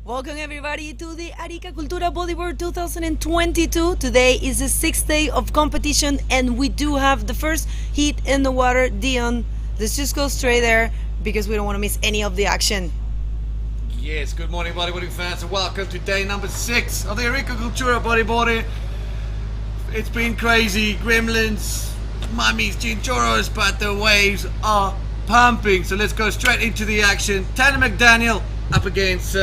Welcome everybody to the Arica Cultura Bodyboard 2022. Today is the 6th day of competition and we do have the first heat in the water. Dion, let's just go straight there because we don't want to miss any of the action. Yes, good morning bodyboarding fans and welcome to day number 6 of the Arica Cultura Bodyboarding. It's been crazy, gremlins, mummies, chinchorros, but the waves are pumping. So let's go straight into the action. Tanner McDaniel up against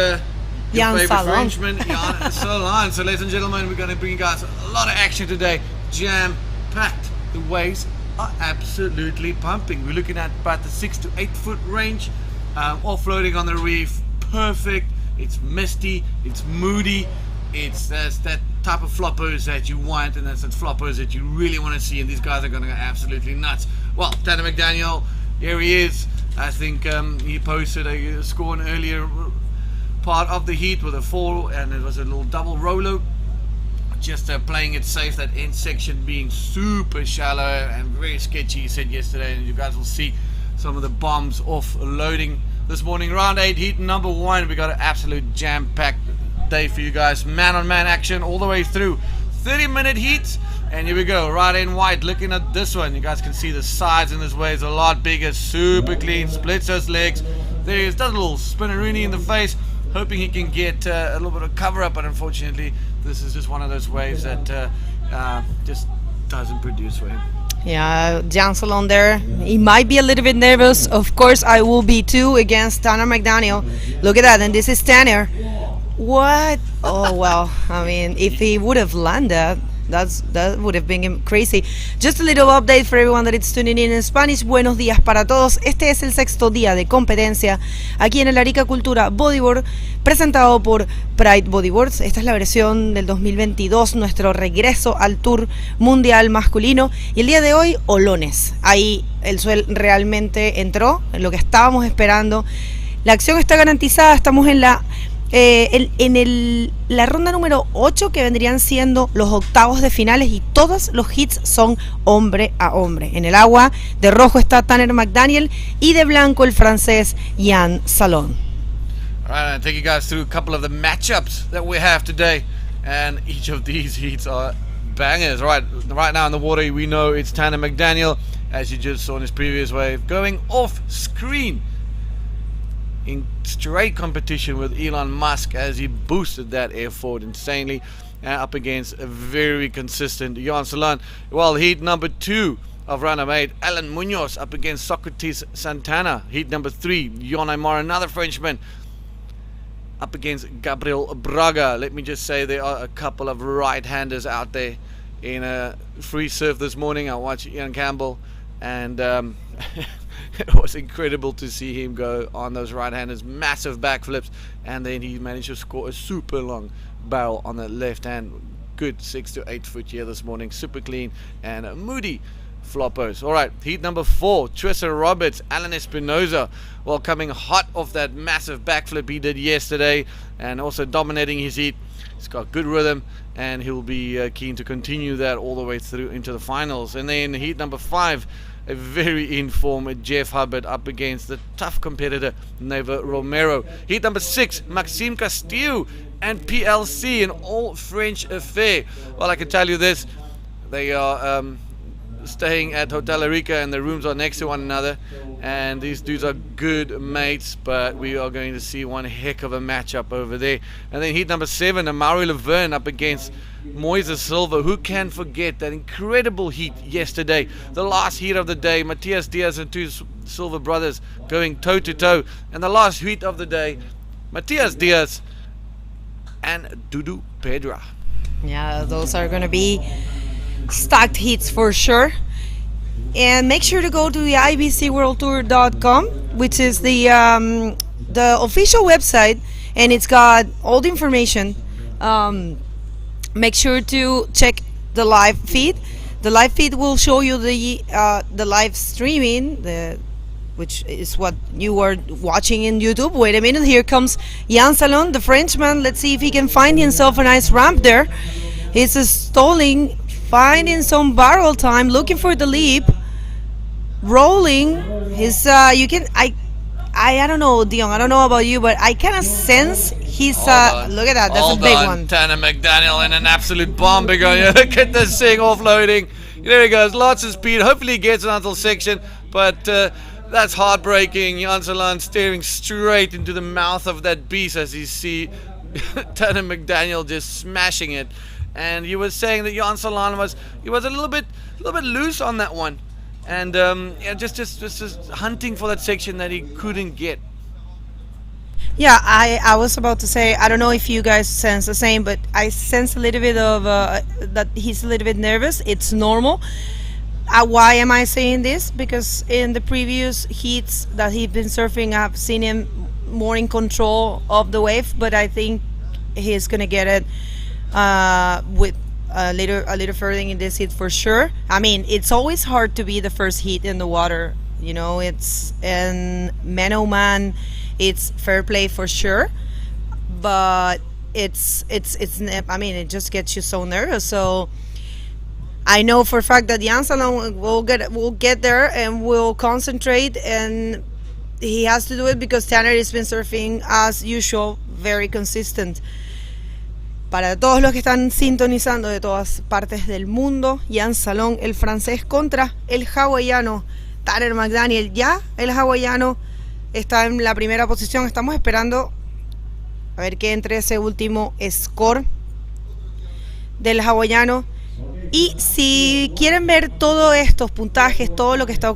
Jan Frenchman, Jan Salon. So ladies and gentlemen, we're going to bring you guys a lot of action today. Jam-packed. The waves are absolutely pumping. We're looking at about the 6 to 8 foot range, offloading on the reef. Perfect. It's misty. It's moody. It's that type of floppers that you want, and that's the floppers that you really want to see. And these guys are going to go absolutely nuts. Well, Tanner McDaniel, here he is. I think he posted a score in earlier part of the heat with a 4, and it was a little double rolo. Just playing it safe, that end section being super shallow and very sketchy, he said yesterday, and you guys will see some of the bombs offloading this morning. Round 8, heat number 1. We got an absolute jam-packed day for you guys. Man-on-man action all the way through. 30-minute heats, and here we go. Right in white, looking at this one. You guys can see the sides in this way is a lot bigger, super clean, splits those legs. There he is, does a little spinneroonie in the face, hoping he can get a little bit of cover up, but unfortunately this is just one of those waves that just doesn't produce for him. Yeah, Jan Salon there. He might be a little bit nervous. Of course, I will be too against Tanner McDaniel. Look at that, and this is Tanner. What? Oh, well, I mean, if he would have landed, that would have been crazy. Just a little update for everyone that is tuning in Spanish. Buenos días para todos. Este es el 6º día de competencia aquí en el Arica Cultura Bodyboard, presentado por Pride Bodyboards. Esta es la versión del 2022, nuestro regreso al Tour Mundial masculino. Y el día de hoy, olones. Ahí el suel realmente entró, en lo que estábamos esperando. La acción está garantizada. Estamos en la la ronda número 8, que vendrían siendo los octavos de finales, y todos los hits son hombre a hombre. En el agua de rojo está Tanner McDaniel y de blanco el francés Jan Salon. Alright, I'll take you guys through a couple of the matchups that we have today, and each of these heats are bangers. Right now in the water we know it's Tanner McDaniel, as you just saw in his previous wave, going off screen in straight competition with Elon Musk as he boosted that air forward insanely, up against a very consistent Jan Salon. Well, heat number 2 of round number 8, Alan Munoz up against Socrates Santana. Heat number 3, Jon Aymar, another Frenchman, up against Gabriel Braga. Let me just say there are a couple of right-handers out there in a free surf this morning. I watched Ian Campbell, and it was incredible to see him go on those right-handers, massive backflips, and then he managed to score a super long barrel on the left hand. Good 6 to 8 foot here this morning, super clean and moody floppers. Alright, heat number 4, Tristan Roberts, Alan Espinoza. Well, coming hot off that massive backflip he did yesterday and also dominating his heat. He's got good rhythm, and he'll be keen to continue that all the way through into the finals. And then heat number 5, a very informed Jeff Hubbard up against the tough competitor Neva Romero. Heat number 6, Maxime Castillo and PLC, an all-French affair. Well, I can tell you this, they are staying at Hotel Arica, and the rooms are next to one another, and these dudes are good mates, but we are going to see one heck of a matchup over there. And then heat number 7, Amaury Laverne up against Moises Silva. Who can forget that incredible heat yesterday, the last heat of the day, Matias Diaz and 2 Silva brothers going toe to toe, and the last heat of the day, Matias Diaz and Dudu Pedra. Yeah, those are going to be stacked hits for sure. And make sure to go to the ibcworldtour.com, which is the official website, and it's got all the information. Make sure to check the live feed. The live feed will show you the live streaming, which is what you are watching in YouTube. Wait a minute, here comes Jan Salon, the Frenchman. Let's see if he can find himself a nice ramp there. He's stalling, finding some barrel time, looking for the leap, rolling his I I don't know, Dion. I don't know about you, but I kind of sense he's. Hold on. Look at that. That's Hold a big on. one. Tanner McDaniel in an absolute bomb. Begonia. Look at this thing offloading. There he goes. Lots of speed. Hopefully he gets an until section, but that's heartbreaking. Jan Salan staring straight into the mouth of that beast as you see Tanner McDaniel just smashing it. And he was saying that Jan Salan was a little bit loose on that one, and just hunting for that section that he couldn't get. Yeah, I was about to say, I don't know if you guys sense the same, but I sense a little bit of that he's a little bit nervous. It's normal. Why am I saying this? Because in the previous heats that he's been surfing, I've seen him more in control of the wave, but I think he's gonna get it with a little further in this heat for sure. I mean, it's always hard to be the first heat in the water, you know. It's and man oh man, it's fair play for sure, but it's I mean, it just gets you so nervous. So I know for a fact that Jan Salon will get there and will concentrate, and he has to do it because Tanner has been surfing as usual, very consistent. Para todos los que están sintonizando de todas partes del mundo, Jan Salon, el francés, contra el hawaiano Tanner McDaniel. Ya el hawaiano está en la primera posición. Estamos esperando a ver que entre ese último score del hawaiano. Y si quieren ver todos estos puntajes, todo lo que está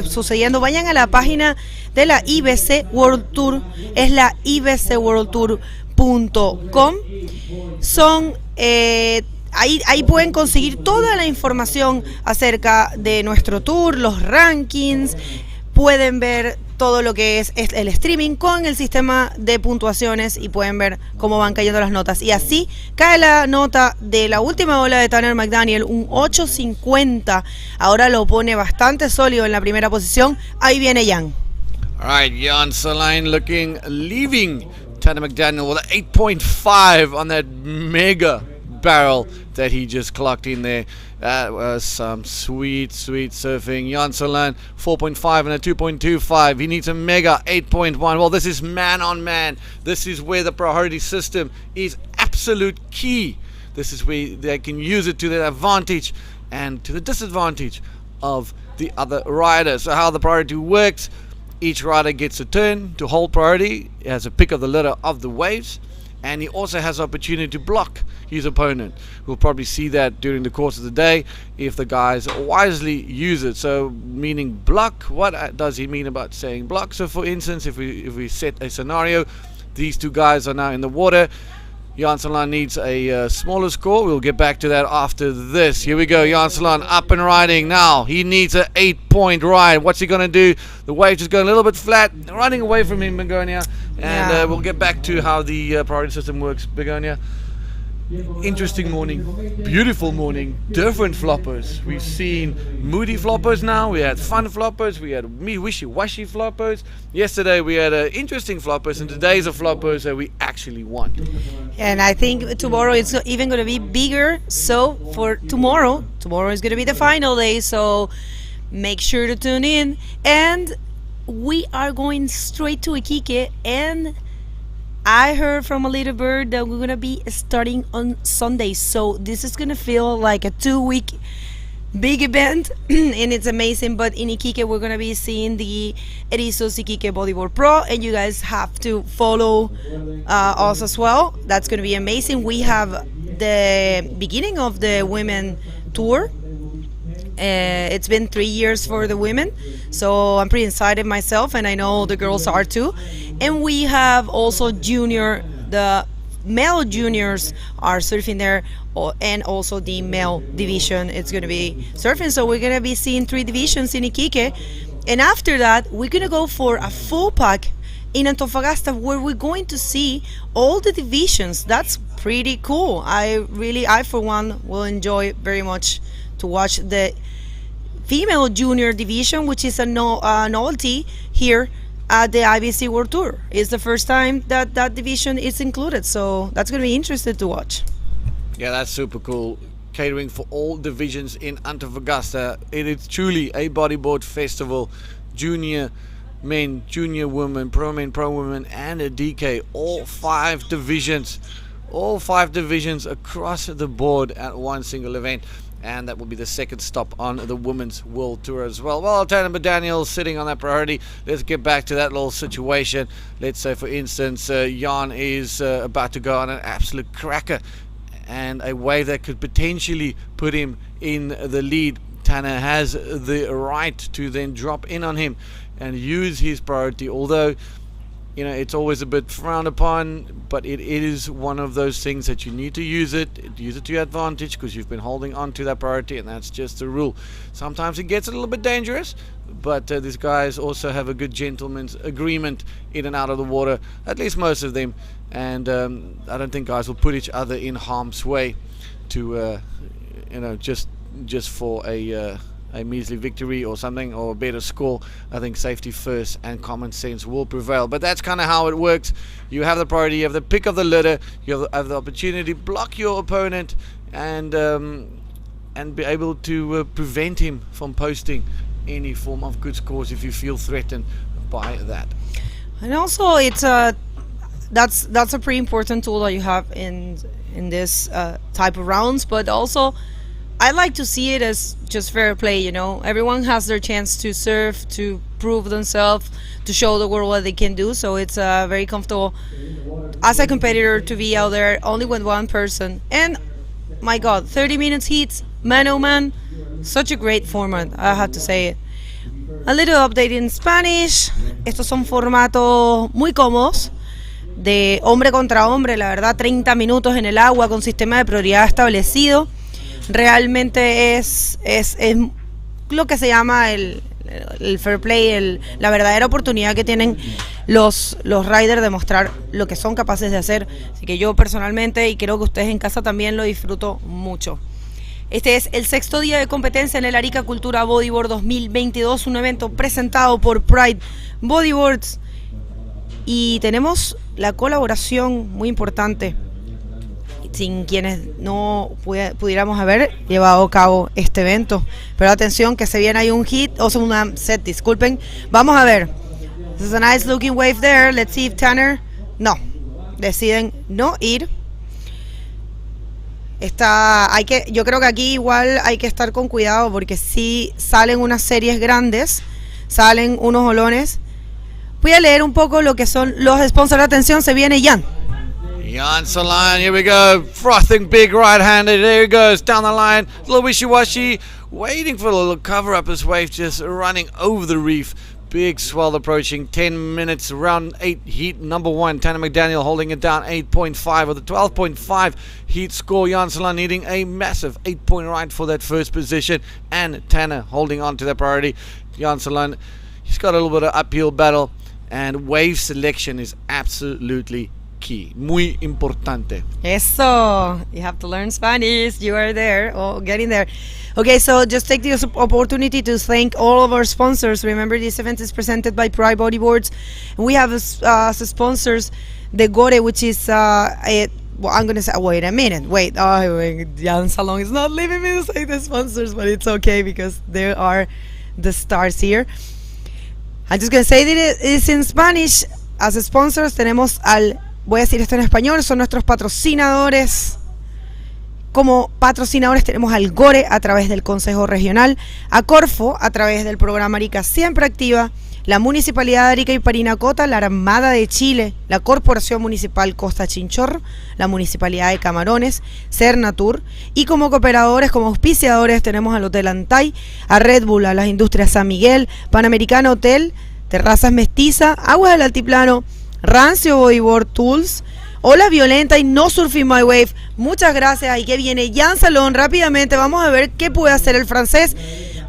sucediendo, vayan a la página de la IBC World Tour. Es la ibcworldtour.com. Son ahí pueden conseguir toda la información acerca de nuestro tour, los rankings. Pueden ver todo lo que es el streaming con el sistema de puntuaciones y pueden ver cómo van cayendo las notas. Y así cae la nota de la última ola de Tanner McDaniel, un 8.50. Ahora lo pone bastante sólido en la primera posición. Ahí viene Jan. All right, Jan Saline leaving Tanner McDaniel with an 8.5 on that mega barrel that he just clocked in there. That was some sweet surfing. Jan Salan 4.5 and a 2.25. He needs a mega 8.1. Well, this is man on man. This is where the priority system is absolute key. This is where they can use it to their advantage and to the disadvantage of the other riders. So how the priority works: each rider gets a turn to hold priority. He has a pick of the litter of the waves, and he also has the opportunity to block his opponent. We'll probably see that during the course of the day if the guys wisely use it. So meaning block, what does he mean about saying block? So for instance, if we set a scenario, these two guys are now in the water. Jan Salan needs a smaller score. We'll get back to that after this. Here we go. Jan Salan up and riding now. He needs an 8-point ride. What's he going to do? The wave just going a little bit flat, running away from him, Begonia. And we'll get back to how the priority system works, Begonia. Interesting morning, beautiful morning, different floppers. We've seen moody floppers now, we had fun floppers, we had wishy-washy floppers. Yesterday we had interesting floppers, and today's a floppers that we actually want. And I think tomorrow it's even going to be bigger. So for tomorrow is going to be the final day, so make sure to tune in. And we are going straight to Iquique, and I heard from a little bird that we're going to be starting on Sunday. So this is going to feel like a 2-week big event, and it's amazing. But in Iquique, we're going to be seeing the Erizos Iquique Bodyboard Pro, and you guys have to follow us as well. That's going to be amazing. We have the beginning of the women tour. It's been 3 years for the women, so I'm pretty excited myself, and I know the girls are too. And we have also the male juniors are surfing there, and also the male division it's going to be surfing. So we're going to be seeing 3 divisions in Iquique, and after that we're going to go for a full pack in Antofagasta, where we're going to see all the divisions. That's pretty cool. I for one will enjoy very much to watch the female junior division, which is a novelty here at the IBC World Tour. It's the first time that division is included, so that's going to be interesting to watch. Yeah, that's super cool. Catering for all divisions in Antofagasta. It is truly a bodyboard festival, junior, men, junior women, pro men, pro women, and a DK. All 5 divisions. All 5 divisions across the board at one single event. And that will be the second stop on the Women's World Tour as well. Well, Tanner McDaniel sitting on that priority. Let's get back to that little situation. Let's say, for instance, Jan is about to go on an absolute cracker and a wave that could potentially put him in the lead. Tanner has the right to then drop in on him and use his priority, although it's always a bit frowned upon, but it is one of those things that you need to use it to your advantage, because you've been holding on to that priority, and that's just the rule. Sometimes it gets a little bit dangerous, but these guys also have a good gentleman's agreement in and out of the water, at least most of them, and I don't think guys will put each other in harm's way to just for a measly victory or something, or a better score. I think safety first and common sense will prevail. But that's kind of how it works. You have the priority, you have the pick of the litter, you have the opportunity to block your opponent and be able to prevent him from posting any form of good scores if you feel threatened by that. And also, it's that's a pretty important tool that you have in this type of rounds. But also, I like to see it as just fair play, Everyone has their chance to serve, to prove themselves, to show the world what they can do. So it's very comfortable as a competitor to be out there only with one person. And my God, 30 minutes heats, man oh man, such a great format, I have to say it. A little update in Spanish. Estos son formatos muy cómodos, de hombre contra hombre, la verdad, 30 minutos en el agua con sistema de prioridad establecido. Realmente es lo que se llama el fair play, la verdadera oportunidad que tienen los riders de mostrar lo que son capaces de hacer. Así que yo personalmente, y creo que ustedes en casa también, lo disfruto mucho. Este es el 6º día de competencia en el Arica Cultura Bodyboard 2022, un evento presentado por Pride Bodyboards, y tenemos la colaboración muy importante, sin quienes no pudiéramos haber llevado a cabo este evento. Pero atención, que se viene ahí un hit, o sea, una set, disculpen. Vamos a ver. This is a nice looking wave there. Let's see if Tanner... No, deciden no ir. Yo creo que aquí igual hay que estar con cuidado, porque si salen unas series grandes, salen unos olones. Voy a leer un poco lo que son los sponsors. Atención, se viene Jan. Jan Salan, here we go, frothing big right-handed, there he goes, down the line, a little wishy-washy, waiting for a little cover-up as wave just running over the reef. Big swell approaching, 10 minutes, round 8 heat number 1, Tanner McDaniel holding it down 8.5 with a 12.5 heat score. Jan Salan needing a massive 8-point ride for that first position, and Tanner holding on to that priority. Jan Salan, he's got a little bit of uphill battle, and wave selection is absolutely key, muy importante. Eso, you have to learn Spanish. You are there, getting there. Okay, so just take this opportunity to thank all of our sponsors. Remember, this event is presented by Pride Bodyboards, and we have as sponsors the Gore, which is I'm gonna say, wait a minute, Jan Salon is not leaving me to say the sponsors, but it's okay because they are the stars here. I'm just gonna say that it's in Spanish. As sponsors tenemos voy a decir esto en español, son nuestros patrocinadores. Como patrocinadores tenemos al Gore a través del Consejo Regional, a Corfo a través del programa Arica Siempre Activa, la Municipalidad de Arica y Parinacota, la Armada de Chile, la Corporación Municipal Costa Chinchorro, la Municipalidad de Camarones, Cernatur, y como cooperadores, como auspiciadores tenemos al Hotel Antay, a Red Bull, a las Industrias San Miguel, Panamericana Hotel, Terrazas Mestiza, Aguas del Altiplano, Rancio Bodyboard Tools, Hola Violenta y No Surfing My Wave. Muchas gracias. Y que viene Jan Salón rápidamente. Vamos a ver qué puede hacer el francés.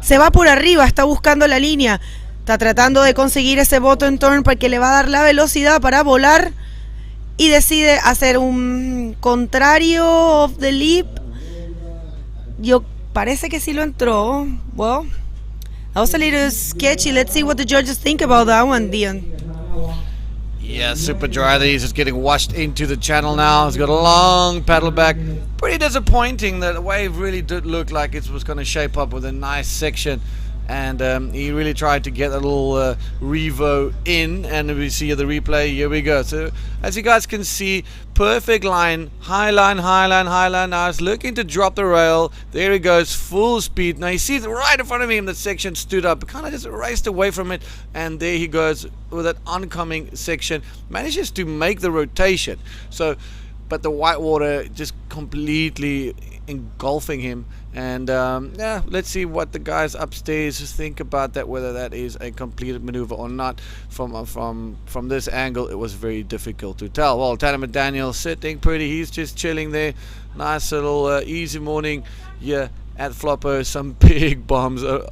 Se va por arriba, está buscando la línea, está tratando de conseguir ese bottom turn porque le va a dar la velocidad para volar, y decide hacer un contrario of the leap. Yo parece que sí lo entró. Well, that was a little sketchy. Let's see what the judges think about that one, Dion. Yeah, super dry. He's just getting washed into the channel now. He's got a long paddle back. Pretty disappointing. That wave really did look like it was going to shape up with a nice section. and he really tried to get a little revo in, and we see the replay. Here we go. So as you guys can see, perfect line, high line, high line, high line. Now he's looking to drop the rail. There he goes, full speed. Now you see it right in front of him. The section stood up, kind of just raced away from it, and there he goes with that oncoming section. Manages to make the rotation. So, but the whitewater just completely engulfing him. And yeah, let's see what the guys upstairs think about that, whether that is a completed maneuver or not. From this angle, it was very difficult to tell. Well, Tanner McDaniel sitting pretty, he's just chilling there. Nice little easy morning here at Floppo. Some big bombs are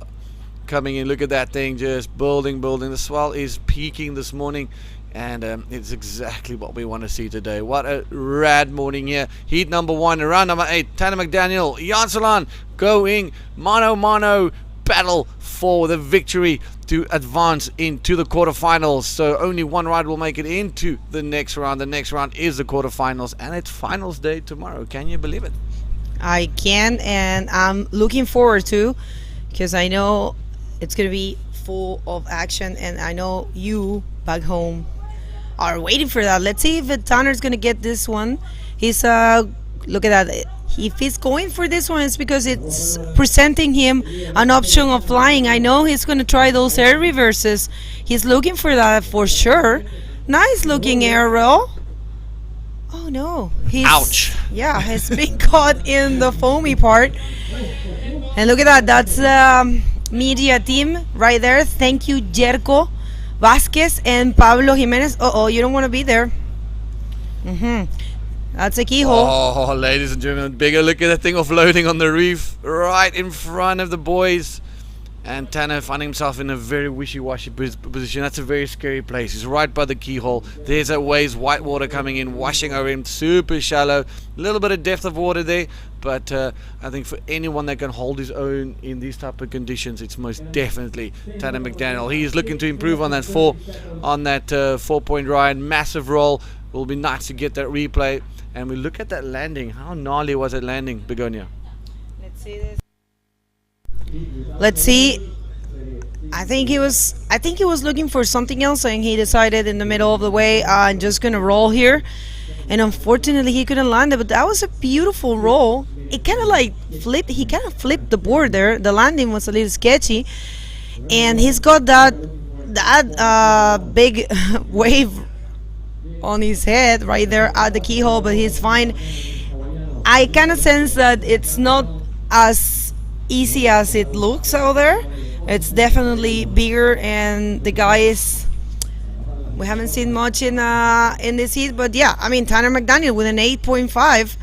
coming in. Look at that thing, just building. The swell is peaking this morning, and it's exactly what we want to see today. What a rad morning here. Heat number 1, round number 8. Tanner McDaniel, Jan Salan going mano battle for the victory to advance into the quarterfinals. So only one ride will make it into the next round. The next round is the quarterfinals, and it's finals day tomorrow. Can you believe it? I can, and I'm looking forward to, because I know it's going to be full of action, and I know you back home are waiting for that. Let's see if Tanner's gonna get this one. He's look at that. If he's going for this one, it's because it's presenting him an option of flying. I know he's gonna try those air reverses. He's looking for that for sure. Nice looking air roll. Oh no, he's, ouch. Yeah, he's been caught in the foamy part. And look at that, that's media team right there. Thank you, Jerko Vasquez and Pablo Jimenez. You don't want to be there. That's a keyhole. Oh, ladies and gentlemen, bigger look at that thing offloading on the reef right in front of the boys. And Tanner finding himself in a very wishy-washy position. That's a very scary place. He's right by the keyhole. There's a waves, white water coming in, washing over him, super shallow. A little bit of depth of water there, but I think for anyone that can hold his own in these type of conditions, it's most definitely Tanner McDaniel. He is looking to improve on that 4-point ride. Massive roll. Will be nice to get that replay. And we look at that landing. How gnarly was it landing, Begonia? Let's see this. Let's see. I think he was looking for something else, and he decided in the middle of the way, I'm just gonna roll here. And unfortunately, he couldn't land it. But that was a beautiful roll. It kind of like flipped. He kind of flipped the board there. The landing was a little sketchy, and he's got that big wave on his head right there at the keyhole. But he's fine. I kind of sense that it's not as easy as it looks out there. It's definitely bigger, and the guy is, we haven't seen much in this heat. But yeah, I mean, Tanner McDaniel with an 8.5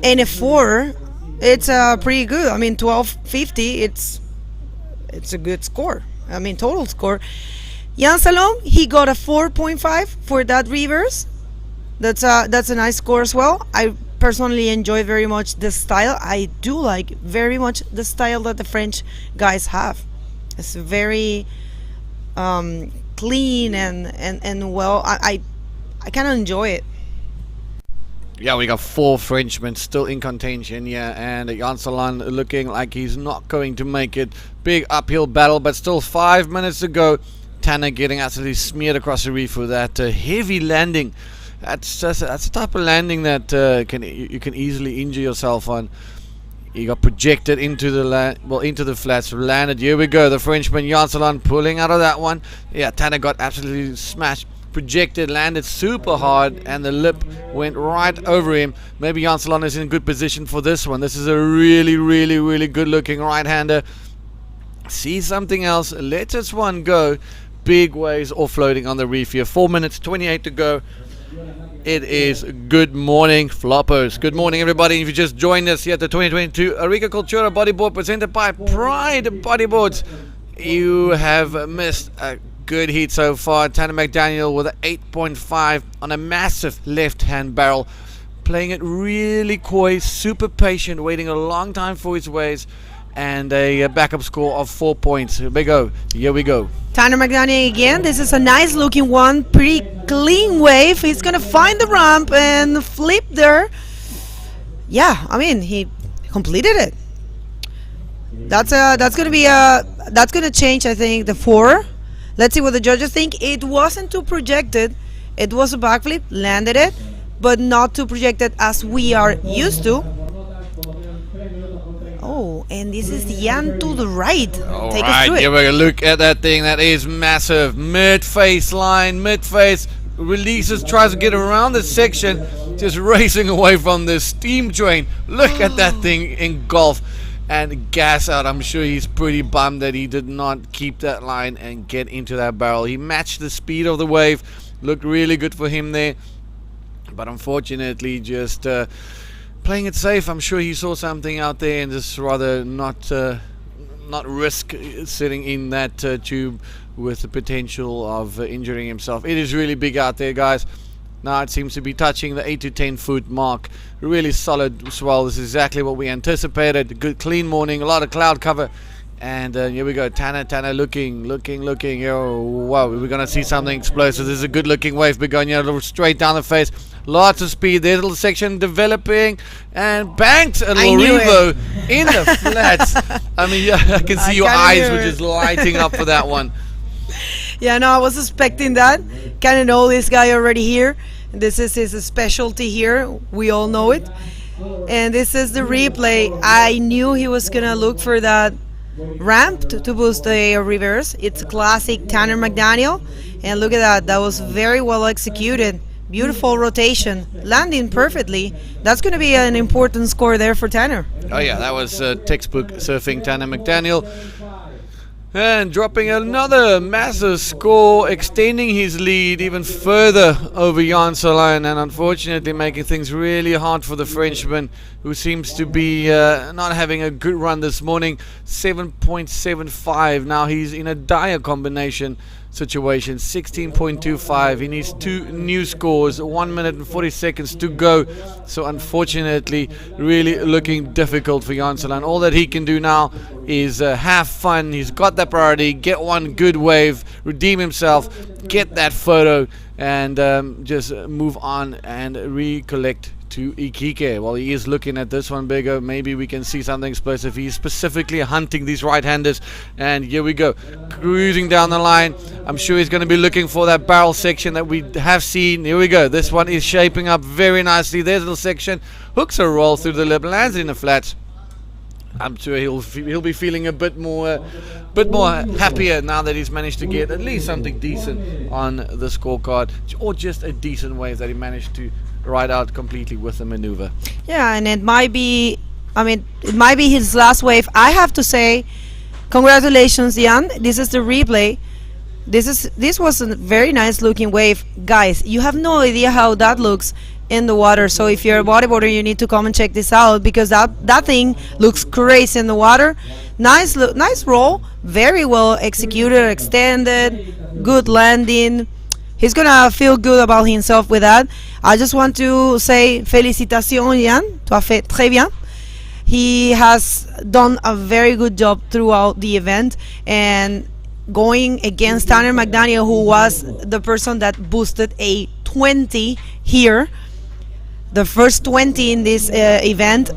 and a 4, it's pretty good. I mean, 1250, it's a good score. I mean, total score. Jan Salom, he got a 4.5 for that reverse. That's a nice score as well. I personally enjoy very much the style. I do like very much the style that the French guys have. It's very clean and well. I kind of enjoy it. Yeah, we got 4 Frenchmen still in contention here, and Jan Salan looking like he's not going to make it. Big uphill battle, but still 5 minutes to go. Tanner getting absolutely smeared across the reef with that heavy landing. That's the type of landing that you can easily injure yourself on. He got projected into the flats, landed. Here we go, the Frenchman Jan Salan pulling out of that one. Yeah, Tanner got absolutely smashed, projected, landed super hard, and the lip went right over him. Maybe Jan Salan is in good position for this one. This is a really, really, really good looking right-hander. See something else, let this one go. Big waves offloading on the reef here. 4 minutes 28 to go. It is good morning, floppers. Good morning, everybody. If you just joined us here at the 2022 Arica Cultura Bodyboard presented by Pride Bodyboards, you have missed a good heat so far. Tanner McDaniel with an 8.5 on a massive left-hand barrel, playing it really coy, super patient, waiting a long time for his waves, and a backup score of 4 points. Here we go. Here we go. Tanner McDaniel again. This is a nice looking one. Pretty clean wave. He's going to find the ramp and flip there. Yeah, I mean, he completed it. that's gonna change. I think the four. Let's see what the judges think. It wasn't too projected. It was a backflip, landed it, but not too projected as we are used to. Oh, and this is Jan to the right. All Take us right, through here it. we go. Look at that thing. That is massive. Mid-face line, mid-face. Releases, tries to get around the section, just racing away from the steam train. Look at that thing engulf and gas out. I'm sure he's pretty bummed that he did not keep that line and get into that barrel. He matched the speed of the wave. Looked really good for him there. But unfortunately, just playing it safe. I'm sure he saw something out there and just rather not risk sitting in that tube with the potential of injuring himself. It is really big out there, guys. Now it seems to be touching the 8 to 10 foot mark. Really solid swell. This is exactly what we anticipated. Good clean morning, a lot of cloud cover. And here we go, Tanner looking. Oh, wow, we're going to see something explosive. This is a good looking wave. Begonia, a little straight down the face. Lots of speed. There's a little section developing and banked a little revo in the flats. I mean, yeah, I can see your eyes were just lighting up for that one. Yeah, no, I was expecting that. Kind of know this guy already here. This is his specialty here. We all know it. And this is the replay. I knew he was going to look for that ramp to boost the reverse. It's a classic Tanner McDaniel. And look at that. That was very well executed. Beautiful rotation. Landing perfectly. That's going to be an important score there for Tanner. Oh, yeah, that was textbook surfing Tanner McDaniel. And dropping another massive score, extending his lead even further over Jan Solijn, and unfortunately making things really hard for the Frenchman, who seems to be not having a good run this morning. 7.75. Now he's in a dire combination situation. 16.25. He needs 2 new scores. 1 minute and 40 seconds to go. So unfortunately, really looking difficult for Jan Solijn. All that he can do now is have fun. He's got that priority. Get one good wave. Redeem himself. Get that photo. And just move on and recollect to Iquique. Well, he is looking at this one bigger. Maybe we can see something explosive. He's specifically hunting these right-handers. And here we go. Cruising down the line. I'm sure he's going to be looking for that barrel section that we have seen. Here we go. This one is shaping up very nicely. There's a little section. Hooks a roll through the lip. Lands in the flats. I'm sure he'll be feeling a bit more happier now that he's managed to get at least something decent on the scorecard, or just a decent wave that he managed to ride out completely with the maneuver. Yeah, and it might be his last wave. I have to say, congratulations, Jan. This is the replay. This was a very nice looking wave, guys. You have no idea how that looks in the water. So if you're a bodyboarder, you need to come and check this out, because that thing looks crazy in the water. Nice roll, very well executed, extended, good landing. He's gonna feel good about himself with that. I just want to say félicitations, Jan. Tu as fait très bien. He has done a very good job throughout the event, and going against Tanner McDaniel, who was the person that boosted a 20 here, the first 20 in this event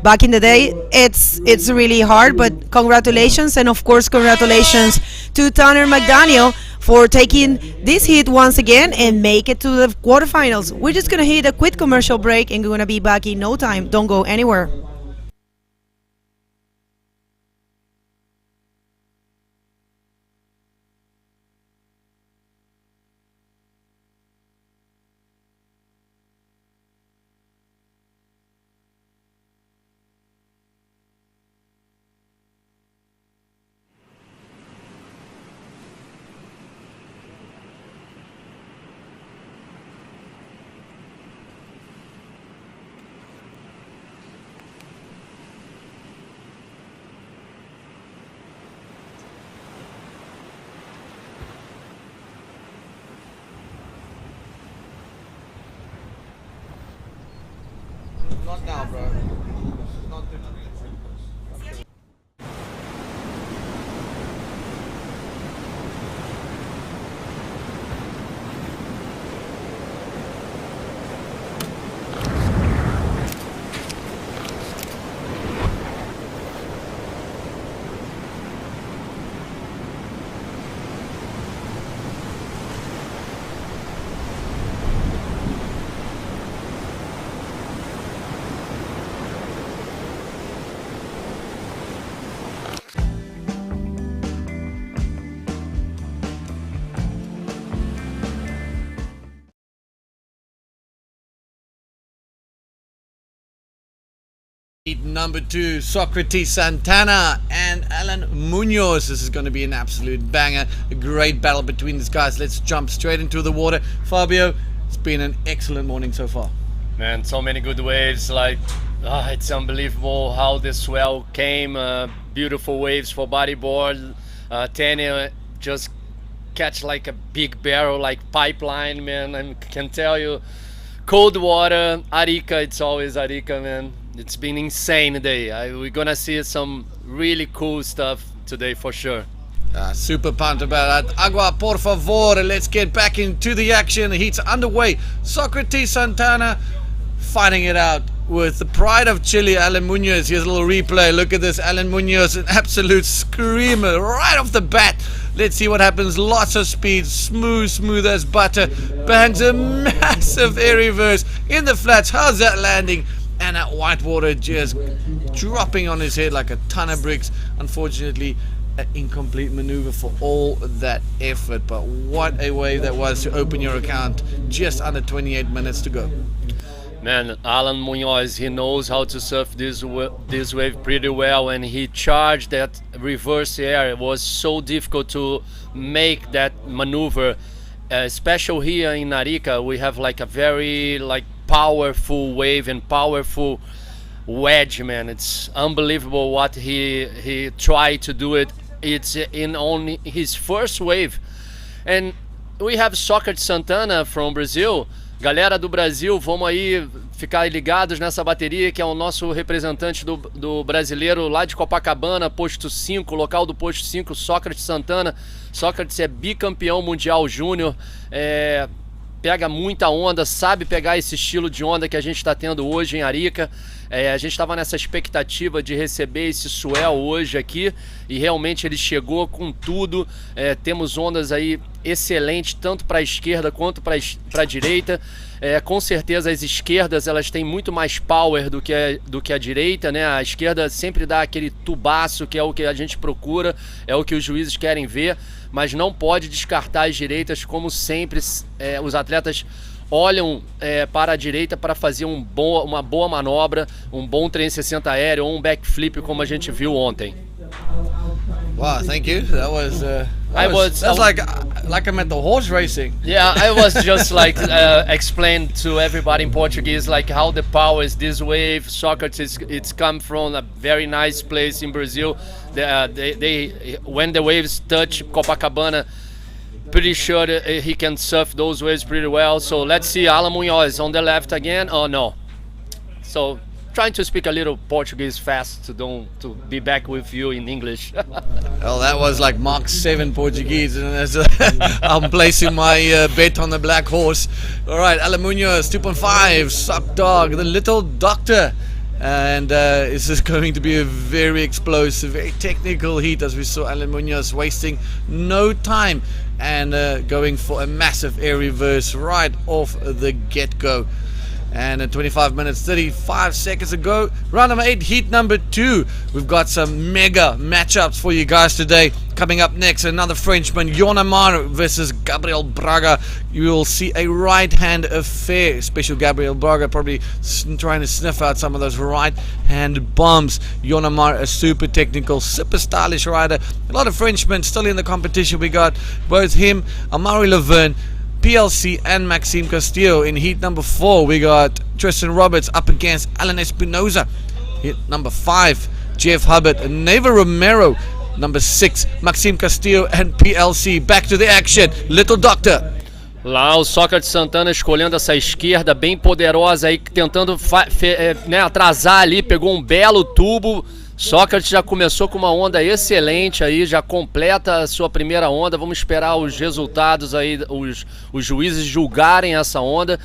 back in the day. It's really hard, but congratulations, and of course congratulations to Tanner McDaniel for taking this heat once again and make it to the quarterfinals. We're just gonna hit a quick commercial break and we're gonna be back in no time. Don't go anywhere. Not now, bro. Not Heat number 2, Socrates Santana and Alan Munoz. This is going to be an absolute banger. A great battle between these guys. Let's jump straight into the water. Fabio, it's been an excellent morning so far. Man, so many good waves. It's unbelievable how the swell came. Beautiful waves for bodyboard. Tanya just catch like a big barrel, like pipeline, man. I can tell you, cold water, Arica, it's always Arica, man. It's been insane today. We're gonna see some really cool stuff today for sure. Super pumped about that. Agua, por favor. Let's get back into the action. The heat's underway. Socrates Santana fighting it out with the pride of Chile, Alan Munoz. Here's a little replay. Look at this. Alan Munoz, an absolute screamer right off the bat. Let's see what happens. Lots of speed. Smooth as butter. Bangs a massive air reverse in the flats. How's that landing? And that white water just dropping on his head like a ton of bricks. Unfortunately, an incomplete maneuver for all that effort. But what a wave that was to open your account. Just under 28 minutes to go. Man, Alan Munoz, he knows how to surf this wave pretty well, and he charged that reverse air. It was so difficult to make that maneuver. Especially here in Arica, we have like a very powerful wave and powerful wedge, man. It's unbelievable what he tried to do it. It's in only his first wave. And we have Socrates Santana from Brazil. Galera do Brasil, vamos aí ficar ligados nessa bateria, que é o nosso representante do brasileiro lá de Copacabana, posto 5, local do posto 5, Socrates Santana. Socrates é bicampeão mundial júnior, pega muita onda, sabe pegar esse estilo de onda que a gente está tendo hoje em Arica. A gente estava nessa expectativa de receber esse swell hoje aqui e realmente ele chegou com tudo. Temos ondas aí excelentes, tanto para a esquerda quanto para a direita. Com certeza as esquerdas elas têm muito mais power do que a direita, né? A esquerda sempre dá aquele tubaço, que é o que a gente procura, é o que os juízes querem ver, mas não pode descartar as direitas. Como sempre, os atletas olham para a direita para fazer uma boa manobra, um bom 360 aéreo ou um backflip, como a gente viu ontem. Wow, thank you. That was that's like I'm at the horse racing. Yeah, I was just explain to everybody in Portuguese how the power is this wave. Socrates, it's come from a very nice place in Brazil. They when the waves touch Copacabana, pretty sure he can surf those waves pretty well. So let's see Alan Munoz on the left again. Oh no. So trying to speak a little Portuguese fast to be back with you in English. Well, that was like Mark 7 Portuguese, and I'm placing my bet on the black horse. All right, Alan Munoz 2.5, Sup Dog, the little doctor. And this is going to be a very explosive, very technical heat, as we saw Alan Munoz wasting no time and going for a massive air reverse right off the get-go. And at 25 minutes 35 seconds ago, round number 8, heat number 2. We've got some mega matchups for you guys today. Coming up next, another Frenchman, Yonamar versus Gabriel Braga. You will see a right-hand affair, especially Gabriel Braga probably trying to sniff out some of those right-hand bombs. Yonamar, a super technical, super stylish rider. A lot of Frenchmen still in the competition. We got both him, Amaury Laverne, PLC and Maxime Castillo. In heat number 4, we got Tristan Roberts up against Alan Espinoza. Heat number 5, Jeff Hubbard and Neva Romero. Number 6, Maxime Castillo and PLC. Back to the action, Little Doctor. Lá o Socrates Santana escolhendo essa esquerda bem poderosa aí, tentando atrasar ali, pegou um belo tubo. Socrates já começou com uma onda excelente aí, já completa a sua primeira onda. Vamos esperar os resultados aí, os juízes julgarem essa onda,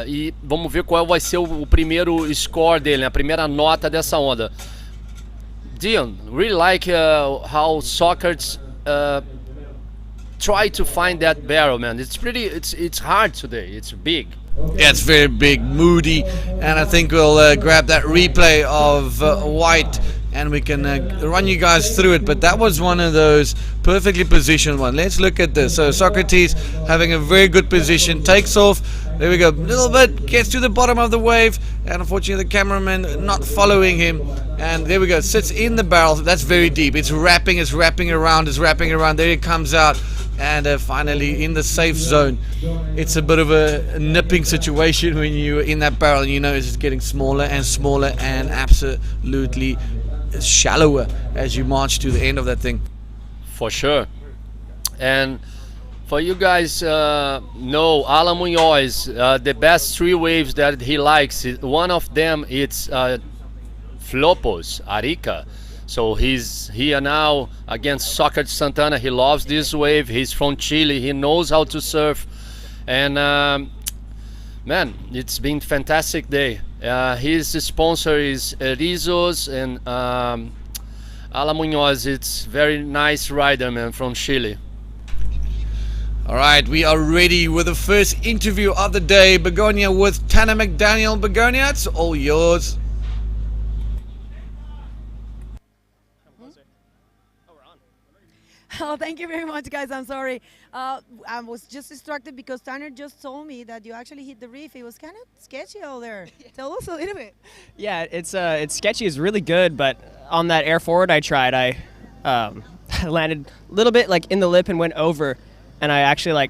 e vamos ver qual vai ser o primeiro score dele, né? A primeira nota dessa onda. Dion, really like how Socrates try to find that barrel, man. It's hard today. It's big. Yeah, it's very big, moody, and I think we'll grab that replay of white and we can run you guys through it. But that was one of those perfectly positioned one. Let's look at this. So Socrates having a very good position, takes off. There we go, a little bit, gets to the bottom of the wave, and unfortunately the cameraman not following him. And there we go, sits in the barrel. That's very deep. It's wrapping around. There it comes out. And finally in the safe zone. It's a bit of a nipping situation when you're in that barrel and you know it's getting smaller and smaller and absolutely shallower as you march to the end of that thing. For sure. And for you guys know, Alan Munoz, the best 3 waves that he likes, one of them it's Flopos, Arica. So he's here now against Socrates Santana. He loves this wave. He's from Chile. He knows how to surf. And man, it's been fantastic day. His sponsor is Rizos, and Alan Munoz. It's very nice rider, man, from Chile. All right, we are ready with the first interview of the day. Begonia with Tanner McDaniel. Begonia, it's all yours. Oh, thank you very much, guys. I'm sorry. I was just distracted because Tanner just told me that you actually hit the reef. It was kind of sketchy out there. Tell us a little bit. Yeah, it's sketchy. It's really good, but on that air forward I tried, I landed a little bit like in the lip and went over, and I actually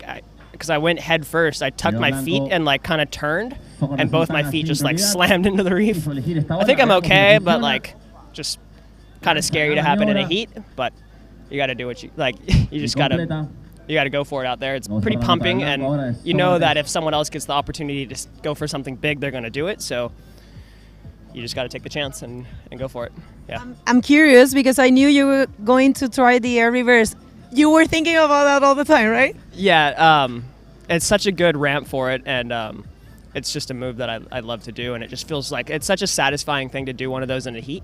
because I went head first, I tucked my feet and like kind of turned, and both my feet just like slammed into the reef. I think I'm okay, but like just kind of scary to happen in a heat, but you got to do what you like. You just got to go for it out there. It's pretty pumping, and you know that if someone else gets the opportunity to go for something big, they're going to do it. So you just got to take the chance and go for it. Yeah. I'm curious because I knew you were going to try the air reverse. You were thinking about that all the time, right? Yeah. It's such a good ramp for it, and it's just a move that I love to do, and it just feels like it's such a satisfying thing to do one of those in a heat.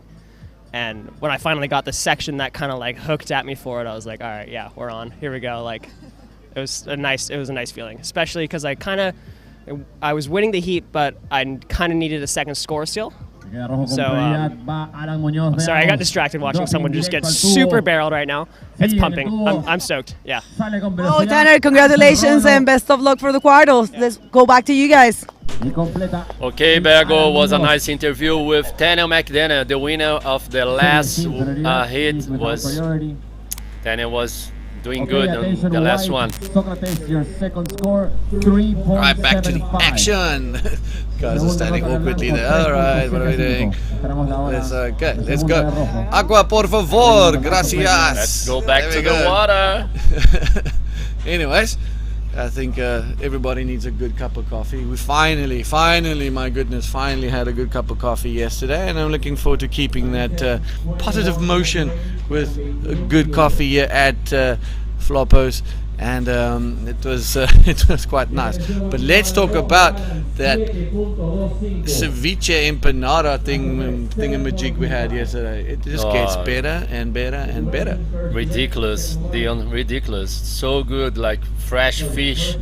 And when I finally got the section that kind of like hooked at me for it, I was like, all right, yeah, we're on. Here we go. Like, it was a nice feeling, especially because I was winning the heat, but I kind of needed a second score still. So, sorry, I got distracted watching someone just get super barreled right now. It's pumping. I'm stoked. Yeah. Oh, Tanner, congratulations and best of luck for the quarters. Let's go back to you guys. Okay, Bergo, was a nice interview with Tanner McDaniel. The winner of the last hit was Tanner was doing good on the last one. Alright, back to the action. Guys are standing awkwardly there. Alright, what are we doing? Let's go. Agua, por favor, gracias. Let's go back to the water. Anyways, I think everybody needs a good cup of coffee. We finally, my goodness, finally had a good cup of coffee yesterday, and I'm looking forward to keeping that positive motion with a good coffee here at Flopos, and it was quite nice. But let's talk about that ceviche empanada thingamajig we had yesterday. It just gets better and better and better. Ridiculous, Dion, ridiculous. So good, like fresh fish.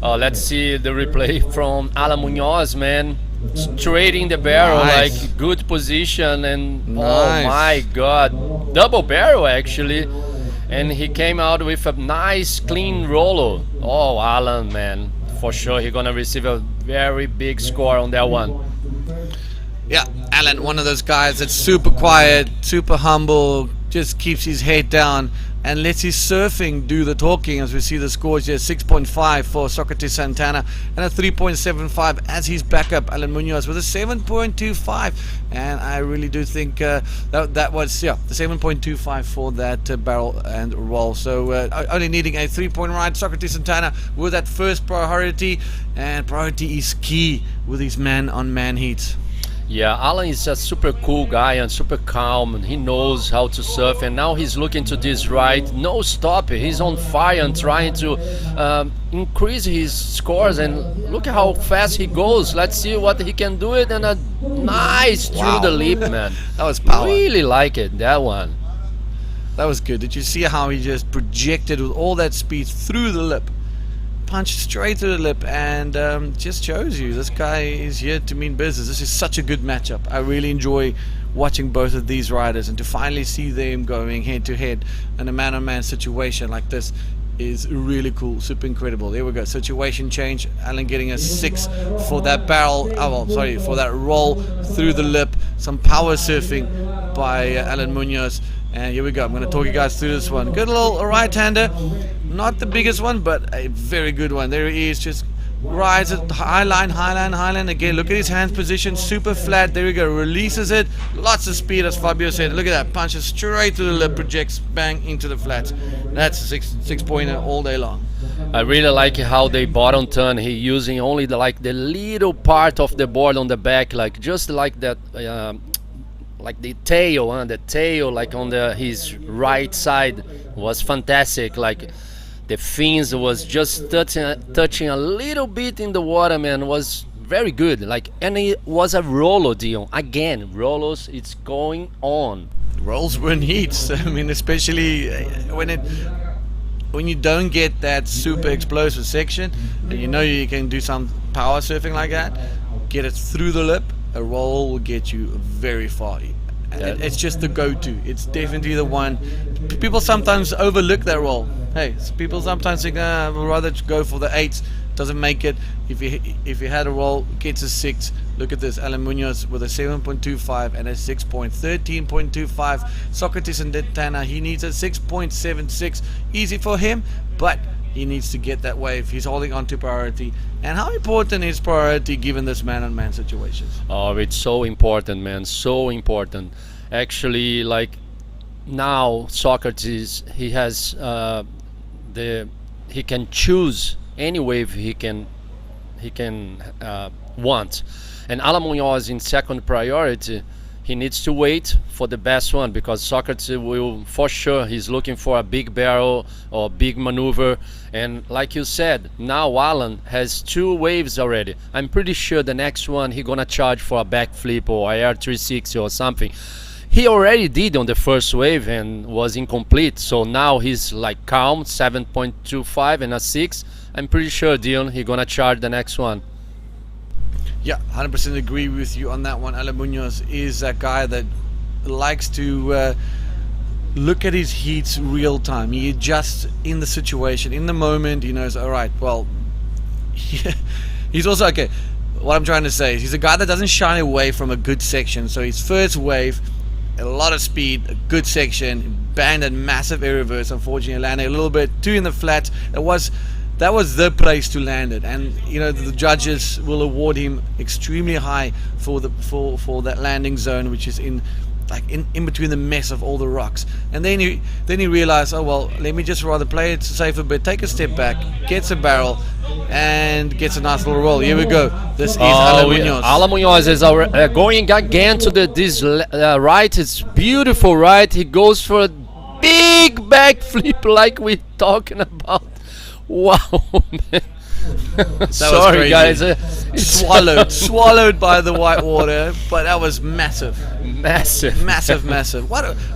Let's see the replay from Alan Munoz, man. Straight in the barrel, nice. Like good position, and nice. Oh my god, double barrel actually. And he came out with a nice clean roller. Oh, Alan, man, for sure he's gonna receive a very big score on that one. Yeah, Alan, one of those guys that's super quiet, super humble, just keeps his head down and lets his surfing do the talking. As we see the scores here, 6.5 for Socrates Santana and a 3.75 as his backup, Alan Munoz, with a 7.25. And I really do think that was, the 7.25 for that barrel and roll. So only needing a 3-point ride, Socrates Santana with that first priority, and priority is key with these man-on-man heats. Yeah, Alan is a super cool guy and super calm. He knows how to surf, and now he's looking to this right. No stop. He's on fire and trying to increase his scores. And look at how fast he goes. Let's see what he can do it. And a nice through the lip, man. That was power. Really like it, that one. That was good. Did you see how he just projected with all that speed through the lip? Punched straight through the lip, and just shows you this guy is here to mean business. This is such a good matchup. I really enjoy watching both of these riders, and to finally see them going head to head in a man-on-man situation like this is really cool, super incredible. There we go, situation change. Alan getting a 6 for that barrel, for that roll through the lip. Some power surfing by Alan Munoz. And here we go, I'm going to talk you guys through this one. Good little right-hander, not the biggest one, but a very good one. There he is, just rides it, high line again. Look at his hands position, super flat. There we go, releases it, lots of speed, as Fabio said. Look at that, punches straight to the lip, projects bang into the flats. That's a six pointer all day long. I really like how they bottom turn. He using only the little part of the board on the back, like just like that, like the tail like on his right side was fantastic. Like the fins was just touching a little bit in the water, man. Was very good. Like, and it was a rollo, Dion. Again, rollos, it's going on. Rolls win heats. I mean, especially when you don't get that super explosive section, and you know you can do some power surfing like that, get it through the lip, a roll will get you very far. It's just the go-to. It's definitely the one. People sometimes overlook that roll. Hey, people sometimes think, we'd rather go for the 8s. Doesn't make it. If you had a roll, gets a 6. Look at this, Alan Munoz with a 7.25 and a 13.25. Socrates and Detana, he needs a 6.76. Easy for him, but he needs to get that wave. He's holding on to priority. And how important is priority given this man-on-man situation? Oh, it's so important, man. So important. Actually, like now, Socrates, he has he can choose any wave he can want. And Alan Munoz in second priority, he needs to wait for the best one, because Socrates will, for sure, he's looking for a big barrel or big maneuver. And like you said, now Alan has 2 waves already. I'm pretty sure the next one he gonna charge for a backflip or a Air 360 or something. He already did on the first wave and was incomplete. So now he's like calm, 7.25 and a 6. I'm pretty sure, Dion, he gonna charge the next one. Yeah, 100% agree with you on that one. Alan Munoz is that guy that likes to look at his heats real time. He adjusts in the situation, in the moment. He knows, all right, well, he's also, okay, what I'm trying to say is he's a guy that doesn't shy away from a good section. So his first wave, a lot of speed, a good section, banged that massive air reverse. Unfortunately, landed a little bit too in the flats. That was the place to land it, and you know the judges will award him extremely high for that landing zone, which is in between the mess of all the rocks. And then he realized, oh well, let me just rather play it safer, but take a step back, gets a barrel, and gets a nice little roll. Here we go. This is Alan Munoz. Alan Munoz is going again to this right. It's beautiful, right? He goes for a big backflip, like we're talking about. Wow, man. Sorry, guys. Swallowed by the white water, but that was massive.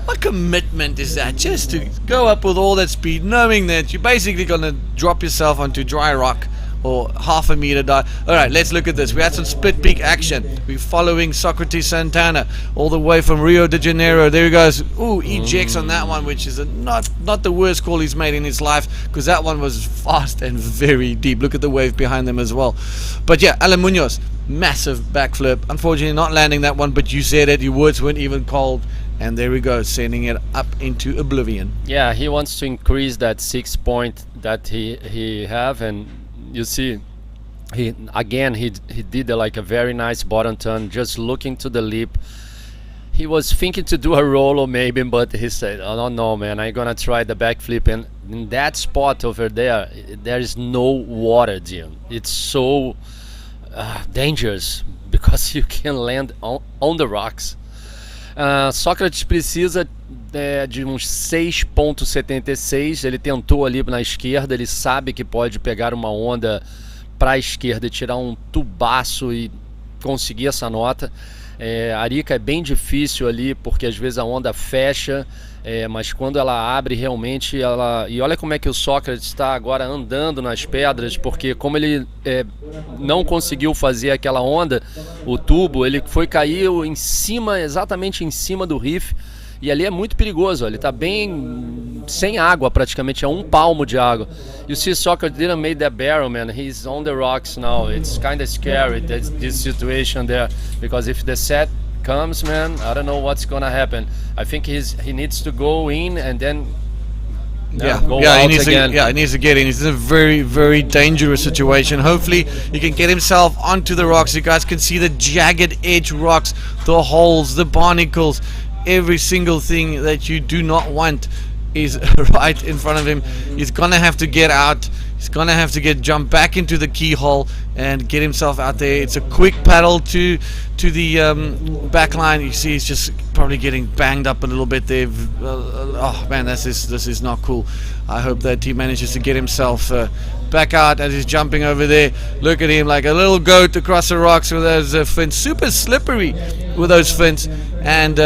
What commitment is that? Just to go up with all that speed, knowing that you're basically gonna drop yourself onto dry rock or half a meter dive. All right, let's look at this. We had some split peak action. We're following Socrates Santana all the way from Rio de Janeiro. There he goes. Ooh, ejects on that one, which is not the worst call he's made in his life, because that one was fast and very deep. Look at the wave behind them as well. But yeah, Alan Munoz, massive backflip. Unfortunately, not landing that one, but you said it. Your words weren't even cold. And there we go, sending it up into oblivion. Yeah, he wants to increase that 6 point that he have, and you see, he did like a very nice bottom turn, just looking to the lip. He was thinking to do a roll or maybe, but he said, oh no, man, I'm gonna try the backflip. And in that spot over there, there is no water, Jim. It's so dangerous because you can land on the rocks. Sócrates precisa de uns 6.76. Ele tentou ali na esquerda, ele sabe que pode pegar uma onda para a esquerda e tirar um tubaço e conseguir essa nota. Arica é bem difícil ali, porque às vezes a onda fecha, mas quando ela abre realmente, e olha como é que o Sócrates está agora andando nas pedras, porque como ele não conseguiu fazer aquela onda, o tubo, ele caiu em cima, exatamente em cima do riff, e ali é muito perigoso, ele está bem sem água praticamente, é um palmo de água. You see, Soccer didn't make that barrel, man. He's on the rocks now. It's kind of scary, this situation there, because if the set comes, man, I don't know what's gonna happen. I think he needs to go in and then go out he needs again. he needs to get in. It's a very, very dangerous situation. Hopefully, he can get himself onto the rocks. You guys can see the jagged edge rocks, the holes, the barnacles. Every single thing that you do not want is right in front of him. He's gonna have to get out. He's gonna have to jump back into the keyhole and get himself out there. It's a quick paddle to the back line. You see, he's just probably getting banged up a little bit there. Oh man, this is not cool. I hope that he manages to get himself back out as he's jumping over there. Look at him like a little goat across the rocks with those fins. Super slippery with those fins. And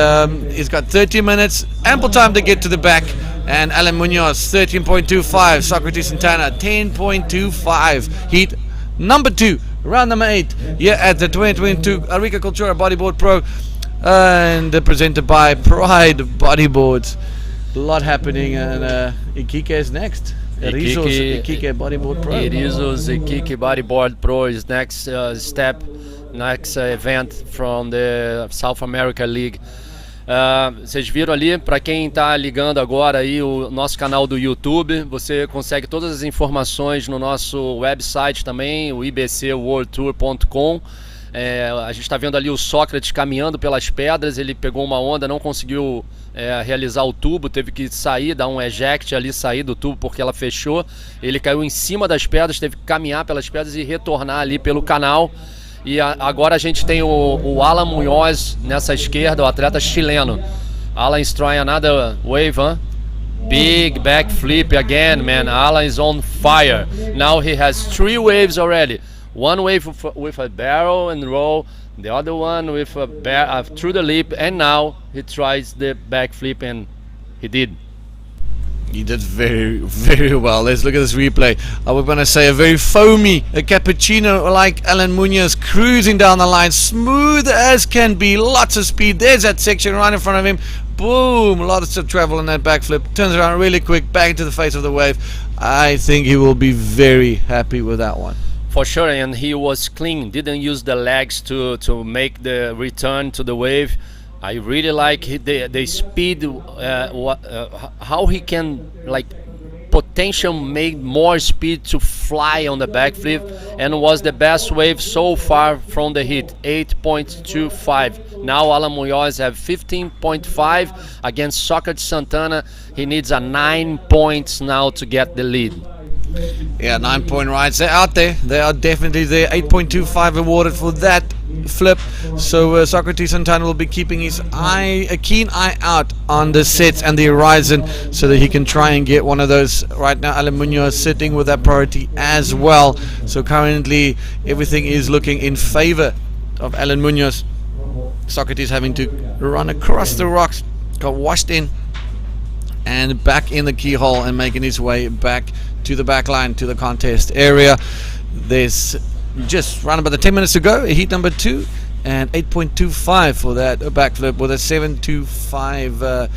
he's got 30 minutes, ample time to get to the back. And Alan Munoz 13.25, Socrates Santana 10.25. Heat number 2, round number 8 here at the 2022 Arica Cultura Bodyboard Pro, and presented by Pride Bodyboards. A lot happening, and Iquique is next. Arizo's Iquique Bodyboard Pro. Arizo's Iquique Bodyboard Pro is next step, next event from the South America League. Vocês viram ali, para quem está ligando agora aí o nosso canal do YouTube, você consegue todas as informações no nosso website também, o ibcworldtour.com. A gente está vendo ali o Sócrates caminhando pelas pedras, ele pegou uma onda, não conseguiu realizar o tubo, teve que sair, dar um eject ali, sair do tubo porque ela fechou. Ele caiu em cima das pedras, teve que caminhar pelas pedras e retornar ali pelo canal. E agora a gente tem o Alan Munoz nessa esquerda, o atleta chileno. Alan is trying another wave, huh? Big backflip again, man. Alan is on fire. Now he has 3 waves already. One wave with a barrel and roll, the other one with a through the lip, and now he tries the backflip, and he did. He did very, very well. Let's look at this replay. I was going to say a very foamy, a cappuccino like Alan Munoz cruising down the line, smooth as can be, lots of speed. There's that section right in front of him. Boom, lots of travel on that backflip. Turns around really quick, back into the face of the wave. I think he will be very happy with that one. For sure, and he was clean, didn't use the legs to make the return to the wave. I really like the speed, how he can potential make more speed to fly on the backflip, and was the best wave so far from the hit, 8.25. Now Alan Munoz have 15.5 against Socrates Santana. He needs a 9 points now to get the lead. Yeah, 9 point rides. They're out there. They are definitely there. 8.25 awarded for that flip. So Socrates Santana will be keeping a keen eye out on the sets and the horizon, so that he can try and get one of those. Right now, Alan Munoz sitting with that priority as well. So currently, everything is looking in favor of Alan Munoz. Socrates having to run across the rocks, got washed in, and back in the keyhole, and making his way back to the back line, to the contest area. There's just around about the 10 minutes to go, heat number 2, and 8.25 for that backflip with a 7.25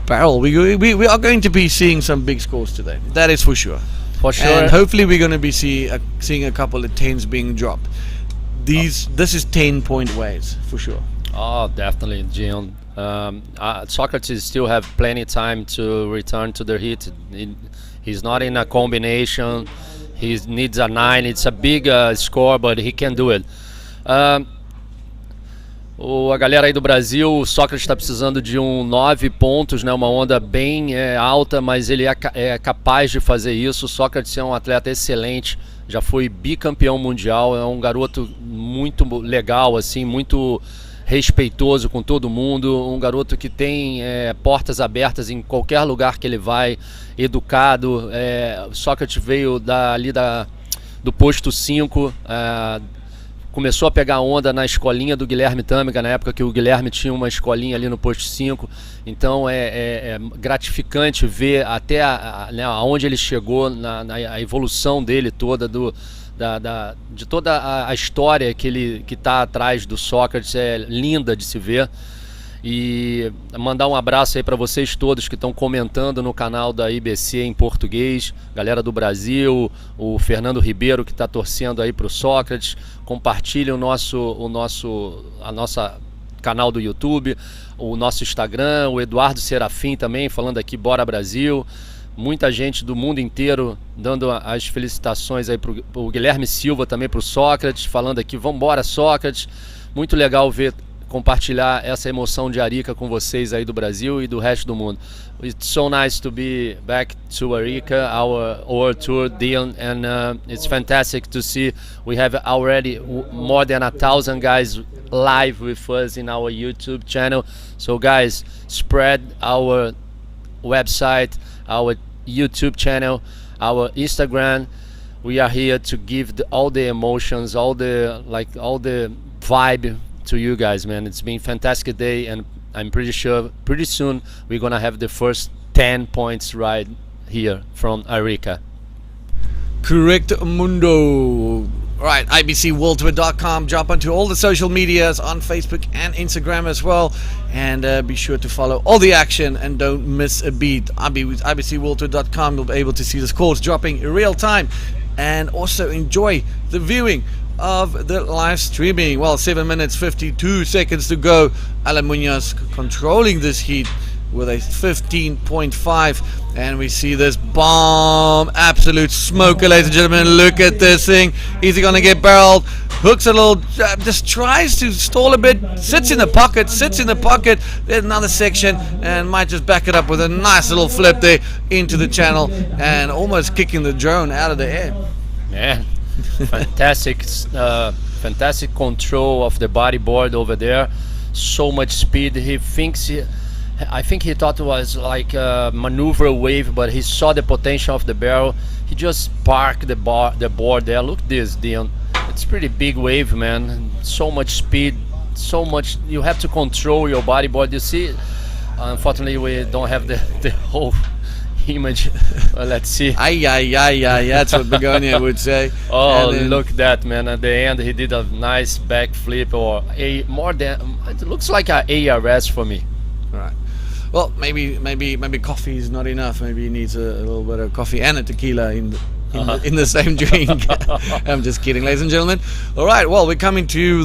barrel. We are going to be seeing some big scores today, that is for sure. For sure. And hopefully we're going to be seeing a couple of 10s being dropped. This is 10-point waves for sure. Oh, definitely, Gian. Socrates still have plenty time to return to the heat. He's not in a combination. He needs a 9. It's a big score, but he can do it. A galera aí do Brasil, o Sócrates está precisando de 9 pontos, né? Uma onda bem alta, mas ele é capaz de fazer isso. O Sócrates é um atleta excelente, já foi bicampeão mundial, é um garoto muito legal, assim, muito respeitoso com todo mundo, um garoto que tem portas abertas em qualquer lugar que ele vai, educado. Sócrates veio do posto 5, começou a pegar onda na escolinha do Guilherme Tâmega, na época que o Guilherme tinha uma escolinha ali no Posto 5. Então é gratificante ver até né, aonde ele chegou, a evolução dele toda, de toda a história que está atrás do Sócrates. É linda de se ver. E mandar um abraço aí para vocês todos que estão comentando no canal da IBC em português, galera do Brasil, o Fernando Ribeiro que está torcendo aí para o Sócrates. Compartilhe o nosso canal do YouTube, o nosso Instagram, o Eduardo Serafim também falando aqui, bora Brasil. Muita gente do mundo inteiro dando as felicitações aí para o Guilherme Silva também, para o Sócrates, falando aqui, vambora Sócrates. Muito legal ver, compartilhar essa emoção de Arica com vocês aí do Brasil e do resto do mundo. It's so nice to be back to Arica, our World Tour, Dion, and it's fantastic to see we have already more than 1,000 guys live with us in our YouTube channel. So guys, spread our website, our YouTube channel, our Instagram. We are here to give all the emotions, all the vibe to you guys, man. It's been a fantastic day, and I'm pretty sure pretty soon we're gonna have the first 10 points right here from Arica. Correct mundo. Right, ibcworldtour.com. Jump onto all the social medias on Facebook and Instagram as well, and be sure to follow all the action and don't miss a beat. With ibcworldtour.com, you'll be able to see the scores dropping in real time, and also enjoy the viewing of the live streaming. Well, 7 minutes 52 seconds to go. Alan Munoz controlling this heat with a 15.5, and we see this bomb, absolute smoker, ladies and gentlemen. Look at this thing. Is he gonna get barreled? Hooks a little, just tries to stall a bit, sits in the pocket. There's another section, and might just back it up with a nice little flip there into the channel, and almost kicking the drone out of the air. Yeah. Fantastic control of the bodyboard over there. So much speed. I think he thought it was like a maneuver wave, but he saw the potential of the barrel. He just parked the board there. Look at this, Dion. It's pretty big wave, man. So much speed, so much. You have to control your bodyboard. You see, unfortunately, we don't have the whole image. Well, let's see. That's what Begonia would say. Oh, look at that, man. At the end, he did a nice backflip, or it looks like an ARS for me. Right. Well, maybe coffee is not enough. Maybe he needs a little bit of coffee and a tequila in the same drink. I'm just kidding, ladies and gentlemen. All right, well, we're coming to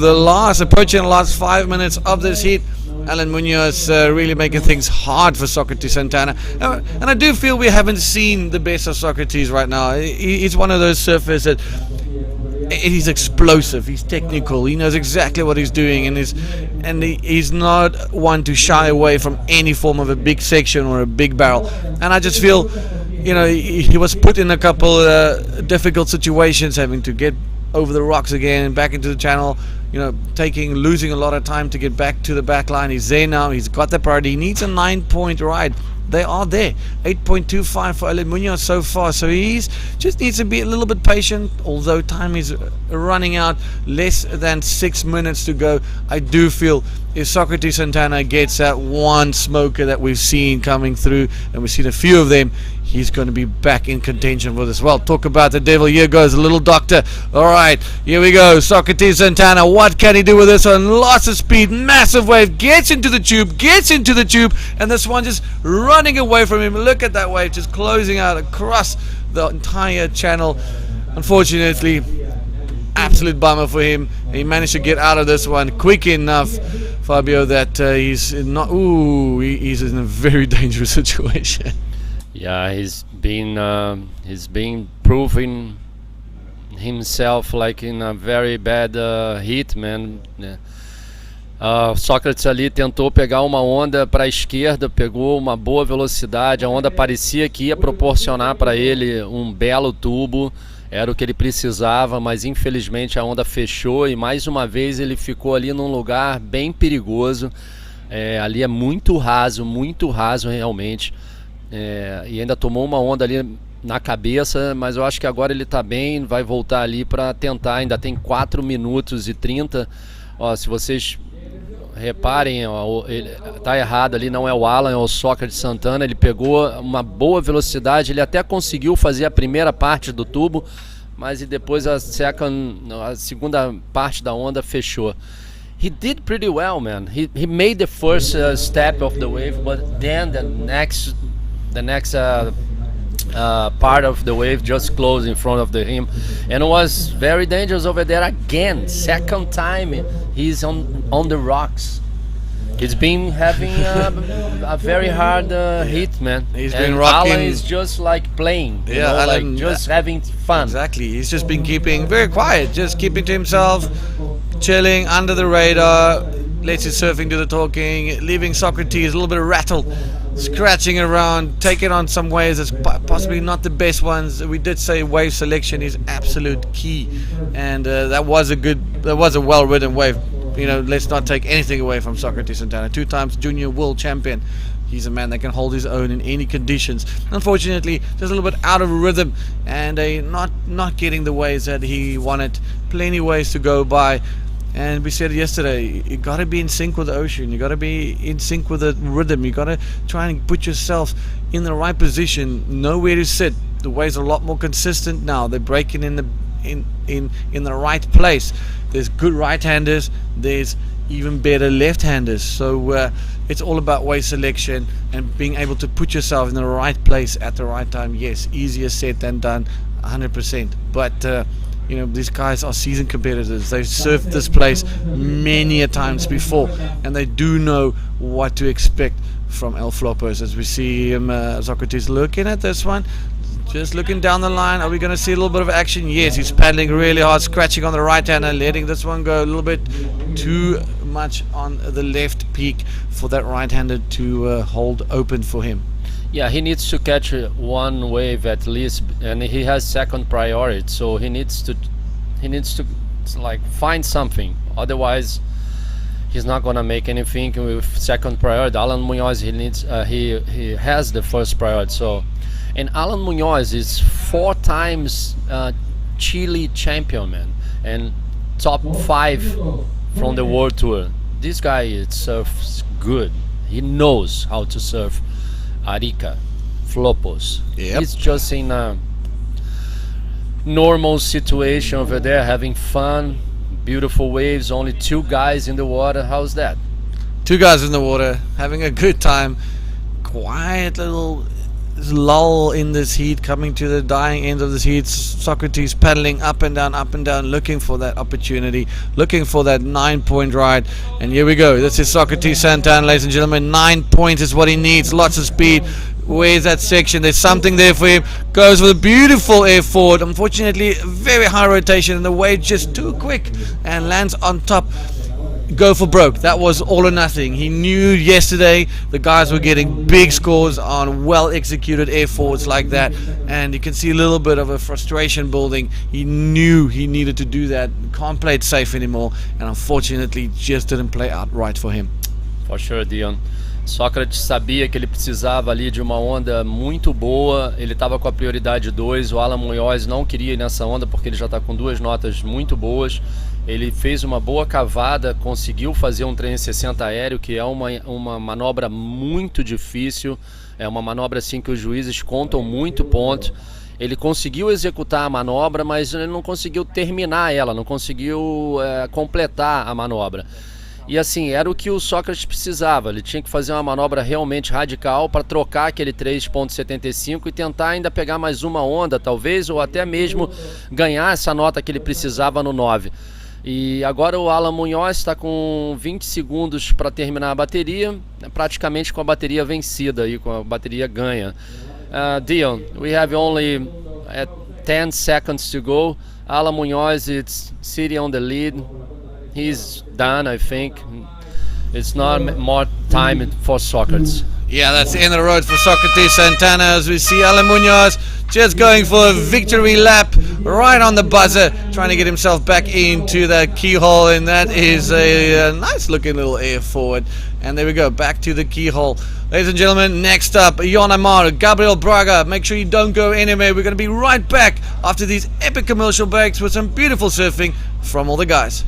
approaching the last 5 minutes of this heat. Alan Munoz really making things hard for Socrates Santana. And I do feel we haven't seen the best of Socrates right now. He's one of those surfers that he's explosive, he's technical, he knows exactly what he's doing, and he's not one to shy away from any form of a big section or a big barrel. And I just feel, he was put in a couple difficult situations, having to get over the rocks again and back into the channel, losing a lot of time to get back to the back line. He's there now, he's got the priority. He needs a 9-point ride. They are there. 8.25 for Alan Munoz so far. So he just needs to be a little bit patient, although time is running out. Less than 6 minutes to go. I do feel if Socrates Santana gets that one smoker that we've seen coming through, and we've seen a few of them, he's going to be back in contention with us. Well, talk about the devil. Here goes the little doctor. All right, here we go. Socrates Santana. What can he do with this one? Lots of speed, massive wave, gets into the tube, and this one just running away from him. Look at that wave, just closing out across the entire channel. Unfortunately, absolute bummer for him. He managed to get out of this one quick enough, Fabio, that he's in a very dangerous situation. Yeah, he's been proving himself like in a very bad hit, man. Sócrates ali tentou pegar uma onda para a esquerda, pegou uma boa velocidade, a onda parecia que ia proporcionar para ele um belo tubo, era o que ele precisava, mas infelizmente a onda fechou e mais uma vez ele ficou ali num lugar bem perigoso. Ali é muito raso realmente. E ainda tomou uma onda ali na cabeça, mas eu acho que agora ele tá bem, vai voltar ali para tentar, ainda tem 4 minutos e 30. Ó, se vocês reparem, ó, ele tá errado ali, não é o Alan, é o Sócrates Santana. Ele pegou uma boa velocidade, ele até conseguiu fazer a primeira parte do tubo, mas e depois a segunda parte da onda fechou. He did pretty well, man. He made the first step of the wave, but then the next part of the wave just closed in front of him, and it was very dangerous over there again. Second time he's on the rocks. He's been having a very hard hit, man. He's and been rocking. Alan is just like playing, you Yeah, know, Alan- like just having fun. Exactly. He's just been keeping very quiet, just keeping to himself, chilling under the radar, lets his surfing do the talking, leaving Socrates a little bit rattled, scratching around, taking on some waves that's possibly not the best ones. We did say wave selection is absolute key, and that was a well-ridden wave. You know, let's not take anything away from Socrates Santana, 2 times junior world champion. He's a man that can hold his own in any conditions. Unfortunately, just a little bit out of rhythm, and not getting the waves that he wanted. Plenty ways to go by. And we said yesterday, you got to be in sync with the ocean. You got to be in sync with the rhythm. You got to try and put yourself in the right position, know where to sit. The waves are a lot more consistent now. They're breaking in the right place. There's good right-handers. There's even better left-handers. So it's all about wave selection and being able to put yourself in the right place at the right time. Yes, easier said than done, 100%. But you know, these guys are seasoned competitors. They've surfed this place many a times before, and they do know what to expect from El Floppers. As we see him, Socrates looking at this one, just looking down the line. Are we going to see a little bit of action? Yes, he's paddling really hard, scratching on the right hand and letting this one go a little bit too much on the left peak for that right-hander to hold open for him. Yeah, he needs to catch one wave at least, and he has second priority, so he needs to like find something. Otherwise, he's not gonna make anything with second priority. Alan Munoz, he has the first priority. So, and Alan Munoz is 4 times Chile champion, man, and top 5 from the world tour. This guy surfs good. He knows how to surf Arica, Flopos. Yep. He's just in a normal situation over there, having fun, beautiful waves, only 2 guys in the water. How's that? 2 guys in the water, having a good time. Quiet little lull in this heat, coming to the dying end of this heat. Socrates paddling up and down, looking for that opportunity, looking for that 9-point ride. And here we go. This is Socrates Santana, ladies and gentlemen. 9 points is what he needs. Lots of speed. Where's that section? There's something there for him. Goes with a beautiful air forward. Unfortunately, very high rotation, and the wave just too quick, and lands on top. Go for broke. That was all or nothing. He knew yesterday the guys were getting big scores on well executed air forwards like that, and you can see a little bit of a frustration building. He knew he needed to do that. Can't play it safe anymore, and unfortunately just didn't play out right for him. For sure, Dion. Sócrates sabia que ele precisava ali de uma onda muito boa, ele estava com a prioridade 2, o Alan Munoz não queria ir nessa onda porque ele já está com 2 notas muito boas. Ele fez uma boa cavada, conseguiu fazer um 360 aéreo, que é uma manobra muito difícil, é uma manobra assim que os juízes contam muito ponto. Ele conseguiu executar a manobra, mas ele não conseguiu terminar ela, não conseguiu completar a manobra. E assim, era o que o Sócrates precisava. Ele tinha que fazer uma manobra realmente radical para trocar aquele 3.75 e tentar ainda pegar mais uma onda, talvez, ou até mesmo ganhar essa nota que ele precisava no 9. E agora o Alan Munoz está com 20 segundos para terminar a bateria, praticamente com a bateria vencida, aí, com a bateria ganha. Dion, we have only 10 seconds to go. Alan Munoz is sitting on the lead. He's done, I think. It's not more time for Socrates. Yeah, that's the end of the road for Socrates Santana, as we see Alan Munoz just going for a victory lap right on the buzzer, trying to get himself back into that keyhole, and that is a nice looking little air forward. And there we go, back to the keyhole. Ladies and gentlemen, next up, Jon Aymar, Gabriel Braga. Make sure you don't go anywhere. We're going to be right back after these epic commercial breaks with some beautiful surfing from all the guys.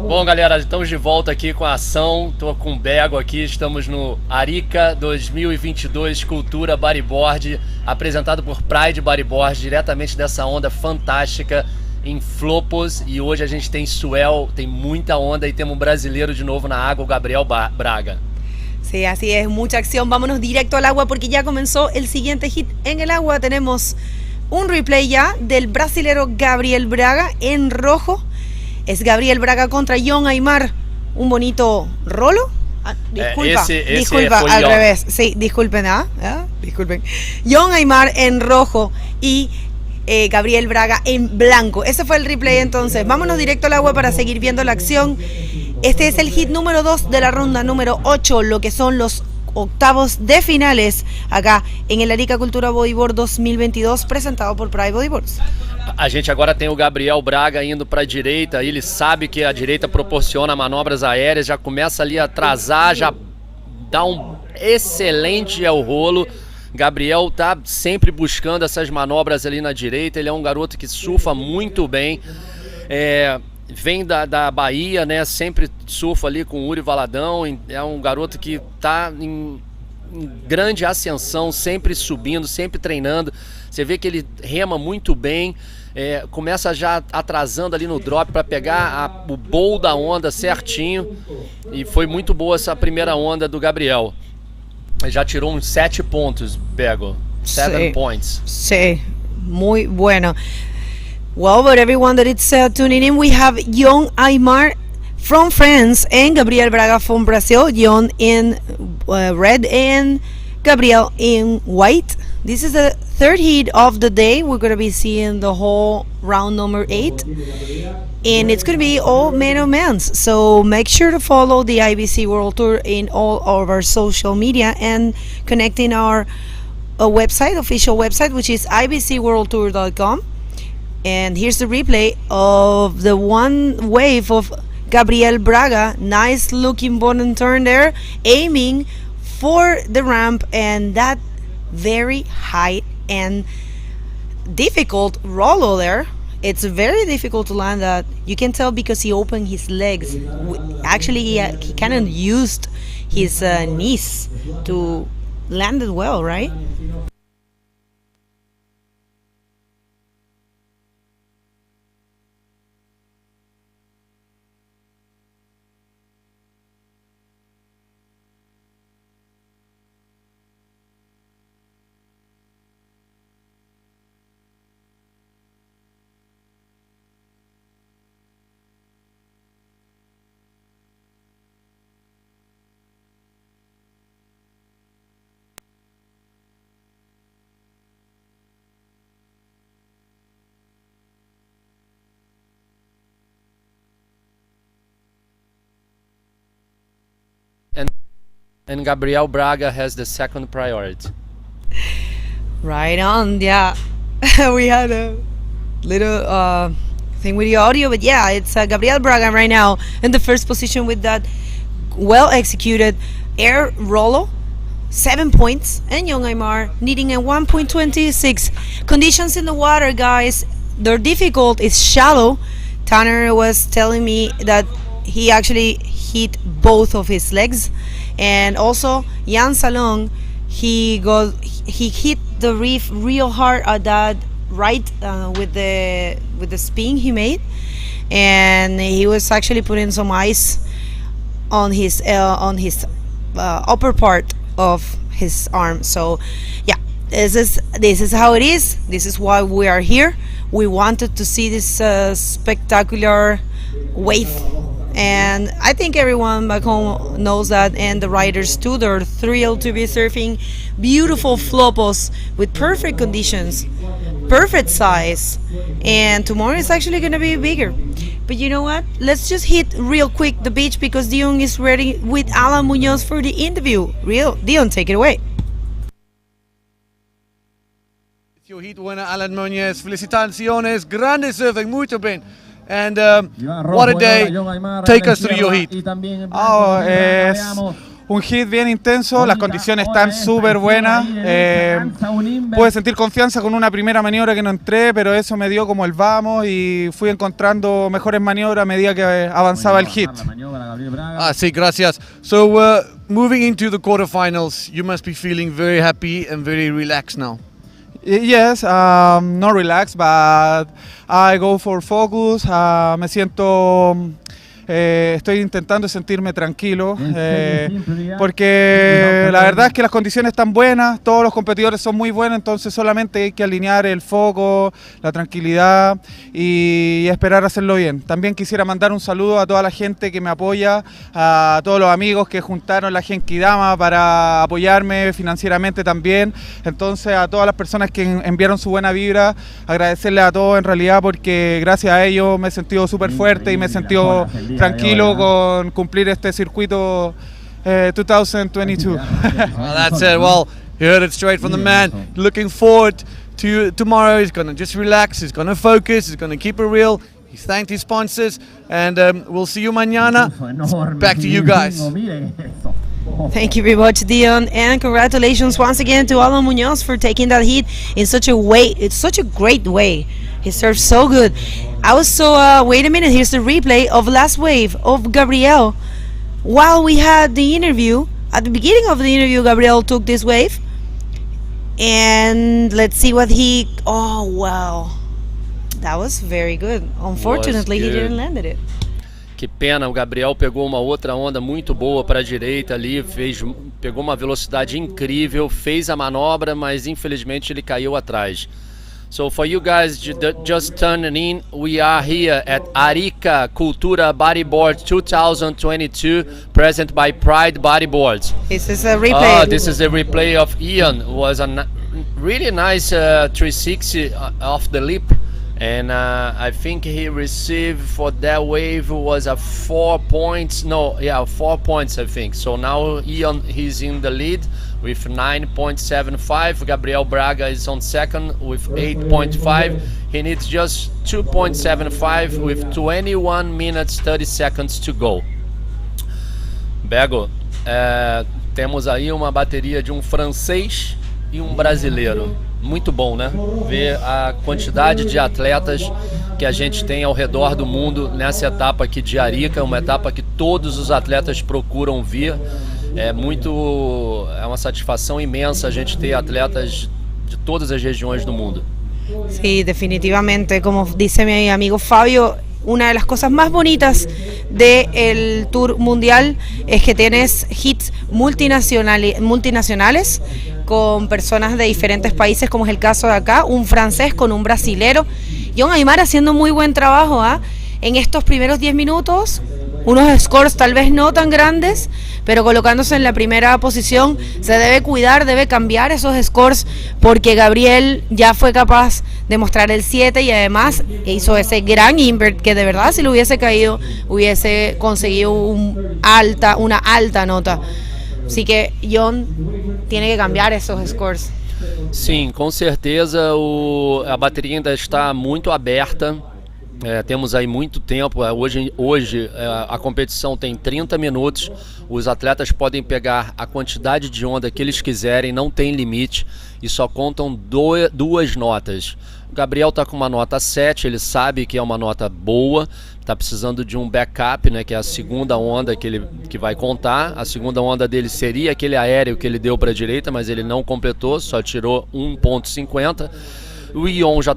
Bom, galera, estamos de volta aqui com a ação. Tô com o Bego aqui, estamos no Arica 2022 Cultura Bodyboard, apresentado por Pride Bodyboard, diretamente dessa onda fantástica em Flopos. E hoje a gente tem swell, tem muita onda e temos um brasileiro de novo na água, o Gabriel Braga. Sí, así es, mucha acción. Vámonos directo al agua porque ya comenzó el siguiente hit en el agua. Tenemos un replay ya del brasilero Gabriel Braga en rojo. Es Gabriel Braga contra Jon Aymar. Un bonito rolo. Disculpa, al revés. Sí, disculpen, disculpen. Jon Aymar en rojo y Gabriel Braga en blanco. Ese fue el replay entonces. Vámonos directo al agua para seguir viendo la acción. Este es el hit número 2 de la ronda número 8, lo que son los octavos de finales acá en el Arica Cultura Bodyboard 2022, presentado por Pride Bodyboards. A gente agora tem o Gabriel Braga indo para a direita, ele sabe que a direita proporciona manobras aéreas, já começa ali a atrasar, já dá um excelente ao rolo. Gabriel tá sempre buscando essas manobras ali na direita, ele é um garoto que surfa muito bem, vem da Bahia, né? Sempre surfa ali com o Uri Valadão, é um garoto que tá em grande ascensão, sempre subindo, sempre treinando. Você vê que ele rema muito bem, começa já atrasando ali no drop para pegar o bowl da onda certinho. E foi muito boa essa primeira onda do Gabriel. Já tirou uns 7 pontos, Bego. 7 points. Sí, muy bueno. Well, but everyone that is tuning in, we have Jon Aymar from France and Gabriel Braga from Brazil. Jon in red and Gabriel in white. This is the third heat of the day. We're going to be seeing the whole round number 8. And it's going to be all men on men's. So make sure to follow the IBC World Tour in all of our social media and connect in our website, official website, which is ibcworldtour.com. And here's the replay of the one wave of Gabriel Braga. Nice looking bottom turn there, aiming for the ramp, and that very high and difficult rollo there. It's very difficult to land that. You can tell because he opened his legs. Actually, he kind of used his knees to land it well, right? And Gabriel Braga has the second priority. Right on, yeah. We had a little thing with the audio, but yeah, it's Gabriel Braga right now in the first position with that well executed air rollo, 7 points, and Young Aymar needing a 1.26. Conditions in the water, guys, they're difficult. It's shallow. Tanner was telling me that he actually hit both of his legs, and also Jan Salong, he hit the reef real hard at that right with the spin he made, and he was actually putting some ice on his upper part of his arm. So yeah, this is how it is. This is why we are here. We wanted to see this spectacular wave, and I think everyone back home knows that, and the riders too. They're thrilled to be surfing beautiful flopos with perfect conditions, perfect size, and tomorrow is actually going to be bigger. But you know what? Let's just hit real quick the beach because Dion is ready with Alan Munoz for the interview. Dion, take it away. Your heat winner, Alan Munoz. Felicitaciones, grande surfing, muito bem. And what a day. Take us through your heat. Es un hit bien intenso, las condiciones están súper buenas. Pude sentir confianza con una primera maniobra que no entré, pero eso me dio como el vamos y fui encontrando mejores maniobras a medida que avanzaba el hit. Sí, gracias. So, moving into the quarterfinals, you must be feeling very happy and very relaxed now. Yes, not relaxed, but I go for focus. Me siento, estoy intentando sentirme tranquilo, porque la verdad es que las condiciones están buenas, todos los competidores son muy buenos, entonces solamente hay que alinear el foco, la tranquilidad y esperar a hacerlo bien. También quisiera mandar un saludo a toda la gente que me apoya, a todos los amigos que juntaron la Genkidama para apoyarme financieramente también. Entonces a todas las personas que enviaron su buena vibra, agradecerles a todos en realidad, porque gracias a ellos me he sentido súper fuerte y me he sentido tranquilo con cumplir este circuito 2022. Well, that's it. Well, you heard it straight from the man. Looking forward to tomorrow. He's going to just relax. He's going to focus. He's going to keep it real. He's thanked his sponsors. And we'll see you mañana. Back to you guys. Thank you very much, Dion, and congratulations once again to Alan Munoz for taking that heat in such a way. It's such a great way. He surfed so good. I was so, wait a minute, here's the replay of last wave of Gabriel. While we had the interview, at the beginning of the interview, Gabriel took this wave. And let's see what he, oh wow. That was very good. Unfortunately, he didn't land it. Que pena, o Gabriel pegou uma outra onda muito boa para a direita ali, pegou uma velocidade incrível, fez a manobra, mas infelizmente ele caiu atrás. So for you guys just turning in, we are here at Arica Cultura Bodyboard 2022, present by Pride Bodyboards. This is a replay. This is a replay of Ian. It was a really nice 360 off the lip. And I think he received for that wave was a 4 points. No, yeah, 4 points I think. So now Ian, he's in the lead with 9.75. Gabriel Braga is on second with 8.5. He needs just 2.75 with 21 minutes 30 seconds to go. Bego, temos aí uma bateria de um francês e um brasileiro. Muito bom, né? Ver a quantidade de atletas que a gente tem ao redor do mundo nessa etapa aqui de Arica, uma etapa que todos os atletas procuram vir. É uma satisfação imensa a gente ter atletas de todas as regiões do mundo. Sí, definitivamente, como dice mi amigo Fabio, una de las cosas más bonitas del Tour Mundial es que tienes hits multinacionales con personas de diferentes países, como es el caso de acá, un francés con un brasilero. John Aymar haciendo muy buen trabajo en estos primeros 10 minutos, unos scores tal vez no tan grandes, pero colocándose en la primera posición. Se debe cuidar, debe cambiar esos scores, porque Gabriel ya fue capaz de mostrar el 7 y además hizo ese gran invert que de verdad si lo hubiese caído hubiese conseguido una alta nota. Así que John tiene que cambiar esos scores. Sim, com certeza a bateria ainda está muito aberta. Temos aí muito tempo. Hoje a competição tem 30 minutos. Os atletas podem pegar a quantidade de onda que eles quiserem, não tem limite e só contam duas notas. O Gabriel está com uma nota 7, ele sabe que é uma nota boa, está precisando de um backup, né, que é a segunda onda que vai contar. A segunda onda dele seria aquele aéreo que ele deu para a direita, mas ele não completou, só tirou 1,50. O Ion já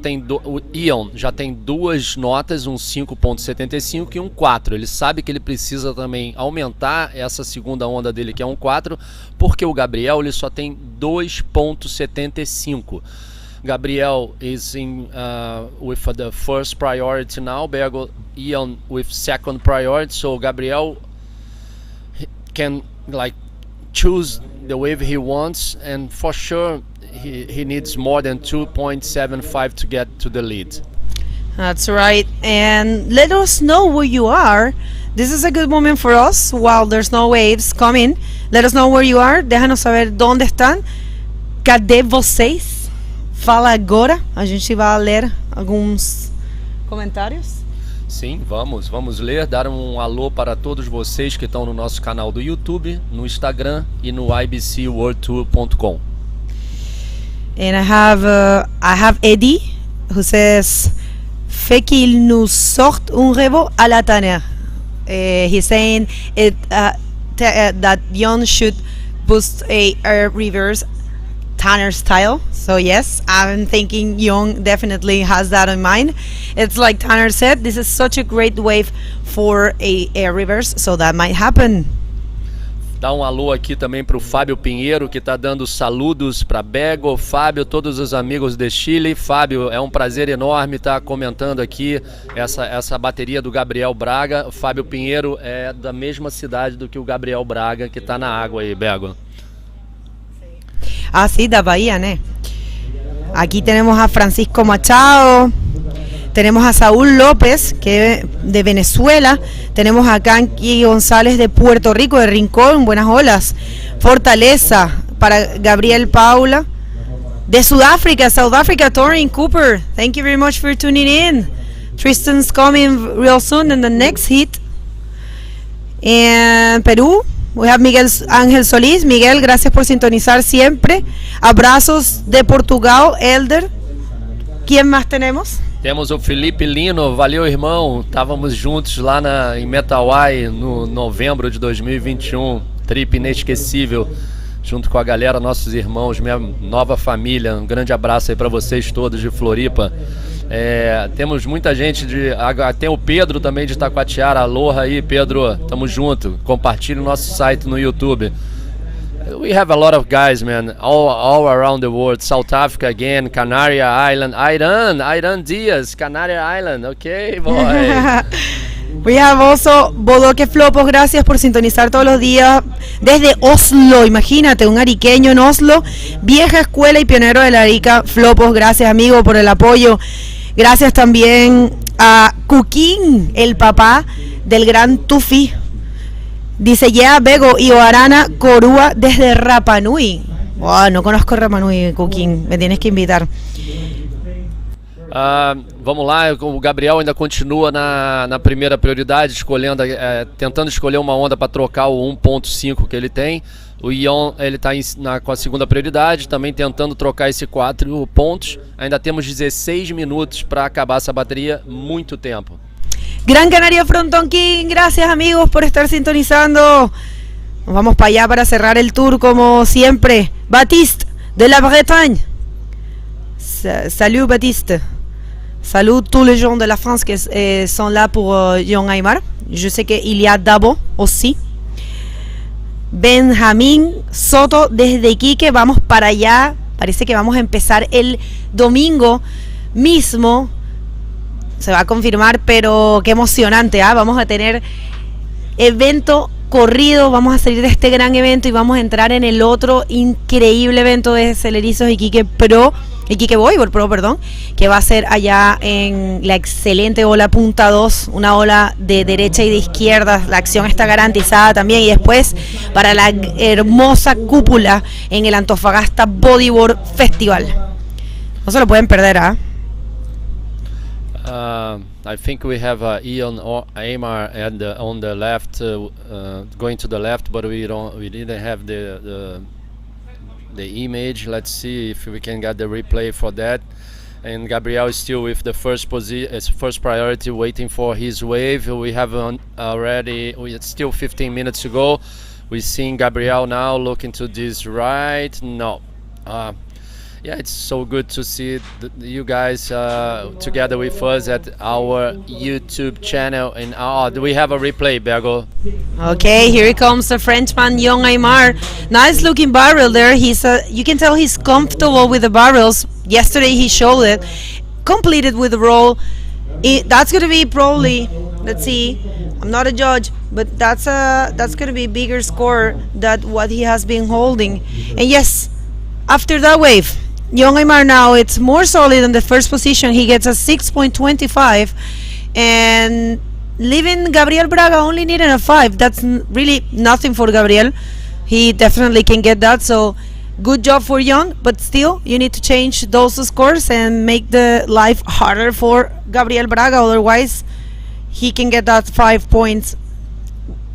tem duas notas, um 5,75 e um 4. Ele sabe que ele precisa também aumentar essa segunda onda dele, que é um 4, porque o Gabriel ele só tem 2,75. Gabriel is with the first priority now. Ion with second priority. So Gabriel can choose the wave he wants, and for sure he needs more than 2.75 to get to the lead. That's right. And let us know where you are. This is a good moment for us while there's no waves coming. Let us know where you are. Déjanos saber dónde están. Cadê vocês? Fala agora. A gente vai ler alguns comentários. Sim, vamos ler, dar um alô para todos vocês que estão no nosso canal do YouTube, no Instagram e no ibcworldtour.com. And I have Eddie who says fait qu'il nous sorte un rebo à la Tanner. He's saying that Jon should boost a air reverse Tanner style. So yes, I'm thinking Jon definitely has that in mind. It's like Tanner said, this is such a great wave for a air reverse, so that might happen. Dá um alô aqui também para o Fábio Pinheiro, que está dando saludos para Bego, Fábio, todos os amigos de Chile. Fábio, é um prazer enorme estar comentando aqui essa bateria do Gabriel Braga. O Fábio Pinheiro é da mesma cidade do que o Gabriel Braga, que está na água aí, Bego. Ah, sí, da Bahía, ¿no? Aquí tenemos a Francisco Machado, tenemos a Saúl López, que de Venezuela, tenemos a Kanki González de Puerto Rico, de Rincón, buenas olas, Fortaleza, para Gabriel Paula, de Sudáfrica, South Africa, Torin Cooper, thank you very much for tuning in. Tristan's coming real soon in the next hit. And Perú, we have Miguel Ángel Solís. Miguel, gracias por sintonizar siempre. Abrazos de Portugal, Elder. ¿Quién más tenemos? Temos o Felipe Lino, valeu irmão, estávamos juntos lá em Metawai no novembro de 2021, trip inesquecível, junto com a galera, nossos irmãos, minha nova família, um grande abraço aí para vocês todos de Floripa. Temos muita gente tem o Pedro também de Itacoatiara, aloha aí Pedro, tamo junto, compartilhe o nosso site no YouTube. We have a lot of guys, man, all around the world. South Africa again, Canary Island, Iran Diaz, Canary Island, okay, boy. We have also Bodoque Flopos, gracias por sintonizar todos los días desde Oslo, imagínate, un ariqueño en Oslo, vieja escuela y pionero de la Arica. Flopos, gracias amigo por el apoyo. Gracias también a Cuquín, el papá del gran Tufi. Dice Bego y Oarana Corúa desde Rapa Nui. Wow, no conozco Rapa Nui, Cuquín, me tienes que invitar. Vamos lá, o Gabriel ainda continua na primeira prioridade, tentando escolher uma onda para trocar o 1.5 que ele tem. O Ion ele está com a segunda prioridade, também tentando trocar esse 4 pontos. Ainda temos 16 minutos para acabar essa bateria, muito tempo. Gran Canaria Frontón King, gracias amigos por estar sintonizando. Nos vamos para allá para cerrar el tour como siempre. Baptiste de la Bretagne. Salut Baptiste. Salut tous les gens de la France qui sont là pour Jon Aymar. Je sais qu'il y a Dabo aussi. Benjamín Soto desde Iquique, vamos para allá. Parece que vamos a empezar el domingo mismo. Se va a confirmar, pero qué emocionante, ¿ah? Vamos a tener evento corrido, vamos a salir de este gran evento y vamos a entrar en el otro increíble evento de Celerizos Iquique Pro Iquique Bodyboard Pro, perdón, que va a ser allá en la excelente ola punta 2, una ola de derecha y de izquierda. La acción está garantizada también. Y después para la hermosa cúpula en el Antofagasta Bodyboard Festival. No se lo pueden perder, ¿ah? I think we have Ian or Aymar on the left, going to the left, but we didn't have the image. Let's see if we can get the replay for that. And Gabriel is still with the first priority, waiting for his wave. We have it's still 15 minutes to go. We're seeing Gabriel now looking to this right. No. Yeah, it's so good to see you guys together with us at our YouTube channel. And do we have a replay, Bergo? Okay, here comes the Frenchman, Young Aymar. Nice looking barrel there. You can tell he's comfortable with the barrels. Yesterday he showed it. Completed with the roll. That's going to be probably, let's see, I'm not a judge, but that's going to be a bigger score than what he has been holding. And yes, after that wave, Young Aymar now it's more solid in the first position. He gets a 6.25, and leaving Gabriel Braga only needing a 5. That's really nothing for Gabriel. He definitely can get that. So good job for Young, but still you need to change those scores and make the life harder for Gabriel Braga. Otherwise, he can get that 5 points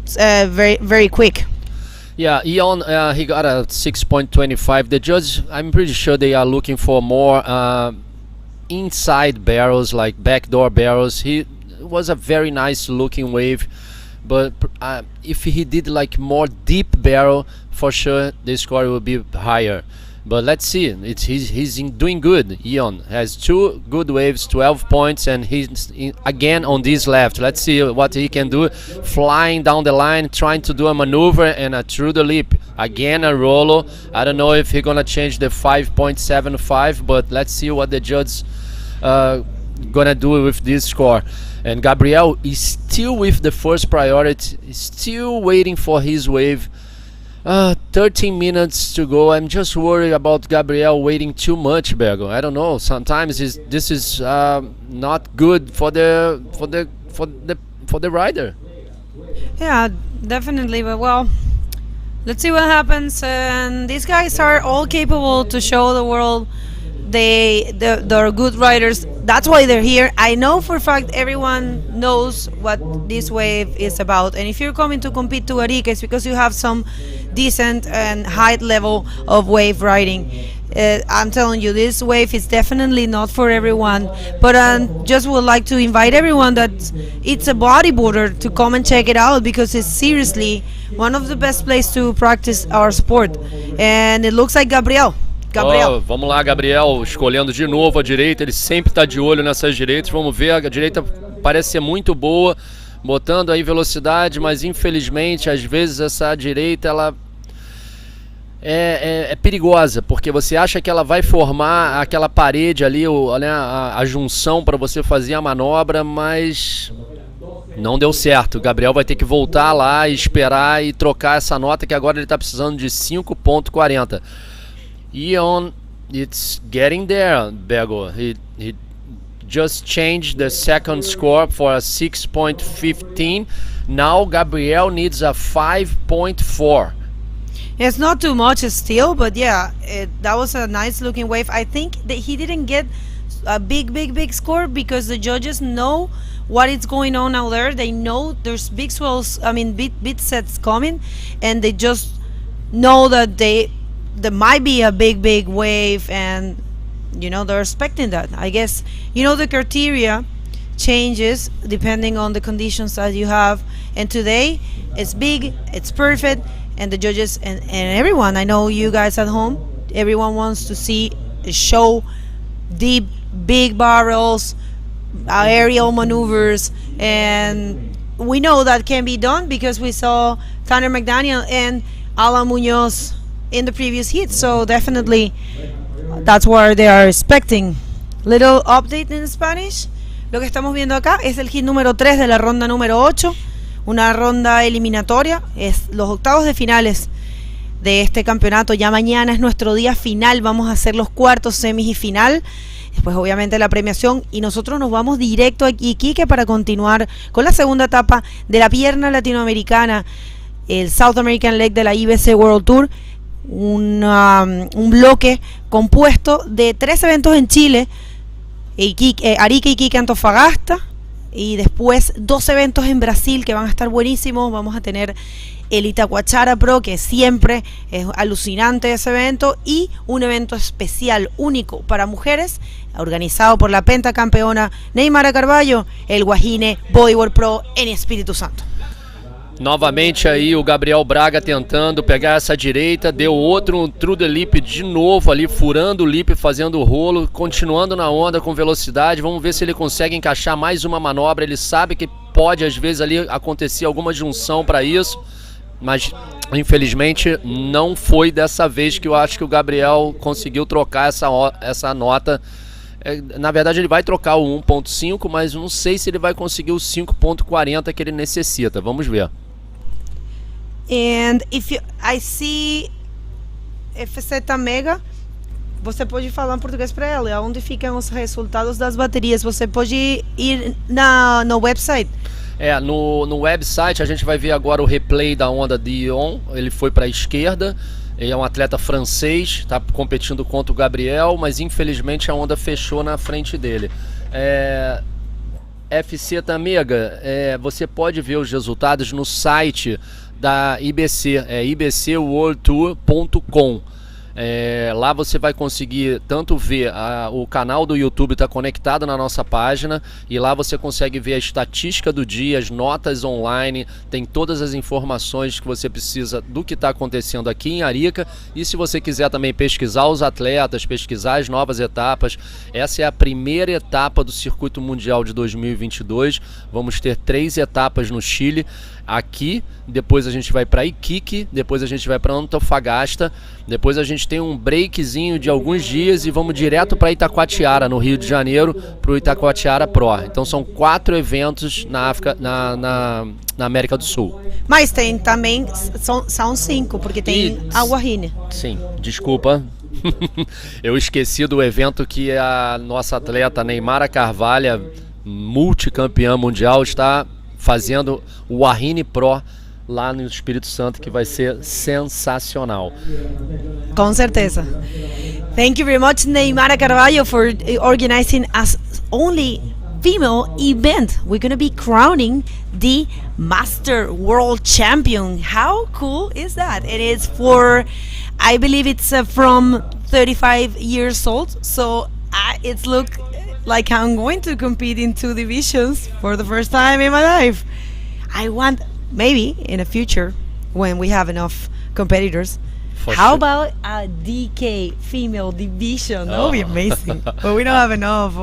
very, very quick. Yeah, Ion, he got a 6.25. The judge, I'm pretty sure they are looking for more inside barrels, like backdoor barrels. It was a very nice looking wave, but if he did like more deep barrel, for sure the score will be higher. But let's see, he's doing good. Ion has 2 good waves, 12 points, and he's again on this left. Let's see what he can do. Flying down the line, trying to do a maneuver and through the lip. Again a Rolo. I don't know if he's gonna change the 5.75, but let's see what the judge gonna do with this score. And Gabriel is still with the first priority, still waiting for his wave. 13 minutes to go. I'm just worried about Gabriel waiting too much, Bergo. I don't know. Sometimes this is not good for the rider. Yeah, definitely. But well, let's see what happens. And these guys are all capable to show the world they're good riders. That's why they're here. I know for a fact everyone knows what this wave is about. And if you're coming to compete to Arica, it's because you have some decent and high level of wave riding. I'm telling you, this wave is definitely not for everyone. But I just would like to invite everyone that it's a bodyboarder to come and check it out, because it's seriously one of the best places to practice our sport. And it looks like Gabriel. Vamos lá, Gabriel, escolhendo de novo a direita. Ele sempre está de olho nessas direitas. Vamos ver, a direita parece ser muito boa, botando aí velocidade, mas infelizmente às vezes essa direita ela é perigosa, porque você acha que ela vai formar aquela parede ali, a junção para você fazer a manobra, mas não deu certo. O Gabriel vai ter que voltar lá e esperar e trocar essa nota, que agora ele está precisando de 5.40. Ion, it's getting there, Bergo. He just changed the second score for a 6.15. Now Gabriel needs a 5.4. It's not too much still, but yeah, that was a nice looking wave. I think that he didn't get a big score because the judges know what is going on out there. They know there's big swells, big sets coming, and they just know that there might be a big wave, and they're expecting that. I guess the criteria changes depending on the conditions that you have, and today it's big, it's perfect, and the judges and everyone, I know you guys at home, everyone wants to see a show, deep big barrels, aerial maneuvers, and we know that can be done because we saw Tanner McDaniel and Alan Munoz in the previous heat. So definitely that's what they are expecting. Little update in Spanish. Lo que estamos viendo acá es el hit número 3 de la ronda número 8, una ronda eliminatoria, es los octavos de finales. de este campeonato. Ya mañana es nuestro día final, vamos a hacer los cuartos, semis y final. Después obviamente la premiación y nosotros nos vamos directo a Iquique para continuar con la segunda etapa de la pierna latinoamericana, el South American Leg de la IBC World Tour, un bloque compuesto de 3 eventos en Chile, Arica, Iquique, Antofagasta, y después 2 eventos en Brasil que van a estar buenísimos. Vamos a tener el Itacoachara Pro, que siempre es alucinante ese evento, y un evento especial único para mujeres organizado por la pentacampeona Neymara Carvalho, el Guajine Bodyboard Pro en Espírito Santo. Novamente aí o Gabriel Braga tentando pegar essa direita, deu outro true the lip de novo ali, furando o lip, fazendo o rolo, continuando na onda com velocidade. Vamos ver se ele consegue encaixar mais uma manobra. Ele sabe que pode às vezes ali acontecer alguma junção para isso, mas infelizmente não foi dessa vez que eu acho que o Gabriel conseguiu trocar essa nota. Na verdade ele vai trocar o 1.5, mas não sei se ele vai conseguir o 5.40 que ele necessita. Vamos ver. And I see FZ Mega, você pode falar em português para ela, onde ficam os resultados das baterias. Você pode ir no website. No website a gente vai ver agora o replay da onda de Ion. Ele foi para a esquerda, ele é um atleta francês, está competindo contra o Gabriel, mas infelizmente a onda fechou na frente dele. FC Tamega, você pode ver os resultados no site da IBC, ibcworldtour.com. Lá você vai conseguir tanto ver o canal do YouTube está conectado na nossa página, e lá você consegue ver a estatística do dia, as notas online, tem todas as informações que você precisa do que está acontecendo aqui em Arica. E se você quiser também pesquisar os atletas, pesquisar as novas etapas, essa é a primeira etapa do Circuito Mundial de 2022. Vamos ter 3 etapas no Chile, aqui, depois a gente vai para Iquique, depois a gente vai para Antofagasta, depois a gente tem um breakzinho de alguns dias e vamos direto para Itacoatiara, no Rio de Janeiro, para o Itacoatiara Pro. Então são 4 eventos na África, na América do Sul. Mas tem também, são 5, porque tem a Guajine. Sim, desculpa. Eu esqueci do evento que a nossa atleta Neymara Carvalho, multicampeã mundial, está fazendo o Guajine Pro lá no Espírito Santo, que vai ser sensacional. Com certeza. Thank you very much, Neymara Carvalho, for organizing us only female event. We're going to be crowning the Master World Champion. How cool is that? It is for, I believe it's from 35 years old, so it's look like I'm going to compete in 2 divisions for the first time in my life. I want, maybe in the future, when we have enough competitors, how about a DK female division? That would be amazing. But we don't have enough.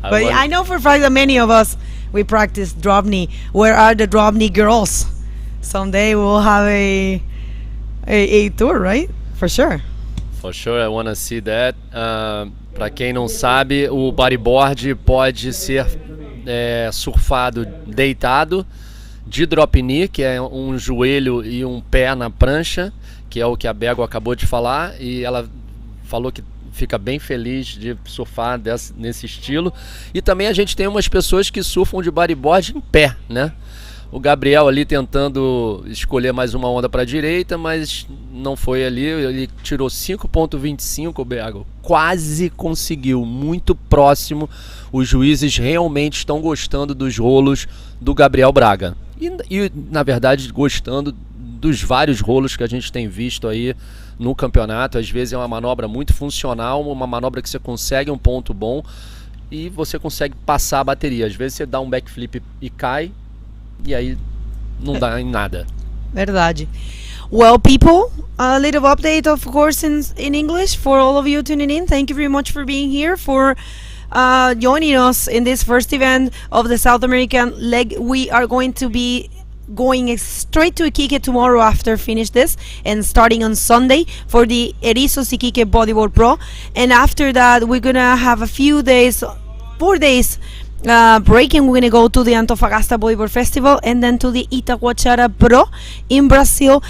But I know for a fact that many of us, we practice drop knee. Where are the drop knee girls? Someday we'll have a tour, right? For sure. For sure, I want to see that. Para quem não sabe, o bodyboard pode ser surfado deitado, de drop knee, que é um joelho e um pé na prancha, que é o que a Bego acabou de falar, e ela falou que fica bem feliz de surfar nesse estilo. E também a gente tem umas pessoas que surfam de bodyboard em pé, né? O Gabriel ali tentando escolher mais uma onda para a direita, mas não foi ali. Ele tirou 5.25, Bego. Quase conseguiu, muito próximo. Os juízes realmente estão gostando dos rolos do Gabriel Braga. E na verdade, gostando dos vários rolos que a gente tem visto aí no campeonato. Às vezes é uma manobra muito funcional, uma manobra que você consegue um ponto bom e você consegue passar a bateria. Às vezes você dá um backflip e cai, e aí não dá em nada. Verdade. Well, people, a little update, of course, in English for all of you tuning in. Thank you very much for being here, for joining us in this first event of the South American leg. We are going to be going straight to Iquique tomorrow after finish this, and starting on Sunday for the Erizos Iquique Bodyboard Pro. And after that, we're gonna have a few days, 4 days breaking. We're gonna go to the Antofagasta Bodyboard Festival and then to the Itacoachara Pro in Brazil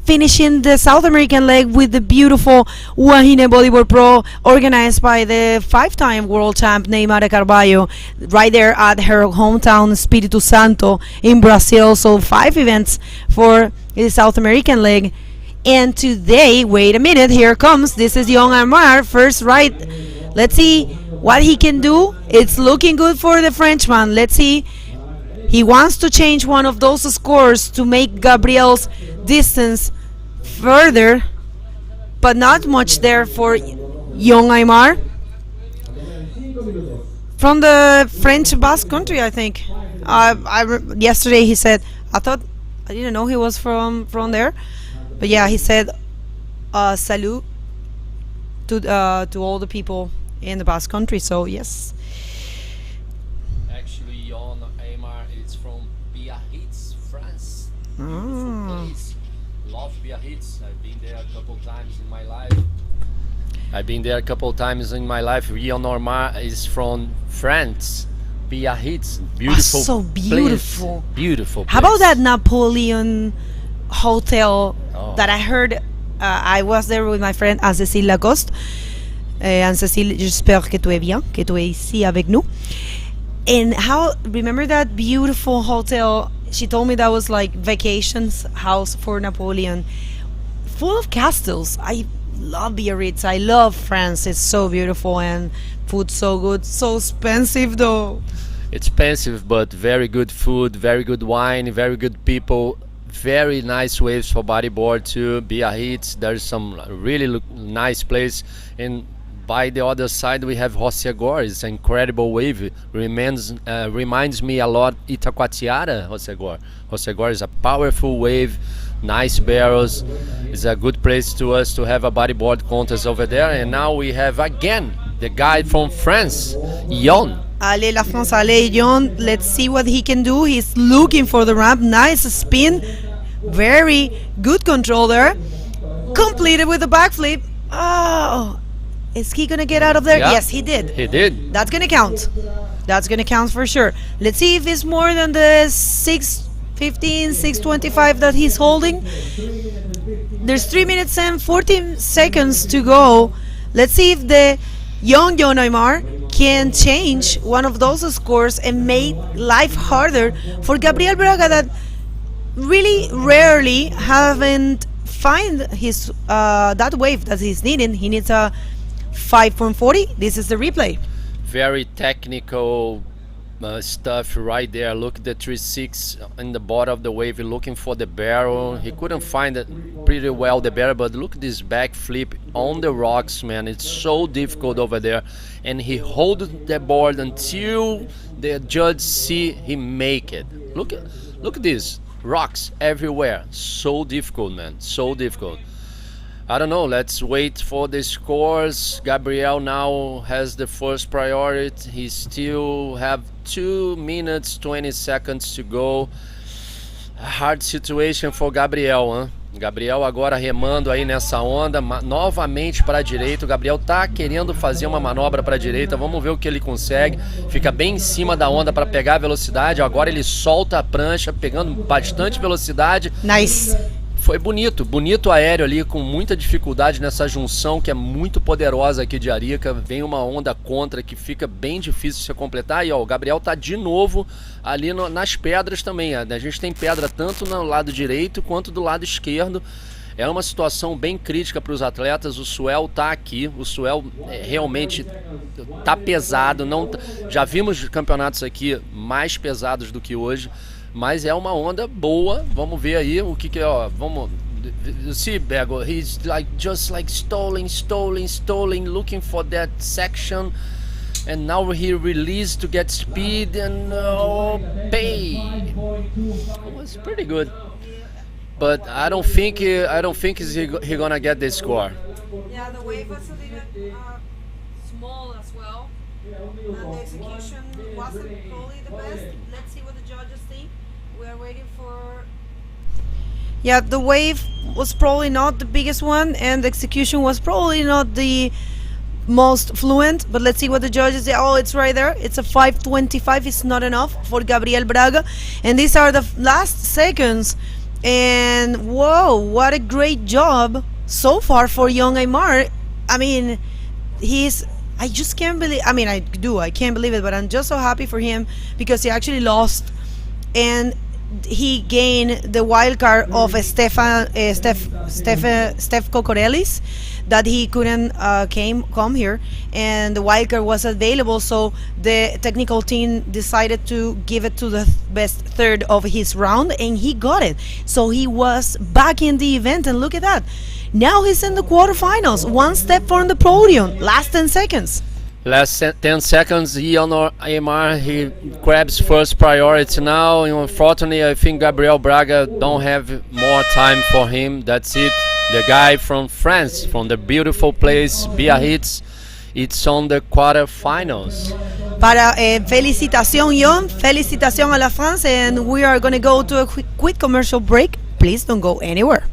finishing the South American leg with the beautiful Wahine Bodyboard Pro organized by the 5-time world champ Neymar Carvalho right there at her hometown Espírito Santo in Brazil. So 5 events for the South American leg. And today, wait a minute, here comes, this is young Amar, first right. Let's see what he can do. It's looking good for the Frenchman. Let's see. He wants to change one of those scores to make Gabriel's distance further, but not much there for young Aymar from the French Basque country, I think. Yesterday he said, I didn't know he was from there, but yeah, he said salut to all the people in the Basque country. So yes. Actually, young Aymar is from Biarritz, France. Beautiful place. Love Biarritz. I've been there a couple times in my life. Young Aymar is from France. Biarritz, beautiful. So beautiful. Place. Beautiful. How about place. that Napoleon hotel that I heard? I was there with my friend Anne-Cécile Lacoste. Anne-Cécile, j'espère que tu es bien, que tu es ici avec nous. And remember that beautiful hotel? She told me that was like vacations house for Napoleon, full of castles. I love Biarritz. I love France. It's so beautiful and food so good. So expensive though. Expensive, but very good food, very good wine, very good people, very nice waves for bodyboard too. Biarritz, there's some really nice place. And by the other side we have Rossegor. It's an incredible wave. Reminds me a lot Itacoatiara, Rossegor. Rossegor is a powerful wave, nice barrels. It's a good place to us to have a bodyboard contest over there. And now we have again the guy from France, Yon. Allez la France, allez Yon. Let's see what he can do. He's looking for the ramp. Nice spin. Very good control there. Completed with the backflip. Oh, is he gonna get out of there? Yeah, yes, he did. He did. That's gonna count. That's gonna count for sure. Let's see if it's more than the 6:15, 6:25 that he's holding. There's 3 minutes and 14 seconds to go. Let's see if the young Jon Aymar can change one of those scores and make life harder for Gabriel Braga, that really rarely haven't find his that wave that he's needing. He needs a 5.40. This is the replay. Very technical stuff right there. Look at the 3.6 in the bottom of the wave, looking for the barrel. He couldn't find it pretty well, the barrel, but look at this back flip on the rocks, man. It's so difficult over there. And he holds the board until the judge see him make it. Look at this. Rocks everywhere. So difficult, man. So difficult. I don't know. Let's wait for the scores. Gabriel now has the first priority. He still have 2 minutes 20 seconds to go. A hard situation for Gabriel, hein? Gabriel agora remando aí nessa onda, novamente para a direita. O Gabriel tá querendo fazer uma manobra para a direita. Vamos ver o que ele consegue. Fica bem em cima da onda para pegar a velocidade. Agora ele solta a prancha, pegando bastante velocidade. Nice. Foi bonito aéreo ali, com muita dificuldade nessa junção que é muito poderosa aqui de Arica. Vem uma onda contra que fica bem difícil de se completar. E ó, o Gabriel tá de novo ali nas pedras também. A gente tem pedra tanto no lado direito quanto do lado esquerdo. É uma situação bem crítica para os atletas. O swell tá aqui, o swell realmente tá pesado. Já vimos campeonatos aqui mais pesados do que hoje. Mas é uma onda boa. Vamos ver aí o que é, ó. Vamos. You see, Bego, he's just stalling, looking for that section, and now he released to get speed and pay. It was pretty good, but I don't think he gonna get the score. Yeah, the wave was a little small as well, and the execution wasn't probably the best. Let's see what the judges think. We are waiting for. Yeah, the wave was probably not the biggest one, and the execution was probably not the most fluent. But let's see what the judges say. Oh, it's right there. It's a 5.25. It's not enough for Gabriel Braga, and these are the last seconds And whoa, what a great job so far for young Aymar. I mean, I just can't believe, I can't believe it, but I'm just so happy for him because he actually lost and he gained the wild card of Steph Cocorellis that he couldn't come here, and the wild card was available, so the technical team decided to give it to the best third of his round, and he got it. So he was back in the event, and look at that. Now he's in the quarterfinals, one step from the podium, last 10 seconds. Last 10 seconds, he on Aymar, he grabs first priority now. Unfortunately, I think Gabriel Braga don't have more time for him. That's it. The guy from France, from the beautiful place Biarritz, it's on the quarterfinals. Felicitación, Jon. Felicitación a la France, and we are going to go to a quick commercial break. Please don't go anywhere.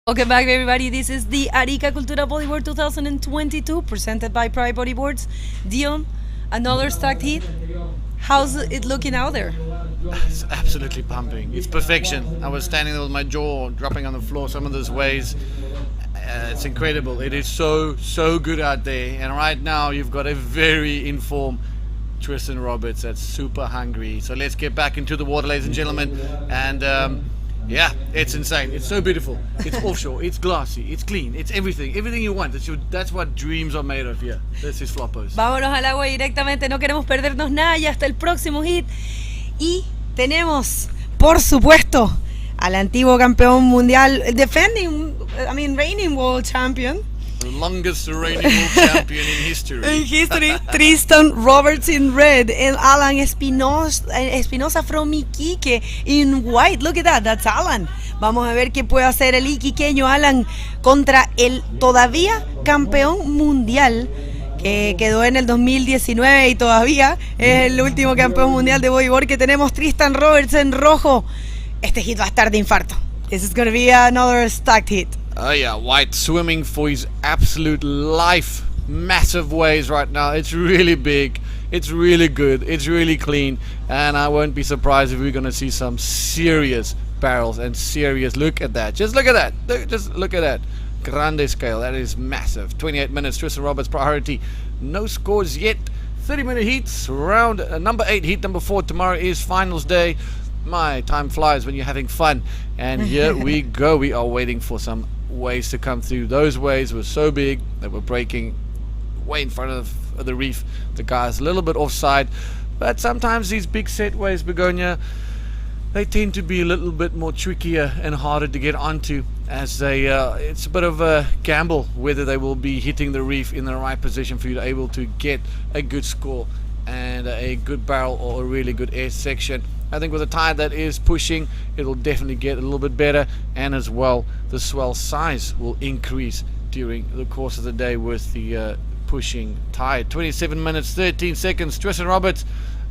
Welcome back, everybody. This is the Arica Cultura Bodyboard 2022 presented by Pride Bodyboards. Dion, another stacked heat. How's it looking out there? It's absolutely pumping. It's perfection. I was standing there with my jaw dropping on the floor some of those ways. It's incredible. It is so good out there. And right now you've got a very informed Tristan Roberts that's super hungry. So let's get back into the water, ladies and gentlemen. And yeah, it's insane. It's so beautiful. It's offshore. It's glassy. It's clean. It's everything. Everything you want. That's what dreams are made of here. This is Floppos. Vámonos al agua directamente. No queremos perdernos nada y hasta el próximo hit. Y tenemos, por supuesto, al antiguo campeón mundial, reigning world champion. The longest reigning world champion in history. Tristan Roberts in red and Alan Espinosa from Iquique in white. Look at that, that's Alan. Vamos a ver qué puede hacer el iquiqueño Alan contra el todavía campeón mundial que quedó en el 2019 y todavía es el último campeón mundial de bodyboard que tenemos, Tristan Roberts en rojo. Este hit va a estar de infarto. This is going to be another stacked hit. Oh yeah, White swimming for his absolute life. Massive waves right now. It's really big. It's really good. It's really clean. And I won't be surprised if we're going to see some serious barrels and serious. Look at that. Just look at that. Just look at that. Grande scale. That is massive. 28 minutes. Tristan Roberts priority. No scores yet. 30-minute heats. Round number 8. Heat number 4. Tomorrow is finals day. My time flies when you're having fun. And here we go. We are waiting for some waves to come through. Those waves were so big that were breaking way in front of the reef. The guy's a little bit offside, but sometimes these big set waves, Begonia, they tend to be a little bit more trickier and harder to get onto, as they it's a bit of a gamble whether they will be hitting the reef in the right position for you to able to get a good score and a good barrel or a really good air section. I think with a tide that is pushing, it'll definitely get a little bit better, and as well the swell size will increase during the course of the day with the pushing tide. 27 minutes 13 seconds. Tristan Roberts,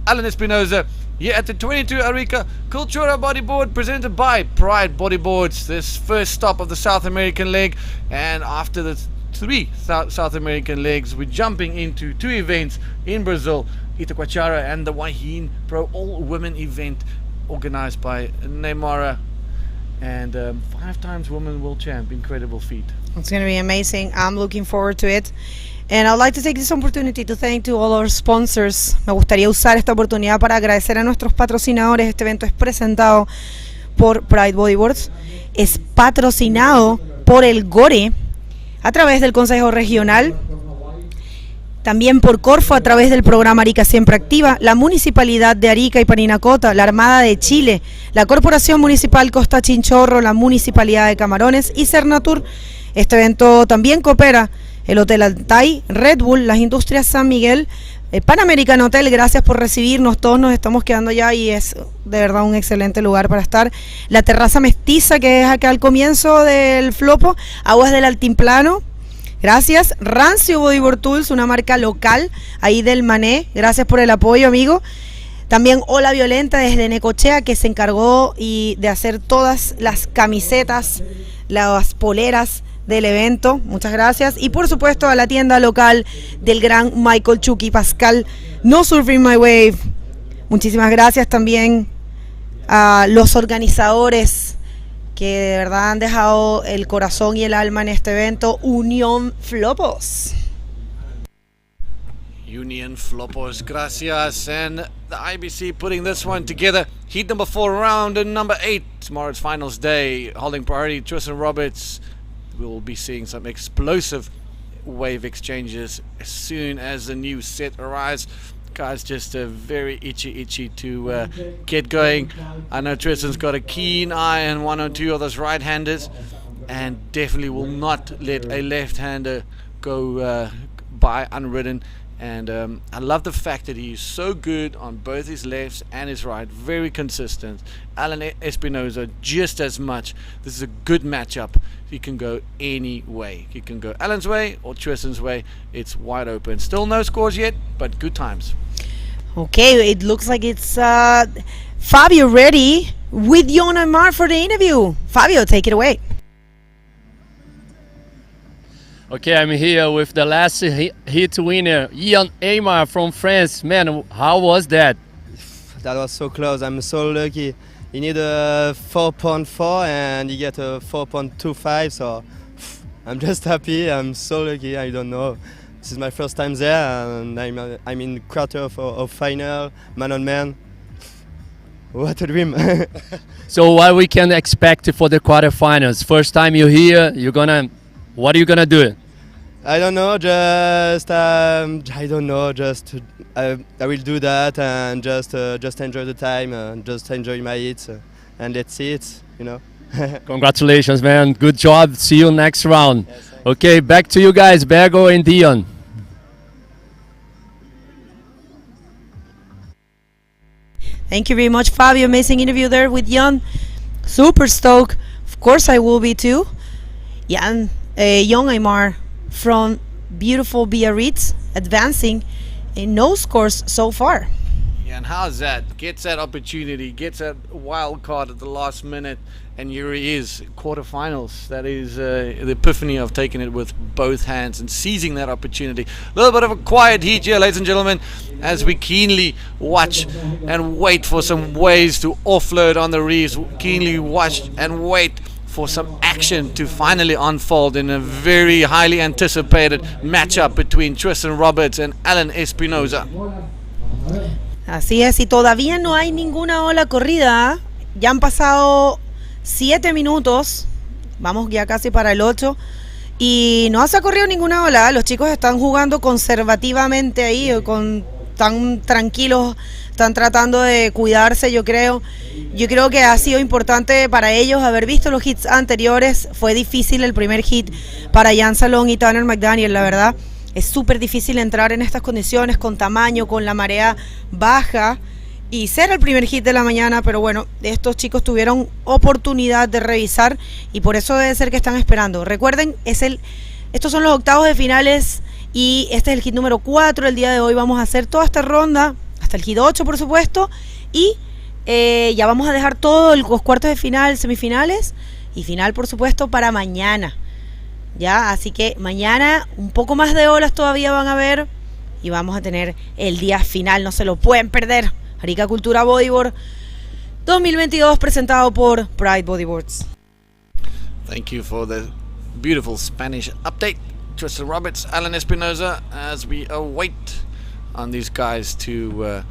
Alan Espinosa here at the 22 Arica Cultura Bodyboard presented by Pride Bodyboards. This first stop of the South American leg, and after the 3 South American legs we're jumping into 2 events in Brazil, Itacoatiara and the Wahine Pro all-women event organized by Neymara, and 5 times women world champ. Incredible feat. It's going to be amazing. I'm looking forward to it. And I'd like to take this opportunity to thank to all our sponsors. Me gustaría usar esta oportunidad para agradecer a nuestros patrocinadores. Este evento es presentado por Pride Bodyboards. Es patrocinado por el GORE a través del Consejo Regional. también por Corfo a través del programa Arica Siempre Activa, la Municipalidad de Arica y Parinacota, la Armada de Chile, la Corporación Municipal Costa Chinchorro, la Municipalidad de Camarones y Cernatur. Este evento también coopera el Hotel Altay, Red Bull, las Industrias San Miguel, Pan American Hotel. Gracias por recibirnos, todos nos estamos quedando ya y es de verdad un excelente lugar para estar. La Terraza Mestiza, que es acá al comienzo del Flopo, Aguas del Altiplano. Gracias. Rancio Bodyboard Tools, una marca local ahí del Mané. Gracias por el apoyo, amigo. También Ola Violenta desde Necochea, que se encargó de hacer todas las camisetas, las poleras del evento. Muchas gracias. Y por supuesto a la tienda local del gran Michael Chucky Pascal, No Surfing My Wave. Muchísimas gracias también a los organizadores que de verdad han dejado el corazón y el alma en este evento, Unión Flopos. Union Flopos, gracias. And the IBC putting this one together. Heat number 4, round number 8. Tomorrow's finals day. Holding priority, Tristan Roberts. We'll be seeing some explosive wave exchanges as soon as the new set arrives. Guys, just very itchy to get going. I know Tristan's got a keen eye on one or two of those right-handers, and definitely will not let a left-hander go by unridden. And I love the fact that he's so good on both his lefts and his right, very consistent. Alan Espinoza just as much. This is a good matchup. He can go any way. He can go Alan's way or Tristan's way. It's wide open. Still no scores yet, but good times. Okay, it looks like it's Fabio ready with Jon Aymar for the interview. Fabio, take it away. Okay, I'm here with the last hit winner, Jon Aymar from France. Man, how was that? That was so close. I'm so lucky. You need a 4.4 and you get a 4.25. So I'm just happy. I'm so lucky. I don't know. This is my first time there, and I'm in quarter of final, man on man. What a dream! So what we can expect for the quarterfinals? First time you're here, what are you gonna do? I don't know. Just I don't know. Just I will do that and just enjoy the time and just enjoy my hits and let's see it. You know. Congratulations, man. Good job. See you next round. Yes, okay, back to you guys, Bergo and Dion. Thank you very much, Fabio. Amazing interview there with Jon. Super stoked. Of course, I will be too. Jon Aymar from beautiful Biarritz, advancing in no scores so far. Yeah, and how's that? Gets that opportunity, gets that wild card at the last minute, and here he is, quarterfinals. That is the epiphany of taking it with both hands and seizing that opportunity. A little bit of a quiet heat here, ladies and gentlemen, as we keenly watch and wait for some waves to offload on the reefs, keenly watch and wait for some action to finally unfold in a very highly anticipated matchup between Tristan Roberts and Alan Espinoza. Así es, y todavía no hay ninguna ola corrida. Ya han pasado 7 minutos, vamos ya casi para el 8, y no se ha corrido ninguna ola. Los chicos están jugando conservativamente ahí, tan tranquilos, están tratando de cuidarse, yo creo. Yo creo que ha sido importante para ellos haber visto los hits anteriores. Fue difícil el primer hit para Jan Salón y Tanner McDaniel, la verdad. Es súper difícil entrar en estas condiciones con tamaño, con la marea baja y ser el primer hit de la mañana, pero bueno, estos chicos tuvieron oportunidad de revisar y por eso debe ser que están esperando. Recuerden, estos son los octavos de finales y este es el hit número 4. El día de hoy vamos a hacer toda esta ronda, hasta el hit 8 por supuesto, y ya vamos a dejar todos los cuartos de final, semifinales y final por supuesto para mañana. Ya, así que mañana un poco más de olas todavía van a ver y vamos a tener el día final, no se lo pueden perder. Arica Cultura Bodyboard 2022 presentado por Pride Bodyboards. Thank you for the beautiful Spanish update, Tristan Roberts, Alan Espinoza, as we await on these guys to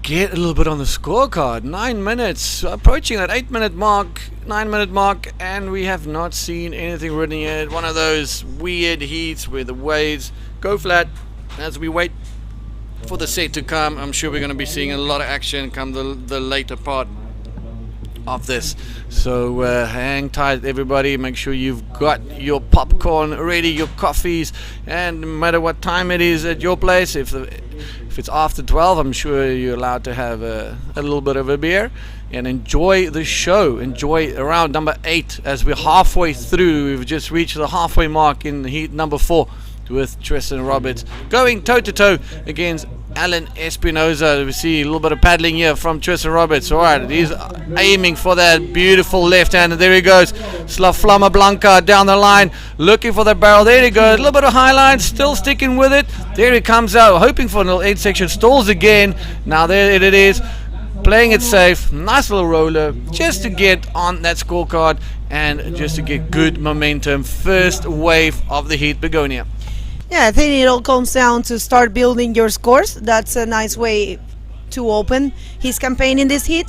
get a little bit on the scorecard. 9 minutes, approaching that 8-minute mark, 9-minute mark, and we have not seen anything written yet. One of those weird heats where the waves go flat as we wait for the set to come, I'm sure we're going to be seeing a lot of action come the later part of this. So hang tight, everybody. Make sure you've got your popcorn ready, your coffees, and no matter what time it is at your place, if it's after 12, I'm sure you're allowed to have a little bit of a beer and enjoy the show. Enjoy round number 8 as we're halfway through. We've just reached the halfway mark in heat number 4 with Tristan Roberts going toe-to-toe against Alan Espinosa. We see a little bit of paddling here from Tristan Roberts. Alright, he's aiming for that beautiful left hand, and there he goes. La Flama Blanca down the line, looking for the barrel. There he goes, a little bit of high line, still sticking with it. There he comes out, hoping for a little 8 section, stalls again. Now there it is, playing it safe. Nice little roller, just to get on that scorecard and just to get good momentum. First wave of the heat begonia. Yeah, I think it all comes down to start building your scores. That's a nice way to open his campaign in this heat.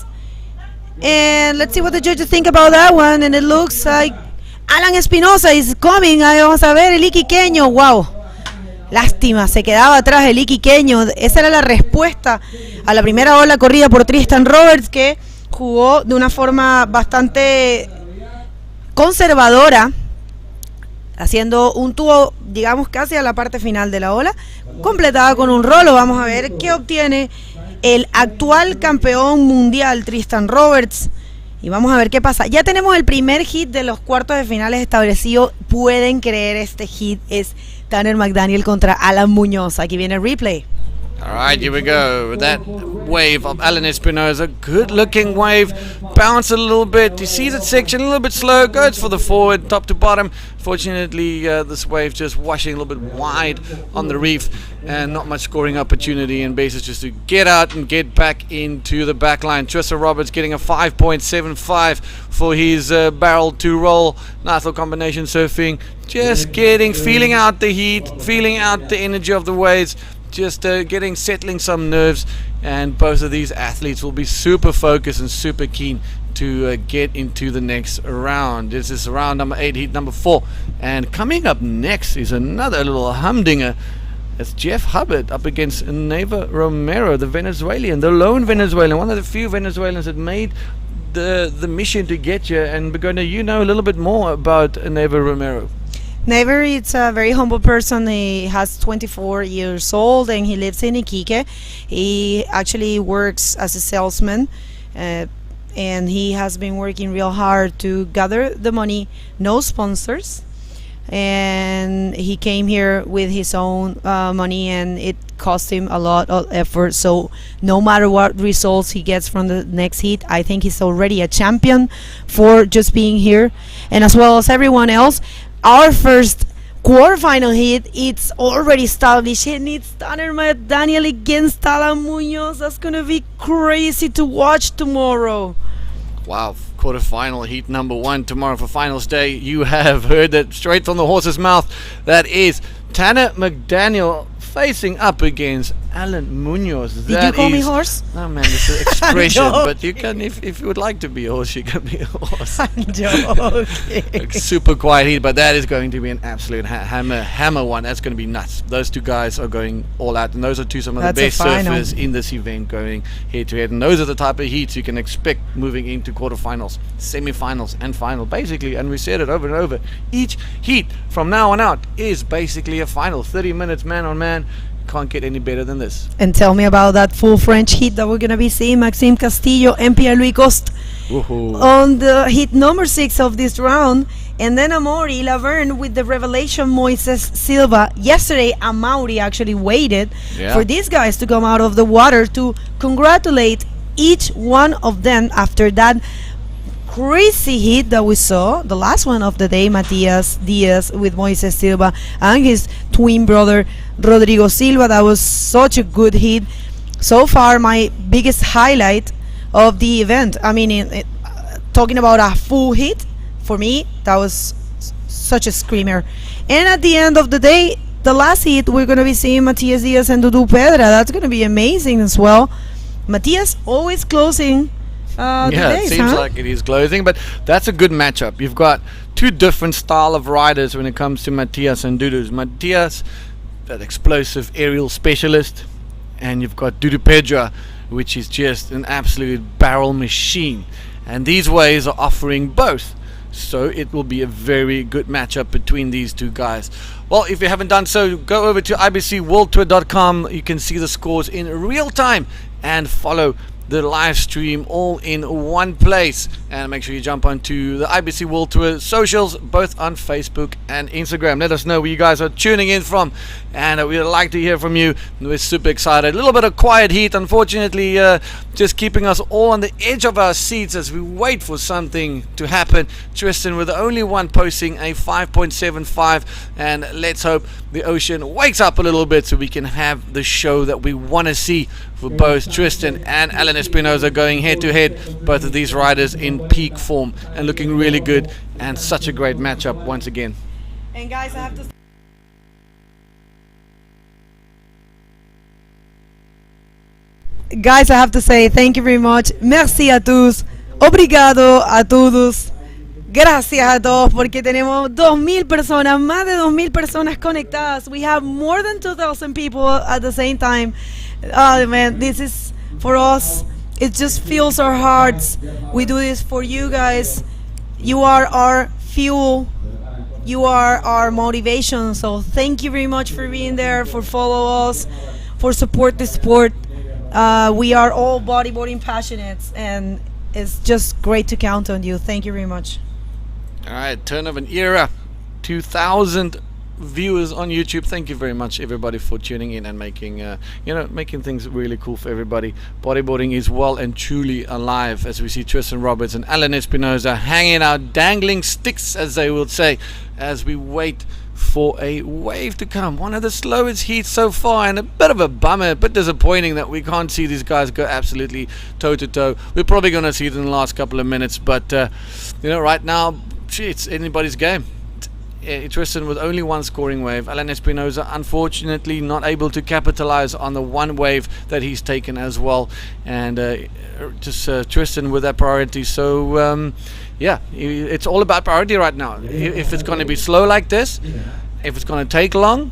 And let's see what the judges think about that one. And it looks like Alan Espinosa is coming. Ahí vamos a ver el iquiqueño. Wow. Lástima, se quedaba atrás el iquiqueño. Esa era la respuesta a la primera ola corrida por Tristan Roberts, que jugó de una forma bastante conservadora, haciendo un tubo, digamos, casi a la parte final de la ola, completada con un rolo. Vamos a ver qué obtiene el actual campeón mundial Tristan Roberts y vamos a ver qué pasa. Ya tenemos el primer hit de los cuartos de finales establecido. Pueden creer, este hit es Tanner McDaniel contra Alan Muñoz. Aquí viene el replay. Alright, here we go. That wave of Alan Espinosa, good looking wave, bounce a little bit. You see that section a little bit slow, goes for the forward, top to bottom. Fortunately, this wave just washing a little bit wide on the reef and not much scoring opportunity, and basis just to get out and get back into the back line. Tristan Roberts getting a 5.75 for his barrel to roll. Nice little combination surfing, just feeling out the heat, feeling out the energy of the waves. Just settling some nerves, and both of these athletes will be super focused and super keen to get into the next round. This is round number 8, heat number 4, and coming up next is another little humdinger. It's Jeff Hubbard up against Neva Romero, the Venezuelan, the lone Venezuelan, one of the few Venezuelans that made the mission to get here. And Begonia, you know a little bit more about Neva Romero. Never, it's a very humble person. He has 24 years old and he lives in Iquique. He actually works as a salesman, and he has been working real hard to gather the money, no sponsors. And he came here with his own money, and it cost him a lot of effort. So no matter what results he gets from the next heat, I think he's already a champion for just being here. And as well as everyone else, our first quarterfinal hit, it's already established, and it's Tanner McDaniel against Alan Muñoz. That's gonna be crazy to watch tomorrow. Wow, quarterfinal heat number 1 tomorrow for finals day. You have heard that straight from the horse's mouth. That is Tanner McDaniel facing up against Alan Muñoz. Did you call me horse? No, man, it's an expression. But you can, if you would like to be a horse, you can be a horse. I'm joking. Super quiet heat, but that is going to be an absolute hammer one. That's going to be nuts. Those two guys are going all out, and those are some of the best surfers in this event going head to head. And those are the type of heats you can expect moving into quarterfinals, semifinals, and final. Basically, and we said it over and over, each heat from now on out is basically a final. 30 minutes man on man. Can't get any better than this. And tell me about that full French heat that we're going to be seeing. Maxime Castillo and Pierre-Louis Coste on the heat number 6 of this round. And then Amaury Laverne with the revelation Moises Silva. Yesterday, Amaury actually waited for these guys to come out of the water to congratulate each one of them after that crazy hit that we saw, the last one of the day, Matias Diaz with Moises Silva and his twin brother Rodrigo Silva. That was such a good hit. So far, my biggest highlight of the event. I mean, talking about a full hit, for me, that was such a screamer. And at the end of the day, the last hit, we're going to be seeing Matias Diaz and Dudu Pedra. That's going to be amazing as well. Matias always closing it seems like it is closing, but that's a good matchup. You've got two different style of riders when it comes to Matias and Dudu. Matias that explosive aerial specialist, and you've got Dudu Pedra, which is just an absolute barrel machine. And these waves are offering both. So it will be a very good matchup between these two guys. Well, if you haven't done so, go over to ibcworldtour.com. You can see the scores in real time and follow the live stream all in one place. And make sure you jump onto the IBC World Tour socials, both on Facebook and Instagram. Let us know where you guys are tuning in from, and we'd like to hear from you. We're super excited. A little bit of quiet heat, unfortunately, just keeping us all on the edge of our seats as we wait for something to happen. Tristan with the only one posting a 5.75, and let's hope the ocean wakes up a little bit so we can have the show that we want to see for both Tristan and Alan Espinosa going head to head. Both of these riders in peak form and looking really good, and such a great matchup once again. And guys, I have to say thank you very much. Merci a tous. Obrigado a todos. Gracias a todos, porque tenemos 2,000 personas, más de 2,000 personas conectadas. We have more than 2,000 people at the same time. Oh man, this is for us. It just fills our hearts. We do this for you guys. You are our fuel. You are our motivation. So thank you very much for being there, for follow us, for support the sport. We are all bodyboarding passionates, and it's just great to count on you. Thank you very much. All right, turn of an era, 2,000 viewers on YouTube. Thank you very much, everybody, for tuning in and making making things really cool for everybody. Bodyboarding is well and truly alive, as we see Tristan Roberts and Alan Espinosa hanging out, dangling sticks, as they would say, as we wait for a wave to come. One of the slowest heats so far, and a bit of a bummer, a bit disappointing that we can't see these guys go absolutely toe to toe. We're probably going to see it in the last couple of minutes, but right now, it's anybody's game. Tristan with only one scoring wave. Alan Espinosa unfortunately not able to capitalize on the one wave that he's taken as well, and Tristan with that priority. So it's all about priority right now. If it's going to be slow like this, if it's going to take long,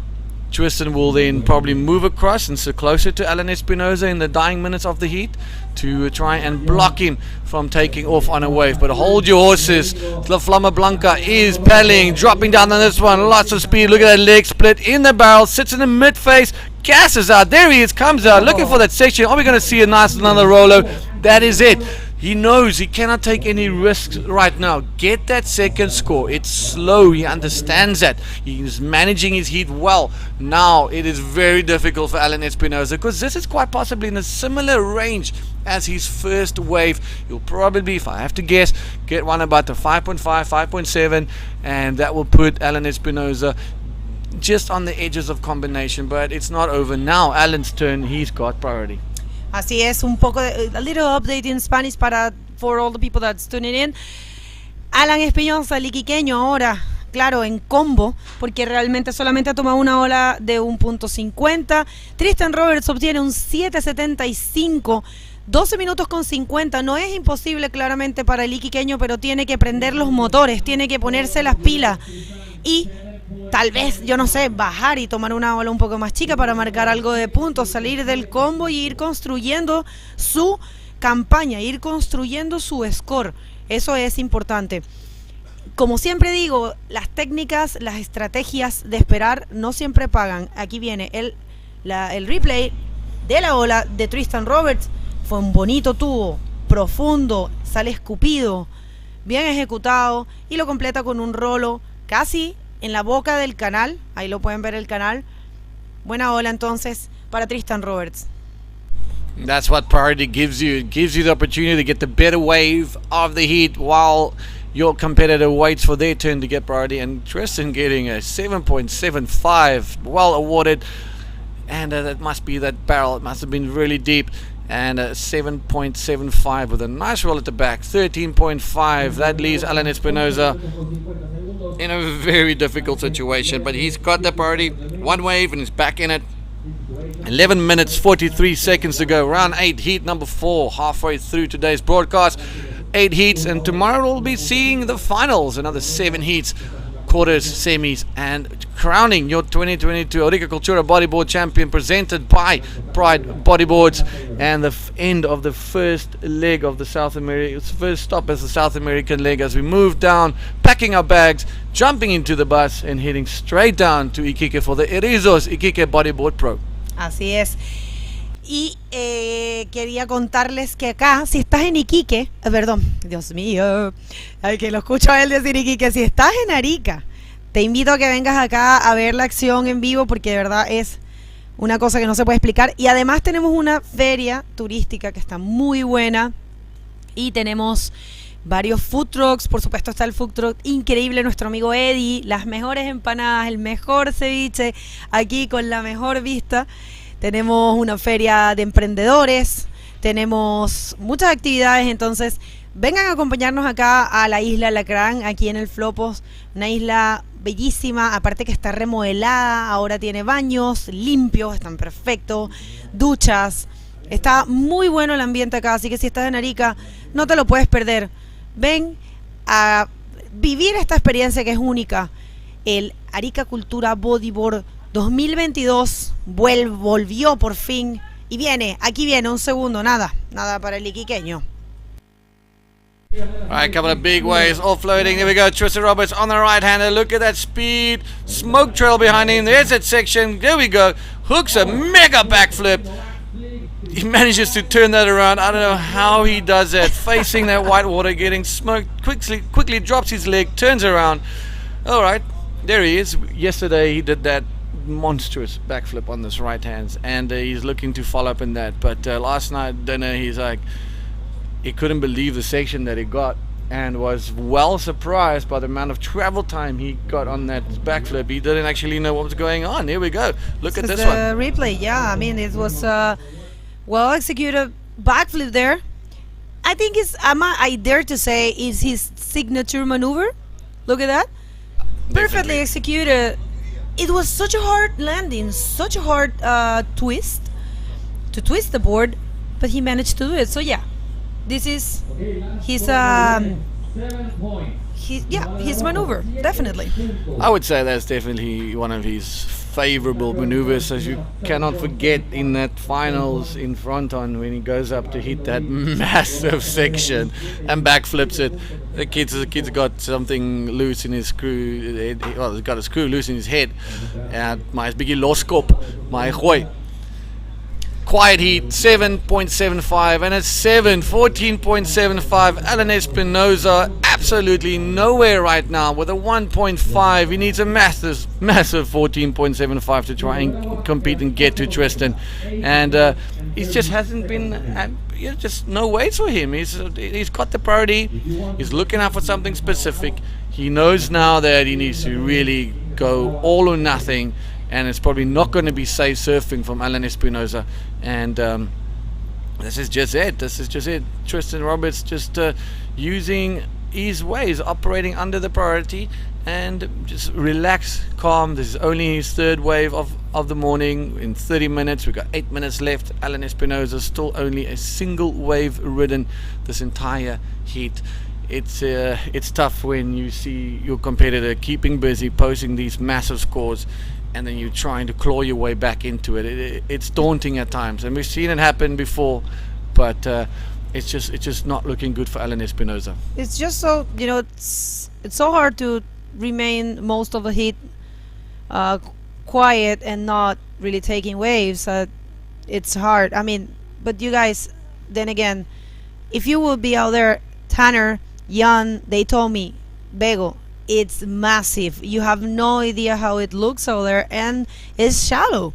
Tristan will then probably move across and sit closer to Alan Espinosa in the dying minutes of the heat to try and block him from taking off on a wave. But hold your horses. La Flama Blanca is paddling, dropping down on this one. Lots of speed. Look at that leg split in the barrel. Sits in the mid face. Gasses out. There he is. Comes out. Looking for that section. Are we going to see a nice another Rolo? That is it. He knows he cannot take any risks right now. Get that second score. It's slow. He understands that. He's managing his heat well. Now it is very difficult for Alan Espinosa, because this is quite possibly in a similar range as his first wave. He'll probably, if I have to guess, get one about the 5.5, 5.7, and that will put Alan Espinosa just on the edges of combination. But it's not over now. Alan's turn. He's got priority. Así es, un poco de, a little update in Spanish for all the people that's tuning in. Alan Espinosa, el iquiqueño, ahora, claro, en combo, porque realmente solamente ha tomado una ola de 1.50. Tristan Roberts obtiene un 7.75, 12 minutos con 50. No es imposible claramente para el iquiqueño, pero tiene que prender los motores, tiene que ponerse las pilas y tal vez, yo no sé, bajar y tomar una ola un poco más chica para marcar algo de puntos, salir del combo y ir construyendo su campaña, ir construyendo su score. Eso es importante. Como siempre digo, las técnicas, las estrategias de esperar no siempre pagan. Aquí viene el replay de la ola de Tristan Roberts. Fue un bonito tubo, profundo, sale escupido, bien ejecutado, y lo completa con un rolo casi en la boca del canal. Ahí lo pueden ver el canal. Buena ola entonces para Tristan Roberts. That's what priority gives you. It gives you the opportunity to get the better wave of the heat while your competitor waits for their turn to get priority. And Tristan getting a 7.75, well awarded. And that must be that barrel. It must have been really deep. And a 7.75 with a nice roll at the back. 13.5. That leaves Alan Espinosa in a very difficult situation, but he's got the priority. One wave and he's back in it. 11 minutes 43 seconds to go. Round 8, heat number 4, halfway through today's broadcast. 8 heats, and tomorrow we'll be seeing the finals. Another 7 heats. quarters, semis, and crowning your 2022 Arica Cultura Bodyboard champion, presented by Pride Bodyboards, and the end of the first leg of the first stop as the South American leg, as we move down, packing our bags, jumping into the bus, and heading straight down to Iquique for the Erizos Iquique Bodyboard Pro. Así es. Y quería contarles que acá, si estás en Iquique, perdón, Dios mío, ay, que lo escucho a él decir Iquique, si estás en Arica, te invito a que vengas acá a ver la acción en vivo, porque de verdad es una cosa que no se puede explicar. Y además tenemos una feria turística que está muy buena, y tenemos varios food trucks. Por supuesto está el food truck increíble, nuestro amigo Eddie, las mejores empanadas, el mejor ceviche, aquí con la mejor vista. Tenemos una feria de emprendedores, tenemos muchas actividades, entonces vengan a acompañarnos acá a la isla Lacrán, aquí en el Flopos, una isla bellísima, aparte que está remodelada, ahora tiene baños limpios, están perfectos, duchas, está muy bueno el ambiente acá, así que si estás en Arica no te lo puedes perder. Ven a vivir esta experiencia que es única, el Arica Cultura Bodyboard 2022 volvió por fin y aquí viene un segundo, nada para el iquiqueño. All right, couple of big waves offloading. There we go. Tristan Roberts on the right hander. Look at that speed. Smoke trail behind him. There's that section. There we go. Hooks a mega backflip. He manages to turn that around. I don't know how he does that. Facing that white water, getting smoked. Quickly drops his leg, turns around. All right, there he is. Yesterday he did that monstrous backflip on this right hands, and he's looking to follow up in that, but last night dinner he's like, he couldn't believe the section that he got, and was well surprised by the amount of travel time he got on that backflip. He didn't actually know what was going on. Here we go, look at this one. The replay, yeah, I mean, it was well executed backflip there. I think I dare to say is his signature maneuver. Look at that, perfectly executed. It was such a hard landing, such a hard twist to twist the board, but he managed to do it. So yeah, this is his maneuver, definitely. I would say that's definitely one of his favorable maneuvers, as you cannot forget in that finals in fronton when he goes up to hit that massive section and backflips it. The kid's got something loose in his screw. Well, he's got a screw loose in his head. Maar is bietjie loskop, maar hy gooi. Quiet heat, 7.75, and it's 14.75. Alan Espinosa absolutely nowhere right now with a 1.5. He needs a massive 14.75 to try and compete and get to Tristan, and he just hasn't been. Just no weights for him. He's got the priority. He's looking out for something specific. He knows now that he needs to really go all or nothing. And it's probably not going to be safe surfing from Alan Espinosa, and this is just it. Tristan Roberts just using his ways, operating under the priority, and just relax, calm. This is only his third wave of the morning. In 30 minutes, we've got 8 minutes left. Alan Espinosa still only a single wave ridden this entire heat. It's tough when you see your competitor keeping busy, posting these massive scores, and then you're trying to claw your way back into it. It's daunting at times, and we've seen it happen before, but it's just not looking good for Alan Espinosa. It's just so, it's so hard to remain most of the heat quiet and not really taking waves. It's hard. I mean, but you guys, then again, if you will be out there, Tanner, Jan, they told me, Bego, it's massive. You have no idea how it looks out there, and it's shallow.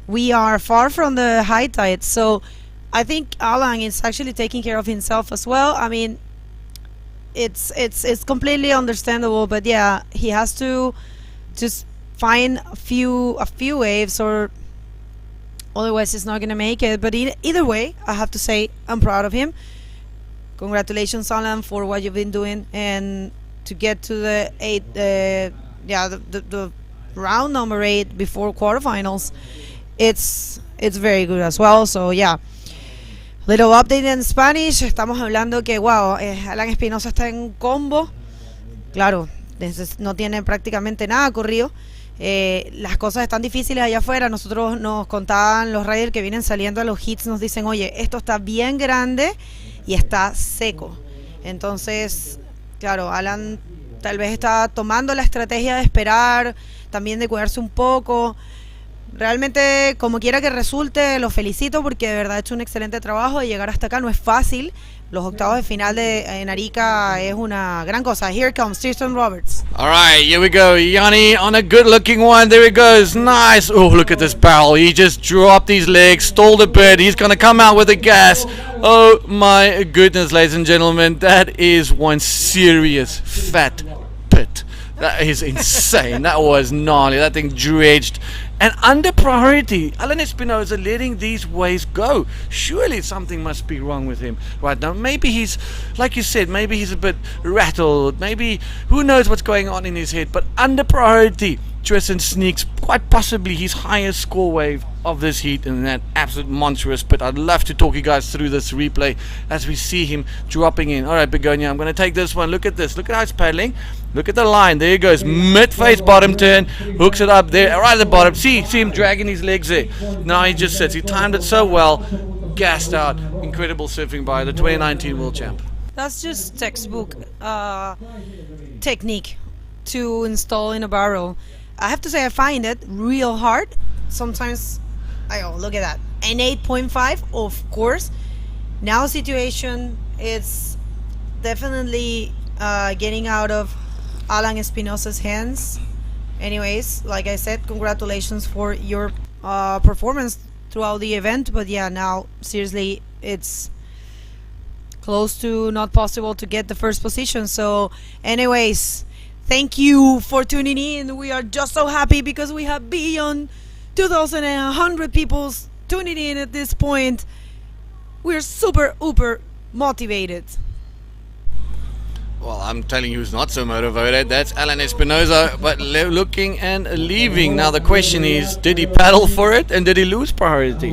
We are far from the high tide, so I think Alan is actually taking care of himself as well. I mean, it's completely understandable, but yeah, he has to just find a few waves, or otherwise he's not gonna make it. But either way, I have to say I'm proud of him. Congratulations, Alan, for what you've been doing, and to get to the round number 8 before quarterfinals, it's very good as well. So yeah, little update in Spanish. Estamos hablando que wow, Alan Espinosa está en combo. Claro, no tiene prácticamente nada corrido. Las cosas están difíciles allá afuera. Nosotros nos contaban los riders que vienen saliendo a los hits, nos dicen, oye, esto está bien grande y está seco. Entonces, claro, Alan tal vez está tomando la estrategia de esperar, también de cuidarse un poco. Realmente, como quiera que resulte, lo felicito porque de verdad ha hecho un excelente trabajo y llegar hasta acá no es fácil. Los octavos de final en Arica es una gran cosa. Here comes Tristan Roberts. All right, here we go. Yanni on a good-looking one. There he goes. Nice. Oh, look at this barrel. He just dropped his legs, stalled a bit. He's going to come out with the gas. Oh, my goodness, ladies and gentlemen. That is one serious fat pit. That is insane. That was gnarly. That thing dredged. And under priority, Alan Espinosa letting these waves go. Surely something must be wrong with him right now. Maybe he's, like you said, maybe he's a bit rattled. Maybe, who knows what's going on in his head. But under priority, Tristan sneaks quite possibly his highest score wave of this heat in that absolute monstrous pit. I'd love to talk you guys through this replay as we see him dropping in. All right, Begonia, I'm going to take this one. Look at this. Look at how it's paddling. Look at the line. There he goes. Mid-face bottom turn. Hooks it up there. Right at the bottom. See him dragging his legs there. Now he just sits. He timed it so well. Gassed out. Incredible surfing by the 2019 world champ. That's just textbook technique to install in a barrel. I have to say I find it real hard. Sometimes, look at that. An 8.5, of course. Now situation, it's definitely getting out of Alan Espinosa's hands. Anyways, like I said, congratulations for your performance throughout the event. But yeah, now, seriously, it's close to not possible to get the first position. So, anyways, thank you for tuning in. We are just so happy because we have beyond 2,100 people tuning in at this point. We're super, uber motivated. Well, I'm telling you who's not so motivated. That's Alan Espinosa, but looking and leaving. Now the question is, did he paddle for it and did he lose priority?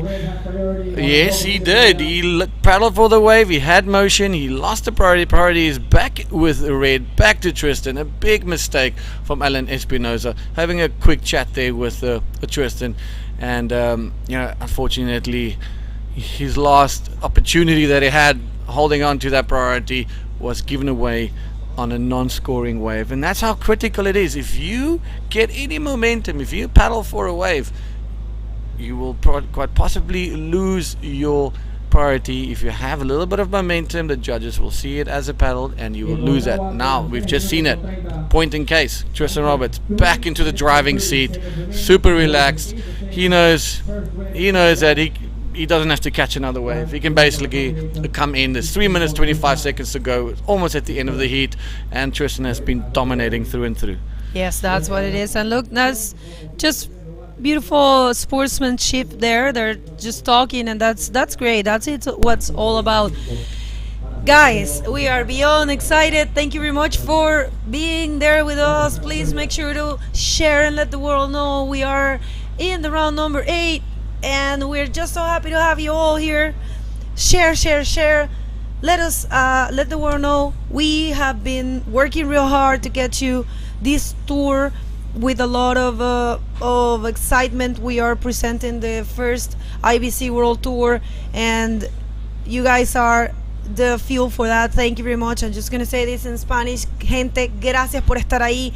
Yes, he did. He paddled for the wave. He had motion. He lost the priority. Priority is back with red. Back to Tristan. A big mistake from Alan Espinosa. Having a quick chat there with Tristan. And, unfortunately, his last opportunity that he had holding on to that priority was given away on a non-scoring wave. And that's how critical it is. If you get any momentum, if you paddle for a wave, you will quite possibly lose your priority. If you have a little bit of momentum, the judges will see it as a paddle and you will lose that. Now we've just seen it. Point in case. Tristan Roberts back into the driving seat, super relaxed. He knows that he doesn't have to catch another wave. He can basically come in. There's 3 minutes 25 seconds to go. It's almost at the end of the heat, and Tristan has been dominating through and through. Yes, that's what it is. And look, that's just beautiful sportsmanship there. They're just talking, and that's great. That's it. What's all about. Guys, we are beyond excited. Thank you very much for being there with us. Please make sure to share and let the world know we are in the round number 8. And we're just so happy to have you all here. Share. Let us let the world know we have been working real hard to get you this tour with a lot of excitement. We are presenting the first IBC World Tour, and you guys are the fuel for that. Thank you very much. I'm just gonna say this in Spanish. Gente, gracias por estar ahí.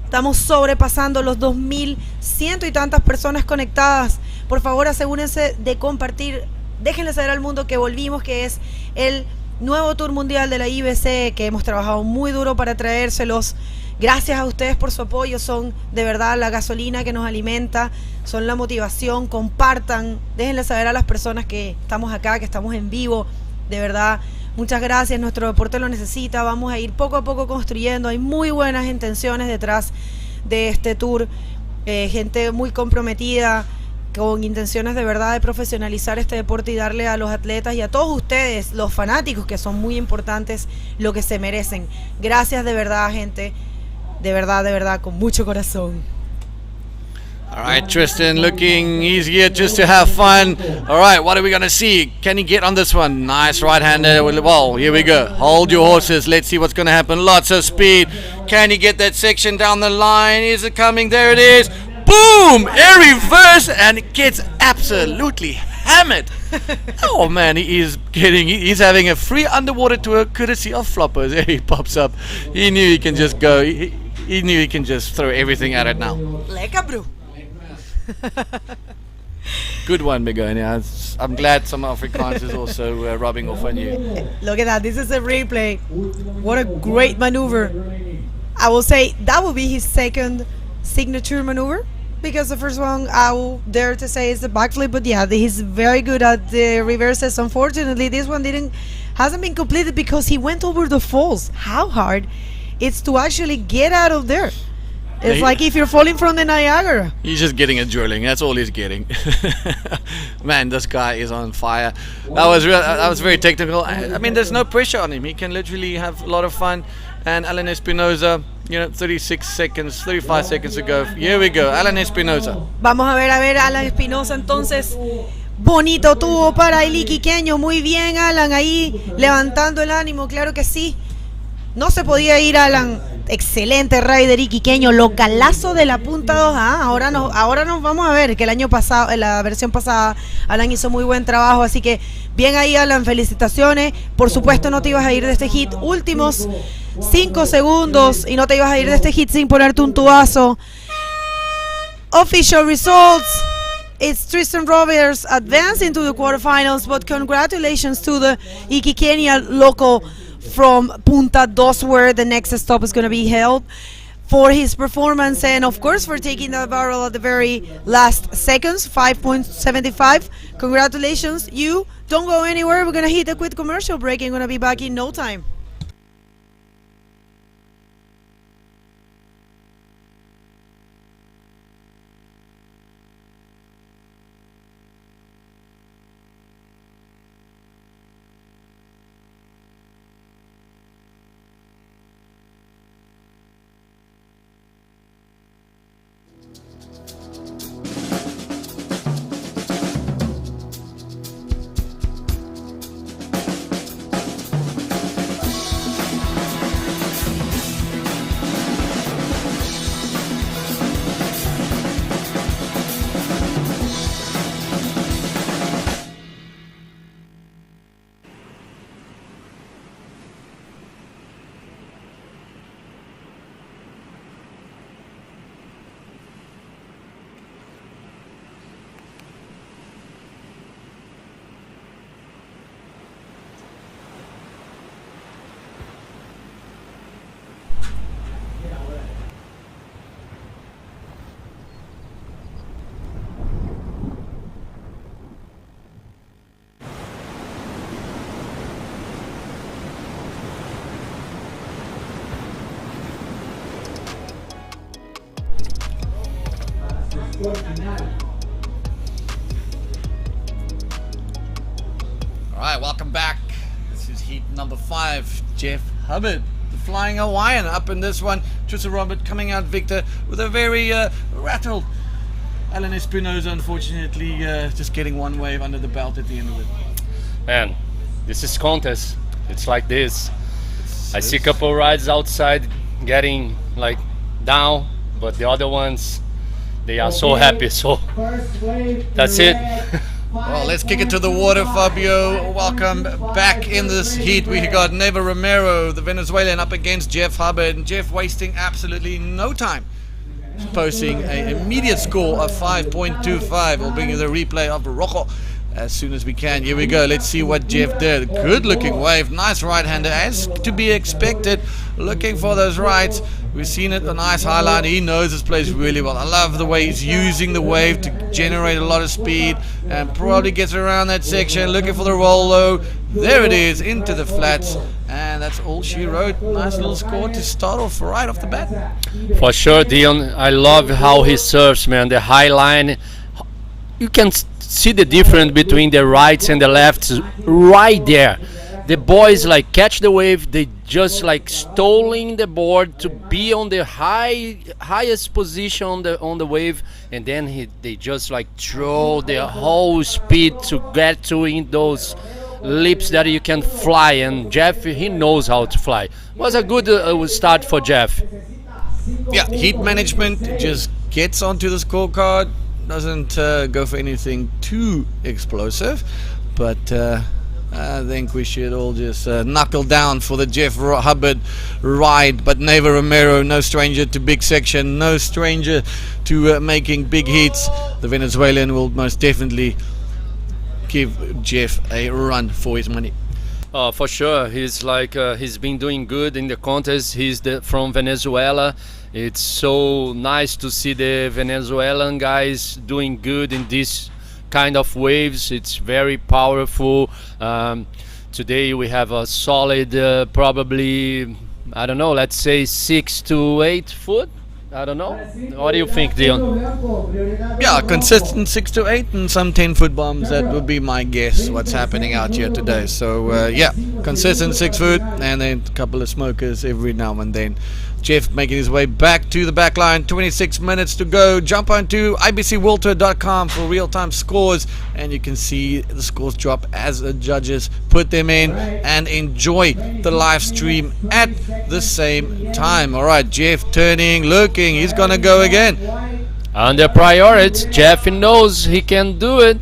Estamos sobrepasando los 2,100 y tantas personas conectadas. Por favor, asegúrense de compartir. Déjenle saber al mundo que volvimos, que es el nuevo Tour Mundial de la IBC, que hemos trabajado muy duro para traérselos. Gracias a ustedes por su apoyo. Son de verdad la gasolina que nos alimenta. Son la motivación. Compartan. Déjenle saber a las personas que estamos acá, que estamos en vivo. De verdad, muchas gracias. Nuestro deporte lo necesita. Vamos a ir poco a poco construyendo. Hay muy buenas intenciones detrás de este tour. Gente muy comprometida, con intenciones de verdad de profesionalizar este deporte y darle a los atletas y a todos ustedes, los fanáticos, que son muy importantes, lo que se merecen. Gracias de verdad, gente. De verdad, con mucho corazón. All right, Tristan looking, he's here just to have fun. All right, what are we going to see? Can he get on this one? Nice right-hander. Well, here we go. Hold your horses. Let's see what's going to happen. Lots of speed. Can he get that section down the line? Is it coming? There it is. Boom! Air reverse, and it gets absolutely hammered. Oh man, he's having a free underwater tour courtesy of Floppers. There he pops up. He knew he can just go. He knew he can just throw everything at it now. Lekker, bro. Good one, Begonia. I'm glad some Afrikaans is also rubbing off on you. Look at that. This is a replay. What a great maneuver. I will say that will be his second signature maneuver, because the first one I will dare to say is the backflip. But yeah, he's very good at the reverses. Unfortunately, this one hasn't been completed because he went over the falls. How hard it's to actually get out of there. It's like if you're falling from the Niagara. He's just getting a drilling. That's all he's getting. Man, this guy is on fire. That was very technical. I mean, there's no pressure on him. He can literally have a lot of fun. And Alan Espinosa, 35 seconds to go. Here we go, Alan Espinosa. Vamos a ver Alan Espinosa entonces. Bonito tuvo para el iquiqueño. Muy bien, Alan, ahí levantando el ánimo. Claro que sí. No se podía ir, Alan. Excelente rider iquiqueño, localazo de la punta 2. Ahora nos vamos a ver que el año pasado, en la versión pasada, Alan hizo muy buen trabajo, así que bien ahí, Alan, felicitaciones. Por supuesto no te ibas a ir de este hit, últimos 5 segundos y no te ibas a ir de este hit sin ponerte un tubazo. Official results. It's Tristan Roberts advancing to the quarterfinals, but congratulations to the Iquiqueña local from Punta Dos, where the next stop is going to be held, for his performance and of course for taking the barrel at the very last seconds. 5.75. Congratulations. You don't go anywhere. We're going to hit a quick commercial break and going to be back in no time. Alright, welcome back. This is heat number 5. Jeff Hubbard, the Flying Hawaiian, up in this one. Tristan Robert coming out victor with a very rattled Alan Espinosa, unfortunately, just getting one wave under the belt at the end of it. Man, this is contest. It's like this. I see a couple rides outside getting like down, but the other ones, they are so happy. So that's it. Well, let's kick it to the water, Fabio. Welcome back in this heat. We got Neva Romero, the Venezuelan, up against Jeff Hubbard. And Jeff wasting absolutely no time, posting an immediate score of 5.25. We'll bring you the replay of Morocco as soon as we can. Here we go. Let's see what Jeff did. Good looking wave. Nice right-hander, as to be expected. Looking for those rights. We've seen it, a nice highline. He knows this place really well. I love the way he's using the wave to generate a lot of speed and probably gets around that section. Looking for the roll low. There it is, into the flats. And that's all she wrote. Nice little score to start off right off the bat. For sure, Dion. I love how he serves, man. The high line. You can see the difference between the rights and the lefts right there. the boys like catch the wave, they just like stoling the board to be on the highest position on the wave, and then they just like throw their whole speed to get to in those lips that you can fly. And Jeff, he knows how to fly. Was a good start for Jeff. Yeah, heat management, just gets onto the scorecard, doesn't go for anything too explosive, but I think we should all just knuckle down for the Jeff Hubbard ride. But Neva Romero, no stranger to big section, no stranger to making big hits. The Venezuelan will most definitely give Jeff a run for his money. For sure, he's like he's been doing good in the contest. He's from Venezuela. It's so nice to see the Venezuelan guys doing good in this kind of waves. It's very powerful. Today we have a solid, probably, I don't know, let's say 6 to 8 foot. I don't know. What do you think, Dion? Yeah, consistent 6 to 8 and some 10-foot bombs. That would be my guess what's happening out here today. So yeah, consistent 6 foot and then a couple of smokers every now and then. Jeff making his way back to the back line. 26 minutes to go. Jump onto ibcwalter.com for real-time scores, and you can see the scores drop as the judges put them in, and enjoy the live stream at the same time. All right, Jeff turning, looking. He's gonna go again. Under priority, Jeff knows he can do it.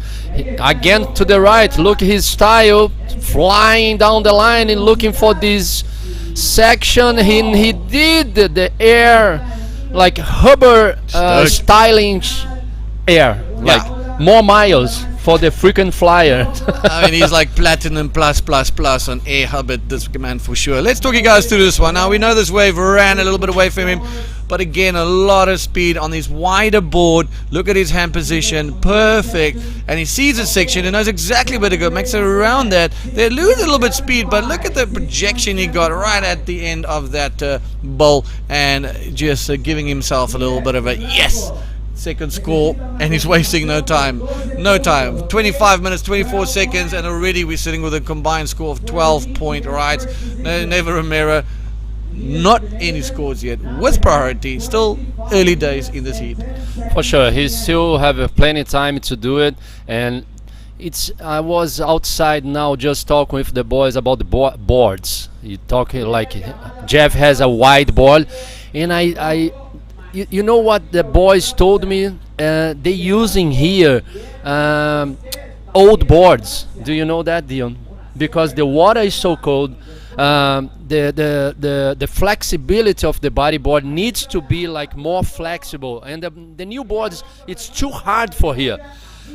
Again to the right. Look at his style, flying down the line and looking for this section. He did the air like Hubbard styling air, like more miles for the freaking flyer. I mean, he's like platinum plus on Air Hubbard, this man for sure. Let's talk you guys through this one. Now, we know this wave ran a little bit away from him, but again, a lot of speed on this wider board. Look at his hand position, perfect. And he sees a section and knows exactly where to go, makes it around that. They lose a little bit of speed, but look at the projection he got right at the end of that bowl, and just giving himself a little bit of a yes. Second score, and he's wasting no time. 25 minutes 24 seconds, and already we're sitting with a combined score of 12 point. Right, Neva Romero, not any scores yet, with priority, still early days in this heat. For sure, he still have plenty of time to do it. And I was outside now just talking with the boys about the boards. You talking like Jeff has a wide board, and you know what the boys told me? They using here old boards. Do you know that, Dion? Because the water is so cold, the flexibility of the bodyboard needs to be like more flexible, and the new boards, it's too hard for here.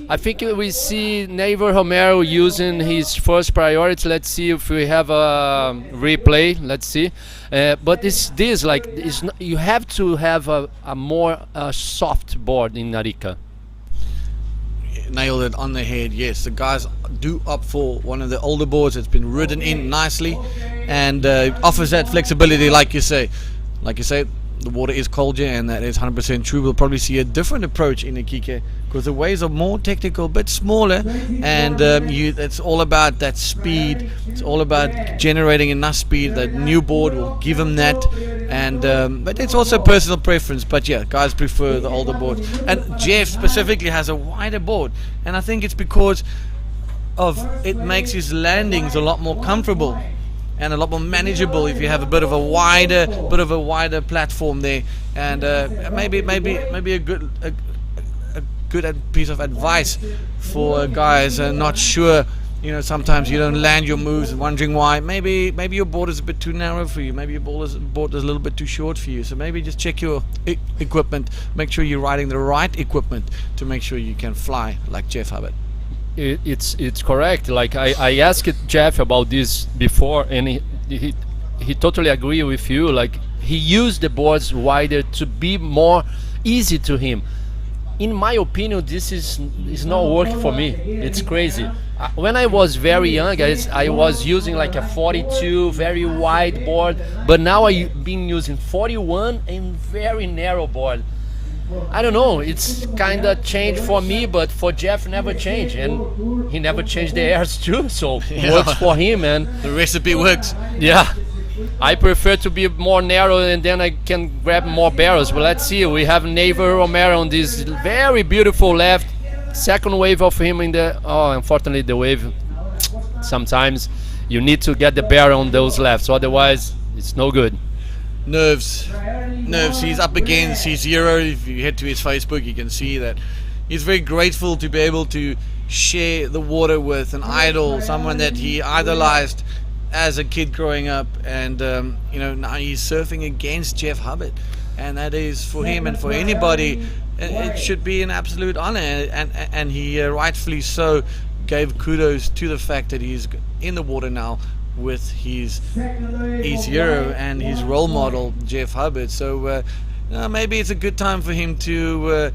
I think we see Neighbor Romero using his first priority. Let's see if we have a replay. Let's see. But you have to have a more soft board in Arica. Nailed it on the head. Yes, the guys do opt for one of the older boards that's been ridden in nicely, and offers that flexibility, like you say. The water is cold here, and that is 100% true. We'll probably see a different approach in Iquique because the waves are more technical, a bit smaller, and it's all about that speed. It's all about generating enough speed. That new board will give them that, and but it's also personal preference. But yeah, guys prefer the older boards, and Jeff specifically has a wider board, and I think it's because of it makes his landings a lot more comfortable and a lot more manageable if you have a bit of a wider platform there. And maybe a good piece of advice for guys not sure. You know, sometimes you don't land your moves and wondering why. Maybe your board is a bit too narrow for you. Maybe your board is a little bit too short for you. So maybe just check your equipment. Make sure you're riding the right equipment to make sure you can fly like Jeff Hubbard. It's correct. Like I asked Jeff about this before, and he totally agree with you. Like he used the boards wider to be more easy to him. In my opinion, this is not working for me. It's crazy. When I was very young, guys, I was using like a 42, very wide board, but now I've been using 41 and very narrow board. I don't know, it's kind of changed for me, but for Jeff never changed, and he never changed the airs too, so works for him, and The recipe works. yeah. I prefer to be more narrow, and then I can grab more barrels. But let's see, we have Neighbor Romero on this very beautiful left. Second wave of him in the, oh, unfortunately the wave, sometimes you need to get the barrel on those lefts, otherwise it's no good. Nerves. He's up against his hero. If you head to his Facebook, you can see that he's very grateful to be able to share the water with an idol, someone that he idolized as a kid growing up, and now he's surfing against Jeff Hubbard, and that is, for him and for anybody, it should be an absolute honor, and he rightfully so gave kudos to the fact that he's in the water now with his hero and his role model, Jeff Hubbard. So maybe it's a good time for him to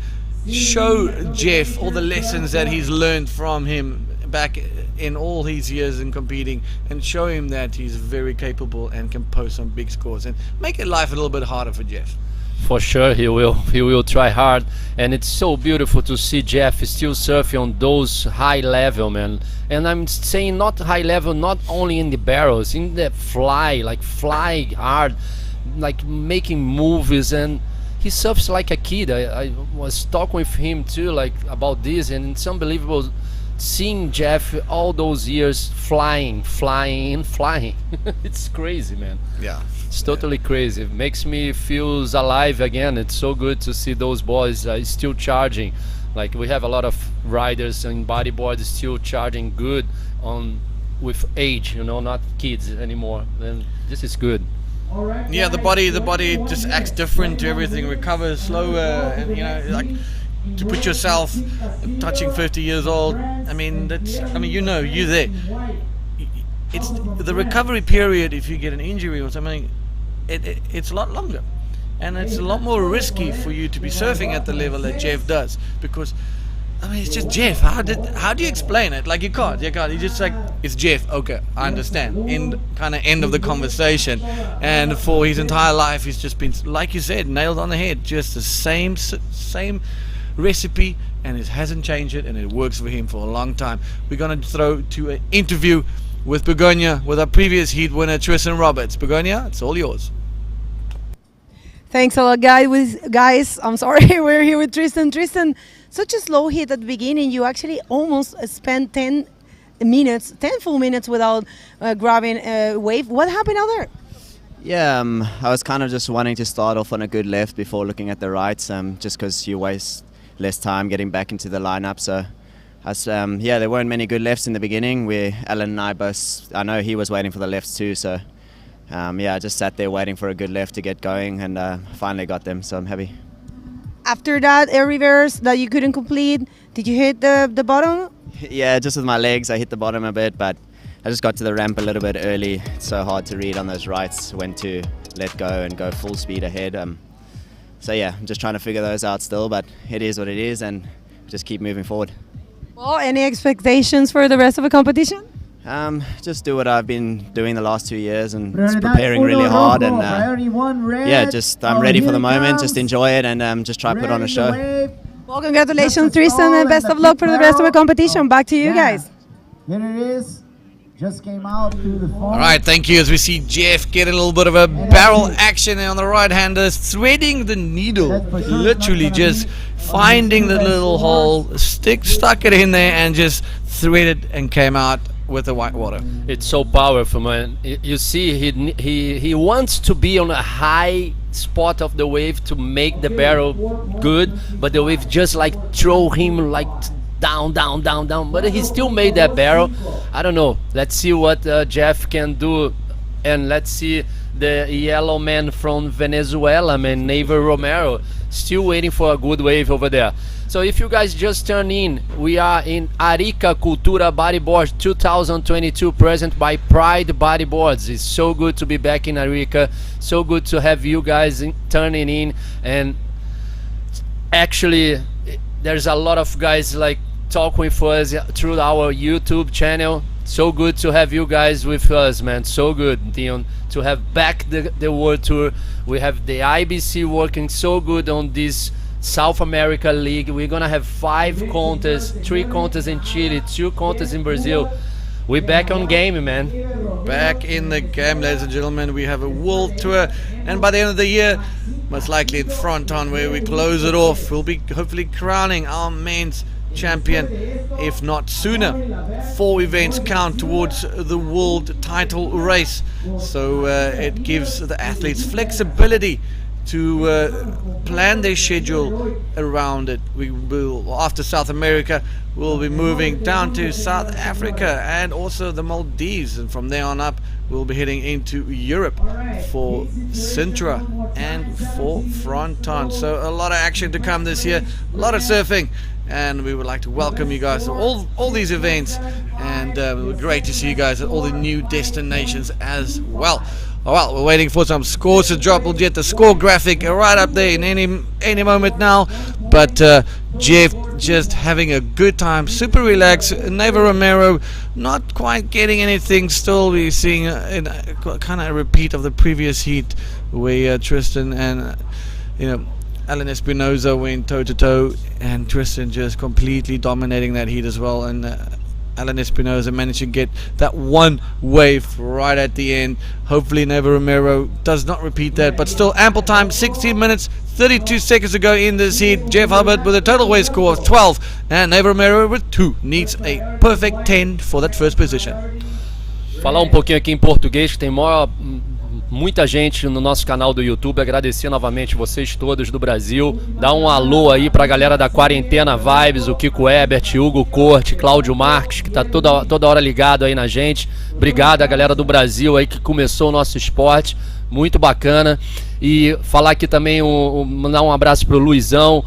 show Jeff all the lessons that he's learned from him back in all his years in competing, and show him that he's very capable and can post some big scores and make it life a little bit harder for Jeff. For sure he will try hard, and it's so beautiful to see Jeff still surfing on those high level, man. And I'm saying not high level, not only in the barrels, in the fly hard, like making movies, and he surfs like a kid. I was talking with him too, like about this, and it's unbelievable seeing Jeff all those years flying. It's crazy, man. Yeah. It's totally crazy. It makes me feel alive again. It's so good to see those boys still charging. Like, we have a lot of riders in bodyboard still charging good with age, not kids anymore. And this is good. Yeah, the body just acts different to everything, recovers slower, and like, to put yourself touching 50 years old, you're there. It's the recovery period. If you get an injury or something, it's a lot longer, and it's a lot more risky for you to be surfing at the level that Jeff does, because it's just Jeff. How do you explain it? Like, you can't. You just like, it's Jeff. Okay, I understand. End of the conversation. And for his entire life, he's just been, like you said, nailed on the head. Just the same recipe, and it hasn't changed it, and it works for him for a long time. We're gonna throw to an interview with Begonia, with our previous heat winner Tristan Roberts. Begonia, it's all yours. Thanks a lot, guys. I'm sorry, we're here with Tristan. Tristan, such a slow hit at the beginning. You actually almost spent 10 full minutes without grabbing a wave. What happened out there? Yeah, I was kind of just wanting to start off on a good left before looking at the rights, just because you waste less time getting back into the lineup. So, there weren't many good lefts in the beginning. Alan and I both, I know he was waiting for the lefts too. So, I just sat there waiting for a good left to get going, and finally got them. So I'm happy. After that air reverse that you couldn't complete, did you hit the bottom? Yeah, just with my legs, I hit the bottom a bit, but I just got to the ramp a little bit early. It's so hard to read on those rights when to let go and go full speed ahead. I'm just trying to figure those out still, but it is what it is, and just keep moving forward. Well, any expectations for the rest of the competition? Just do what I've been doing the last 2 years, and just preparing really hard, and I'm ready for the moment. Just enjoy it, and just try to put on a show. Well, congratulations, Tristan, and best of luck for the rest of the competition. Back to you guys. Here it is. Just came out to the form. All right, thank you. As we see Jeff getting a little bit of a barrel action on the right-hander, threading the needle, literally just finding the little hole, stuck it in there, and just threaded and came out with the white water. It's so powerful, man. You see, he wants to be on a high spot of the wave to make the barrel good, but the wave just like throw him like down, but he still made that barrel. I don't know. Let's see what Jeff can do, and let's see the yellow man from Venezuela, man, Neighbor Romero, still waiting for a good wave over there. So if you guys just turn in, we are in Arica Cultura Bodyboard 2022, present by Pride Bodyboards. It's so good to be back in Arica, so good to have you guys turning in, and actually there's a lot of guys like talking with us through our YouTube channel. So good to have you guys with us, man. So good, Dion, to have back the World Tour. We have the IBC working so good on this South America League. We're gonna have 5 contests, 3 contests in Chile, 2 contests in Brazil. We're back on game, man. Back in the game, ladies and gentlemen. We have a world tour, and by the end of the year, most likely in Fronton, where we close it off, we'll be hopefully crowning our men's champion, if not sooner. 4 events count towards the world title race, so it gives the athletes flexibility to plan their schedule around it. We will, after South America, we'll be moving down to South Africa and also the Maldives, and from there on up we'll be heading into Europe for Sintra and for Fronton. So a lot of action to come this year, a lot of surfing, and we would like to welcome you guys to all these events, and it was great to see you guys at all the new destinations as well. Well, we're waiting for some scores to drop. We'll get the score graphic right up there in any moment now. But Jeff just having a good time, super relaxed. Neva Romero not quite getting anything. Still, we're seeing kind of a repeat of the previous heat where Tristan and Alan Espinosa went toe to toe, and Tristan just completely dominating that heat as well. And Alan Espinosa managed to get that one wave right at the end. Hopefully Neva Romero does not repeat that, but still ample time. 16 minutes 32 seconds to go in this heat. Jeff Hubbard with a total wave score of 12, and Neva Romero with 2 needs a perfect 10 for that first position. Falar um pouquinho aqui em português, que tem muita gente no nosso canal do YouTube. Agradecer novamente vocês todos do Brasil. Dá um alô aí pra galera da Quarentena Vibes, o Kiko Ebert, Hugo Corte, Cláudio Marques, que tá toda hora ligado aí na gente. Obrigado a galera do Brasil aí que começou o nosso esporte, muito bacana. E falar aqui também, mandar um abraço pro Luizão,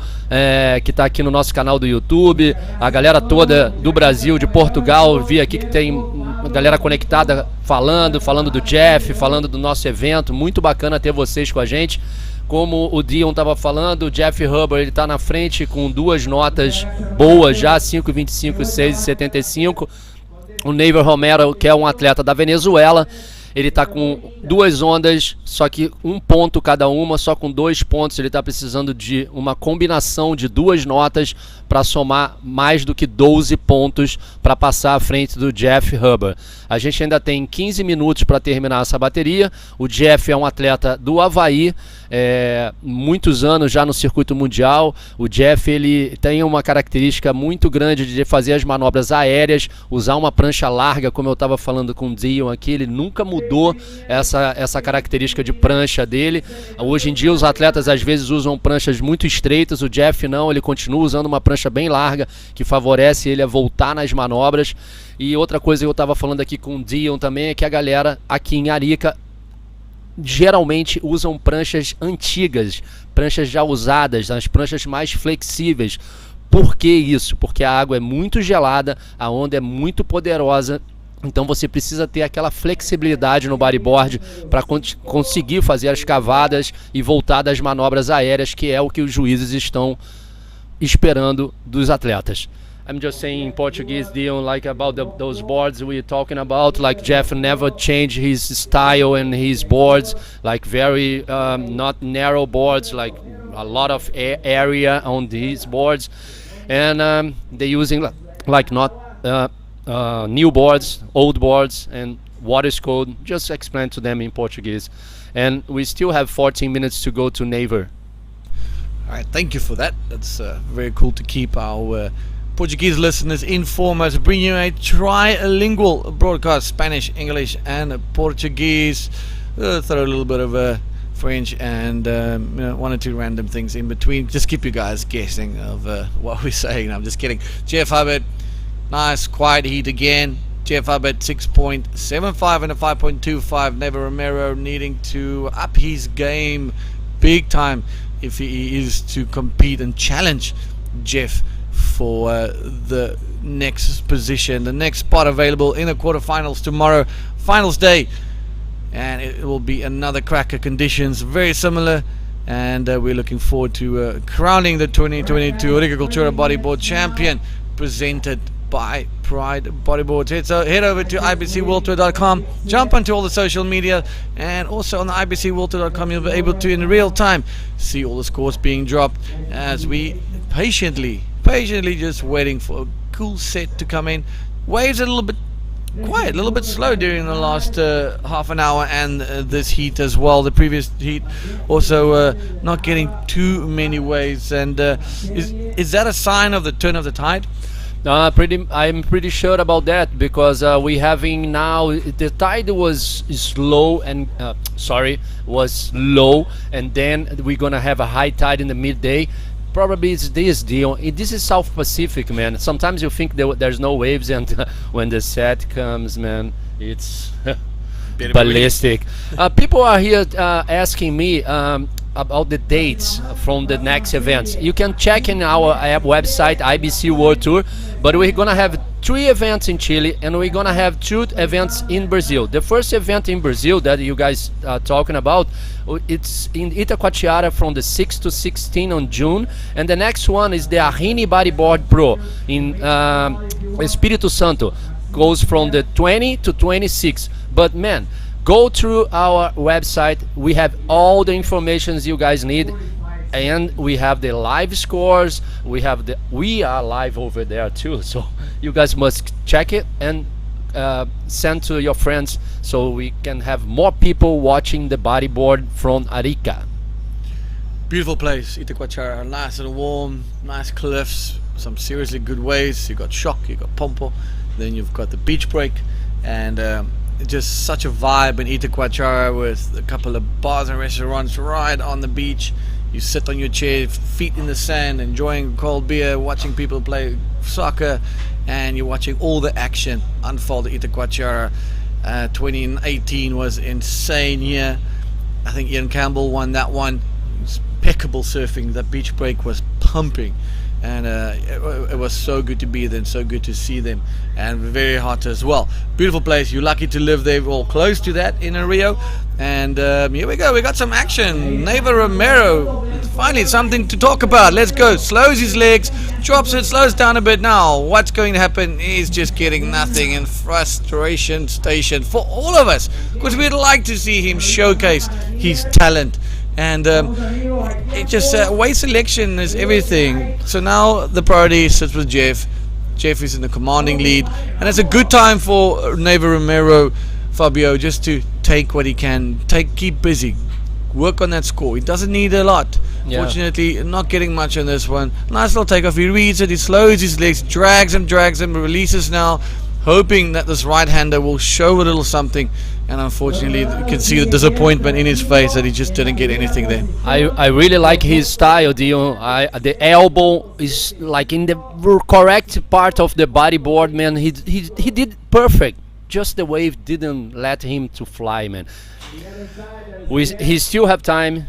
que tá aqui no nosso canal do YouTube, a galera toda do Brasil, de Portugal. Vi aqui que tem a galera conectada falando do Jeff, falando do nosso evento. Muito bacana ter vocês com a gente. Como o Dion estava falando, o Jeff Hubbard, ele tá na frente com 2 notas boas já, 5,25 e 6,75. O Neiva Romero, que é um atleta da Venezuela, ele tá com 2 ondas, só que 1 ponto cada uma, só com 2 pontos. Ele tá precisando de uma combinação de 2 notas para somar mais do que 12 pontos para passar à frente do Jeff Hubbard. A gente ainda tem 15 minutos para terminar essa bateria. O Jeff é um atleta do Havaí, muitos anos já no circuito mundial. O Jeff, ele tem uma característica muito grande de fazer as manobras aéreas, usar uma prancha larga, como eu estava falando com o Dion aqui. Ele nunca mudou essa característica de prancha dele. Hoje em dia os atletas às vezes usam pranchas muito estreitas, o Jeff não, ele continua usando uma prancha bem larga, que favorece ele a voltar nas manobras. E outra coisa que eu estava falando aqui com o Dion também é que a galera aqui em Arica geralmente usam pranchas antigas, pranchas já usadas, as pranchas mais flexíveis. Por que isso? Porque a água é muito gelada, a onda é muito poderosa. Então você precisa ter aquela flexibilidade no bodyboard para conseguir fazer as cavadas e voltar das manobras aéreas, que é o que os juízes estão esperando dos atletas. I'm just saying in Portuguese, Dion, like about those boards we're talking about, like Jeff never changed his style and his boards, like very not narrow boards, like a lot of area on these boards, and they're using like not new boards, old boards, and what is called. Just explain to them in Portuguese. And we still have 14 minutes to go to Neiva. All right, thank you for that. That's very cool to keep our Portuguese listeners informed as we bring you a trilingual broadcast, Spanish, English, and Portuguese. Throw a little bit of French and 1 or 2 random things in between. Just keep you guys guessing of what we're saying. No, I'm just kidding. Jeff Hubbard, nice quiet heat again. Jeff Hubbard 6.75 and a 5.25. Neva Romero needing to up his game big time if he is to compete and challenge Jeff for the next position, the next spot available in the quarterfinals tomorrow, finals day, and it will be another cracker conditions, very similar, and we're looking forward to crowning the 2022 Arica Cultura Bodyboard champion, presented by Pride Bodyboards. Head over to ibcworldtour.com, jump onto all the social media, and also on the ibcworldtour.com you'll be able to in real time see all the scores being dropped as we patiently just waiting for a cool set to come in. Waves a little bit quiet, a little bit slow during the last half an hour and this heat as well. The previous heat also not getting too many waves. And is that a sign of the turn of the tide? I'm pretty sure about that, because we having now the tide was slow and was low, and then we're gonna have a high tide in the midday. Probably it's this deal. This is South Pacific, man. Sometimes you think there's no waves, and when the set comes, man, it's ballistic. People are here asking me about the dates from the next events. You can check in our website, IBC World Tour, but we're gonna have 3 events in Chile, and we're gonna have 2 events in Brazil. The first event in Brazil that you guys are talking about, it's in Itacoatiara from the 6th to 16th on June, and the next one is the Arrini Bodyboard Pro in Espírito Santo, goes from the 20 to 26. But man, go through our website. We have all the information you guys need, and we have the live scores. We are live over there too, so you guys must check it and send to your friends so we can have more people watching the bodyboard from Arica. Beautiful place, Itacoatiara. Nice and warm, nice cliffs, some seriously good waves. You got Shock, you got Pompo, then you've got the beach break, and just such a vibe in Itacoatiara with a couple of bars and restaurants right on the beach. You sit on your chair, feet in the sand, enjoying cold beer, watching people play soccer, and you're watching all the action unfold at Itacoatiara. 2018 was insane here. I think Ian Campbell won that one. It's impeccable surfing. That beach break was pumping, and it was so good to be there and so good to see them, and very hot as well. Beautiful place. You're lucky to live there or close to that in Rio. And here we go, we got some action. Neva Romero, finally something to talk about. Let's go. Slows his legs, drops it, slows down a bit. Now what's going to happen? He's just getting nothing, in frustration station for all of us, because we'd like to see him showcase his talent. And it just weight selection is everything. So now the priority sits with Jeff. Jeff is in the commanding lead, and it's a good time for Neva Romero, Fabio, just to take what he can, keep busy, work on that score. He doesn't need a lot. Yeah. Fortunately, not getting much on this one. Nice little takeoff. He reads it, he slows his legs, drags him, releases now, hoping that this right-hander will show a little something. And unfortunately, you can see the disappointment in his face that he just didn't get anything there. I really like his style, Dion. The elbow is like in the correct part of the bodyboard, man. He did perfect. Just the wave didn't let him to fly, man. He still have time.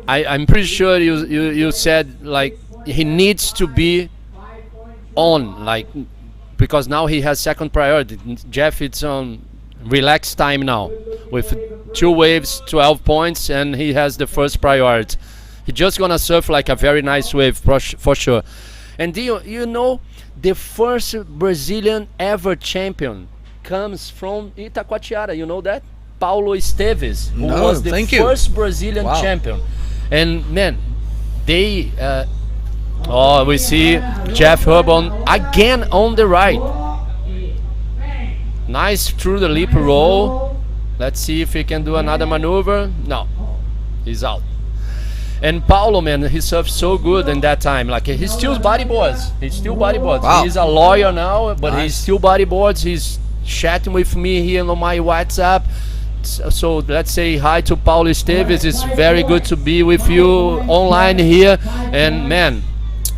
I'm pretty sure you said like he needs to be on, like, because now he has second priority. Jeff, it's on relaxed time now with 2 waves, 12 points, and he has the first priority. He's just gonna surf like a very nice wave for sure. And you know, the first Brazilian ever champion comes from Itacoatiara. You know that? Paulo Esteves, who was the first Brazilian champion. And man, they we see Jeff Hubon again on the right. Nice through the lip roll. Let's see if he can do another maneuver. No, he's out. And Paulo, man, he surfed so good in that time. Like, he still bodyboards. Wow. He's a lawyer now, but he still bodyboards. He's chatting with me here on my WhatsApp. So let's say hi to Paulo Esteves. It's very good to be with you online here. And man,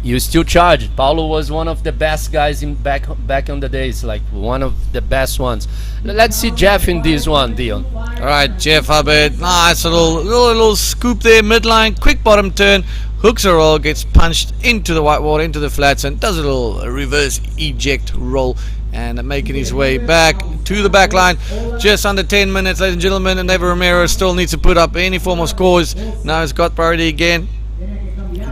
you still charge. Paulo was one of the best guys in back on the days, like one of the best ones. Let's see Jeff in this one, Dion. All right, Jeff Hubbard, nice little scoop there, midline, quick bottom turn, hooks a roll, gets punched into the white water, into the flats, and does a little reverse eject roll, and making his way back to the back line. Just under 10 minutes, ladies and gentlemen, and Neva Romero still needs to put up any form of scores. Now he's got priority again.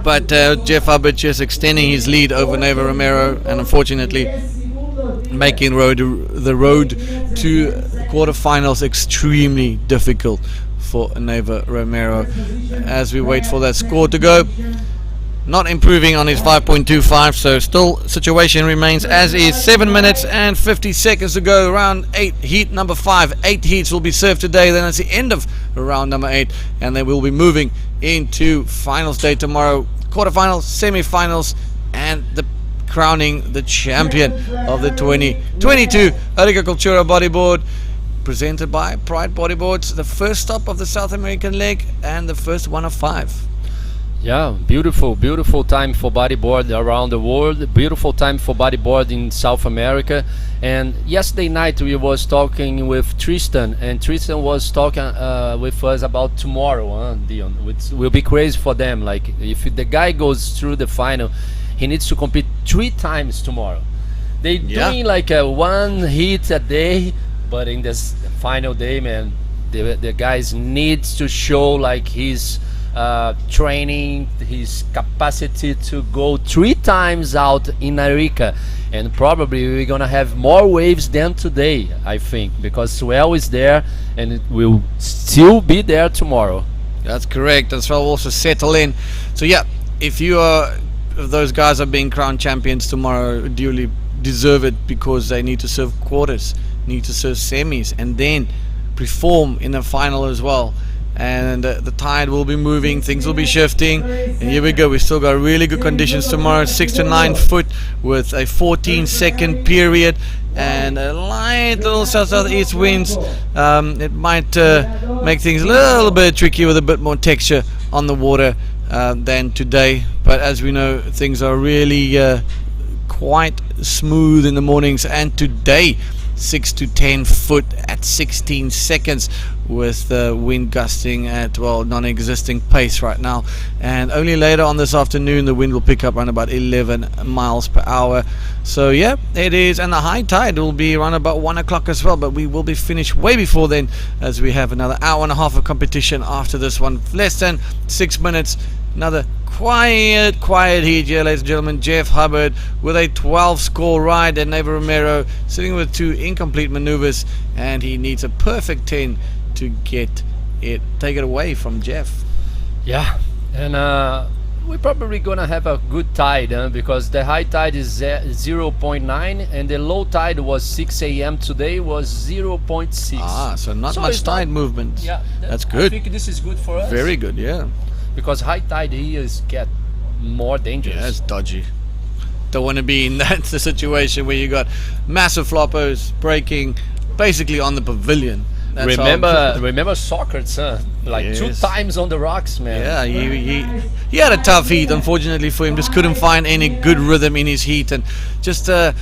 But Jeff Hubbard just extending his lead over Neva Romero, and unfortunately making the road to quarterfinals extremely difficult for Neva Romero. As we wait for that score to go, not improving on his 5.25, so still situation remains as is. 7 minutes and 50 seconds to go. Round 8, heat number 5. 8 heats will be served today. Then it's the end of round number 8, and then we'll be moving into finals day tomorrow. Quarterfinals, semi-finals, and the crowning the champion of the 2022 Arica Cultura Bodyboard, presented by Pride Bodyboards. The first stop of the South American leg and the first one of 5. Yeah, beautiful time for bodyboard around the world. Beautiful time for bodyboard in South America. And yesterday night we was talking with Tristan, and Tristan was talking with us about tomorrow, Dion. Which will be crazy for them. Like, if the guy goes through the final, he needs to compete 3 times tomorrow. They doing like one hit a day, but in this final day, man, the guys needs to show like his training, his capacity to go 3 times out in Arica. And probably we're gonna have more waves than today, I think, because Swell is there and it will still be there tomorrow. That's correct. And Swell will also settle in. So yeah, if those guys are being crowned champions tomorrow, duly deserve it, because they need to serve quarters, need to serve semis, and then perform in the final as well. And the tide will be moving, things will be shifting, and here we go. We still got really good conditions tomorrow. 6 to 9 foot with a 14-second period and a light little south-southeast winds. It might make things a little bit tricky with a bit more texture on the water than today, but as we know, things are really quite smooth in the mornings. And today, 6 to 10 foot at 16 seconds with the wind gusting at, well, non-existing pace right now, and only later on this afternoon the wind will pick up around about 11 miles per hour. So yeah, it is. And the high tide will be around about 1 o'clock as well, but we will be finished way before then, as we have another hour and a half of competition after this one. Less than 6 minutes. Another quiet heat here, ladies and gentlemen. Jeff Hubbard with a 12 score ride, and Neva Romero sitting with 2 incomplete maneuvers, and he needs a perfect 10 to take it away from Jeff. Yeah, and we're probably gonna have a good tide, because the high tide is 0.9 and the low tide was 6 a.m. today was 0.6. So not much tide movement. Yeah, that's good. I think this is good for us. Very good, yeah. Because high tide here get more dangerous. Yeah, it's dodgy. Don't want to be in that situation where you got massive floppers breaking basically on the pavilion. That's remember Socrates, like yes. 2 times on the rocks, man. Yeah, he had a tough heat, unfortunately for him. Just couldn't find any good rhythm in his heat, and just once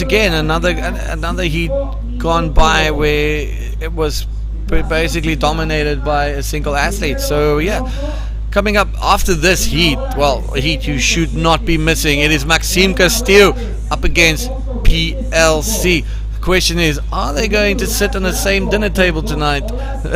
again another heat gone by where it was basically dominated by a single athlete. So yeah, coming up after this heat, well, a heat you should not be missing. It is Maxime Castillo up against PLC. Question is, are they going to sit on the same dinner table tonight?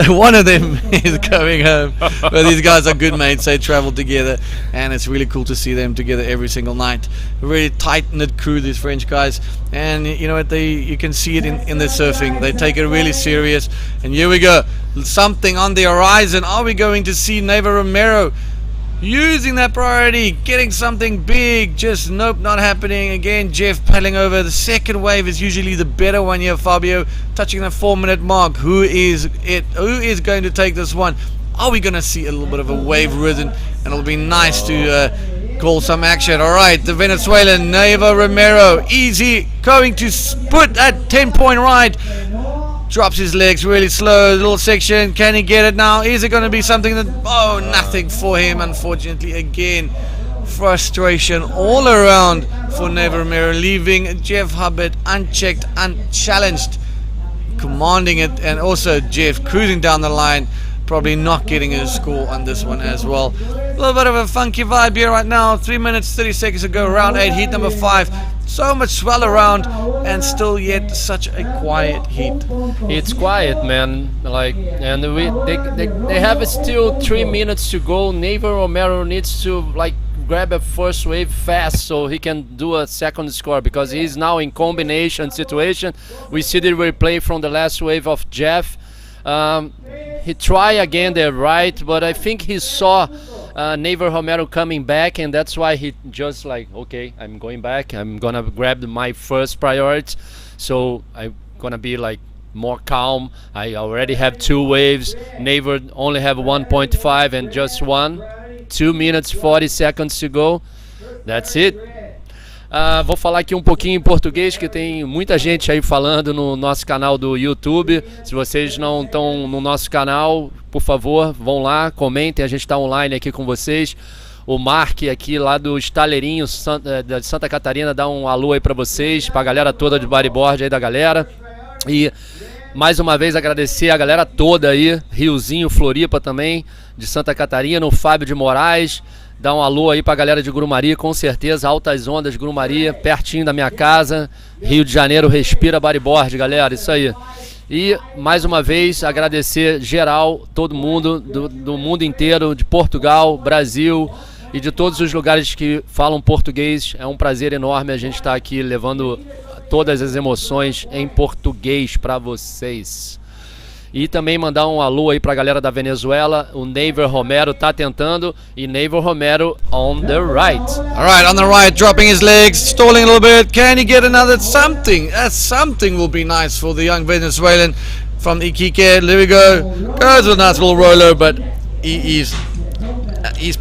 One of them is going home, but these guys are good mates. They travel together, and it's really cool to see them together every single night. A really tight-knit crew, these French guys, and you know what, you can see it in their surfing. They take it really serious, and here we go, something on the horizon. Are we going to see Neva Romero using that priority, getting something big? Just nope, not happening. Again, Jeff paddling over. The second wave is usually the better one here. Fabio touching the 4-minute mark. Who is going to take this one? Are we going to see a little bit of a wave rhythm? And it'll be nice to call some action. All right, the Venezuelan Neva Romero, easy, going to put that 10-point ride. Drops his legs really slow, little section. Can he get it now? Is it going to be something that... Oh, nothing for him, unfortunately. Again, frustration all around for Neva Romero, leaving Jeff Hubbard unchecked, unchallenged, commanding it. And also Jeff cruising down the line, probably not getting a score on this one as well. A little bit of a funky vibe here right now. 3 minutes 30 seconds ago, round 8, heat number 5. So much swell around, and still yet such a quiet heat. It's quiet, man. Like, and they have still 3 minutes to go. Neighbor Romero needs to like grab a first wave fast so he can do a second score, because he's now in combination situation. We see the replay from the last wave of Jeff. He tried again there, right, but I think he saw Neighbor Romero coming back, and that's why he just like, okay, I'm going back, I'm gonna grab my first priority, so I'm gonna be like more calm. I already have 2 waves, Neighbor only have 1.5 and just 1. 2 minutes 40 seconds to go. That's it. Vou falar aqui um pouquinho em português, que tem muita gente aí falando no nosso canal do YouTube. Se vocês não estão no nosso canal, por favor, vão lá, comentem, a gente está online aqui com vocês. O Mark aqui lá do Estaleirinho de Santa Catarina dá um alô aí para vocês, para a galera toda de bodyboard aí da galera. E mais uma vez agradecer a galera toda aí, Riozinho, Floripa também, de Santa Catarina, o Fábio de Moraes. Dá um alô aí pra galera de Grumari, com certeza, Altas Ondas, Grumari, pertinho da minha casa. Rio de Janeiro respira bodyboard, galera, isso aí. E mais uma vez agradecer geral, todo mundo, do mundo inteiro, de Portugal, Brasil e de todos os lugares que falam português. É um prazer enorme a gente estar aqui levando todas as emoções em português para vocês. E também mandar um alô aí pra galera da Venezuela. O Neighbor Romero tá tentando. E Neighbor Romero on the right. Alright, on the right, dropping his legs, stalling a little bit. Can he get another something? That something will be nice for the young Venezuelan from Iquique. There we go. Goes with a nice little rolo, but he's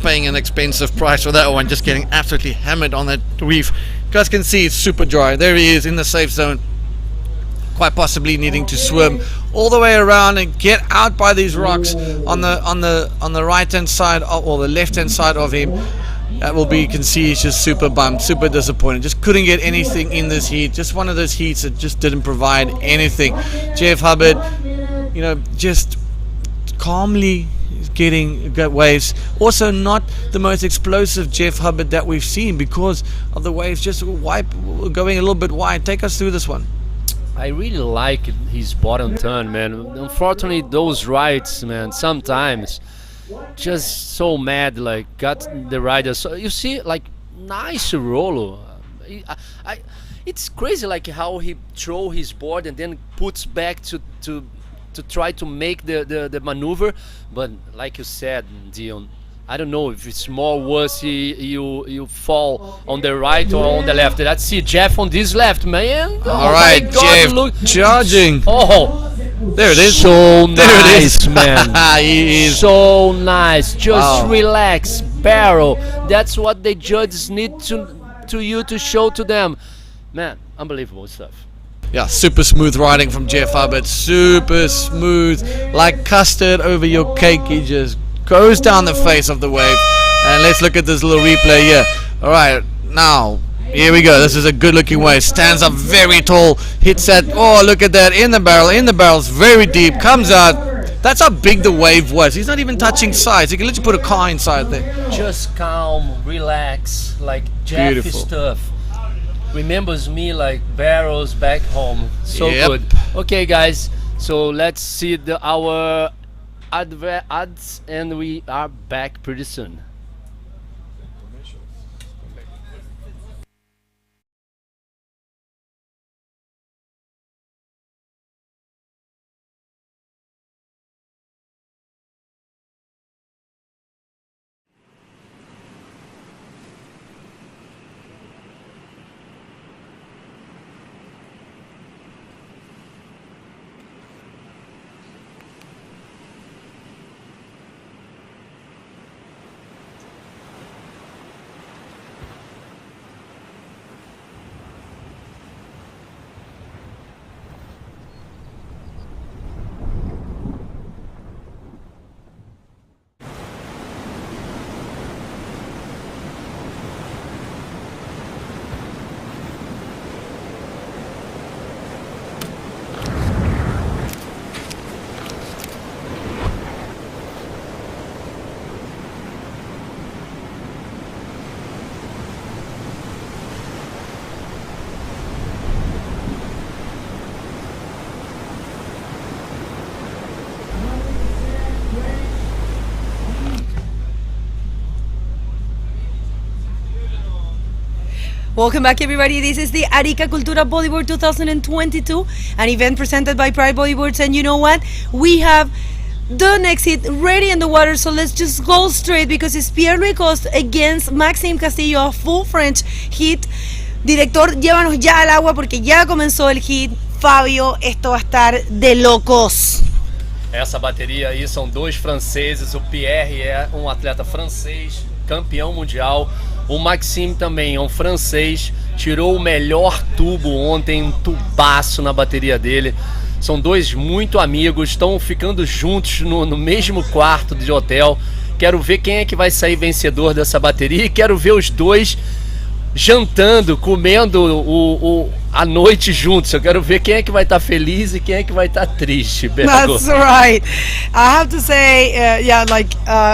paying an expensive price for that one. Just getting absolutely hammered on that reef. You guys can see it's super dry. There he is in the safe zone. Quite possibly needing to swim all the way around and get out by these rocks on the right hand side or the left hand side of him. That will be, you can see he's just super bummed, super disappointed. Just couldn't get anything in this heat. Just one of those heats that just didn't provide anything. Jeff Hubbard, you know, just calmly getting good waves. Also not the most explosive Jeff Hubbard that we've seen because of the waves just going a little bit wide. Take us through this one. I really like his bottom turn, man. Unfortunately, those rides, man, sometimes just so mad, like got the rider. So you see, like nice roll. It's crazy, like how he throw his board and then puts back to try to make the maneuver. But like you said, Dion, I don't know if it's more worse you fall on the right or on the left. Let's see Jeff on this left, man. All right, Jeff, look, charging. Oh, there it is. So there nice, it is. man. He is. So nice. Just Wow. relax, barrel. That's what the judges need to you to show to them, man. Unbelievable stuff. Yeah, super smooth riding from Jeff Hubbard. Super smooth, like custard over your cake. He just goes down the face of the wave. And let's look at this little replay here. All right, now here we go. This is a good looking wave. Stands up very tall, hits that. Oh, look at that, in the barrel's very deep, comes out. That's how big the wave was. He's not even touching sides. You can literally put a car inside there. Just calm, relax, like Jeff Beautiful. stuff. Remembers me like barrels back home. So Yep. good. Okay, guys, so let's see our ads, and we are back pretty soon. Welcome back, everybody. This is the Arica Cultura Bodyboard 2022, an event presented by Pride Bodyboards. And you know what? We have the next hit ready in the water, so let's just go straight because it's Pierre-Louis Coste against Maxime Castillo, a full French hit. Director, llévanos ya al agua porque ya comenzó el hit. Fabio, esto va a estar de locos. Essa bateria aí são dois franceses, o Pierre é um atleta francês, campeão mundial, o Maxime também é um francês, tirou o melhor tubo ontem, um tubaço na bateria dele. São dois muito amigos, estão ficando juntos no mesmo quarto de hotel. Quero ver quem é que vai sair vencedor dessa bateria e quero ver os dois jantando, comendo a noite juntos. Eu quero ver quem é que vai estar feliz e quem é que vai estar triste, Bergo. That's right. I have to say,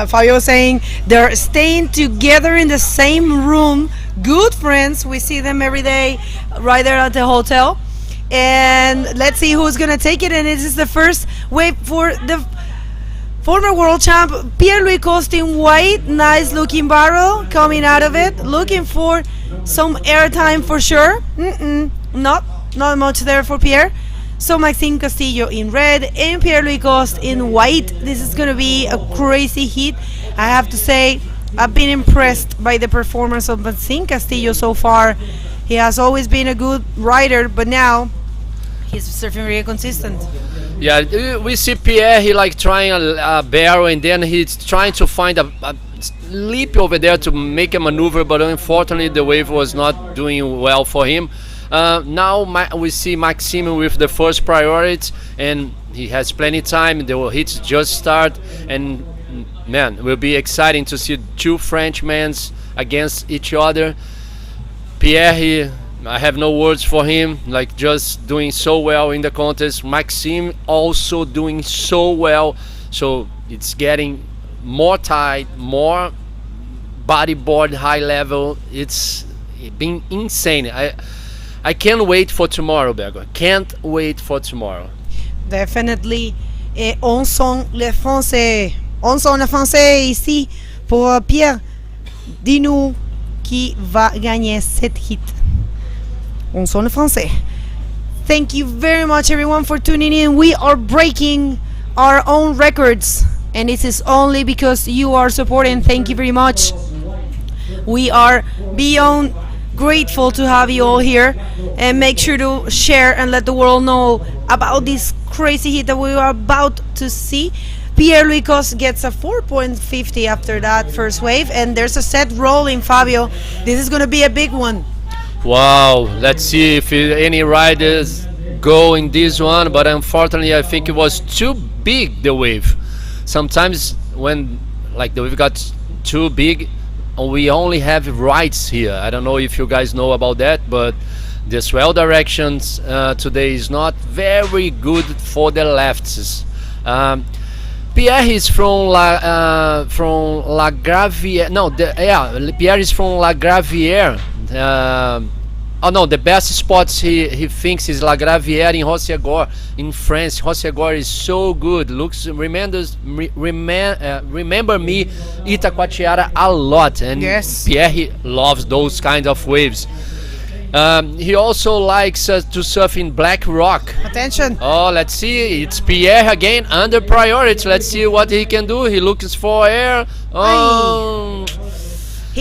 Fabio was saying, they're staying together in the same room. Good friends. We see them every day right there at the hotel. And let's see who's going to take it. And this is the first wave for the former world champ, Pierre-Louis Coste in white. Nice looking barrel coming out of it. Looking for some airtime for sure. Not much there for Pierre. So Maxime Castillo in red and Pierre-Louis Coste in white. This is going to be a crazy hit. I have to say, I've been impressed by the performance of Maxime Castillo so far. He has always been a good rider, but now he's surfing very consistent. Yeah, we see Pierre, he like trying a barrel and then he's trying to find a leap over there to make a maneuver, but unfortunately the wave was not doing well for him. Now we see Maxime with the first priority and he has plenty of time. The hits just start and man, it will be exciting to see two Frenchmen against each other. Pierre, I have no words for him, like just doing so well in the contest. Maxime also doing so well, so it's getting more tight, more bodyboard high level. It's been insane. I can't wait for tomorrow, Bergo. Can't wait for tomorrow. Definitely. On sent le français. On sent le français ici pour Pierre. Dis-nous qui va gagner cette hit. On sent le français. Thank you very much, everyone, for tuning in. We are breaking our own records, and this is only because you are supporting. Thank you very much. We are beyond grateful to have you all here, and make sure to share and let the world know about this crazy hit that we are about to see. Pierre-Louis Coste gets a 4.50 after that first wave, and there's a set rolling, Fabio. This is going to be a big one. Wow, let's see if any riders go in this one, but unfortunately I think it was too big, the wave. Sometimes when like the wave got too big, we only have rights here. I don't know if you guys know about that, but the swell directions today is not very good for the lefts. Pierre is from La Gravière. No, Pierre is from La Gravière. The best spots he thinks is La Gravière in Rossiagor in France. Rossiagor is so good. Remember me Itacoatiara a lot, and yes, Pierre loves those kind of waves. He also likes to surf in Black Rock. Attention. Oh, let's see. It's Pierre again under priority. Let's see what he can do. He looks for air. Oh.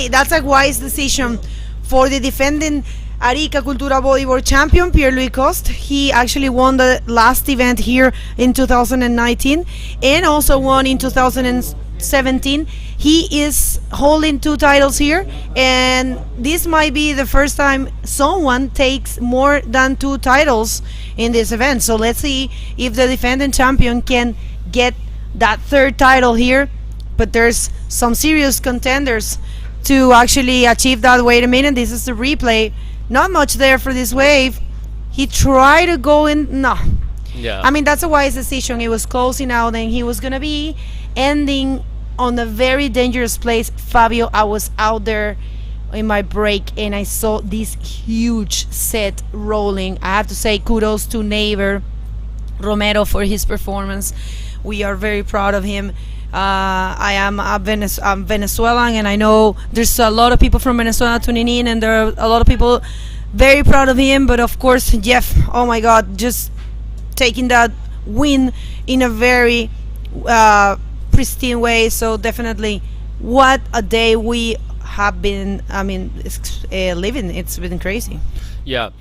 That's a wise decision for the defending Arica Cultura Bodyboard champion, Pierre-Louis Coste. He actually won the last event here in 2019 and also won in 2017. He is holding 2 titles here, and this might be the first time someone takes more than 2 titles in this event. So let's see if the defending champion can get that 3rd title here. But there's some serious contenders to actually achieve that. Wait a minute, this is the replay. Not much there for this wave. He tried to go in. No. Yeah. I mean, that's a wise decision. He was closing out and he was going to be ending on a very dangerous place. Fabio, I was out there in my break and I saw this huge set rolling. I have to say kudos to neighbor Romero for his performance. We are very proud of him. I am I'm Venezuelan, and I know there's a lot of people from Venezuela tuning in, and there are a lot of people very proud of him. But of course, Jeff, oh my God, just taking that win in a very pristine way. So definitely, what a day we have been. I mean, living. It's been crazy. Yeah,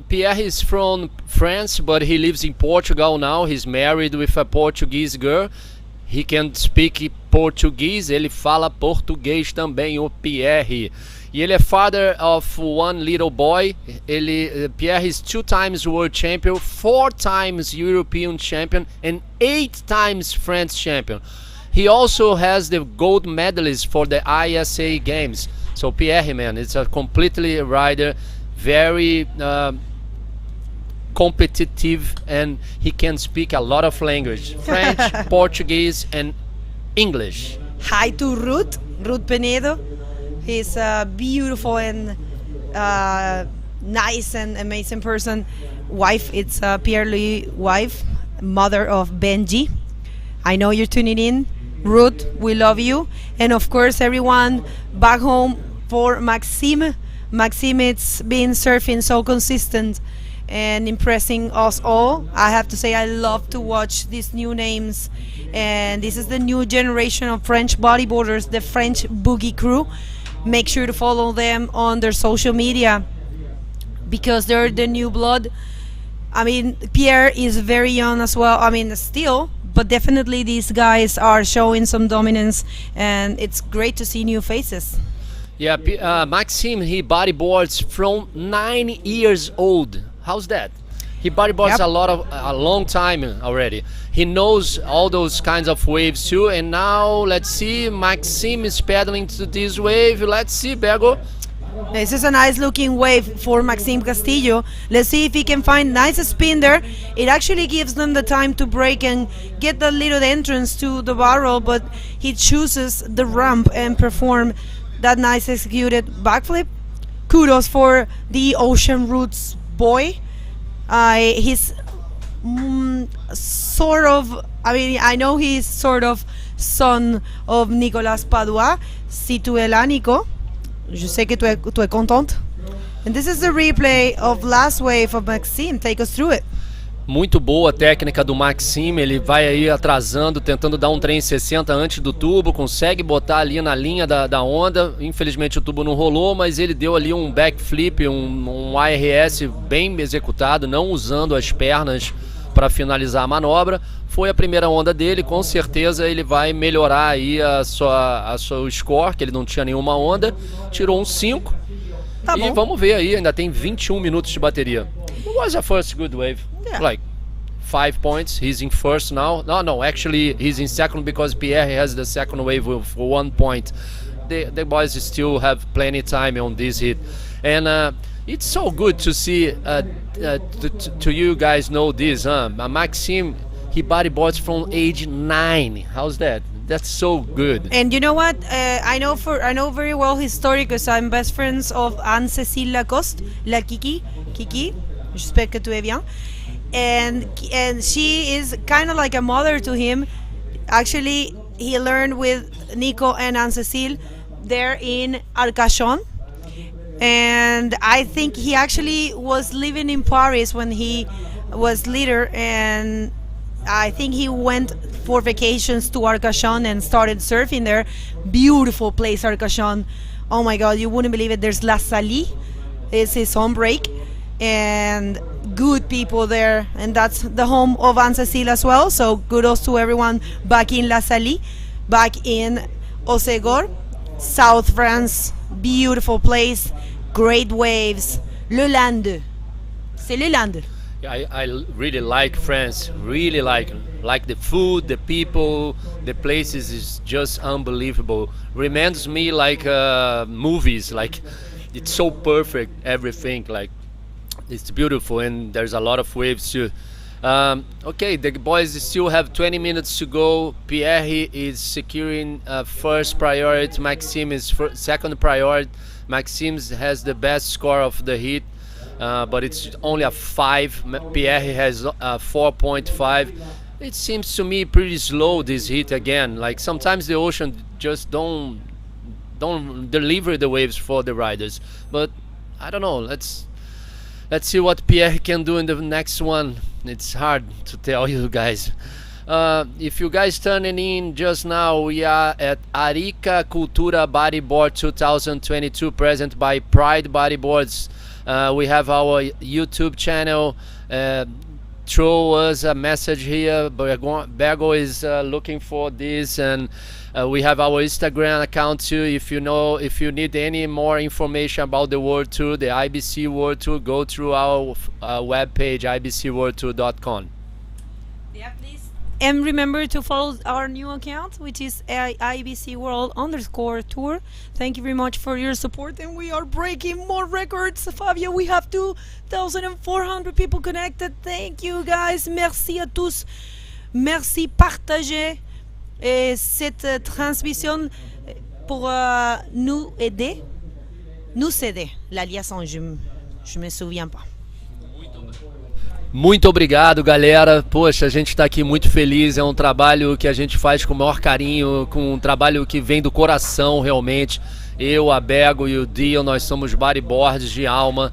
Pierre is from France, but he lives in Portugal now. He's married with a Portuguese girl. He can speak Portuguese, ele fala português também, o Pierre. E ele é father of one little boy. Pierre is 2 times world champion, 4 times European champion, and 8 times France champion. He also has the gold medalist for the ISA games. So Pierre, man, it's a completely rider, very competitive, and he can speak a lot of language: French, Portuguese, and English. Hi to Ruth Penedo. He's a beautiful and nice and amazing person. Wife, it's Pierre Louis' wife, mother of Benji. I know you're tuning in. Ruth, we love you. And of course, everyone back home for Maxime. Maxime, it's been surfing so consistent and impressing us all. I have to say, I love to watch these new names, and this is the new generation of French bodyboarders, the French Boogie Crew. Make sure to follow them on their social media because they're the new blood. I mean, Pierre is very young as well. I mean, still, but definitely these guys are showing some dominance, and it's great to see new faces. Yeah, Maxime, he bodyboards from 9 years old. How's that? He bodyboards a long time already. He knows all those kinds of waves too. And now let's see, Maxime is pedaling to this wave. Let's see, Bergo. This is a nice looking wave for Maxime Castillo. Let's see if he can find nice spin there. It actually gives them the time to break and get the little entrance to the barrel, but he chooses the ramp and perform that nice executed backflip. Kudos for the Ocean Roots boy. He's sort of, I mean, I know he's sort of son of Nicolas Padua. Si tu es là, Nico, je sais que tu es contente. And this is the replay of last wave of Maxime. Take us through it. Muito boa a técnica do Maxime, ele vai aí atrasando, tentando dar um 360 antes do tubo, consegue botar ali na linha da onda. Infelizmente o tubo não rolou, mas ele deu ali um backflip, um ARS bem executado, não usando as pernas para finalizar a manobra. Foi a primeira onda dele, com certeza ele vai melhorar aí a sua score, que ele não tinha nenhuma onda, tirou um 5. Tá bom. E vamos ver aí, ainda tem 21 minutos de bateria. It was a first good wave. Yeah. Like 5 points. He's in first now. No, actually he's in second because Pierre has the second wave with 1 point. The boys still have plenty time on this hit, and it's so good to see. To you guys know this, Maxime, he bodyboards from age 9. How's that? That's so good. And you know what? I know very well his story because I'm best friends of Anne-Cécile Lacoste, la Kiki, j'espère que tu es bien. And she is kind of like a mother to him. Actually, he learned with Nico and Anne-Cécile there in Arcachon. And I think he actually was living in Paris when he was little, and I think he went for vacations to Arcachon and started surfing there. Beautiful place, Arcachon. Oh my God, you wouldn't believe it. There's La Salie, it's his home break, and good people there. And that's the home of Anne-Cécile as well. So kudos to everyone back in La Salie, back in Osegor, South France. Beautiful place, great waves. Le Land. C'est Le Land. I really like France, really like the food, the people, the places is just unbelievable. Reminds me like movies, like it's so perfect, everything, like it's beautiful, and there's a lot of waves too. Okay, the boys still have 20 minutes to go. Pierre is securing first priority, Maxime is second priority. Maxime has the best score of the heat. But it's only a 5. Pierre has 4.5. It seems to me pretty slow this heat again. Like sometimes the ocean just don't deliver the waves for the riders. But I don't know. Let's see what Pierre can do in the next one. It's hard to tell you guys. If you guys turning in just now, we are at Arica Cultura Bodyboard 2022, present by Pride Bodyboards. We have our YouTube channel. Throw us a message here. Bergo is looking for this, and we have our Instagram account too. If you need any more information about the World Tour, the IBC World Tour, go through our webpage ibcworldtour.com. Yeah, please. And remember to follow our new account, which is IBC World_Tour. Thank you very much for your support, and we are breaking more records. Fabio, we have 2,400 people connected. Thank you guys. Merci à tous. Merci. Partagez cette transmission pour nous aider. La liaison, je me souviens pas. Muito obrigado, galera. Poxa, a gente está aqui muito feliz. É um trabalho que a gente faz com o maior carinho, com um trabalho que vem do coração, realmente. Eu, a Bego e o Dio, nós somos bodyboards de alma.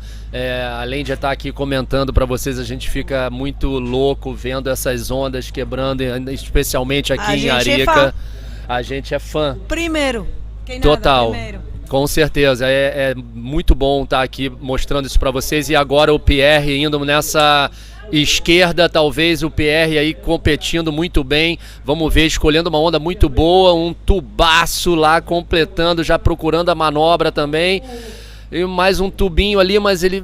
Além de estar aqui comentando para vocês, a gente fica muito louco vendo essas ondas quebrando, especialmente aqui em Arica. A gente é fã. Primeiro. Total. Primeiro. Com certeza, é muito bom estar aqui mostrando isso para vocês. E agora o Pierre indo nessa esquerda, talvez o Pierre aí competindo muito bem. Vamos ver, escolhendo uma onda muito boa, um tubaço lá completando, já procurando a manobra também. E mais um tubinho ali, mas ele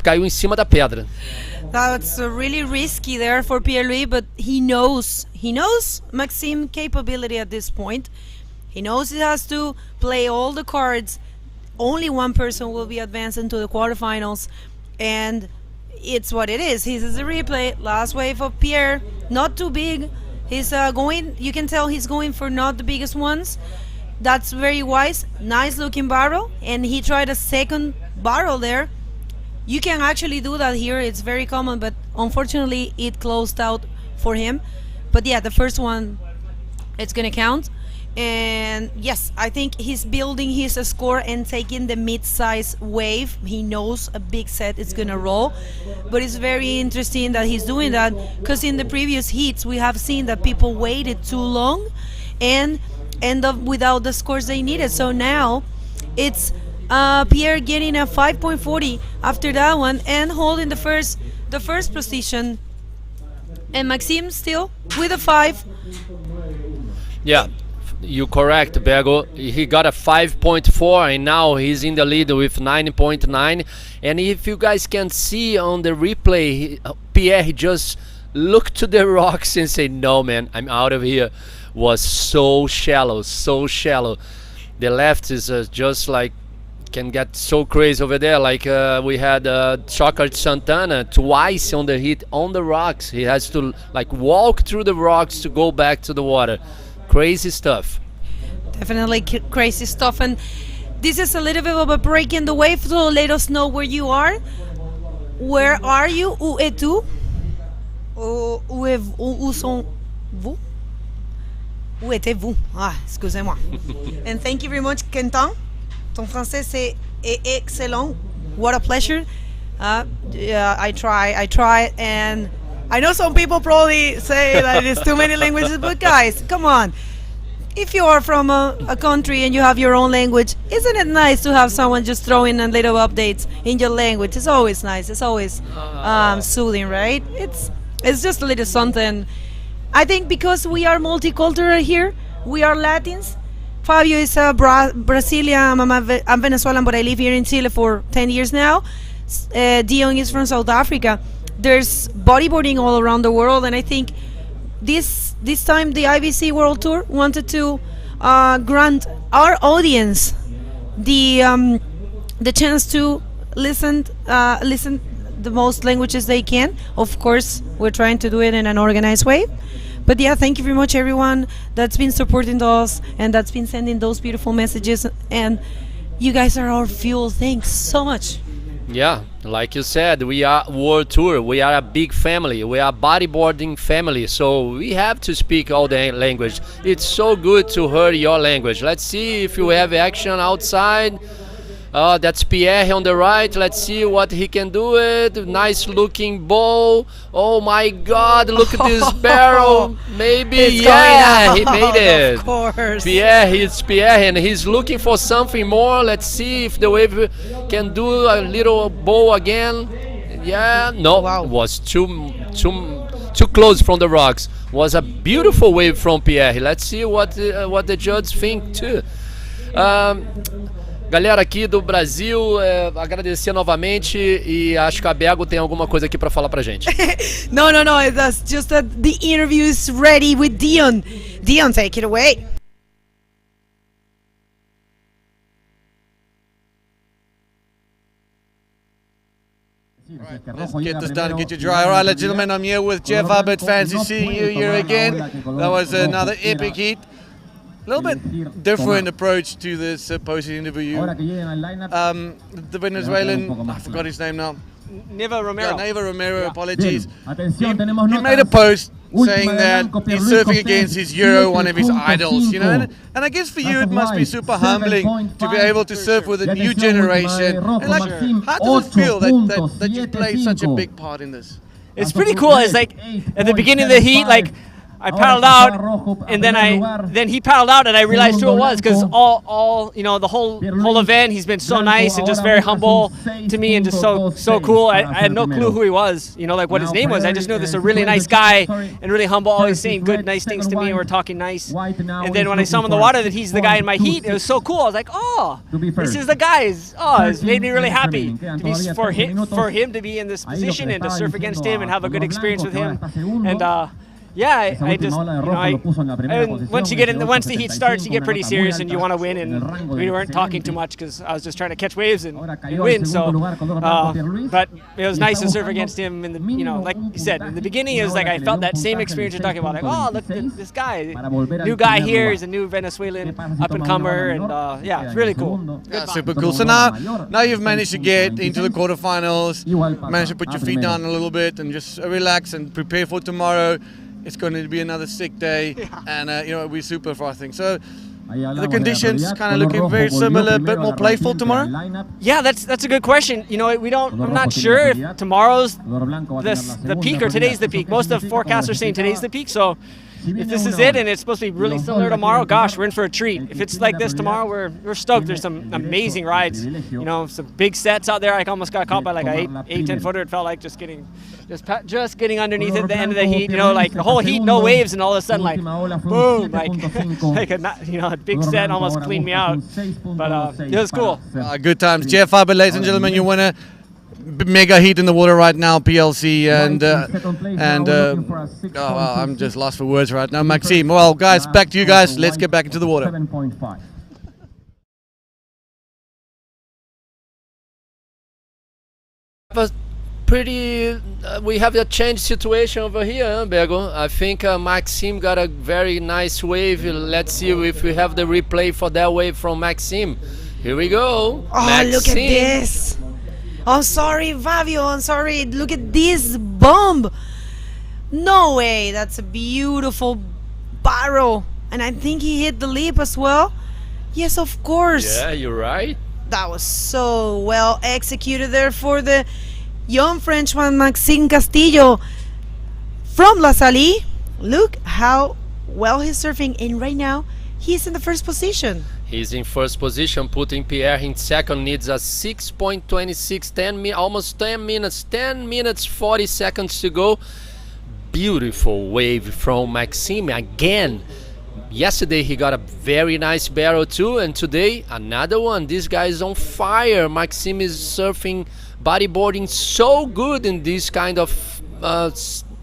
caiu em cima da pedra. That's really risky there for Pierre-Louis, but he knows Maxime capability at this point. He knows he has to play all the cards. Only one person will be advancing to the quarterfinals, and it's what it is. This is a replay. Last wave of Pierre, not too big. He's going. You can tell he's going for not the biggest ones. That's very wise. Nice looking barrel, and he tried a second barrel there. You can actually do that here. It's very common, but unfortunately, it closed out for him. But yeah, the first one, it's gonna count. And yes, I think he's building his score and taking the mid-size wave. He knows a big set is gonna roll, but it's very interesting that he's doing that, because in the previous heats we have seen that people waited too long and end up without the scores they needed. So now it's Pierre getting a 5.40 after that one and holding the first position, and Maxime still with a 5. Yeah. You're correct, Bego. He got a 5.4 and now he's in the lead with 9.9. And if you guys can see on the replay, Pierre just looked to the rocks and said, "No, man, I'm out of here." Was so shallow, so shallow. The left is just like can get so crazy over there. Like we had Chocolate Santana twice on the hit on the rocks. He has to like walk through the rocks to go back to the water. Crazy stuff. Definitely crazy stuff. And this is a little bit of a break in the wave, so let us know where you are. Where are you? Où es-tu? Où sont-vous? Où étiez-vous? Ah, excusez-moi. And thank you very much, Quentin. Ton français c'est excellent. What a pleasure. I try, and I know some people probably say that it's too many languages, but guys, come on. If you are from a country and you have your own language, isn't it nice to have someone just throw in a little updates in your language? It's always nice. It's always soothing, right? It's just a little something. I think because we are multicultural here, we are Latins. Fabio is a Brazilian, I'm Venezuelan, but I live here in Chile for 10 years now. Dion is from South Africa. There's bodyboarding all around the world, and I think this time the IBC World Tour wanted to grant our audience the chance to listen the most languages they can. Of course, we're trying to do it in an organized way. But yeah, thank you very much, everyone that's been supporting us and that's been sending those beautiful messages. And you guys are our fuel. Thanks so much. Yeah, like you said, we are world tour. We are a big family. We are bodyboarding family. So we have to speak all the language. It's so good to hear your language. Let's see if you have action outside. That's Pierre on the right. Let's see what he can do it. Nice looking bow. Oh my God, look at this barrel. Maybe, It's yeah, going he out, made it. Of course. It's Pierre, and he's looking for something more. Let's see if the wave can do a little bow again. Yeah, no, Wow. was too close from the rocks. Was a beautiful wave from Pierre. Let's see what the judges think too. Galera aqui do Brasil, agradecer novamente e acho que a Bego tem alguma coisa aqui para falar pra gente. No, that's just that the interview is ready with Dion. Dion, take it away. Let's get this done, get you dry. All right, ladies and gentlemen, I'm here with Jeff Abbott. Fancy seeing you here again. That was another epic heat. A little bit different approach to this post-interview. The Venezuelan, I forgot his name now. Neva Romero. Yeah, Neva Romero, apologies. He made a post saying that he's surfing against his Euro, one of his idols, you know. And I guess for you it must be super humbling to be able to surf with a new generation. And like, how does it feel that you played such a big part in this? It's pretty cool. It's like at the beginning of the heat, like I paddled out, and then he paddled out, and I realized who it was, because all you know, the whole event, he's been so nice and just very humble to me, and just so cool. I had no clue who he was, you know, like what his name was. I just knew this is a really nice guy and really humble, always saying good, nice things to me, and we're talking nice. And then when I saw him in the water that he's the guy in my heat, it was so cool. I was like, oh, this is the guy. Oh, it made me really happy for him to be in this position and to surf against him and have a good experience with him. And yeah, I just, you know, once the heat starts, you get pretty serious and you want to win, and we weren't talking too much because I was just trying to catch waves and win. So, but it was nice to surf against him. In the, you know, like you said, in the beginning, it was like I felt that same experience you're talking about. Like, oh, look at this guy, new guy here. He's a new Venezuelan up and comer, and yeah, it's really cool. Yeah, super cool. So now you've managed to get into the quarterfinals, managed to put your feet down a little bit and just relax and prepare for tomorrow. It's going to be another sick day, and you know, it'll be super for, I think. So the conditions kind of looking very similar, a bit more playful tomorrow. Yeah, that's a good question. You know, I'm not sure if tomorrow's the peak or today's the peak. Most of the forecasts are saying today's the peak. So if this is it and it's supposed to be really similar tomorrow, gosh, we're in for a treat. If it's like this tomorrow, we're stoked. There's some amazing rides. You know, some big sets out there. I almost got caught by like a 10 footer. It felt like just getting underneath at the end of the heat. You know, like the whole heat, no waves, and all of a sudden, like boom, like a big set almost cleaned me out. But it was cool. Good times. Jeff Abbott, ladies and gentlemen, your winner. Mega heat in the water right now, PLC, and oh, well, I'm just lost for words right now. Maxime, well, guys, back to you guys. Let's get back into the water. We have a change situation over here, huh, Bego? I think Maxime got a very nice wave. Let's see if we have the replay for that wave from Maxime. Here we go. Oh, Maxime. Look at this. I'm sorry, Fabio. I'm sorry. Look at this bomb. No way. That's a beautiful barrel. And I think he hit the lip as well. Yes, of course. Yeah, you're right. That was so well executed there for the young Frenchman, Maxime Castillo from La Salle. Look how well he's surfing. And right now, he's in the first position. He's in first position, putting Pierre in second. Needs a 6.26, almost 10 minutes, 10 minutes 40 seconds to go. Beautiful wave from Maxime again. Yesterday he got a very nice barrel too, and today another one. This guy is on fire. Maxime is surfing, bodyboarding so good in these kind of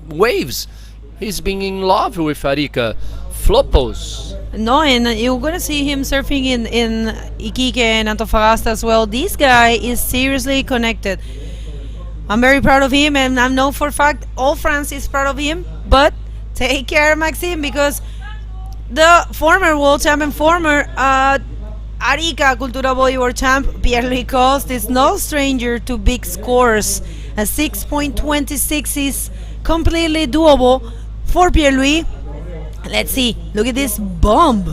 waves. He's been in love with Arica. Flopos. No, and you're gonna see him surfing in Iquique and Antofagasta as well. This guy is seriously connected. I'm very proud of him, and I know for a fact all France is proud of him. But take care, Maxime, because the former world champion, Arica Cultura Bodyboard champ Pierre-Louis Coste is no stranger to big scores. A 6.26 is completely doable for Pierre-Louis. Let's see. Look at this bomb.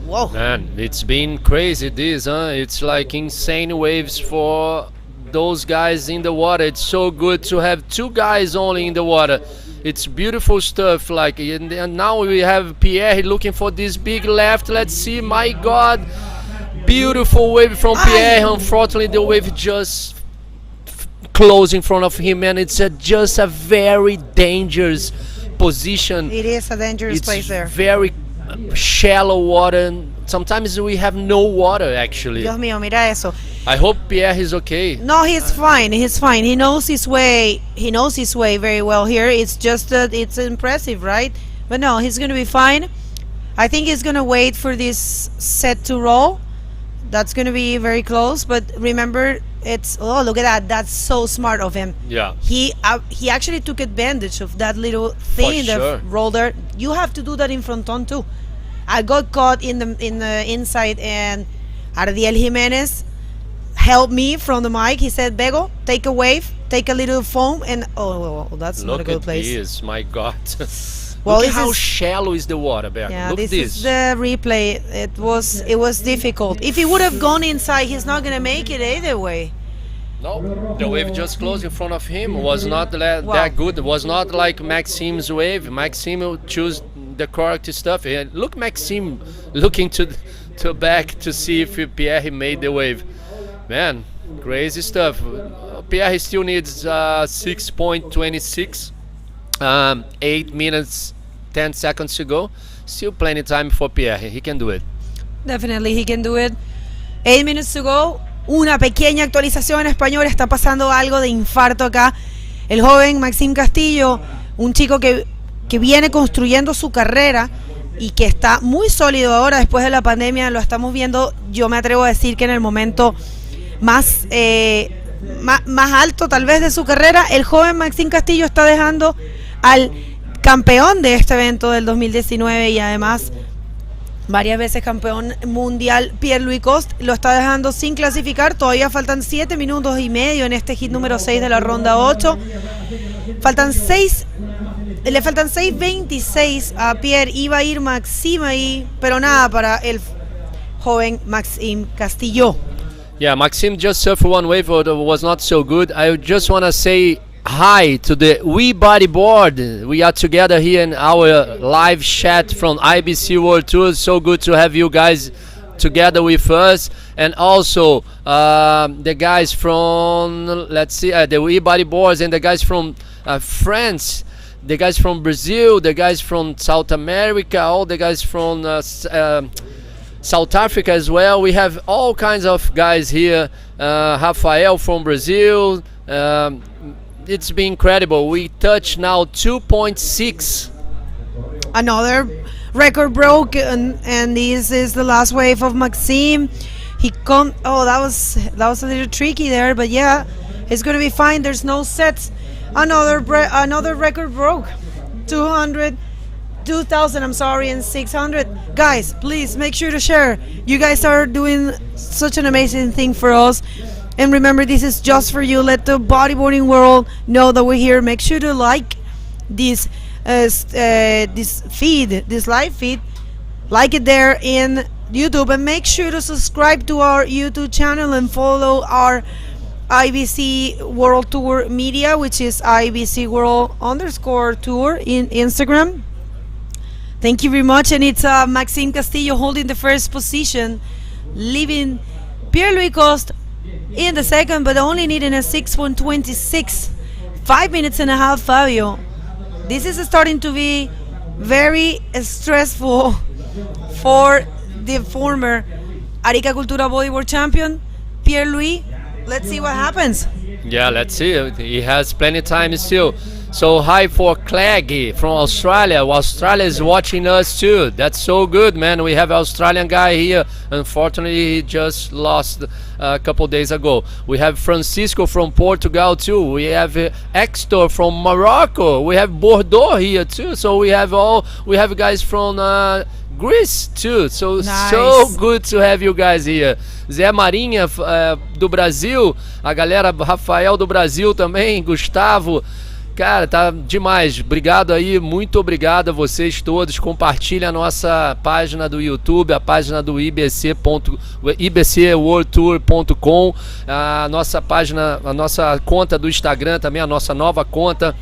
Whoa. Man, it's been crazy this, huh? It's like insane waves for those guys in the water. It's so good to have two guys only in the water. It's beautiful stuff. Like, and now we have Pierre looking for this big left. Let's see. My God, beautiful wave from Pierre. Unfortunately, the wave just closed in front of him, and it's just a very dangerous position. It is a dangerous place there. Very shallow water. And sometimes we have no water actually. Dios mío, mira eso. I hope Pierre is okay. No, he's fine. He's fine. He knows his way. He knows his way very well here. It's just that it's impressive, right? But no, he's going to be fine. I think he's going to wait for this set to roll. That's going to be very close. But remember, it's, oh, look at that. That's so smart of him. Yeah. He actually took advantage of that little thing that rolled there. You have to do that in fronton too. I got caught in the inside, and Ardiel Jimenez helped me from the mic. He said, Bego, take a wave, take a little foam, and oh, that's not a good place. Look at this, my God. Well, look at how shallow is the water, Bear. Yeah, look this this is the replay. It was difficult. If he would have gone inside, he's not gonna make it either way. No, the wave just closed in front of him. Was not that good. It was not like Maxime's wave. Maxime chose the correct stuff. And look, Maxime looking to back to see if Pierre made the wave. Man, crazy stuff. Pierre still needs 6.26, 8 minutes, 10 seconds to go. Still plenty of time for Pierre. He can do it. Definitely, he can do it. 8 minutes to go. Una pequeña actualización en español. Está pasando algo de infarto acá. El joven Maxime Castillo, un chico que viene construyendo su carrera y que está muy sólido ahora después de la pandemia. Lo estamos viendo, yo me atrevo a decir que en el momento más alto tal vez de su carrera. El joven Maxime Castillo está dejando al campeón de este evento del 2019 y además varias veces campeón mundial Pierre-Louis Coste, lo está dejando sin clasificar. Todavía faltan 7 minutos y medio en este hit número 6 de la ronda 8. Le faltan 6.26 a Pierre. Iba a ir Maxime ahí, pero nada para el joven Maxime Castillo. Yeah, Maxime just suffered one wave, but was not so good. I just want to say hi to the Bodyboard. We are together here in our live chat from IBC World Tour. So good to have you guys together with us, and also the guys from, let's see, the Bodyboards, and the guys from France, the guys from Brazil, the guys from South America, all the guys from South Africa as well. We have all kinds of guys here. Rafael from Brazil. It's been incredible. We touched now 2.6. Another record broke, and this is the last wave of Maxime. Oh, that was a little tricky there, but yeah, it's gonna be fine. There's no sets. Another record broke. 2,000, I'm sorry, and 600. Guys, please make sure to share. You guys are doing such an amazing thing for us. And remember, this is just for you. Let the bodyboarding world know that we're here. Make sure to like this feed, this live feed. Like it there in YouTube, and make sure to subscribe to our YouTube channel and follow our IBC World Tour media, which is IBC World_Tour in Instagram. Thank you very much. And it's Maxime Castillo holding the first position, leaving Pierre-Louis Coste in the second, but only needing a 6.26. 5 minutes and a half, Fabio. This is starting to be very stressful for the former Arica Cultura Bodyboard champion, Pierre-Louis. Let's see what happens. Yeah, let's see. He has plenty of time still. So hi for Clegg from Australia. Australia is watching us too. That's so good, man. We have Australian guy here. Unfortunately, he just lost a couple days ago. We have Francisco from Portugal too. We have Hector from Morocco. We have Bordeaux here too. So we have guys from Greece too. So Nice. so good to have you guys here. Zé Marinha do Brasil, a galera Rafael do Brasil também, Gustavo. Cara, tá demais. Obrigado aí, muito obrigado a vocês todos. Compartilhe a nossa página do YouTube, a página do ibcworldtour.com, a nossa página, a nossa conta do Instagram também, a nossa nova conta.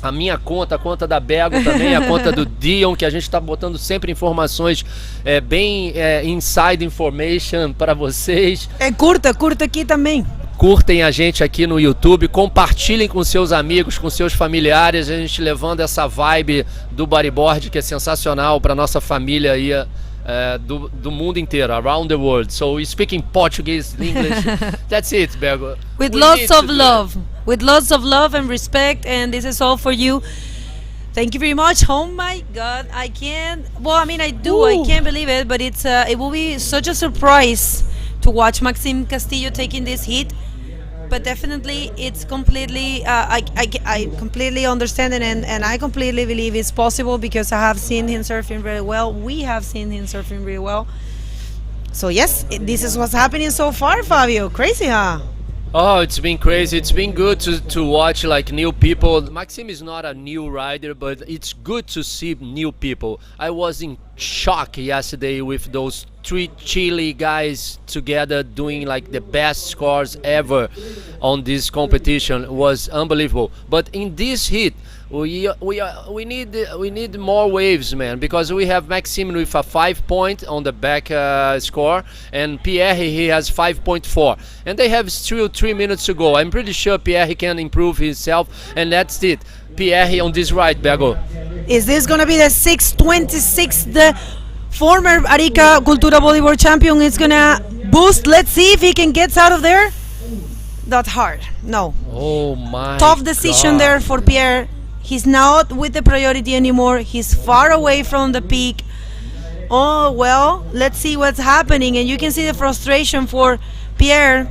A minha conta, a conta da Bego também, a conta do Dion, que a gente está botando sempre informações bem inside information para vocês. Curta aqui também. Curtem a gente aqui no YouTube, compartilhem com seus amigos, com seus familiares, a gente levando essa vibe do bodyboard que é sensacional para nossa família aí do mundo inteiro, around the world. So we speak in Portuguese, English. That's it, Bego. With We lots need to of do love. With lots of love and respect, and this is all for you. Thank you very much. Oh my God, I can't. Well, I mean, I do. I can't believe it, but it will be such a surprise to watch Maxime Castillo taking this hit. But definitely, it's completely. I completely understand it, and I completely believe it's possible because I have seen him surfing very well. We have seen him surfing very well. So yes, this is what's happening so far, Fabio. Crazy, huh? Oh, it's been crazy. It's been good to watch like new people. Maxime is not a new rider, but it's good to see new people. I was in shock yesterday with those 3 Chile guys together doing like the best scores ever on this competition. It was unbelievable. But in this heat, we need more waves, man, because we have Maxime with a 5 point on the back score, and Pierre, he has 5.4, and they have still 3 minutes to go. I'm pretty sure Pierre can improve himself, and that's it. Pierre on this ride, Bego. Is this gonna be the 626? The former Arica Cultura Bodyboard champion is gonna boost. Let's see if he can get out of there. That hard. No. Oh my. Tough decision God. there for Pierre. He's not with the priority anymore. He's far away from the peak. Oh, well, let's see what's happening. And you can see the frustration for Pierre.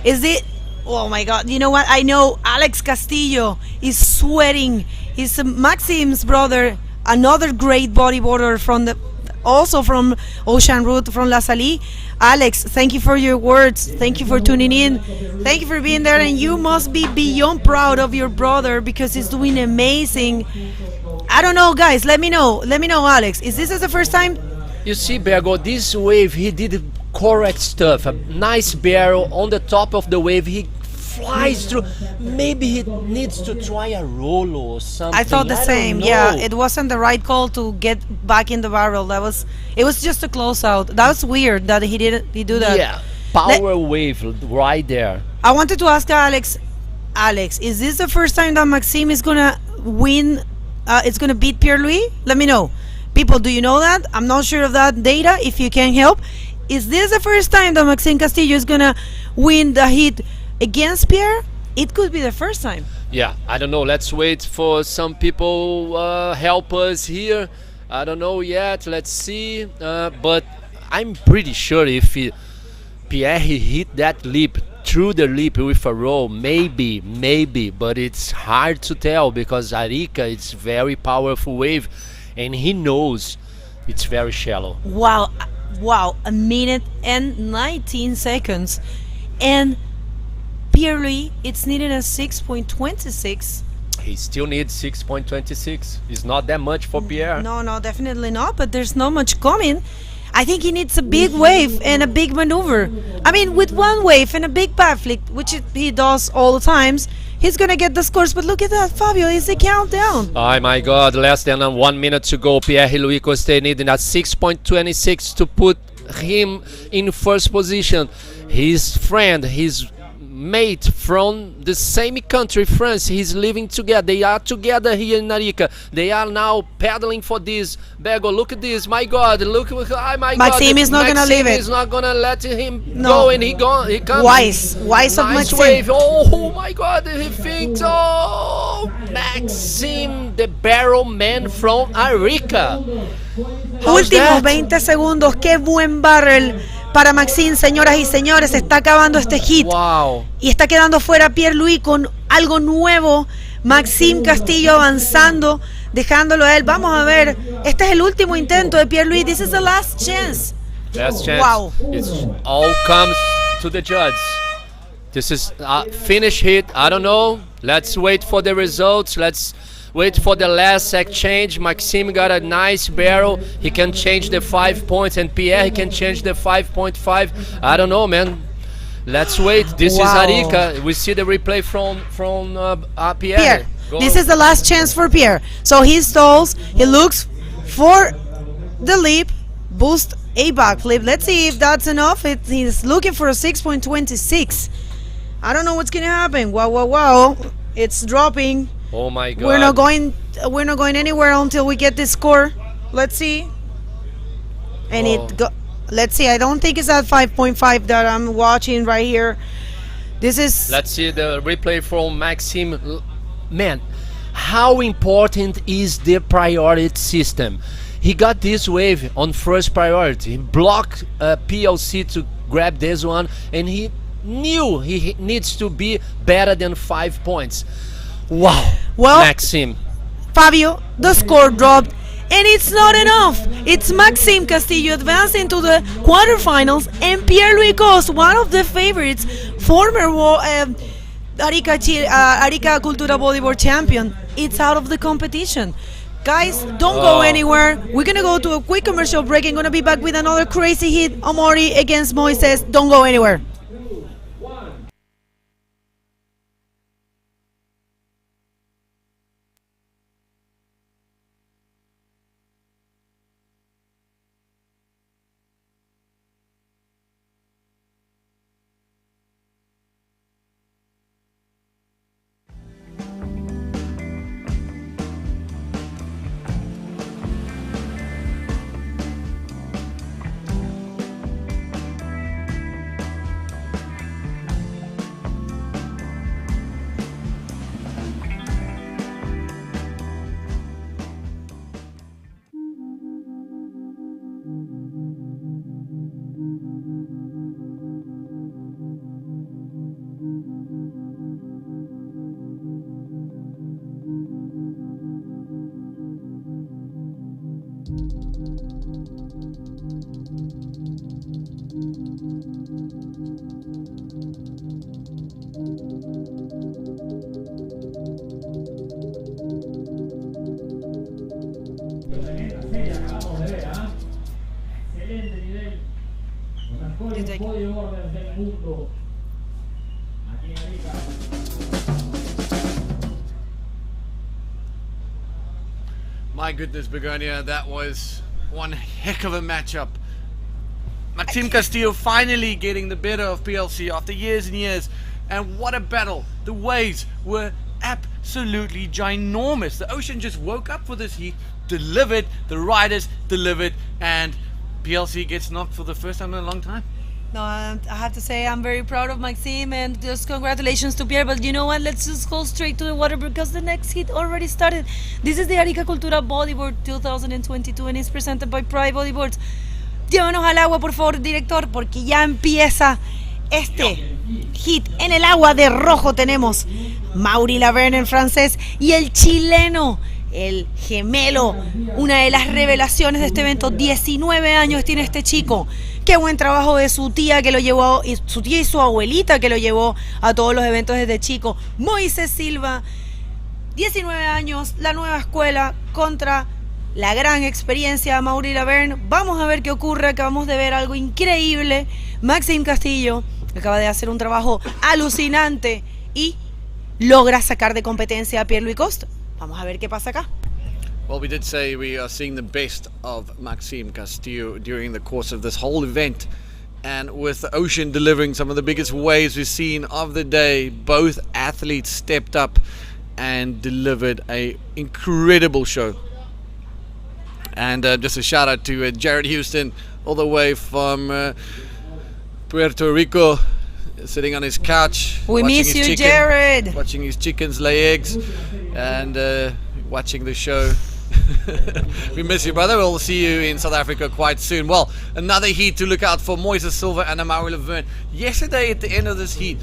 Is it? Oh my God. You know what? I know Alex Castillo is sweating. He's Maxime's brother, another great bodyboarder also from Ocean Route, from La Salle. Alex, thank you for your words. Thank you for tuning in. Thank you for being there. And you must be beyond proud of your brother because he's doing amazing. I don't know, guys. Let me know. Let me know, Alex. Is this the first time? You see, Bego, this wave, he did correct stuff. A nice barrel on the top of the wave. He flies through. Maybe he needs to try a roll or something. I thought the don't same. know. Yeah, it wasn't the right call to get back in the barrel. It was just a close out. That was weird that he do that. Yeah, power wave right there. I wanted to ask Alex, is this the first time that Maxime is gonna win? It's gonna beat Pierre-Louis? Let me know. People, do you know that? I'm not sure of that data. If you can help, is this the first time that Maxime Castillo is gonna win the heat against Pierre? It could be the first time. Yeah, I don't know. Let's wait for some people help us here. I don't know yet. Let's see. But I'm pretty sure if Pierre hit that lip through the lip with a roll, maybe. But it's hard to tell because Arica, it's very powerful wave, and he knows it's very shallow. Wow, 1 minute and 19 seconds, and Pierre-Louis, it's needed a 6.26. He still needs 6.26. It's not that much for Pierre. No, definitely not, but there's not much coming. I think he needs a big wave and a big maneuver. I mean, with one wave and a big backflip, which he does all the times, he's gonna get the scores. But look at that, Fabio, is the countdown. Oh my God, less than 1 minute to go. Pierre-Louis Coste needing a 6.26 to put him in first position. His friend, his mate from the same country, France. He's living together. They are together here in Arica. They are now paddling for this. Bego, look at this. My God, look! Oh my Maxime God! is not gonna leave it. Is not gonna let him No. go, and he gone. He comes. Wise of Nice Maxime. wave. Oh my God! He thinks. Oh, Maxime, the barrel man from Arica. How's Últimos that? 20 segundos. Qué buen barrel para Maxime, señoras y señores. Se está acabando este hit. Wow. Y está quedando fuera Pierre-Louis con algo nuevo. Maxime Castillo avanzando, dejándolo a él. Vamos a ver. Este es el último intento de Pierre-Louis. This is the last chance. Last chance. Wow. It's all comes to the judge. This is a finish hit. I don't know. Let's wait for the results. Let's wait for the last exchange. Maxime got a nice barrel. He can change the 5 points, and Pierre he can change the 5.5. I don't know, man. Let's wait. This Wow. is Arica. We see the replay from Pierre. Pierre, Go. this is the last chance for Pierre. So he stalls, he looks for the leap, boost a backflip. Let's see if that's enough. He's looking for a 6.26. I don't know what's gonna happen. Wow. It's dropping. Oh my God. We're not going anywhere until we get this score. Let's see. And let's see. I don't think it's at 5.5 that I'm watching right here. This is Let's see the replay from Maxime. Man, how important is the priority system? He got this wave on first priority. He blocked PLC to grab this one, and he knew he needs to be better than 5 points. Wow. Well, Maxime. Fabio, the score dropped, and it's not enough. It's Maxime Castillo advancing to the quarterfinals, and Pierre-Louis Coste, one of the favorites, former Arica Cultura Bodyboard champion, it's out of the competition. Guys, don't go anywhere. We're gonna go to a quick commercial break and gonna be back with another crazy hit. Omori against Moises. Don't go anywhere. My goodness, Begonia, that was one heck of a matchup. Maxime Castillo finally getting the better of PLC after years and years. And what a battle. The waves were absolutely ginormous. The ocean just woke up for this heat, delivered, the riders delivered, and PLC gets knocked for the first time in a long time. No, I have to say I'm very proud of Maxime, and just congratulations to Pierre. But you know what? Let's just go straight to the water because the next hit already started. This is the Arica Cultura Bodyboard 2022 and it's presented by Pride Bodyboards. Llévanos al agua, por favor, director, porque ya empieza este hit. En el agua de rojo tenemos Mauri Laverne en francés y el chileno, el gemelo, una de las revelaciones de este evento. 19 años tiene este chico. Qué buen trabajo de su tía que lo llevó, y su tía y su abuelita que lo llevó a todos los eventos desde chico. Moisés Silva, 19 años, la nueva escuela contra la gran experiencia Mauri Laverne. Vamos a ver qué ocurre. Acabamos de ver algo increíble. Maxime Castillo acaba de hacer un trabajo alucinante y logra sacar de competencia a Pierre-Louis Coste. Vamos a ver qué pasa acá. Well, we did say we are seeing the best of Maxime Castillo during the course of this whole event. And with the ocean delivering some of the biggest waves we've seen of the day, both athletes stepped up and delivered a incredible show. And just a shout out to Jared Houston, all the way from Puerto Rico, sitting on his couch. We miss you, Jared. Watching his chickens lay eggs and watching the show. We miss you, brother. We'll see you in South Africa quite soon. Well, another heat to look out for: Moises Silva and Amaury Laverne. Yesterday, at the end of this heat,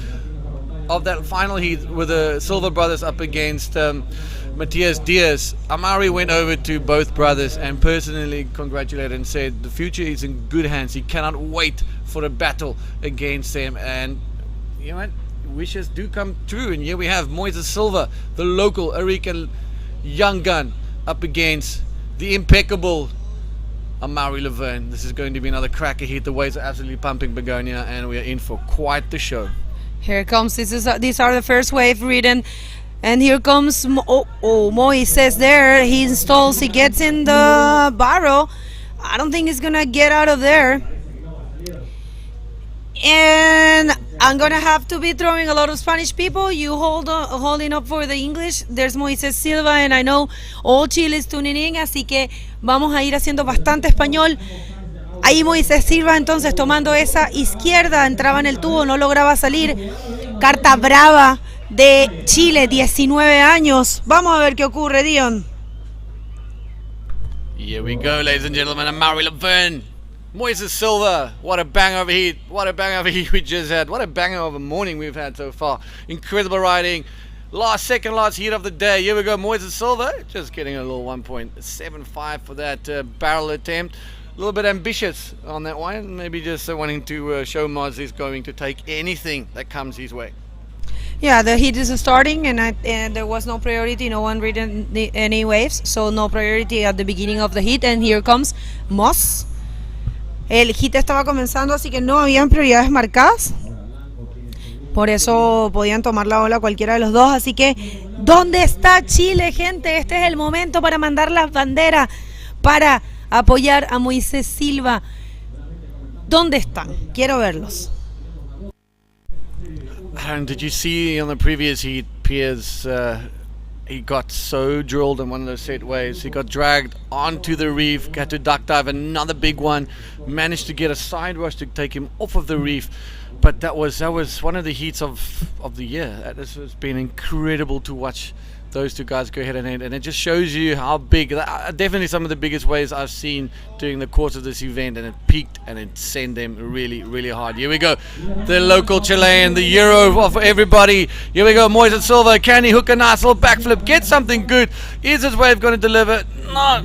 of that final heat with the Silva brothers up against Matias Diaz, Amaury went over to both brothers and personally congratulated and said the future is in good hands. He cannot wait for a battle against them, and you know what, wishes do come true. And here we have Moises Silva, the local Arica young gun, up against the impeccable Amaury Laverne. This is going to be another cracker heat. The waves are absolutely pumping Begonia, and we are in for quite the show. Here it comes. These are the first wave ridden. And here comes Moises there. He installs, he gets in the barrel. I don't think he's going to get out of there. And I'm going to have to be throwing a lot of Spanish people. You holding up for the English. There's Moises Silva, and I know all Chile is tuning in, así que vamos a ir haciendo bastante español. Ahí Moises Silva entonces tomando esa izquierda, entraba en el tubo, no lograba salir. Carta brava de Chile, 19 años. Vamos a ver qué ocurre, Dion. Here we go, ladies and gentlemen. Amaury Laverne, Moises Silva. What a banger of a heat. What a banger of a heat we just had. What a banger of a morning we've had so far. Incredible riding. Last heat of the day. Here we go, Moises Silva. Just getting a little 1.75 for that barrel attempt. A little bit ambitious on that one. Maybe just wanting to show Moz he's going to take anything that comes his way. Yeah, the heat is starting, and there was no priority. No one ridden any waves, so no priority at the beginning of the heat. And here comes Moz. El heat estaba comenzando, así que no habían prioridades marcadas. Por eso podían tomar la ola cualquiera de los dos. Así que, ¿dónde está Chile, gente? Este es el momento para mandar las banderas, para apoyar a Moises Silva. ¿Dónde están? Quiero verlos. And did you see on the previous heat, Piers, he got so drilled in one of those set waves. He got dragged onto the reef, got to duck dive another big one, managed to get a side rush to take him off of the reef. But that was one of the heats of the year. This has been incredible to watch those two guys go head and head, and it just shows you how big, definitely some of the biggest waves I've seen during the course of this event, and it peaked and it sent them really, really hard. Here we go, the local Chilean, the hero of everybody. Here we go, Moises Silva. Can he hook a nice little backflip, get something good? Is this wave going to deliver? No,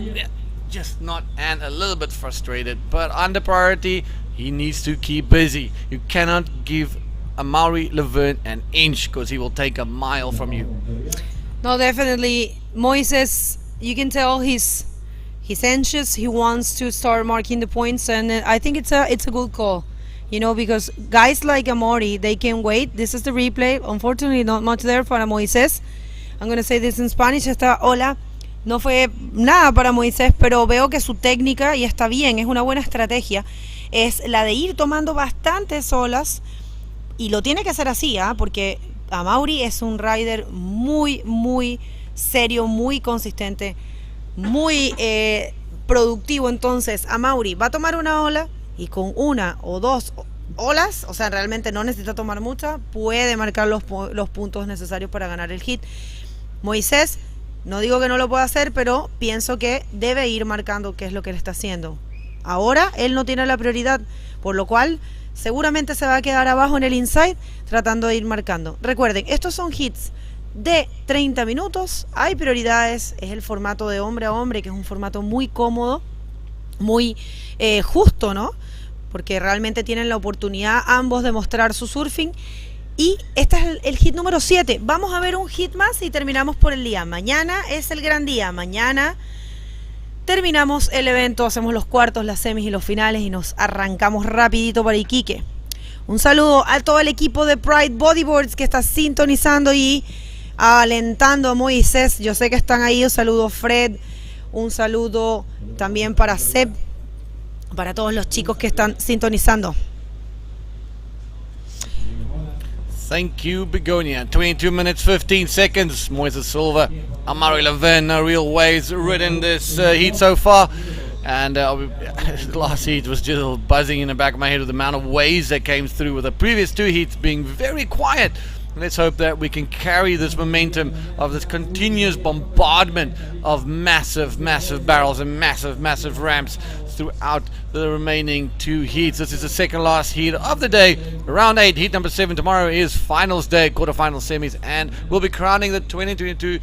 just not, and a little bit frustrated, but under priority, he needs to keep busy. You cannot give Amaury Laverne an inch, because he will take a mile from you. No, definitely. Moises, you can tell he's anxious. He wants to start marking the points, and I think it's a good call, you know, because guys like Amaury, they can wait. This is the replay. Unfortunately, not much there para Moises. I'm going to say this in Spanish. Esta ola no fue nada para Moises, pero veo que su técnica, y está bien, es una buena estrategia, es la de ir tomando bastantes olas, y lo tiene que hacer así, porque Amaury es un rider muy, muy serio, muy consistente, muy productivo. Entonces, Amaury va a tomar una ola y con una o dos olas, o sea, realmente no necesita tomar mucha, puede marcar los puntos necesarios para ganar el hit. Moises, no digo que no lo pueda hacer, pero pienso que debe ir marcando qué es lo que él está haciendo. Ahora, él no tiene la prioridad, por lo cual seguramente se va a quedar abajo en el inside tratando de ir marcando. Recuerden, estos son hits de 30 minutos, hay prioridades, es el formato de hombre a hombre, que es un formato muy cómodo, muy justo, ¿no? Porque realmente tienen la oportunidad ambos de mostrar su surfing. Y este es el hit número 7. Vamos a ver un hit más y terminamos por el día. Mañana es el gran día. Mañana terminamos el evento, hacemos los cuartos, las semis y los finales y nos arrancamos rapidito para Iquique. Un saludo a todo el equipo de Pride Bodyboards que está sintonizando y alentando a Moises. Yo sé que están ahí. Un saludo a Fred, un saludo también para Seb, para todos los chicos que están sintonizando. Thank you, Begonia. 22 minutes, 15 seconds. Moises Silva, Amari Levin, no real waves ridden this heat so far. And the last heat was just buzzing in the back of my head with the amount of waves that came through, with the previous two heats being very quiet. Let's hope that we can carry this momentum of this continuous bombardment of massive barrels and massive ramps throughout the remaining two heats. This is the second last heat of the day, round 8, heat number 7. Tomorrow is finals day, quarterfinal semis, and we'll be crowning the 2022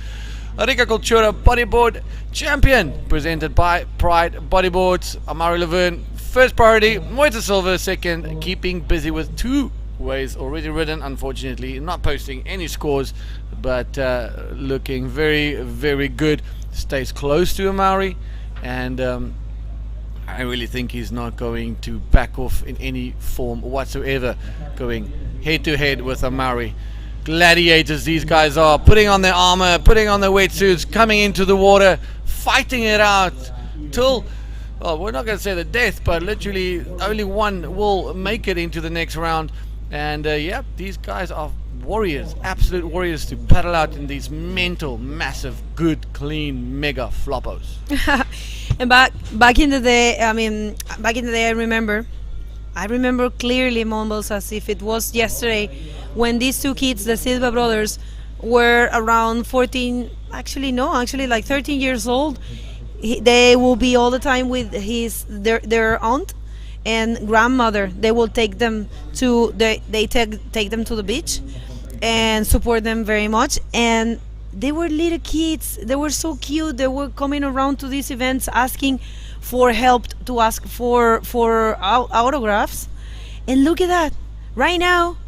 Arica Cultura Bodyboard champion, presented by Pride Bodyboards. Amari Levin, first priority. Moita Silva, second, keeping busy with 2 ways already ridden, unfortunately not posting any scores, but looking very good. Stays close to Amari, and I really think he's not going to back off in any form whatsoever, going head to head with Amari. Gladiators these guys are, putting on their armor, putting on their wetsuits, coming into the water, fighting it out till, well, we're not going to say the death, but literally only one will make it into the next round. And yeah, these guys are warriors, absolute warriors, to paddle out in these mental, massive, good, clean, mega floppos. And back in the day, I remember clearly, Mumbles, as if it was yesterday, when these two kids, the Silva brothers, were around 14, actually like 13 years old. They will be all the time with their aunt and grandmother. They will take them to take them to the beach and support them very much. And they were little kids. They were so cute. They were coming around to these events asking for help, to ask for autographs. And look at that! Right now,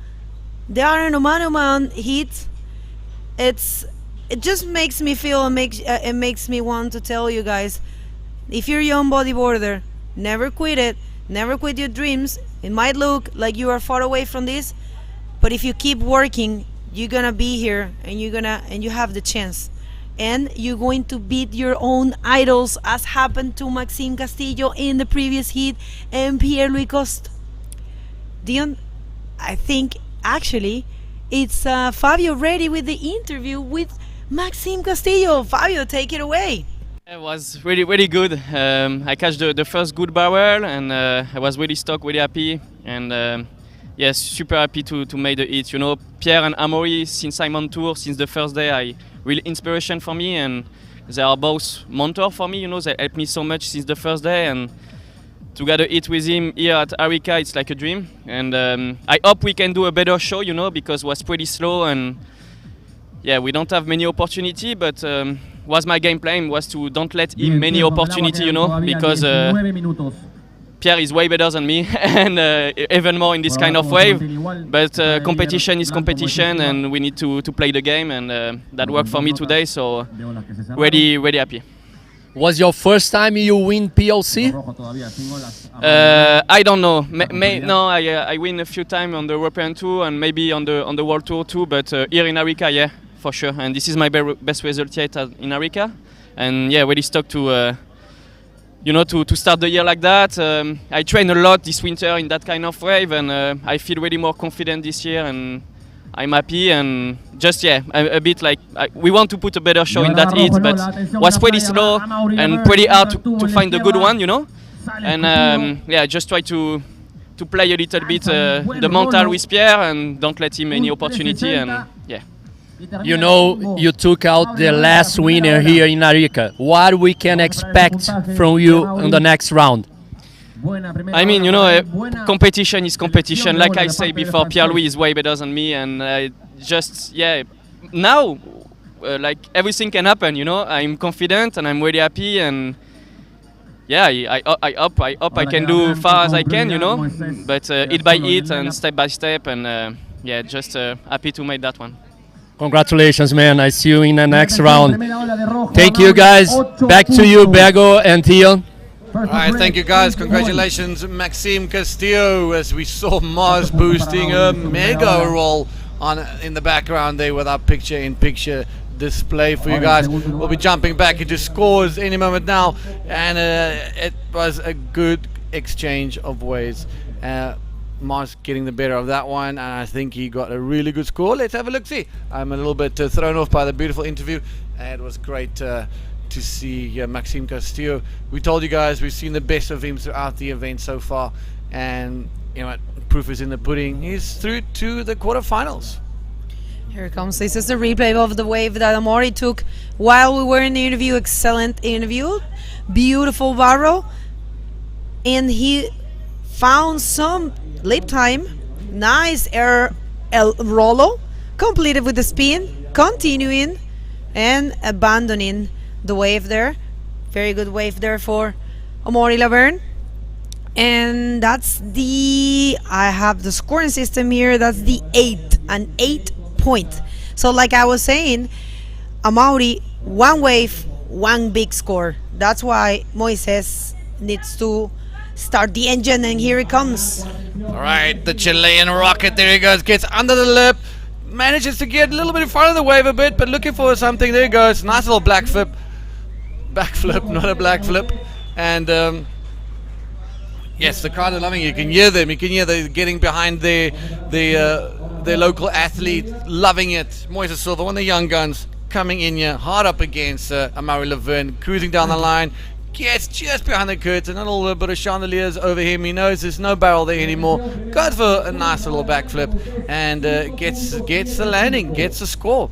they are in a man-to-man heat. It just makes me feel, it makes me want to tell you guys, if you're a young bodyboarder, never quit it. Never quit your dreams. It might look like you are far away from this, but if you keep working, you're gonna be here, and you have the chance, and you're going to beat your own idols, as happened to Maxime Castillo in the previous heat and Pierre-Louis Coste. Dion, I think actually it's Fabio ready with the interview with Maxime Castillo. Fabio, take it away. It was really good. I catch the first good barrel, and I was really stoked, really happy, and yes, super happy to make the hit. You know, Pierre and Amaury, since I'm on tour, since the first day, I really inspiration for me, and they are both mentor for me. You know, they helped me so much since the first day, and to get a hit with him here at Arica, it's like a dream. And I hope we can do a better show, you know, because it was pretty slow, and yeah, we don't have many opportunity, but was my game plan was to don't let him many opportunity, you know, because Pierre is way better than me, and even more in this kind of wave. But competition is competition, and we need to play the game, and that worked for me today. So really happy. Was your first time you win PLC? I don't know. No, I win a few times on the European Tour and maybe on the World Tour too. But here in Arica, yeah, for sure. And this is my best result yet in Arica. And yeah, really stoked to to start the year like that. I train a lot this winter in that kind of wave, and I feel really more confident this year, and I'm happy. And just a bit like we want to put a better show in that heat, but was pretty slow and pretty hard to find the good one, you know. And just try to play a little bit the mental with Pierre, and don't let him any opportunity. And yeah. You know, you took out the last winner here in Arica. What we can expect from you in the next round? I mean, you know, competition is competition. Like I say before, Pierre-Louis is way better than me, and now, like everything can happen. You know, I'm confident and I'm really happy, and yeah, I hope I can do far as I can. You know, but hit by hit and step by step, and just happy to make that one. Congratulations, man. I see you in the next round. Thank you, guys. Back to you, Bego and Theo. All right, thank you, guys. Congratulations, Maxime Castillo, as we saw Mars boosting a mega roll in the background there with our picture-in-picture display for you guys. We'll be jumping back into scores any moment now, and it was a good exchange of ways. Mars getting the better of that one, and I think he got a really good score. Let's have a look-see. I'm a little bit thrown off by the beautiful interview. It was great to see Maxime Castillo. We told you guys we've seen the best of him throughout the event so far, and you know what, proof is in the pudding. He's through to the quarterfinals. Here it comes. This is the replay of the wave that Amaury took while we were in the interview. Excellent interview. Beautiful barrel. And he found some lip time. Nice air el rolo. Completed with the spin. Continuing and abandoning the wave there. Very good wave there for Amaury Laverne. And that's I have the scoring system here. That's the 8. An 8 point. So like I was saying, Amaury, one wave, one big score. That's why Moises needs to start the engine, and here it comes. All right, the Chilean rocket, there he goes, gets under the lip, manages to get a little bit in front of the wave a bit, but looking for something. There he goes, nice little backflip, not a black flip. And yes, the crowd are loving it. You can hear them. You can hear them getting behind their local athlete, loving it. Moises Silva, one of the young guns, coming in here, hard up against Amaury Laverne, cruising down the line, gets just behind the curtain, a little bit of chandeliers over him. He knows there's no barrel there anymore. Goes for a nice little backflip and gets the landing, gets the score.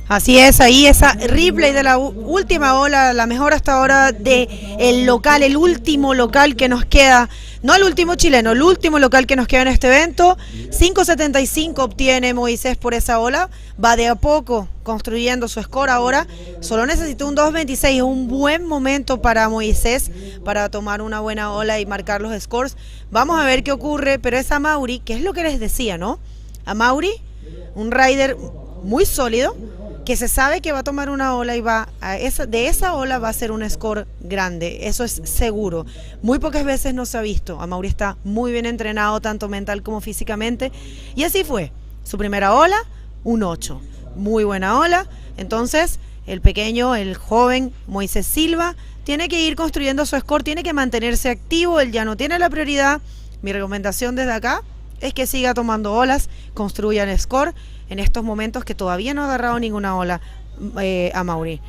Así es, ahí esa replay de la última ola, la mejor hasta ahora de el local, el último local que nos queda, no el último chileno, el último local que nos queda en este evento. 5.75 obtiene Moisés por esa ola, va de a poco construyendo su score ahora, solo necesita un 2.26, un buen momento para Moisés para tomar una buena ola y marcar los scores. Vamos a ver qué ocurre, pero es Amaury, que es lo que les decía, ¿no? Amaury, un rider muy sólido, que se sabe que va a tomar una ola y de esa ola va a ser un score grande, eso es seguro. Muy pocas veces no se ha visto. Amaury está muy bien entrenado, tanto mental como físicamente, y así fue. Su primera ola, un 8. Muy buena ola. Entonces, el pequeño, el joven Moisés Silva, tiene que ir construyendo su score, tiene que mantenerse activo, él ya no tiene la prioridad. Mi recomendación desde acá es que siga tomando olas, construya el score en estos momentos que todavía no ha agarrado ninguna ola Amaury.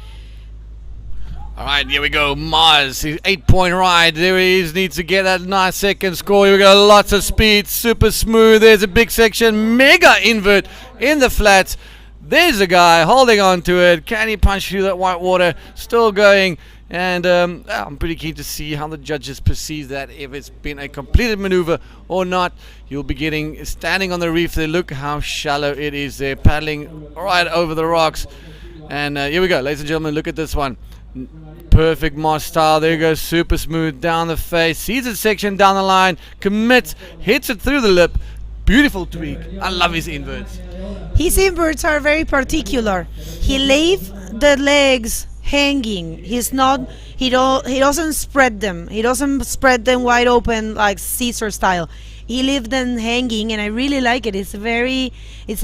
All right, here we go. Mars, 8-point ride. There he is. Needs to get that nice second score. Here we go. Lots of speed. Super smooth. There's a big section. Mega invert in the flats. There's a guy holding on to it. Can he punch through that white water? Still going. And I'm pretty keen to see how the judges perceive that, if it's been a completed maneuver or not. You'll be standing on the reef there. Look how shallow it is there, paddling right over the rocks. And here we go, ladies and gentlemen, look at this one. Perfect Moss style. There you go, super smooth down the face. Sees a section down the line, commits, hits it through the lip. Beautiful tweak. I love his inverts. His inverts are very particular. He leaves the legs hanging. He doesn't spread them. He doesn't spread them wide open like Caesar style. He leaves them hanging, and I really like it. It's a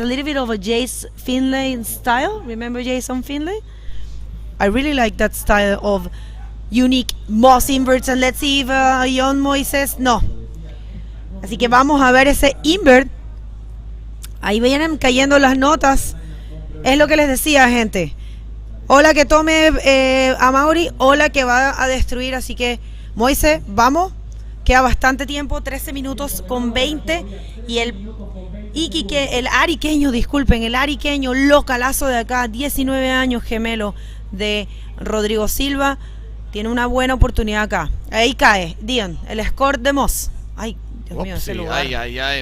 little bit of a Jason Finlay style. Remember Jason Finlay? I really like that style of unique moss inverts, and let's see if John Moises no. Así que vamos a ver ese invert. Ahí vienen cayendo las notas. Es lo que les decía, gente. Ola que tome Amaury, ola que va a destruir. Así que, Moisés, vamos. Queda bastante tiempo, 13 minutos con 20. Y el ariqueño, localazo de acá, 19 años, gemelo de Rodrigo Silva, tiene una buena oportunidad acá. Ahí cae, Dion, el score de Moss. Ay, Dios mío, ese lugar.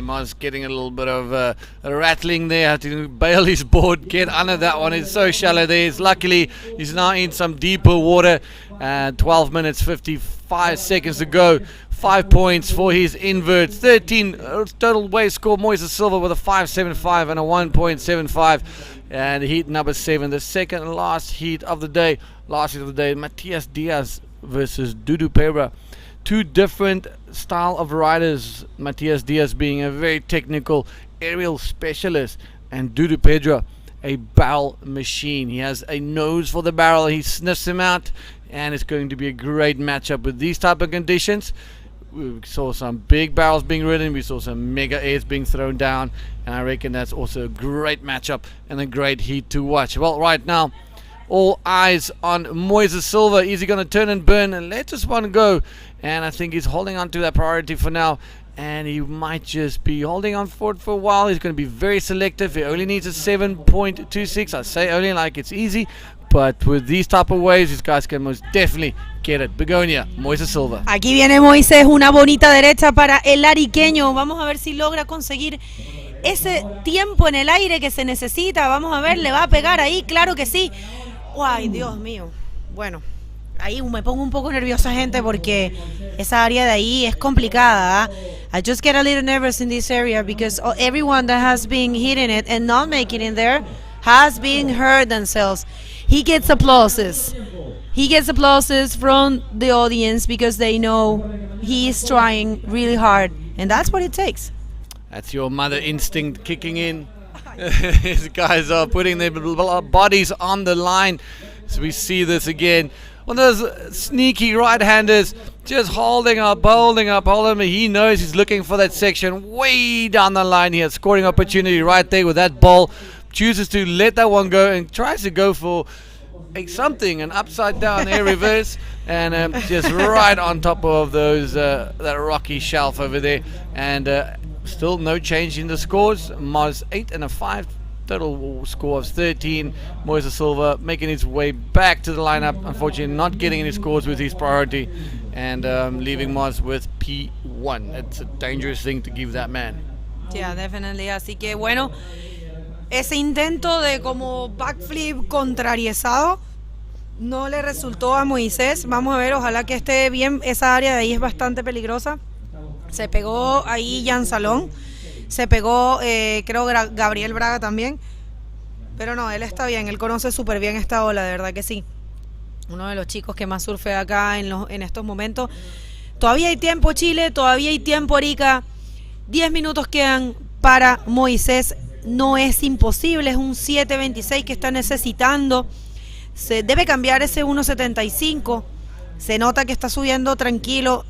Moss getting a little bit of a rattling there. Had to bail his board, get under that one. It's so shallow there. Luckily, he's now in some deeper water. 12 minutes, 55 seconds to go. 5 points for his invert. 13 total wave score. Moises Silva with a 5.75 and a 1.75. And heat number 7, the second and last heat of the day. Matias Diaz versus Dudu Pereira. Two different style of riders. Matias Diaz being a very technical aerial specialist, and Dudu Pedro a barrel machine. He has a nose for the barrel. He sniffs him out, and it's going to be a great matchup with these type of conditions. We saw some big barrels being ridden. We saw some mega airs being thrown down. And I reckon that's also a great matchup and a great heat to watch. Well, right now, all eyes on Moises Silva. Is he going to turn and burn and let this one go? And I think he's holding on to that priority for now. And he might just be holding on for it for a while. He's going to be very selective. He only needs a 7.26. I say only like it's easy. But with these type of waves, these guys can most definitely get it. Begonia, Moises Silva. Aquí viene Moisés, una bonita derecha para el ariqueño. Vamos a ver si logra conseguir ese tiempo en el aire que se necesita. Vamos a ver, le va a pegar ahí, claro que sí. Ay, Dios mío. Bueno, ahí me pongo un poco nerviosa, gente, porque esa área de ahí es complicada. I just get a little nervous in this area because everyone that has been hitting it and not making it there has been hurt themselves. He gets applauses. He gets applauses from the audience because they know he is trying really hard, and that's what it takes. That's your mother instinct kicking in. These guys are putting their bodies on the line. So we see this again. One of those sneaky right-handers just holding up. He knows he's looking for that section way down the line here. Scoring opportunity right there with that ball. Chooses to let that one go and tries to go for an upside down air reverse, and just right on top of those that rocky shelf over there. And still no change in the scores. Moz 8 and a 5, total score of 13. Moises Silva making his way back to the lineup, unfortunately not getting any scores with his priority, and leaving Moz with P1. It's a dangerous thing to give that man. Yeah, definitely. Así que bueno, ese intento de como backflip contrariezado no le resultó a Moisés. Vamos a ver, ojalá que esté bien. Esa área de ahí es bastante peligrosa. Se pegó ahí Jan Salón. Se pegó, creo, Gabriel Braga también. Pero no, él está bien. Él conoce súper bien esta ola, de verdad que sí. Uno de los chicos que más surfea acá en estos momentos. Todavía hay tiempo, Chile. Todavía hay tiempo, Arica. 10 minutos quedan para Moisés. No es imposible, es un 7.26 que está necesitando. Se debe cambiar ese 1.75. Se nota que está subiendo tranquilo.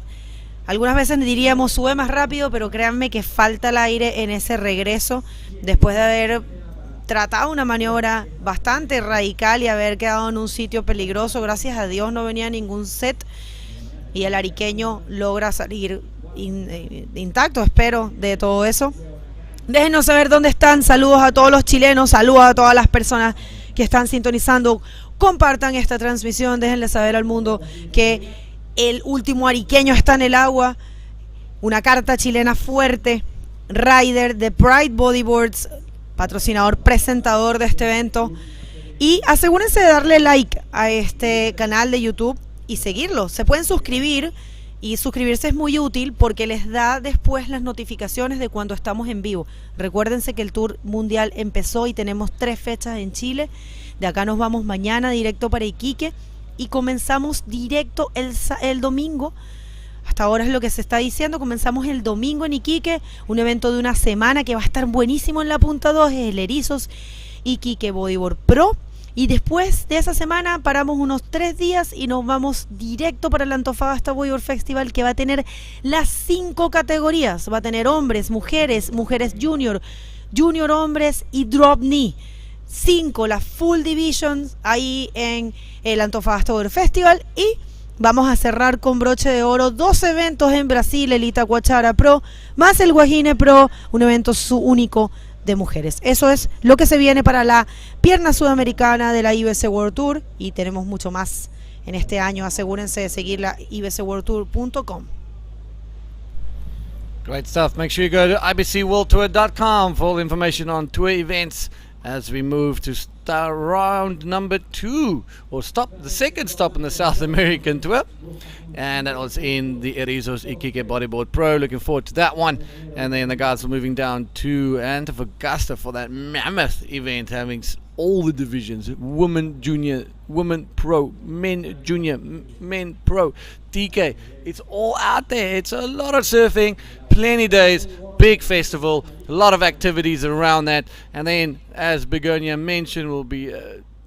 Algunas veces diríamos sube más rápido, pero créanme que falta el aire en ese regreso. Después de haber tratado una maniobra bastante radical y haber quedado en un sitio peligroso, gracias a Dios no venía ningún set. Y el ariqueño logra salir intacto, espero, de todo eso. Déjenos saber dónde están. Saludos a todos los chilenos, saludos a todas las personas que están sintonizando. Compartan esta transmisión, déjenle saber al mundo que el último ariqueño está en el agua. Una carta chilena fuerte. Rider de Pride Bodyboards, patrocinador, presentador de este evento. Y asegúrense de darle like a este canal de YouTube y seguirlo. Se pueden suscribir. Y suscribirse es muy útil porque les da después las notificaciones de cuando estamos en vivo. Recuérdense que el Tour Mundial empezó y tenemos 3 fechas en Chile. De acá nos vamos mañana directo para Iquique y comenzamos directo el domingo. Hasta ahora es lo que se está diciendo. Comenzamos el domingo en Iquique, un evento de una semana que va a estar buenísimo en la punta 2, es el Erizos Iquique Bodyboard Pro. Y después de esa semana paramos unos 3 días y nos vamos directo para el Antofagasta Bodyboard Festival, que va a tener las 5 categorías. Va a tener hombres, mujeres, mujeres junior, junior hombres y drop knee. 5, las full divisions ahí en el Antofagasta Bodyboard Festival. Y vamos a cerrar con broche de oro 2 eventos en Brasil, el Itacoachara Pro, más el Guajine Pro, un evento único de mujeres. Eso es lo que se viene para la pierna sudamericana de la IBC World Tour, y tenemos mucho más en este año. Asegúrense de seguir la ibcworldtour.com. Great stuff. Make sure you go to ibcworldtour.com for all information on tour events as we move to start round number 2, or the second stop in the South American tour, and that was in the Erizos Iquique Bodyboard Pro. Looking forward to that one. And then the guys are moving down to Antofagasta for that mammoth event, having all the divisions: women junior, women pro, men junior, men pro, DK. It's all out there. It's a lot of surfing, plenty days, big festival, a lot of activities around that. And then, as Begonia mentioned, we'll be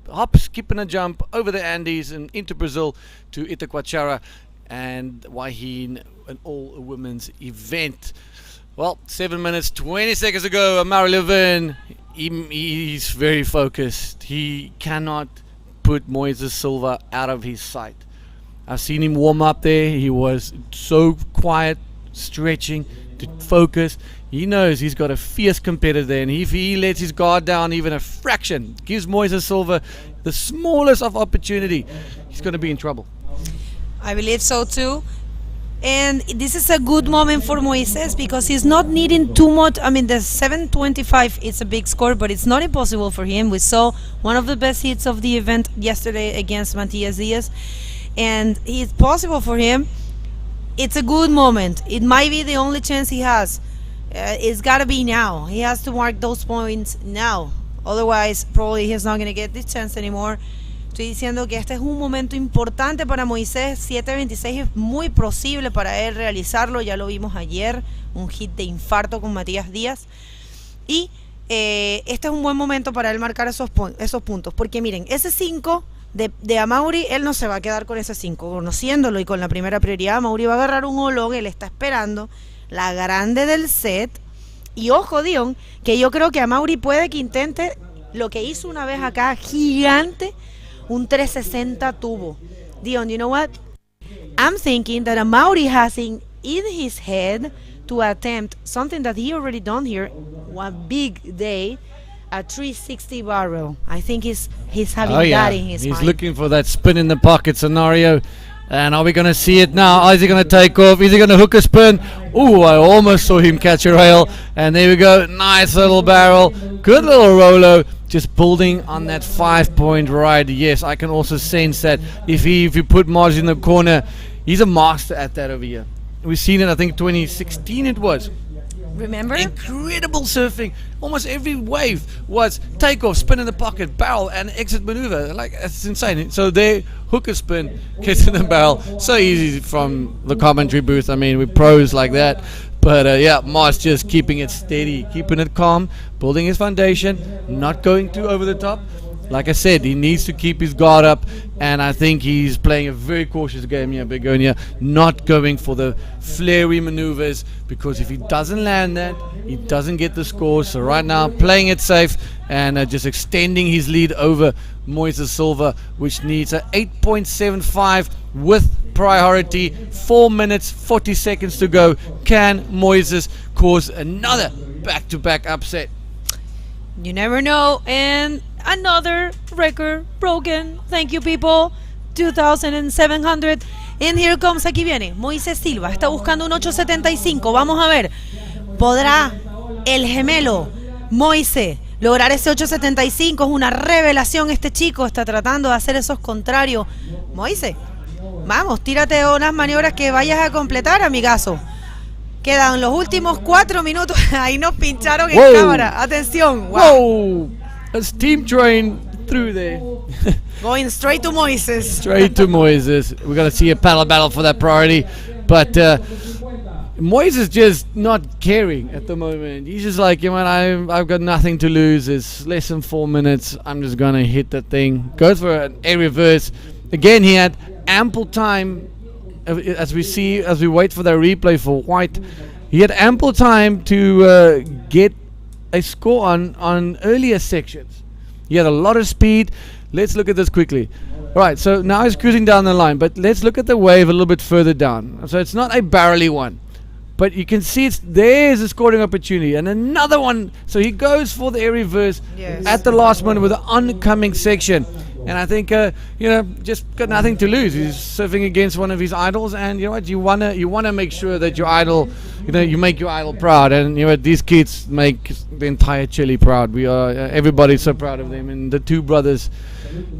hop, skip and a jump over the Andes and into Brazil to Itacoachara. and why he in an all-women's event. Well, 7 minutes, 20 seconds ago, Amaury Levin, he's very focused. He cannot put Moises Silva out of his sight. I've seen him warm up there. He was so quiet, stretching to focus. He knows he's got a fierce competitor there, and if he lets his guard down even a fraction, gives Moises Silva the smallest of opportunity, he's going to be in trouble. I believe so too. And this is a good moment for Moises because he's not needing too much. I mean, the 725 is a big score, but it's not impossible for him. We saw one of the best hits of the event yesterday against Matias Diaz, and it's possible for him. It's a good moment. It might be the only chance he has. It's got to be now. He has to mark those points now. Otherwise, probably he's not going to get this chance anymore. Estoy diciendo que este es un momento importante para Moisés. 7.26 es muy posible para él realizarlo. Ya lo vimos ayer, un hit de infarto con Matías Díaz. Y este es un buen momento para él marcar esos puntos. Porque miren, ese 5 de Amaury, él no se va a quedar con ese 5. Conociéndolo y con la primera prioridad, Amaury va a agarrar un olón. Él está esperando la grande del set. Y ojo, Dion, que yo creo que Amaury puede que intente lo que hizo una vez acá, gigante, un 360 tubo. Dion, you know what? I'm thinking that Amaury has in his head to attempt something that he already done here, one big day, a 360 barrel. I think he's having that in his mind. He's looking for that spin in the pocket scenario. And are we going to see it now? Is he going to take off? Is he going to hook a spin? Ooh, I almost saw him catch a rail. And there we go. Nice little barrel. Good little Rolo. Just building on that 5-point ride. Yes, I can also sense that if you put Mars in the corner, he's a master at that over here. We've seen it, I think 2016 it was. Remember? Incredible surfing. Almost every wave was takeoff, spin in the pocket, barrel, and exit maneuver. Like, it's insane. So they hook a spin, gets in the barrel. So easy from the commentary booth. I mean, with pros like that. But yeah, Mars just keeping it steady, keeping it calm, building his foundation, not going too over the top. Like I said, he needs to keep his guard up, and I think he's playing a very cautious game here, Begonia, not going for the flary maneuvers, because if he doesn't land that, he doesn't get the score. So right now, playing it safe and just extending his lead over Moises Silva, which needs a 8.75 with priority. 4 minutes, 40 seconds to go. Can Moises cause another back-to-back upset? You never know. And another record broken. Thank you, people. 2,700. And here comes, aquí viene, Moises Silva. Está buscando un 8.75. Vamos a ver. ¿Podrá el gemelo Moise lograr ese 8.75? Es una revelación este chico. Está tratando de hacer esos contrarios. Moise, vamos, tírate unas maniobras que vayas a completar, amigazo. Quedan los últimos 4 minutos. Ahí nos pincharon en cámara. Atención. Wow. That's team train through there. Going straight to Moises. Straight to Moises. We're going to see a paddle battle for that priority. But Moises just not caring at the moment. He's just like, you know, I've got nothing to lose. It's less than 4 minutes. I'm just going to hit that thing. Goes for an air reverse. Again, he had ample time. As we wait for the replay for White, he had ample time to get a score on earlier sections. He had a lot of speed. Let's look at this quickly. Right, so now he's cruising down the line, but let's look at the wave a little bit further down. So it's not a barrely one, but you can see there's a scoring opportunity, and another one. So he goes for the air reverse at the last moment with an oncoming section. And I think, just got nothing to lose. He's surfing against one of his idols, and you know what? You wanna make sure that your idol, you make your idol proud. And you know what? These kids make the entire Chile proud. We are everybody's so proud of them. And the two brothers,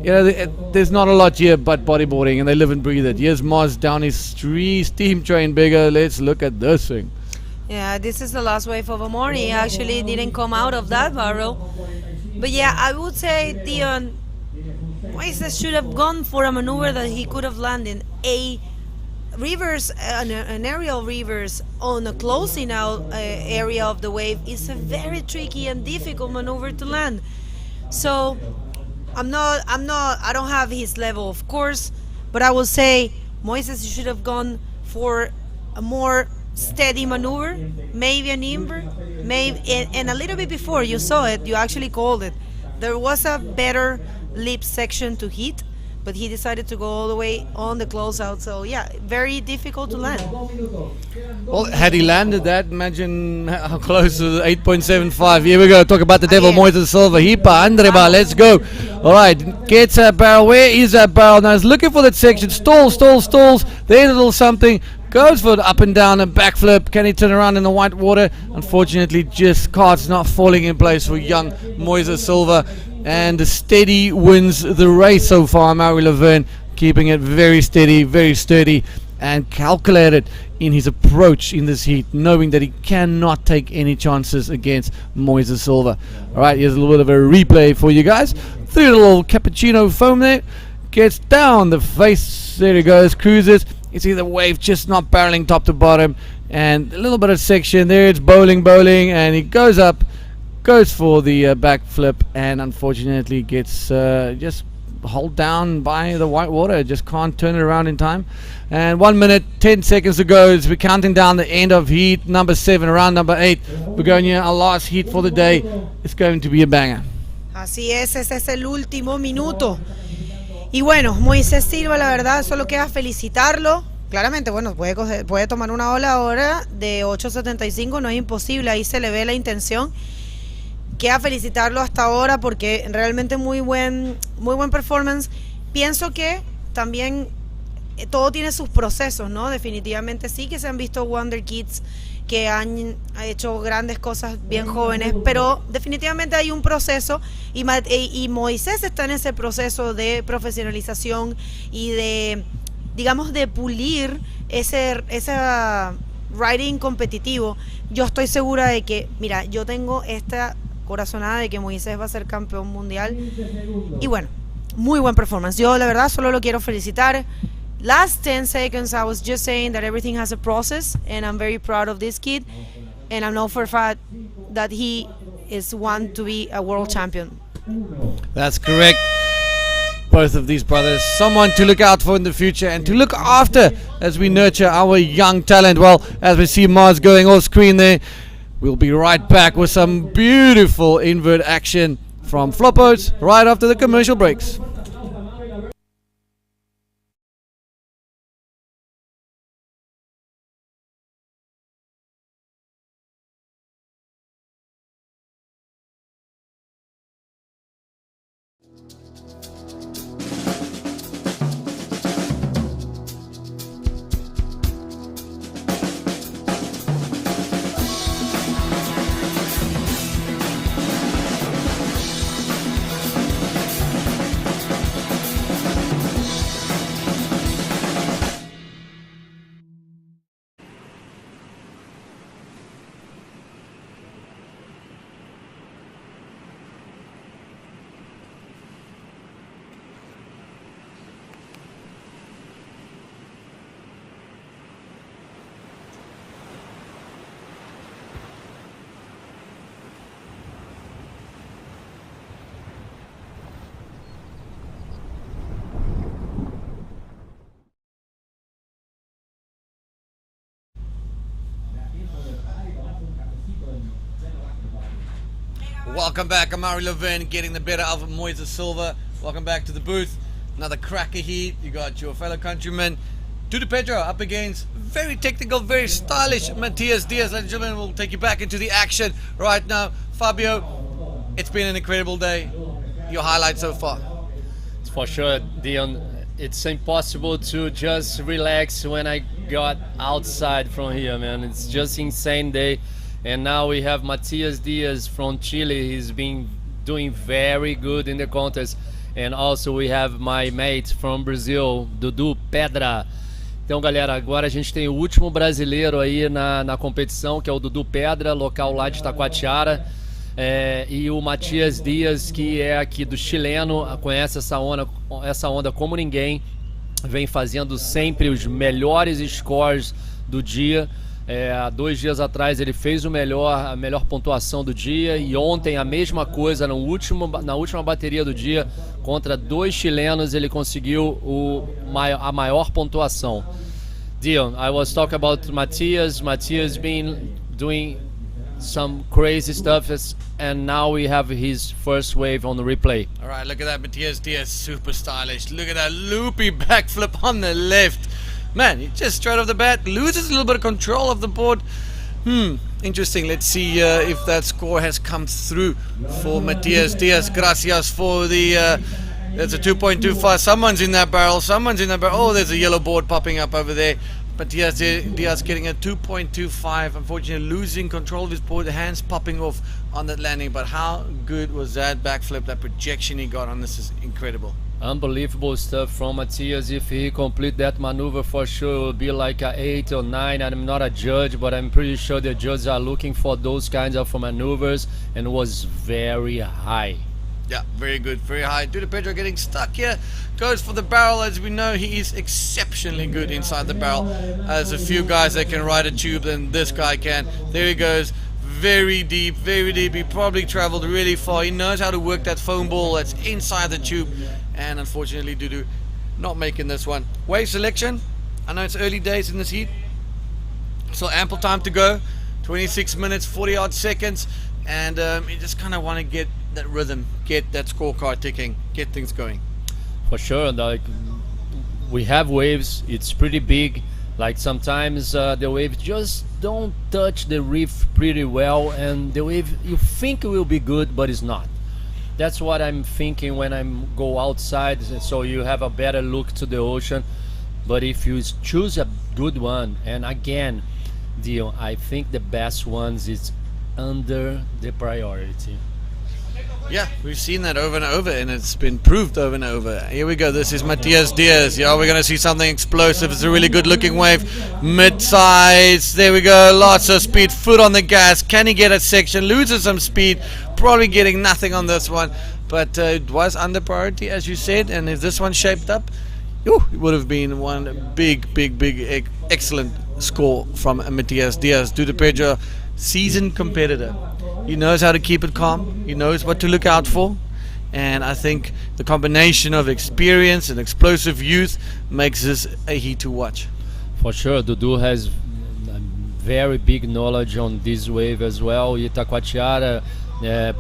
there's not a lot here but bodyboarding, and they live and breathe it. Here's Moz down his steam train bigger. Let's look at this thing. Yeah, this is the last wave of the morning. He actually didn't come out of that barrel, but yeah, I would say Dion. Moises should have gone for a maneuver that he could have landed. A reverse, an aerial reverse on a closing out area of the wave is a very tricky and difficult maneuver to land. So I don't have his level, of course, but I will say Moises, you should have gone for a more steady maneuver, maybe an invert, maybe, and a little bit before you saw it, you actually called it. There was a better lip section to hit, but he decided to go all the way on the closeout. So yeah, very difficult to land. Well, had he landed that, imagine how close to the 8.75. Here we go. Talk about the devil, Moises Silva. Hipa, Andreba, let's go. All right, gets that barrel. Where is that barrel? Now he's looking for that section. Stalls. There's a little something. Goes for the up and down and backflip. Can he turn around in the white water? Unfortunately, just cards not falling in place for young Moises Silva. And the steady wins the race so far. Mauri Laverne keeping it very steady, very sturdy, and calculated in his approach in this heat, knowing that he cannot take any chances against Moises Silva. All right, here's a little bit of a replay for you guys. Through the little cappuccino foam there. Gets down the face. There it goes. Cruises. You see the wave just not barreling top to bottom. And a little bit of section there. It's bowling. And he goes up. Goes for the back flip, and unfortunately gets just held down by the white water. Just can't turn it around in time. And 1 minute 10 seconds to go as we're counting down the end of heat number 7, round number 8. We're going here, our last heat for the day. It's going to be a banger. Así es, ese es el último minuto. Y bueno, Moisés Silva, la verdad, solo queda felicitarlo. Claramente, bueno, puede tomar una ola ahora de 8.75, no es imposible, ahí se le ve la intención. Queda felicitarlo hasta ahora porque realmente muy buen performance. Pienso que también todo tiene sus procesos, ¿no? Definitivamente sí que se han visto Wonder Kids que han hecho grandes cosas bien jóvenes, pero definitivamente hay un proceso y Moisés está en ese proceso de profesionalización y de, digamos, de pulir ese riding competitivo. Yo estoy segura de que, mira, yo tengo esta corazonada de que Moisés va a ser campeón mundial y bueno, muy buen performance. Yo la verdad solo lo quiero felicitar. Last 10 seconds I was just saying that everything has a process and I'm very proud of this kid and I know for a fact that he is one to be a world champion. That's correct. Both of these brothers, someone to look out for in the future and to look after as we nurture our young talent. Well, as we see Mars going off screen there, we'll be right back with some beautiful invert action from Floppos right after the commercial breaks. Welcome back, Amari Laverne getting the better of Moises Silva. Welcome back to the booth. Another cracker heat. You got your fellow countryman Dudu Pedro up against very technical, very stylish Matias Diaz. Ladies and gentlemen, we'll take you back into the action right now. Fabio, it's been an incredible day. Your highlights so far? For sure, Dion. It's impossible to just relax when I got outside from here, man. It's just insane day. And now we have Matias Diaz from Chile. He's been doing very good in the contest. And also we have my mate from Brazil, Dudu Pedra. Então, galera, agora a gente tem o último brasileiro aí na competição, que é o Dudu Pedra, local lá de Taquatiara. E o Matias Diaz, que é aqui do chileno, conhece essa onda como ninguém. Vem fazendo sempre os melhores scores do dia. Há 2 dias atrás ele fez a melhor pontuação do dia, e ontem a mesma coisa na última bateria do dia contra 2 chilenos ele conseguiu a maior pontuação. Dion, I was talking about Matthias. Matthias been doing some crazy stuff, and now we have his first wave on the replay. All right, look at that, Matthias Diaz, super stylish. Look at that loopy backflip on the left. Man, he just straight off the bat loses a little bit of control of the board. Interesting. Let's see if that score has come through for Matthias Diaz. Gracias for the... there's a 2.25. Someone's in that barrel. Oh, there's a yellow board popping up over there. Matthias Diaz getting a 2.25. Unfortunately, losing control of his board. The hands popping off on that landing. But how good was that backflip? That projection he got on this is incredible. Unbelievable stuff from Matthias. If he complete that maneuver, for sure it will be like a 8 or 9. I'm not a judge, but I'm pretty sure the judges are looking for those kinds of maneuvers, and was very high. Yeah, very good, very high. Duda Pedro getting stuck here. Goes for the barrel. As we know, he is exceptionally good inside the barrel. There's a few guys that can ride a tube than this guy can. There he goes. Very deep, very deep. He probably traveled really far. He knows how to work that foam ball that's inside the tube. And unfortunately, Dudu not making this one. Wave selection. I know it's early days in this heat. Still ample time to go. 26 minutes, 40 odd seconds. And you just kind of want to get that rhythm, get that scorecard ticking, get things going. For sure, like we have waves, it's pretty big. Like sometimes the wave just don't touch the reef pretty well, and the wave you think will be good, but it's not. That's what I'm thinking when I go outside, so you have a better look to the ocean. But if you choose a good one, and again, Dion, I think the best ones is under the priority. Yeah, we've seen that over and over, and it's been proved over and over. Here we go. This is Matthias Diaz. Yeah, we're going to see something explosive. It's a really good-looking wave. Mid-size. There we go. Lots of speed. Foot on the gas. Can he get a section? Loses some speed. Probably getting nothing on this one. But it was under priority, as you said. And if this one shaped up, it would have been one big, excellent score from Matthias Diaz. Duda Pedro, seasoned competitor. He knows how to keep it calm. He knows what to look out for. And I think the combination of experience and explosive youth makes this a heat to watch. For sure, Dudu has very big knowledge on this wave as well. Itacoatiara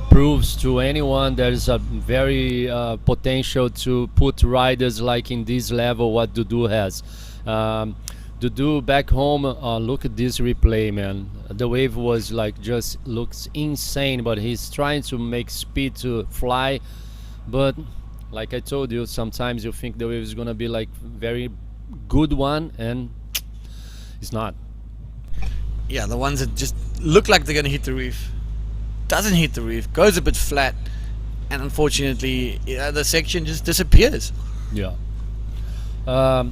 proves to anyone there is a very potential to put riders like in this level what Dudu has. Dudu back home, look at this replay, man. The wave was like just looks insane, but he's trying to make speed to fly. But like I told you, sometimes you think the wave is gonna be like very good one, and it's not. Yeah, the ones that just look like they're gonna hit the reef, doesn't hit the reef, goes a bit flat, and unfortunately the section just disappears. Yeah.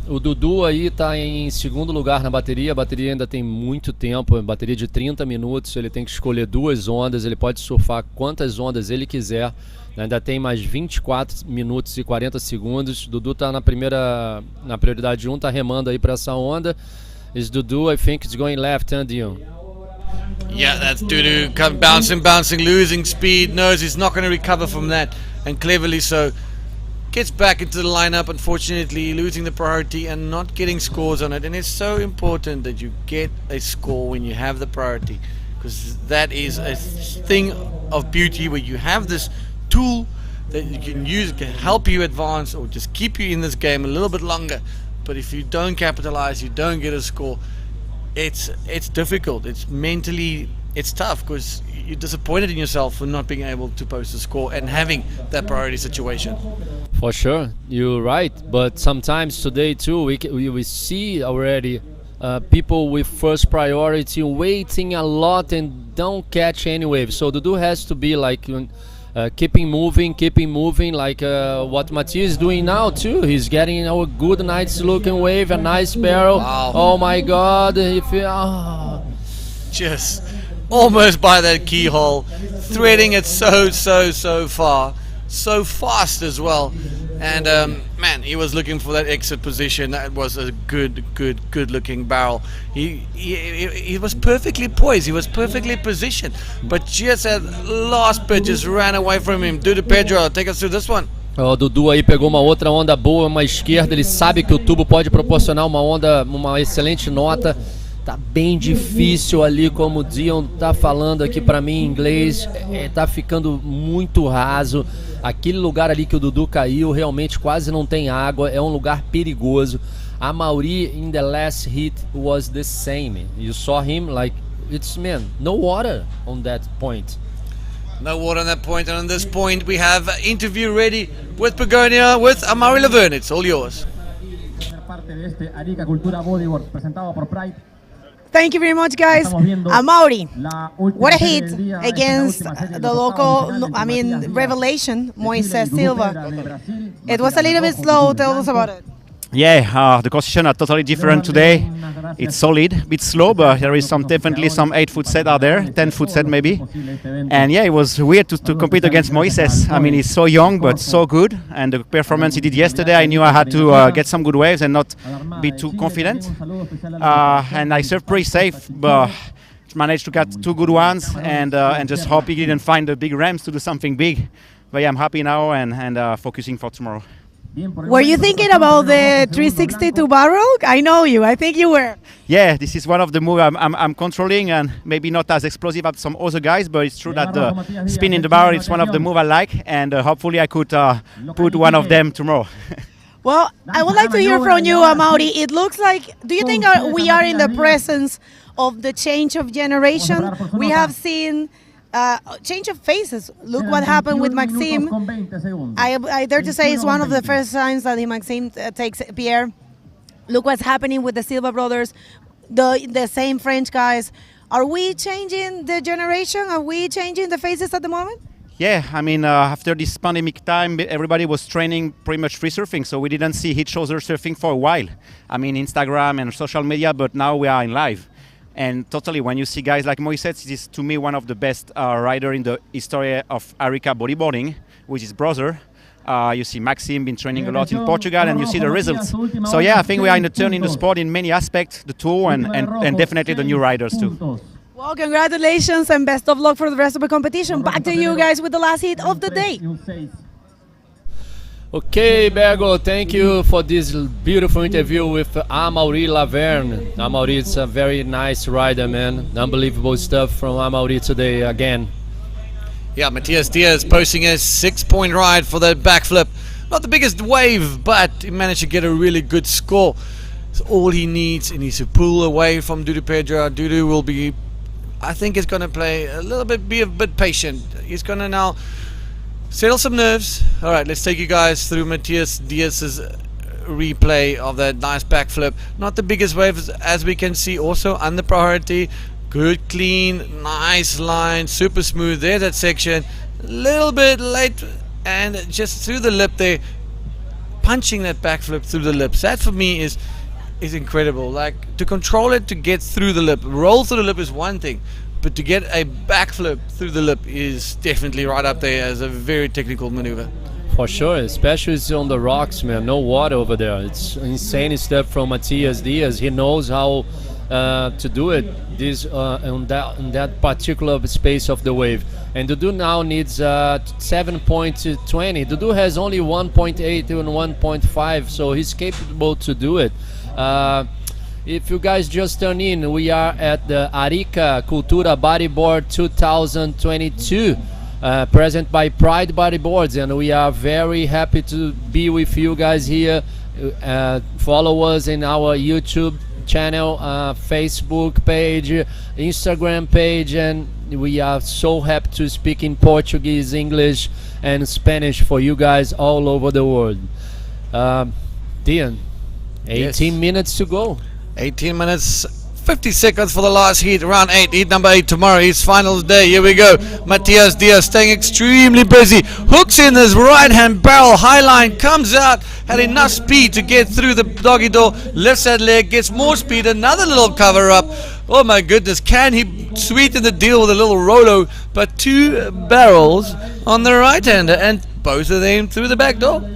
O Dudu aí tá em segundo lugar na bateria. A bateria ainda tem muito tempo, bateria de 30 minutos. Ele tem que escolher 2 ondas. Ele pode surfar quantas ondas ele quiser. Ainda tem mais 24 minutos e 40 segundos. Dudu tá na prioridade 1, tá remando aí para essa onda. Is Dudu, I think it's going left, huh, Dion? Yeah, that's Dudu bouncing, losing speed. Knows he's not going to recover from that, and cleverly so. Gets back into the lineup, unfortunately losing the priority and not getting scores on it. And it's so important that you get a score when you have the priority, because that is a thing of beauty where you have this tool that you can use, can help you advance or just keep you in this game a little bit longer. But if you don't capitalize, you don't get a score, it's difficult. It's mentally, it's tough, because you're disappointed in yourself for not being able to post a score and having that priority situation. For sure, you're right. But sometimes today too, we see already people with first priority waiting a lot and don't catch any wave. So Dudu has to be like keeping moving, like what Matthias is doing now too. He's getting a good, nice looking wave, a nice barrel. Wow. Oh my God! Just almost by that keyhole, threading it so far, so fast as well. And man, he was looking for that exit position. That was a good looking barrel. He was perfectly poised. He was perfectly positioned. But just at last bit, just ran away from him. Dudu Pedro, take us through this one. O Dudu aí pegou uma outra onda boa, uma esquerda. Ele sabe que o tubo pode proporcionar uma onda, uma excelente nota. Tá bem difícil ali, como o Dion tá falando aqui pra mim em inglês. Tá ficando muito raso. Aquele lugar ali que o Dudu caiu realmente quase não tem água. É um lugar perigoso. A Mauri in the last hit was the same. You saw him like, no water on that point. No water on that point, and on this point we have an interview ready with Begonia, with Amaury Laverne. It's all yours. Parte de este Arica Cultura Bodyboard presentado por Pride. Thank you very much, guys. Amaury, what a hit against the local, revelation, Moises Silva. It was a little bit slow. Tell us about it. Yeah, the position are totally different today. It's solid, a bit slow, but there is definitely some 8-foot set out there, 10-foot set maybe. And yeah, it was weird to compete against Moises. I mean, he's so young but so good, and the performance he did yesterday, I knew I had to get some good waves and not be too confident. And I served pretty safe, but managed to get 2 good ones, and just hope he didn't find the big ramps to do something big. But yeah, I'm happy now and focusing for tomorrow. Were you thinking about the 362 barrel? I know you. I think you were. Yeah, this is one of the moves I'm controlling, and maybe not as explosive as some other guys, but it's true that the spin in the barrel is one of the moves I like, and hopefully I could put one of them tomorrow. Well, I would like to hear from you, Amaury. It looks like, do you think we are in the presence of the change of generation? We have seen change of faces. Look what happened with Maxime. I dare to say it's one of the first times that Maxime takes Pierre. Look what's happening with the Silva brothers, the same French guys. Are we changing the generation? Are we changing the faces at the moment? Yeah, I mean, after this pandemic time, everybody was training pretty much free surfing, so we didn't see each other surfing for a while. I mean, Instagram and social media, but now we are in live. And totally, when you see guys like Moises, it is to me one of the best rider in the history of Arica Bodyboarding, with his brother. You see Maxime been training a lot in Portugal, and you see the results. So yeah, I think we are in a turn in the sport in many aspects, the tour and definitely the new riders too. Well, congratulations and best of luck for the rest of the competition. Back to you guys with the last hit of the day. Okay, Bergo, thank you for this beautiful interview with Amaury Laverne. Amaury is a very nice rider, man. Unbelievable stuff from Amaury today again. Yeah, Matias Diaz posting a 6-point ride for that backflip. Not the biggest wave, but he managed to get a really good score. So all he needs to pull away from Dudu Pedro. Dudu will be, I think he's going to play a little bit, be a bit patient. He's going to now settle some nerves. All right, let's take you guys through Matias Diaz's replay of that nice backflip. Not the biggest waves, as we can see, also under priority. Good, clean, nice line, super smooth. There's that section. A little bit late, and just through the lip there, punching that backflip through the lips. That for me is incredible. Like, to control it, to get through the lip. Roll through the lip is one thing, but to get a backflip through the lip is definitely right up there as a very technical maneuver. For sure, especially on the rocks, man. No water over there. It's insane stuff from Matias Diaz. He knows how to do it on that particular space of the wave. And Dudu now needs 7.20. Dudu has only 1.8 and 1.5, so he's capable to do it. If you guys just turn in, we are at the Arica Cultura Bodyboard 2022, present by Pride Bodyboards, and we are very happy to be with you guys here. Follow us in our YouTube channel, Facebook page, Instagram page, and we are so happy to speak in Portuguese, English, and Spanish for you guys all over the world. Dion, 18 minutes to go. 18 minutes, 50 seconds for the last heat, round 8, heat number 8 tomorrow, his finals day. Here we go. Matias Diaz staying extremely busy, hooks in his right hand barrel, high line, comes out, had enough speed to get through the doggy door, lifts that leg, gets more speed, another little cover up. Oh my goodness, can he sweeten the deal with a little rolo? But 2 barrels on the right hander, and both of them through the back door.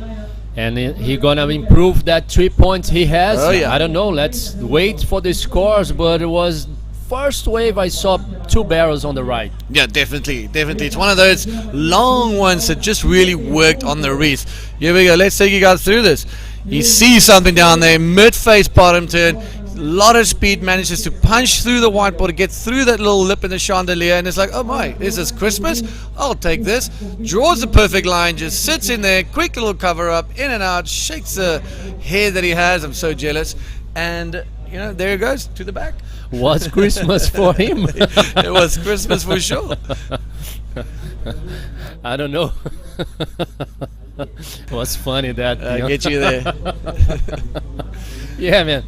and he gonna improve that 3 points he has. Oh, yeah. I don't know. Let's wait for the scores. But it was first wave I saw 2 barrels on the right. Yeah, definitely. It's one of those long ones that just really worked on the wreath. Here we go. Let's take you guys through this. He sees something down there, mid-face bottom turn. A lot of speed, manages to punch through the whiteboard, get through that little lip in the chandelier, and it's like, oh my, is this Christmas? I'll take this. Draws the perfect line, just sits in there, quick little cover up, in and out, shakes the hair that he has. I'm so jealous. And, there he goes to the back. Was Christmas for him? It was Christmas for sure. I don't know. Was funny that. I get you there. Yeah, man.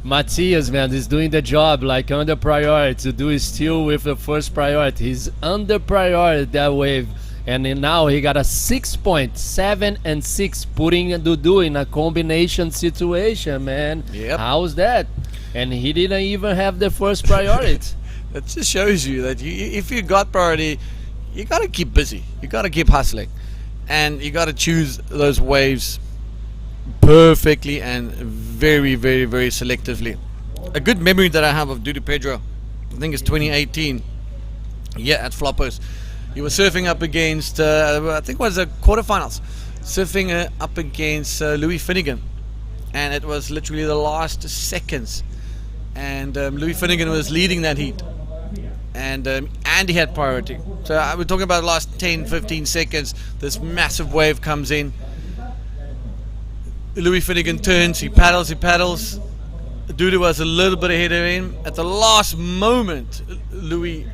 Matthias, man, is doing the job like under priority to do still with the first priority. He's under priority that wave. And then now he got a 6 point, 7 and 6, putting Dudu in a combination situation, man. Yep. How's that? And he didn't even have the first priority. It just shows you that if you got priority, you got to keep busy. You got to keep hustling. And you got to choose those waves perfectly and very, very, very selectively. A good memory that I have of Dudu Pedro, I think it's 2018, at Floppers. He was surfing up against, I think it was the quarterfinals, surfing up against Louis Finnegan. And it was literally the last seconds. And Louis Finnegan was leading that heat. And he had priority. So we're talking about the last 10, 15 seconds. This massive wave comes in. Louis Finnegan turns, he paddles. Dudu was a little bit ahead of him. At the last moment, Louis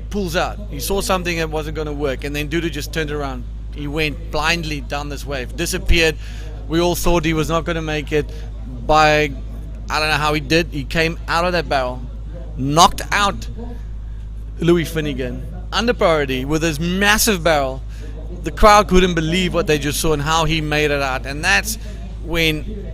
pulls out. He saw something that wasn't going to work, and then Dudu just turned around. He went blindly down this wave, disappeared. We all thought he was not going to make it. I don't know how he did. He came out of that barrel, knocked out Louis Finnegan under priority with his massive barrel. The crowd couldn't believe what they just saw and how he made it out. And that's when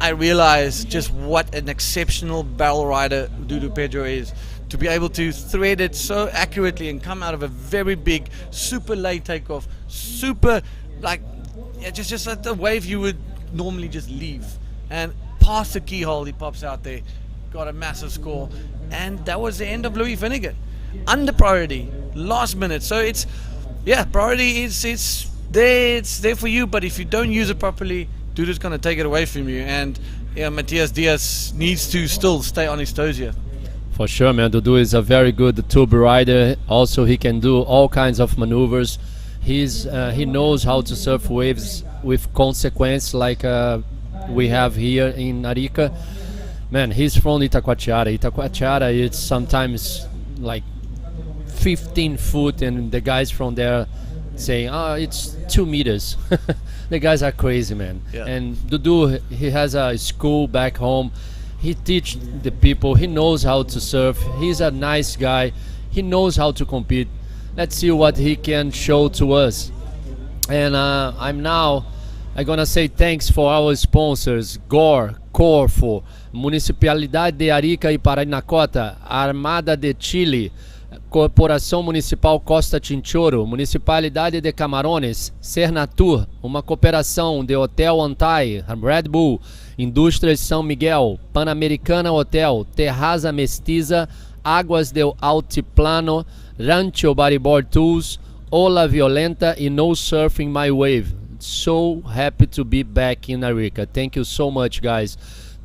I realized just what an exceptional barrel rider Dudu Pedro is. To be able to thread it so accurately and come out of a very big, super late takeoff, super, just like the wave you would normally just leave. And past the keyhole, he pops out there, got a massive score. And that was the end of Louis Finnegan. Under priority, last minute. So priority is there, it's there for you, but if you don't use it properly, Dudu's going to take it away from you. And Matias Diaz needs to still stay on his toes here. For sure, man. Dudu is a very good tube rider. Also, he can do all kinds of maneuvers. He knows how to surf waves with consequence, like we have here in Arica. Man, he's from Itacoatiara. Itacoatiara, it's sometimes like 15 foot, and the guys from there saying, it's 2 meters. The guys are crazy, man. Yeah. And Dudu, he has a school back home. He teaches the people. He knows how to surf. He's a nice guy. He knows how to compete. Let's see what he can show to us. And I'm gonna say thanks for our sponsors: Gore, Corfo, Municipalidade de Arica e Parinacota, Armada de Chile, Corporação Municipal Costa Chinchorro, Municipalidade de Camarones, Cernatur, uma cooperação de Hotel Antai, Red Bull, Indústrias São Miguel, Pan-Americana Hotel, Terraza Mestiza, Águas del Altiplano, Rancho Bodyboard Tools, Ola Violenta e No Surfing My Wave. So happy to be back in Arica. Thank you so much, guys.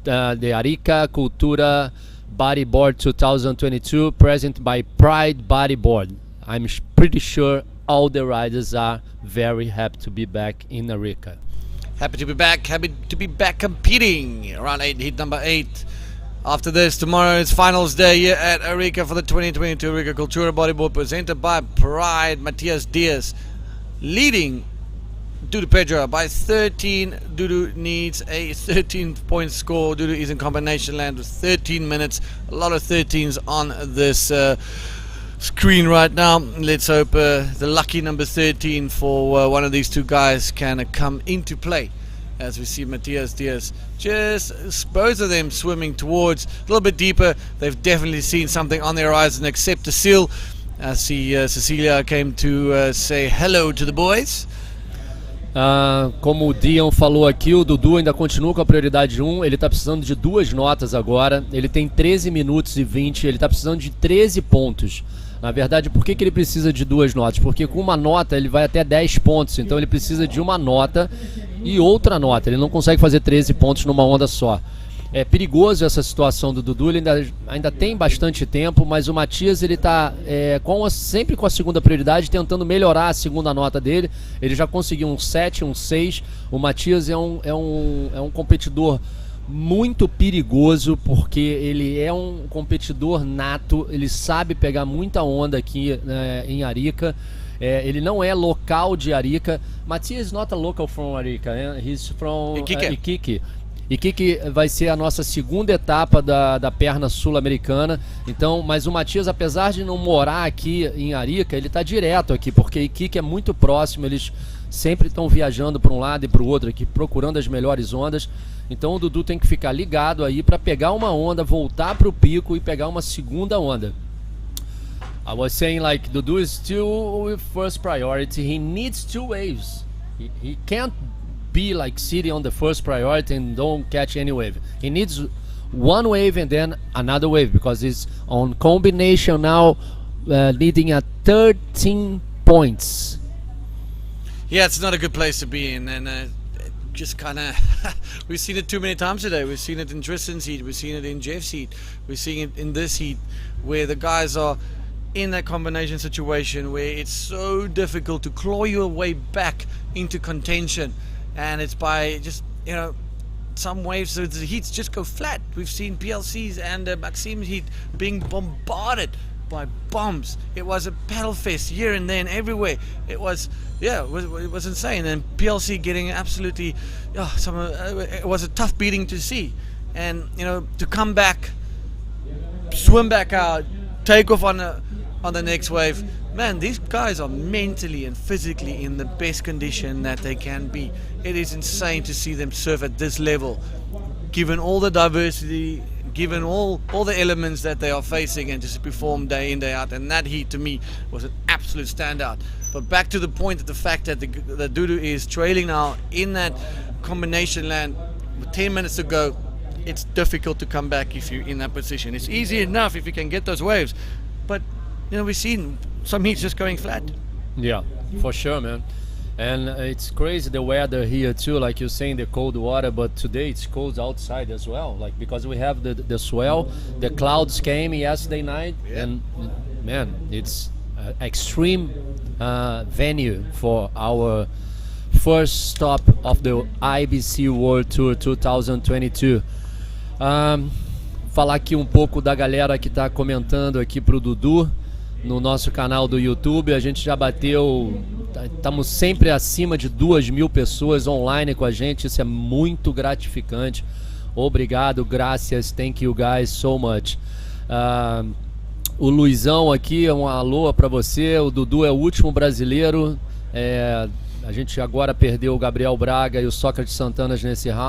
The Arica Cultura Bodyboard 2022, present by Pride Bodyboard. I'm pretty sure all the riders are very happy to be back in Arica. Happy to be back competing. Around heat number 8. After this, tomorrow is finals day here at Arica for the 2022 Arica Cultura Bodyboard, presented by Pride. Matias Diaz leading Dudu Pedro by 13. Dudu needs a 13-point score. Dudu is in combination land with 13 minutes. A lot of 13s on this screen right now. Let's hope the lucky number 13 for one of these two guys can come into play. As we see Matias Diaz, just both of them swimming towards a little bit deeper. They've definitely seen something on their horizon except the seal. I see Cecilia came to say hello to the boys. Como o Dion falou aqui, o Dudu ainda continua com a prioridade 1, ele está precisando de 2 notas agora, ele tem 13 minutos e 20, ele está precisando de 13 pontos. Na verdade, por que ele precisa de 2 notas? Porque com uma nota ele vai até 10 pontos, então ele precisa de uma nota e outra nota, ele não consegue fazer 13 pontos numa onda só. É perigoso essa situação do Dudu, ele ainda tem bastante tempo, mas o Matias ele está sempre com a segunda prioridade, tentando melhorar a segunda nota dele. Ele já conseguiu um 7, um 6. O Matias é um competidor muito perigoso, porque ele é um competidor nato, ele sabe pegar muita onda aqui em Arica. Ele não é local de Arica. Matias is not a local from Arica, he's from Iquique. Iquique vai ser a nossa segunda etapa da perna sul-americana. Então, mas o Matias, apesar de não morar aqui em Arica, ele está direto aqui, porque Iquique é muito próximo, eles sempre estão viajando para um lado e para o outro aqui, procurando as melhores ondas. Então o Dudu tem que ficar ligado aí para pegar uma onda, voltar para o pico e pegar uma segunda onda. I was saying, like, Dudu is still first priority. He needs 2 waves. He can't be like sitting on the first priority and don't catch any wave. He needs 1 wave and then another wave, because he's on combination now, leading at 13 points. Yeah, it's not a good place to be in, and just kind of we've seen it too many times today. We've seen it in Tristan's heat, we've seen it in Jeff's heat, we've seen it in this heat, where the guys are in that combination situation where it's so difficult to claw your way back into contention. And it's by just, some waves, so the heats just go flat. We've seen PLC's and Maxim's heat being bombarded by bombs. It was a battle fest here and there and everywhere. It was insane. And PLC getting absolutely, it was a tough beating to see. And, to come back, swim back out, take off on the next wave. Man, these guys are mentally and physically in the best condition that they can be. It is insane to see them surf at this level, given all the diversity, given all the elements that they are facing, and just perform day in, day out. And that heat, to me, was an absolute standout. But back to the point of the fact that the Dudu is trailing now in that combination land with 10 minutes to go. It's difficult to come back if you're in that position. It's easy enough if you can get those waves, but we've seen some heats just going flat. Yeah, for sure, man. And it's crazy the weather here too, like you're saying, the cold water, but today it's cold outside as well, like because we have the swell, the clouds came yesterday night, and man, it's extreme venue for our first stop of the IBC World Tour 2022. Falar aqui um pouco da galera que está comentando aqui pro Dudu no nosso canal do YouTube. A gente já bateu, estamos sempre acima de 2.000 pessoas online com a gente, isso é muito gratificante. Obrigado, graças, thank you guys so much. O Luizão aqui, um alô para você. O Dudu é o último brasileiro, a gente agora perdeu o Gabriel Braga e o Sócrates Santana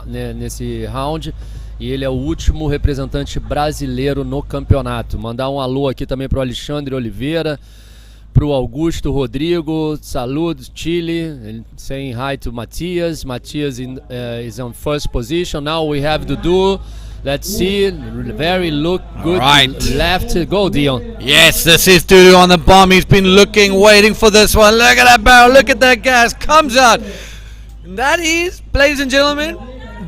nesse round, e ele é o último representante brasileiro no campeonato. Mandar um alô aqui também para o Alexandre Oliveira, para o Augusto Rodrigo, salud, Chile, saying hi to Matias. Matias is on first position. Now we have Dudu. Let's see, very look good. Right. Left, go Dion. Yes, this is Dudu on the bomb. He's been looking, waiting for this one. Look at that barrel, look at that gas, comes out. And that is, ladies and gentlemen,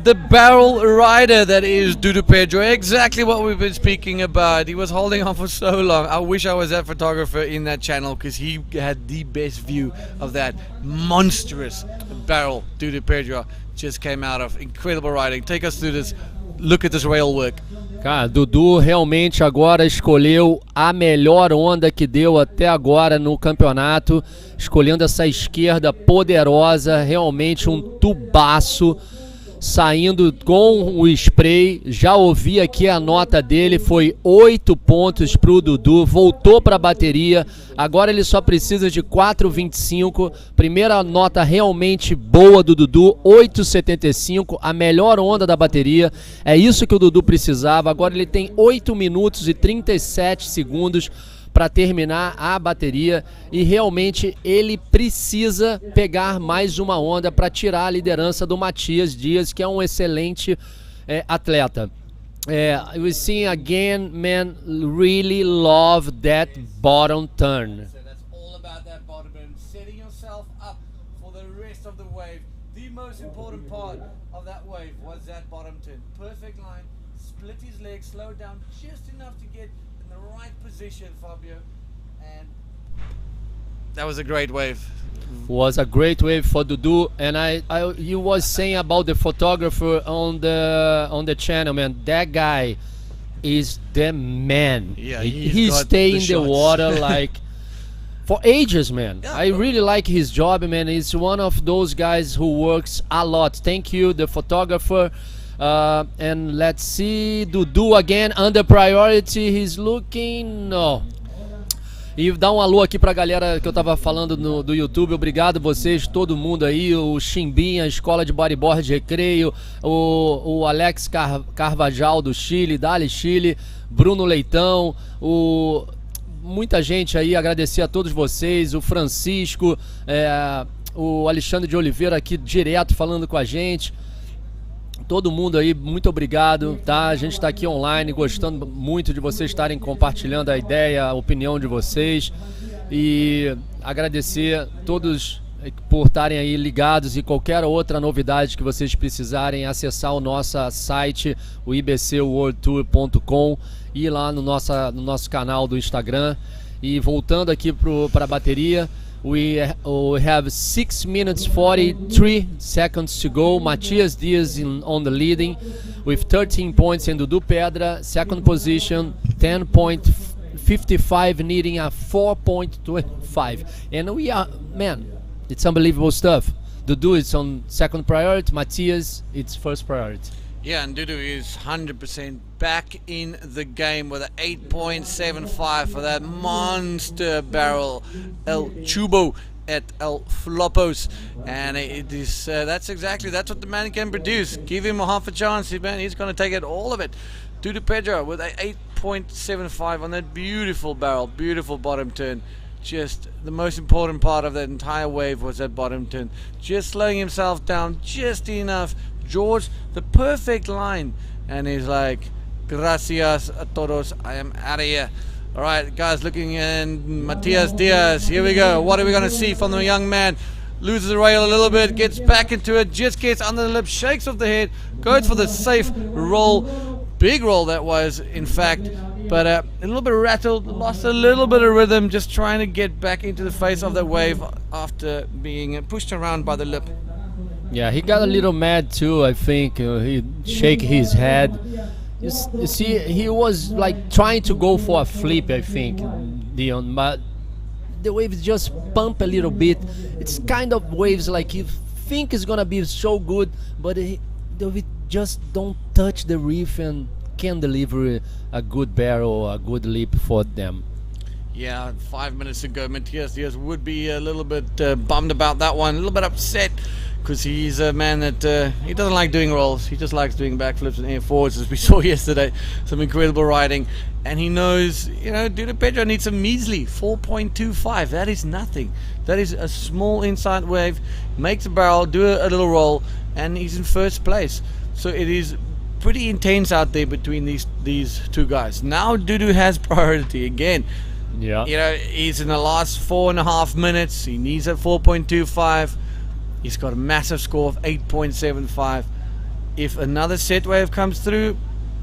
the barrel rider that is Dudu Pedro. Exactly what we've been speaking about. He was holding on for so long. I wish I was that photographer in that channel, because he had the best view of that monstrous barrel Dudu Pedro just came out of. Incredible riding. Take us through this. Look at this rail work. Cara, Dudu realmente agora escolheu a melhor onda que deu até agora no campeonato, escolhendo essa esquerda poderosa, realmente um tubaço, saindo com o spray. Já ouvi aqui a nota dele, foi 8 pontos para o Dudu, voltou para a bateria, agora ele só precisa de 4,25, primeira nota realmente boa do Dudu, 8,75, a melhor onda da bateria, é isso que o Dudu precisava. Agora ele tem 8 minutos e 37 segundos para terminar a bateria e realmente ele precisa pegar mais uma onda para tirar a liderança do Matias Dias, que é um excelente atleta. We see again, man, really love that bottom turn. So that's all about that bottom turn, setting yourself up for the rest of the wave. The most important part of that wave was that bottom turn. Perfect line, split his legs, slow down just enough to get in the right position, Fabio. And that was a great wave. Was a great wave for Dudu, and you was saying about the photographer on the channel, man. That guy is the man. Yeah, he stay in the water like for ages, man. Yeah, I really like his job, man. He's one of those guys who works a lot. Thank you, the photographer. And let's see, Dudu again under priority. He's looking E dá um alô aqui pra galera que eu tava falando do YouTube. Obrigado vocês, todo mundo aí. O Chimbinha, Escola de Bodyboard Recreio. O Alex Carvajal do Chile, Dali Chile. Bruno Leitão. Muita gente aí, agradecer a todos vocês. O Francisco. O Alexandre de Oliveira aqui direto falando com a gente. Todo mundo aí, muito obrigado, tá? A gente está aqui online, gostando muito de vocês estarem compartilhando a ideia, a opinião de vocês. E agradecer a todos por estarem aí ligados, e qualquer outra novidade que vocês precisarem, acessar o nosso site, o ibcworldtour.com, e ir lá no nosso canal do Instagram. E voltando aqui para a bateria, we have 6 minutes 43 seconds to go. Matias Dias on the leading with 13 points, and Dudu Pedra second position, 10.55, needing a 4.25. And we are, man, it's unbelievable stuff. Dudu is on second priority, Matias it's first priority. Yeah, and Dudu is 100% back in the game with an 8.75 for that monster barrel El Chubo at El Flopos. And it is that's what the man can produce. Give him a half a chance, man, he's going to take it, all of it. Dudu Pedro with a 8.75 on that beautiful barrel, beautiful bottom turn. Just the most important part of that entire wave was that bottom turn. Just slowing himself down just enough. George, the perfect line, and he's like, gracias a todos, I am out of here. All right, guys, looking in Matias Diaz, here we go. What are we going to see from the young man? Loses the rail a little bit, gets back into it, just gets under the lip, shakes off the head, goes for the safe roll. Big roll that was, in fact, but a little bit rattled, lost a little bit of rhythm, just trying to get back into the face of the wave after being pushed around by the lip. Yeah, he got a little mad too, I think. He shake his head. You see, he was like trying to go for a flip, I think, Dion, but the waves just pump a little bit. It's kind of waves like you think it's gonna be so good, but the wave just don't touch the reef and can deliver a good barrel, a good leap for them. Yeah, 5 minutes ago, Matias Diaz would be a little bit bummed about that one, a little bit upset, because he's a man that he doesn't like doing rolls. He just likes doing backflips and air forwards, as we saw yesterday. Some incredible riding, and he knows, Dudu Pedro needs a measly 4.25. That is nothing. That is a small inside wave. Makes a barrel, do a little roll, and he's in first place. So it is pretty intense out there between these two guys. Now Dudu has priority again. Yeah. He's in the last 4.5 minutes. He needs a 4.25. He's got a massive score of 8.75. If another set wave comes through,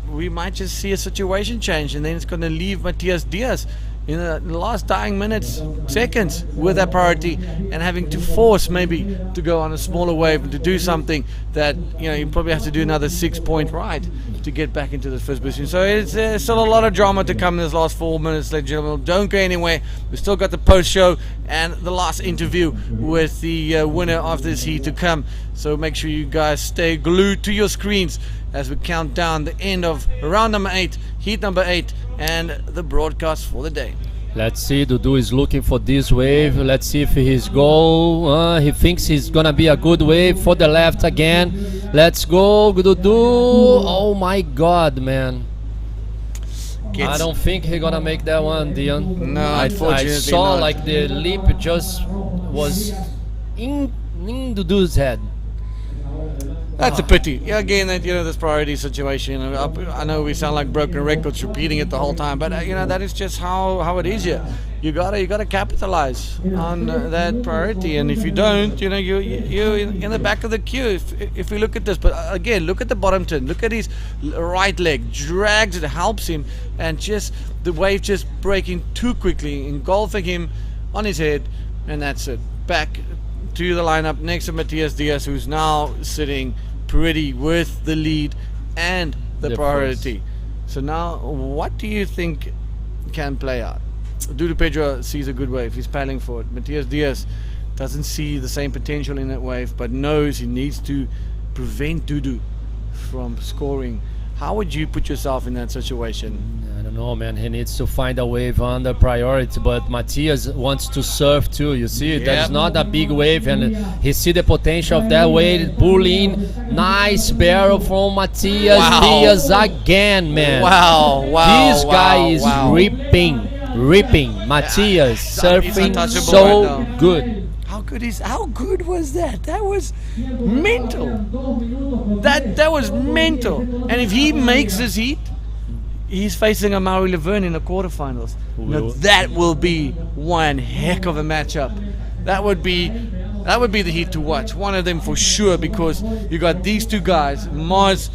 we might just see a situation change, and then it's going to leave Matias Diaz in the last dying minutes, seconds, with that priority, and having to force maybe to go on a smaller wave and to do something that you probably have to do another 6-point ride to get back into the first position. So it's still a lot of drama to come in this last 4 minutes, ladies and gentlemen. Don't go anywhere. We've still got the post show and the last interview with the winner of this heat to come. So make sure you guys stay glued to your screens as we count down the end of round number 8, heat number 8, and the broadcast for the day. Let's see, Dudu is looking for this wave. Let's see if his goal, he thinks he's gonna be a good wave for the left again. Let's go, Dudu. Oh my God, man. gets. I don't think he's gonna make that one, Dion. No, I unfortunately saw not. like the lip just was in the dude's head. That's a pity. Yeah, again, that this priority situation. I know we sound like broken records, repeating it the whole time, but that is just how it is here. You gotta capitalize on that priority, and if you don't, you're in the back of the queue. If we look at this, but again, look at the bottom turn. Look at his right leg, drags it, helps him, and just the wave just breaking too quickly, engulfing him on his head, and that's it. Back to the lineup next to Matias Diaz, who's now sitting pretty with the lead and the priority. So now, what do you think can play out? Dudu Pedro sees a good wave. He's paddling for it. Matias Diaz doesn't see the same potential in that wave, but knows he needs to prevent Dudu from scoring. How would you put yourself in that situation? I don't know, man. He needs to find a wave under priority, but Matias wants to surf too. You see, there's not a big wave, and he see the potential of that wave. Pull in, nice barrel from Matias Diaz again, man. This guy is ripping. Matias surfing so good. How good was that? That was mental. That was mental. And if he makes this heat, he's facing a Mauri Laverne in the quarterfinals. Now, that will be one heck of a matchup. That would be the heat to watch. One of them for sure, because you got these two guys, Mars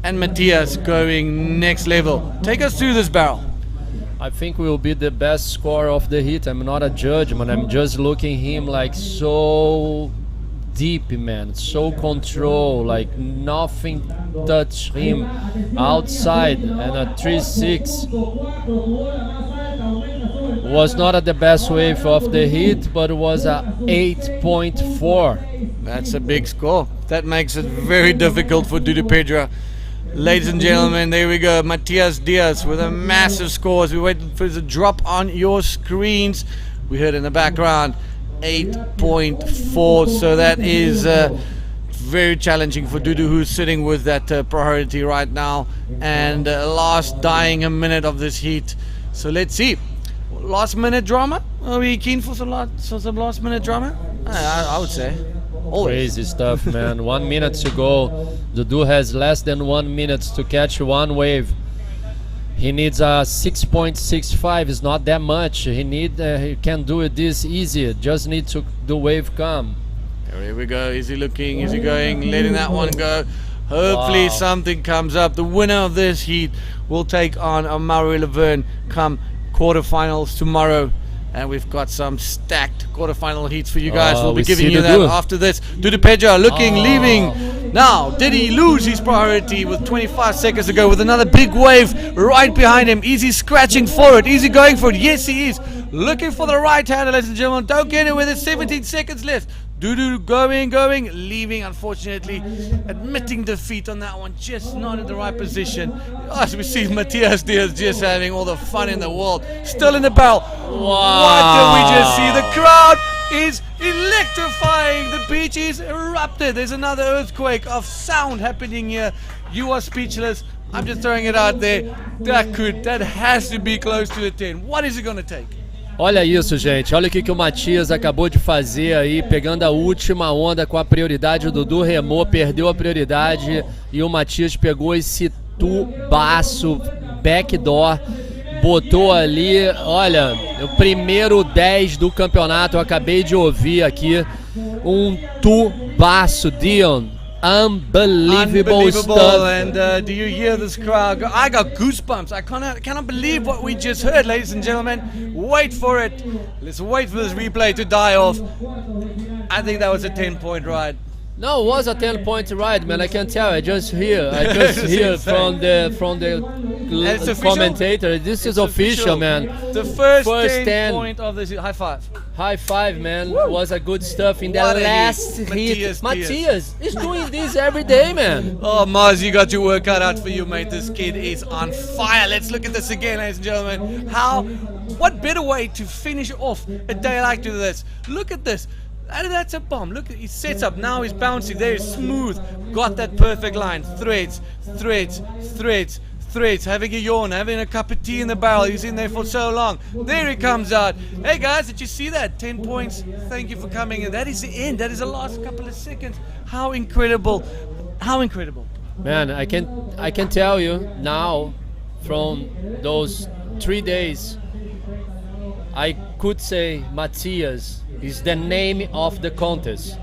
and Matias, going next level. Take us through this barrel. I think we will be the best scorer of the heat. I'm not a judge, man. I'm just looking him like so deep, man. So control, like nothing touch him outside. And a 3-6 was not at the best wave of the heat, but it was a 8.4. That's a big score. That makes it very difficult for Dudu Pedro. Ladies and gentlemen, there we go. Matias Diaz with a massive score. As we wait for the drop on your screens, we heard in the background 8.4. So that is very challenging for Dudu, who's sitting with that priority right now, and last dying a minute of this heat. So let's see. Last minute drama? Are we keen for some last minute drama? I would say. Always. Crazy stuff, man. 1 minute to go. Dudu has less than 1 minute to catch one wave. He needs a 6.65. It's not that much. He can do it this easy. Just need to the wave come. Here we go. Is he looking? Is he going? Letting that one go. Hopefully something comes up. The winner of this heat will take on Mauri Laverne come quarterfinals tomorrow. And we've got some stacked quarterfinal heats for you guys. We'll be giving you that after this. Dudu Pedro looking, leaving. Now, did he lose his priority with 25 seconds to go with another big wave right behind him? Is he scratching for it? Is he going for it? Yes, he is. Looking for the right hander, ladies and gentlemen. Don't get it with it. 17 seconds left. Dudu going, leaving, unfortunately, admitting defeat on that one, just not in the right position. As we see Matias Diaz just having all the fun in the world, still in the barrel. What did we just see? The crowd is electrifying. The beach is erupted. There's another earthquake of sound happening here. You are speechless. I'm just throwing it out there. That has to be close to a 10. What is it going to take? Olha isso, gente. Olha o que o Matias acabou de fazer aí, pegando a última onda com a prioridade. O Dudu remou, perdeu a prioridade e o Matias pegou esse tubaço backdoor, botou ali, olha, o primeiro 10 do campeonato. Eu acabei de ouvir aqui um tubaço, Dion. Unbelievable stuff. And do you hear this crowd? I got goosebumps. I cannot believe what we just heard, ladies and gentlemen. Wait for it. Let's wait for this replay to die off. I think that was a 10-point ride. No, it was a 10-point ride, man. I can tell. I just hear from the commentator. This is official, man. The first 10 point of this. High five. High five, man. Was a good stuff in the last hit. Matias is doing this every day, man. Oh, Mars, you got your work cut out for you, mate. This kid is on fire. Let's look at this again, ladies and gentlemen. What better way to finish off a day like this? Look at this. That's a bomb. Look, he sets up. Now he's bouncing. There is smooth. Got that perfect line. Threads. threads, having a yawn, having a cup of tea in the barrel. He's in there for so long. There he comes out. Hey guys, did you see that? 10 points. Thank you for coming. And that is the end. That is the last couple of seconds. How incredible. How incredible. Man, I can tell you now, from those 3 days, I could say Matthias is the name of the contest.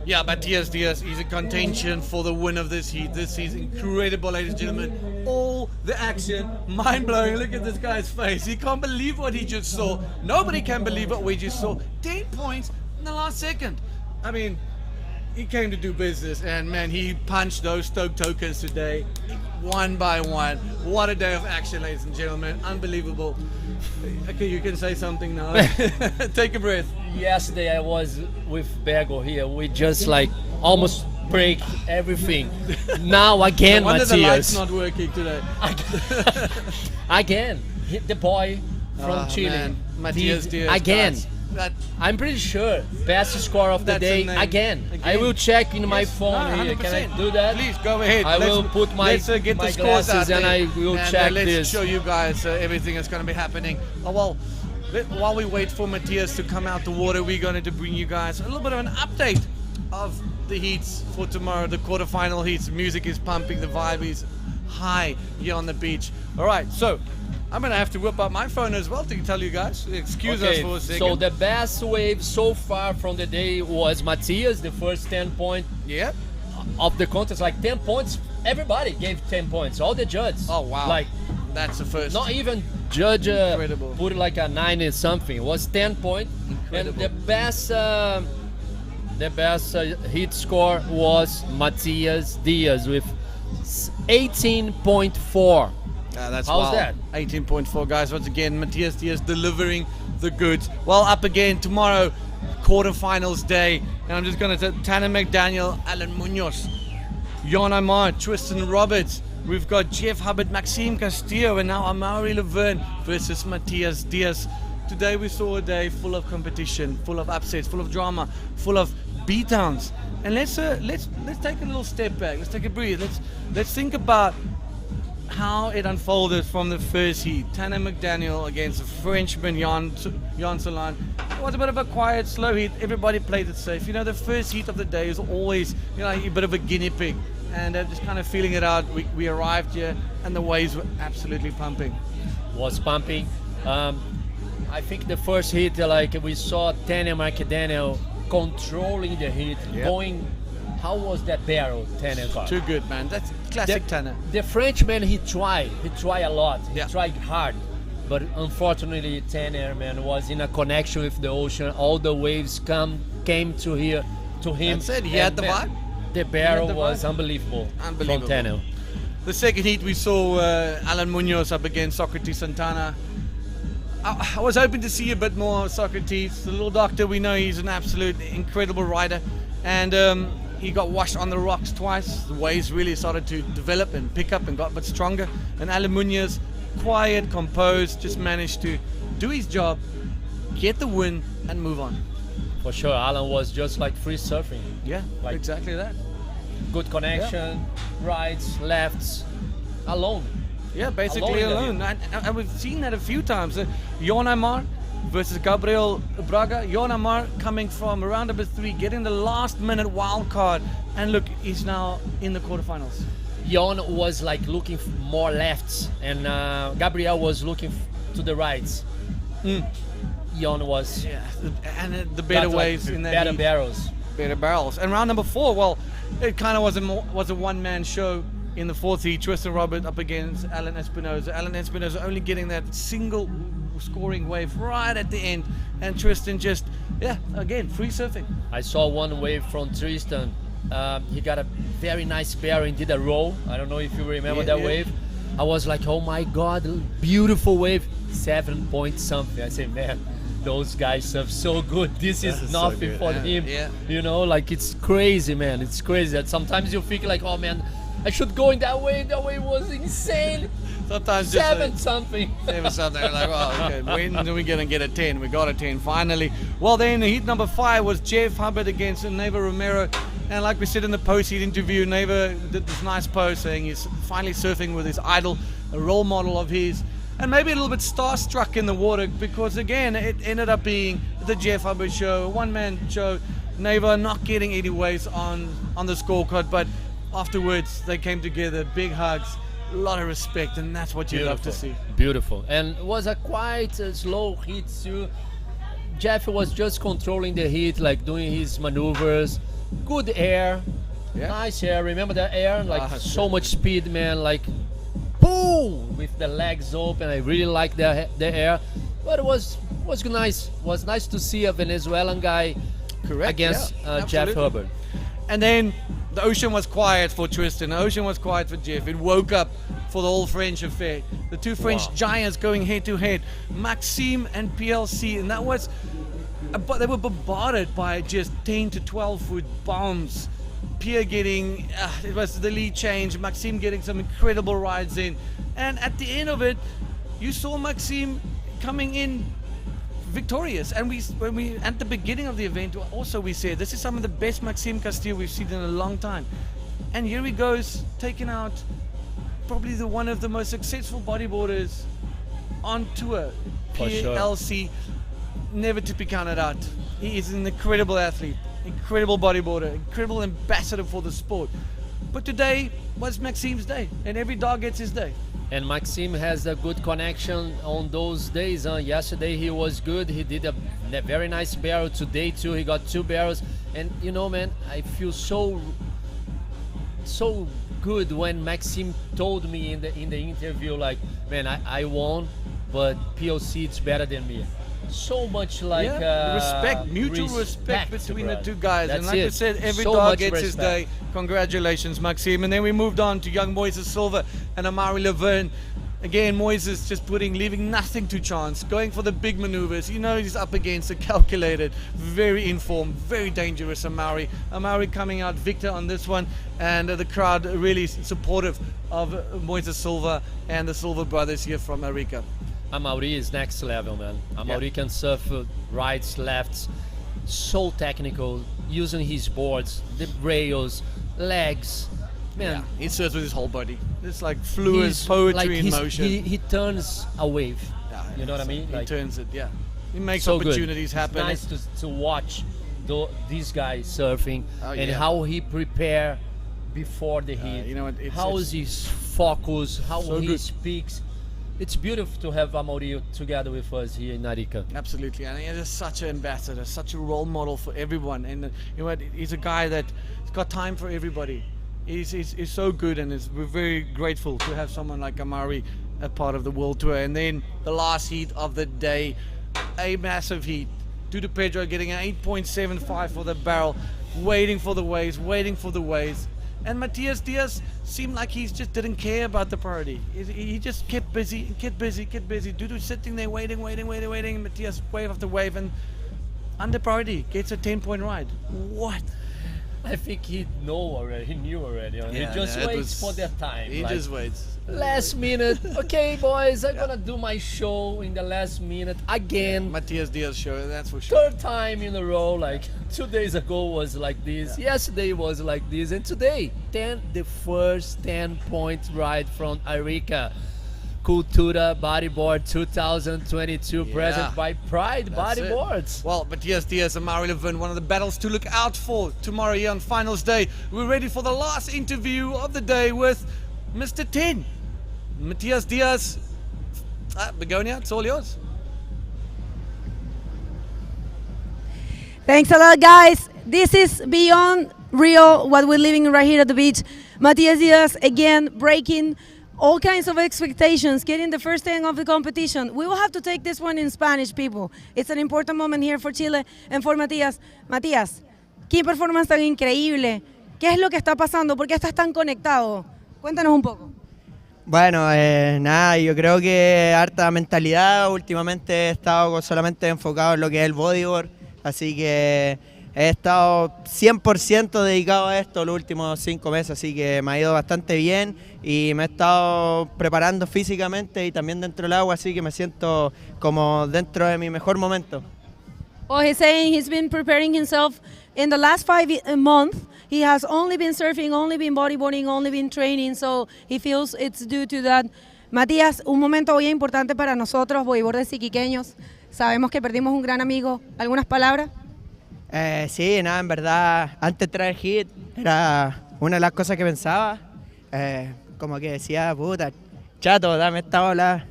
Yeah, Matthias Diaz is in contention for the win of this heat. This is incredible, ladies and gentlemen. All the action, mind-blowing. Look at this guy's face. He can't believe what he just saw. Nobody can believe what we just saw. 10 points in the last second. I mean, he came to do business, and man, he punched those Stoke tokens today, one by one. What a day of action, ladies and gentlemen. Unbelievable. Okay, you can say something now. Take a breath. Yesterday I was with Bego here. We just like almost break everything. Now again, No wonder the light's Matthias. not working today. Again, hit the boy from Chile. Man. Matthias Diaz. Again. guys. That, I'm pretty sure best score of the That's day a name. again. I Again. will check in my Yes. phone No, here. Can I 100%. do that? Please go ahead. I will put my get my the scores glasses out and there. I will And, check let's this. show you guys everything that's going to be happening. While we wait for Matthias to come out the water, we're going to bring you guys a little bit of an update of the heats for tomorrow, the quarterfinal heats. Music is pumping, the vibe is high here on the beach. All right, so I'm going to have to whip up my phone as well to tell you guys. Excuse us for a second. so the best wave so far from the day was Matthias, the first 10 point yeah. of the contest, like 10 points. Everybody gave 10 points, all the judges. Oh, wow. Like, That's the first. not even judge Incredible. put like a 9 and something. It was 10 point. Incredible. And the best hit score was Matthias Diaz with 18.4. That's How's wild. that? 18.4, guys. Once again, Matthias Diaz delivering the goods. Well, up again tomorrow, quarterfinals day. And I'm just going to say Tanner McDaniel, Alan Munoz, Jan Amar, Tristan Roberts. We've got Jeff Hubbard, Maxime Castillo, and now Amaury Laverne versus Matthias Diaz. Today we saw a day full of competition, full of upsets, full of drama, full of beatdowns. And let's take a little step back. Let's take a breathe. Let's think about how it unfolded from the first heat. Tanner McDaniel against the Frenchman Jan Solan. It was a bit of a quiet, slow heat. Everybody played it safe. You know, the first heat of the day is always, you know, a bit of a guinea pig. And just kind of feeling it out. We arrived here and the waves were absolutely pumping. Was pumping. I think the first hit, like we saw Tanner McDaniel controlling the hit, Yep. going. How was that barrel, Tanner got? Too good, man. That's classic Tanner. The Frenchman, he tried a lot. He Yeah. tried hard. But unfortunately, Tanner, man, was in a connection with the ocean. All the waves came to him. That's it. He And had the man, vibe. The barrel the was vibe. unbelievable. Unbelievable. From Tanner. The second heat, we saw Alan Munoz up against Socrates Santana. I was hoping to see a bit more of Socrates. The little doctor, we know he's an absolute incredible rider. And he got washed on the rocks twice. The waves really started to develop and pick up and got a bit stronger. And Alan Munoz, quiet, composed, just managed to do his job, get the win, and move on. For sure, Alan was just like free surfing. Yeah, Like- exactly that. Good connection, rights, lefts, alone. Yeah, basically Alone in the alone. And we've seen that a few times. Jan Amar versus Gabriel Braga. Jan Amar coming from around number 3, getting the last minute wild card. And look, he's now in the quarterfinals. Jon was like looking more lefts, and Gabriel was looking to the rights. Jon was Yeah, and the better got, like, waves in that better heat. barrels. Better barrels. And round number 4, well, it kind of was a one-man show in the fourth heat. Tristan Robert up against Alan Espinosa. Alan Espinosa only getting that single scoring wave right at the end, and Tristan just, yeah, again, free surfing. I saw one wave from Tristan. He got a very nice barrel and did a roll. I don't know if you remember Yeah, that yeah. wave. I was like, oh my God, beautiful wave. 7 point something. I said, man, those guys surf so good. This is so nothing good. for Yeah, him. yeah. You know, like it's crazy, man. It's crazy that sometimes you feel like, oh man, I should go in that way. That way was insane. Sometimes Seven something. 7 something. Like, well, okay, when are we gonna get a 10? We got a 10 finally. Well, then heat number 5 was Jeff Hubbard against Neva Romero, and like we said in the post-heat interview, Neva did this nice post saying he's finally surfing with his idol, a role model of his, and maybe a little bit starstruck in the water because again it ended up being the Jeff Hubbard show, a one-man show. Neva not getting any waves on the scorecard, but afterwards they came together, big hugs. A lot of respect, and that's what you love to see. Beautiful. And it was a quite slow heat too. Jeff was just controlling the heat, like doing his maneuvers. Good air, nice air. Remember the air? Like so much speed, man. Like boom, with the legs open. I really like the air. But it was nice. It was nice to see a Venezuelan guy against Jeff Hubbard. And then the ocean was quiet for Tristan. The ocean was quiet for Jeff. It woke up for the whole French affair. The two French giants going head to head, Maxime and PLC, and that was. But they were bombarded by just 10 to 12 foot bombs. Pierre getting, it was the lead change. Maxime getting some incredible rides in, and at the end of it, you saw Maxime coming in victorious. And when we at the beginning of the event also we said this is some of the best Maxime Castillo we've seen in a long time, and here he goes taking out probably one of the most successful bodyboarders on tour, PLC, never to be counted out. He is an incredible athlete, incredible bodyboarder, incredible ambassador for the sport. But today was Maxime's day, and every dog gets his day. And Maxime has a good connection on those days. Yesterday he was good. He did a very nice barrel. Today too, he got 2 barrels. And you know, man, I feel so good when Maxime told me in the interview, like, man, I won, but POC it's better than me. So much like respect, mutual respect between the two guys. That's and like I said, every dog gets his day. Congratulations, Maxime. And then we moved on to young Moises Silva and Amari Laverne. Again, Moises just leaving nothing to chance, going for the big maneuvers. You know he's up against a calculated, very informed, very dangerous Amari. Amari coming out victor on this one, and the crowd really supportive of Moises Silva and the Silva brothers here from Arica. Amaury is next level, man. Amaury can surf rights, lefts, so technical, using his boards, the rails, legs. Man, he surfs with his whole body. It's like fluid poetry in motion. He turns a wave. You know what I mean? He turns it, He makes so opportunities happen. It's nice to watch these guys surfing and how he prepare before the heat. You know what? How is his focus? How he speaks. It's beautiful to have Amaury together with us here in Arica. Absolutely, and he's such an ambassador, such a role model for everyone. And you know what? He's a guy that's got time for everybody. He's so good, and we're very grateful to have someone like Amaury a part of the World Tour. And then the last heat of the day, a massive heat. Dudu Pedro getting an 8.75 for the barrel, waiting for the waves. And Matias Diaz seemed like he just didn't care about the priority. He just kept busy. Dudu sitting there waiting. Matias wave after wave, and under priority gets a 10-point ride. What? I think he knew already. He just waits for that time. He just waits. Last minute. Okay, boys, I'm gonna do my show in the last minute again. Matias Diaz show, that's for sure. 3rd time in a row. Like 2 days ago was like this. Yesterday was like this, and today, the first 10-point ride from Arica Cultura Bodyboard 2022, present by Pride Bodyboards. Well, Matias Diaz and Amaury Laverne, one of the battles to look out for tomorrow here on finals day. We're ready for the last interview of the day with Mr. 10, Matias Diaz. Begonia, it's all yours. Thanks a lot, guys. This is beyond real, what we're living right here at the beach. Matias Diaz, again, breaking all kinds of expectations, getting the first 10 of the competition. We will have to take this one in Spanish, people. It's an important moment here for Chile and for Matías. Matías, qué performance tan increíble. ¿Qué es lo que está pasando? ¿Por qué estás tan conectado? Cuéntanos un poco. Bueno, nada, yo creo que harta mentalidad. Últimamente he estado solamente enfocado en lo que es el bodyboard, así que he estado 100% dedicado a esto los últimos 5 meses, así que me ha ido bastante bien y me he estado preparando físicamente y también dentro del agua, así que me siento como dentro de mi mejor momento. Well, he's saying he's been preparing himself in the last 5 months. He has only been surfing, only been bodyboarding, only been training, so he feels it's due to that. Matías, un momento muy importante para nosotros, bodyboarders iquiqueños. Sabemos que perdimos un gran amigo. ¿Algunas palabras? Sí, nada, en verdad, antes de traer hit, era una de las cosas que pensaba. Como que decía, puta, chato, dame esta bola.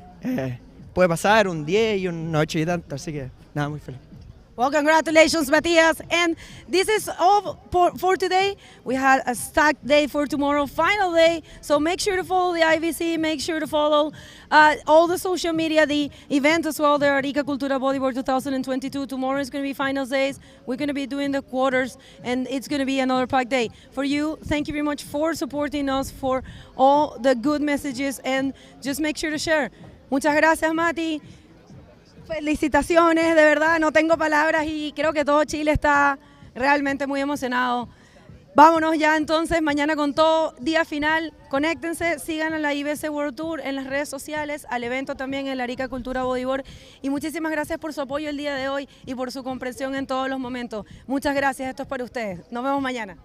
Puede pasar un 10 y un 8 y tanto, así que nada, muy feliz. Well, congratulations, Matías. And this is all for today. We had a stacked day for tomorrow, final day. So make sure to follow the IVC, make sure to follow all the social media, the event as well, the Arica Cultura Bodyboard 2022. Tomorrow is going to be finals days. We're going to be doing the quarters, and it's going to be another packed day. For you, thank you very much for supporting us, for all the good messages, and just make sure to share. Muchas gracias, Mati. Felicitaciones, de verdad, no tengo palabras y creo que todo Chile está realmente muy emocionado. Vámonos ya entonces, mañana con todo, día final, conéctense, sigan a la IBC World Tour en las redes sociales, al evento también en la Arica Cultura Bodyboard y muchísimas gracias por su apoyo el día de hoy y por su comprensión en todos los momentos. Muchas gracias, esto es para ustedes. Nos vemos mañana.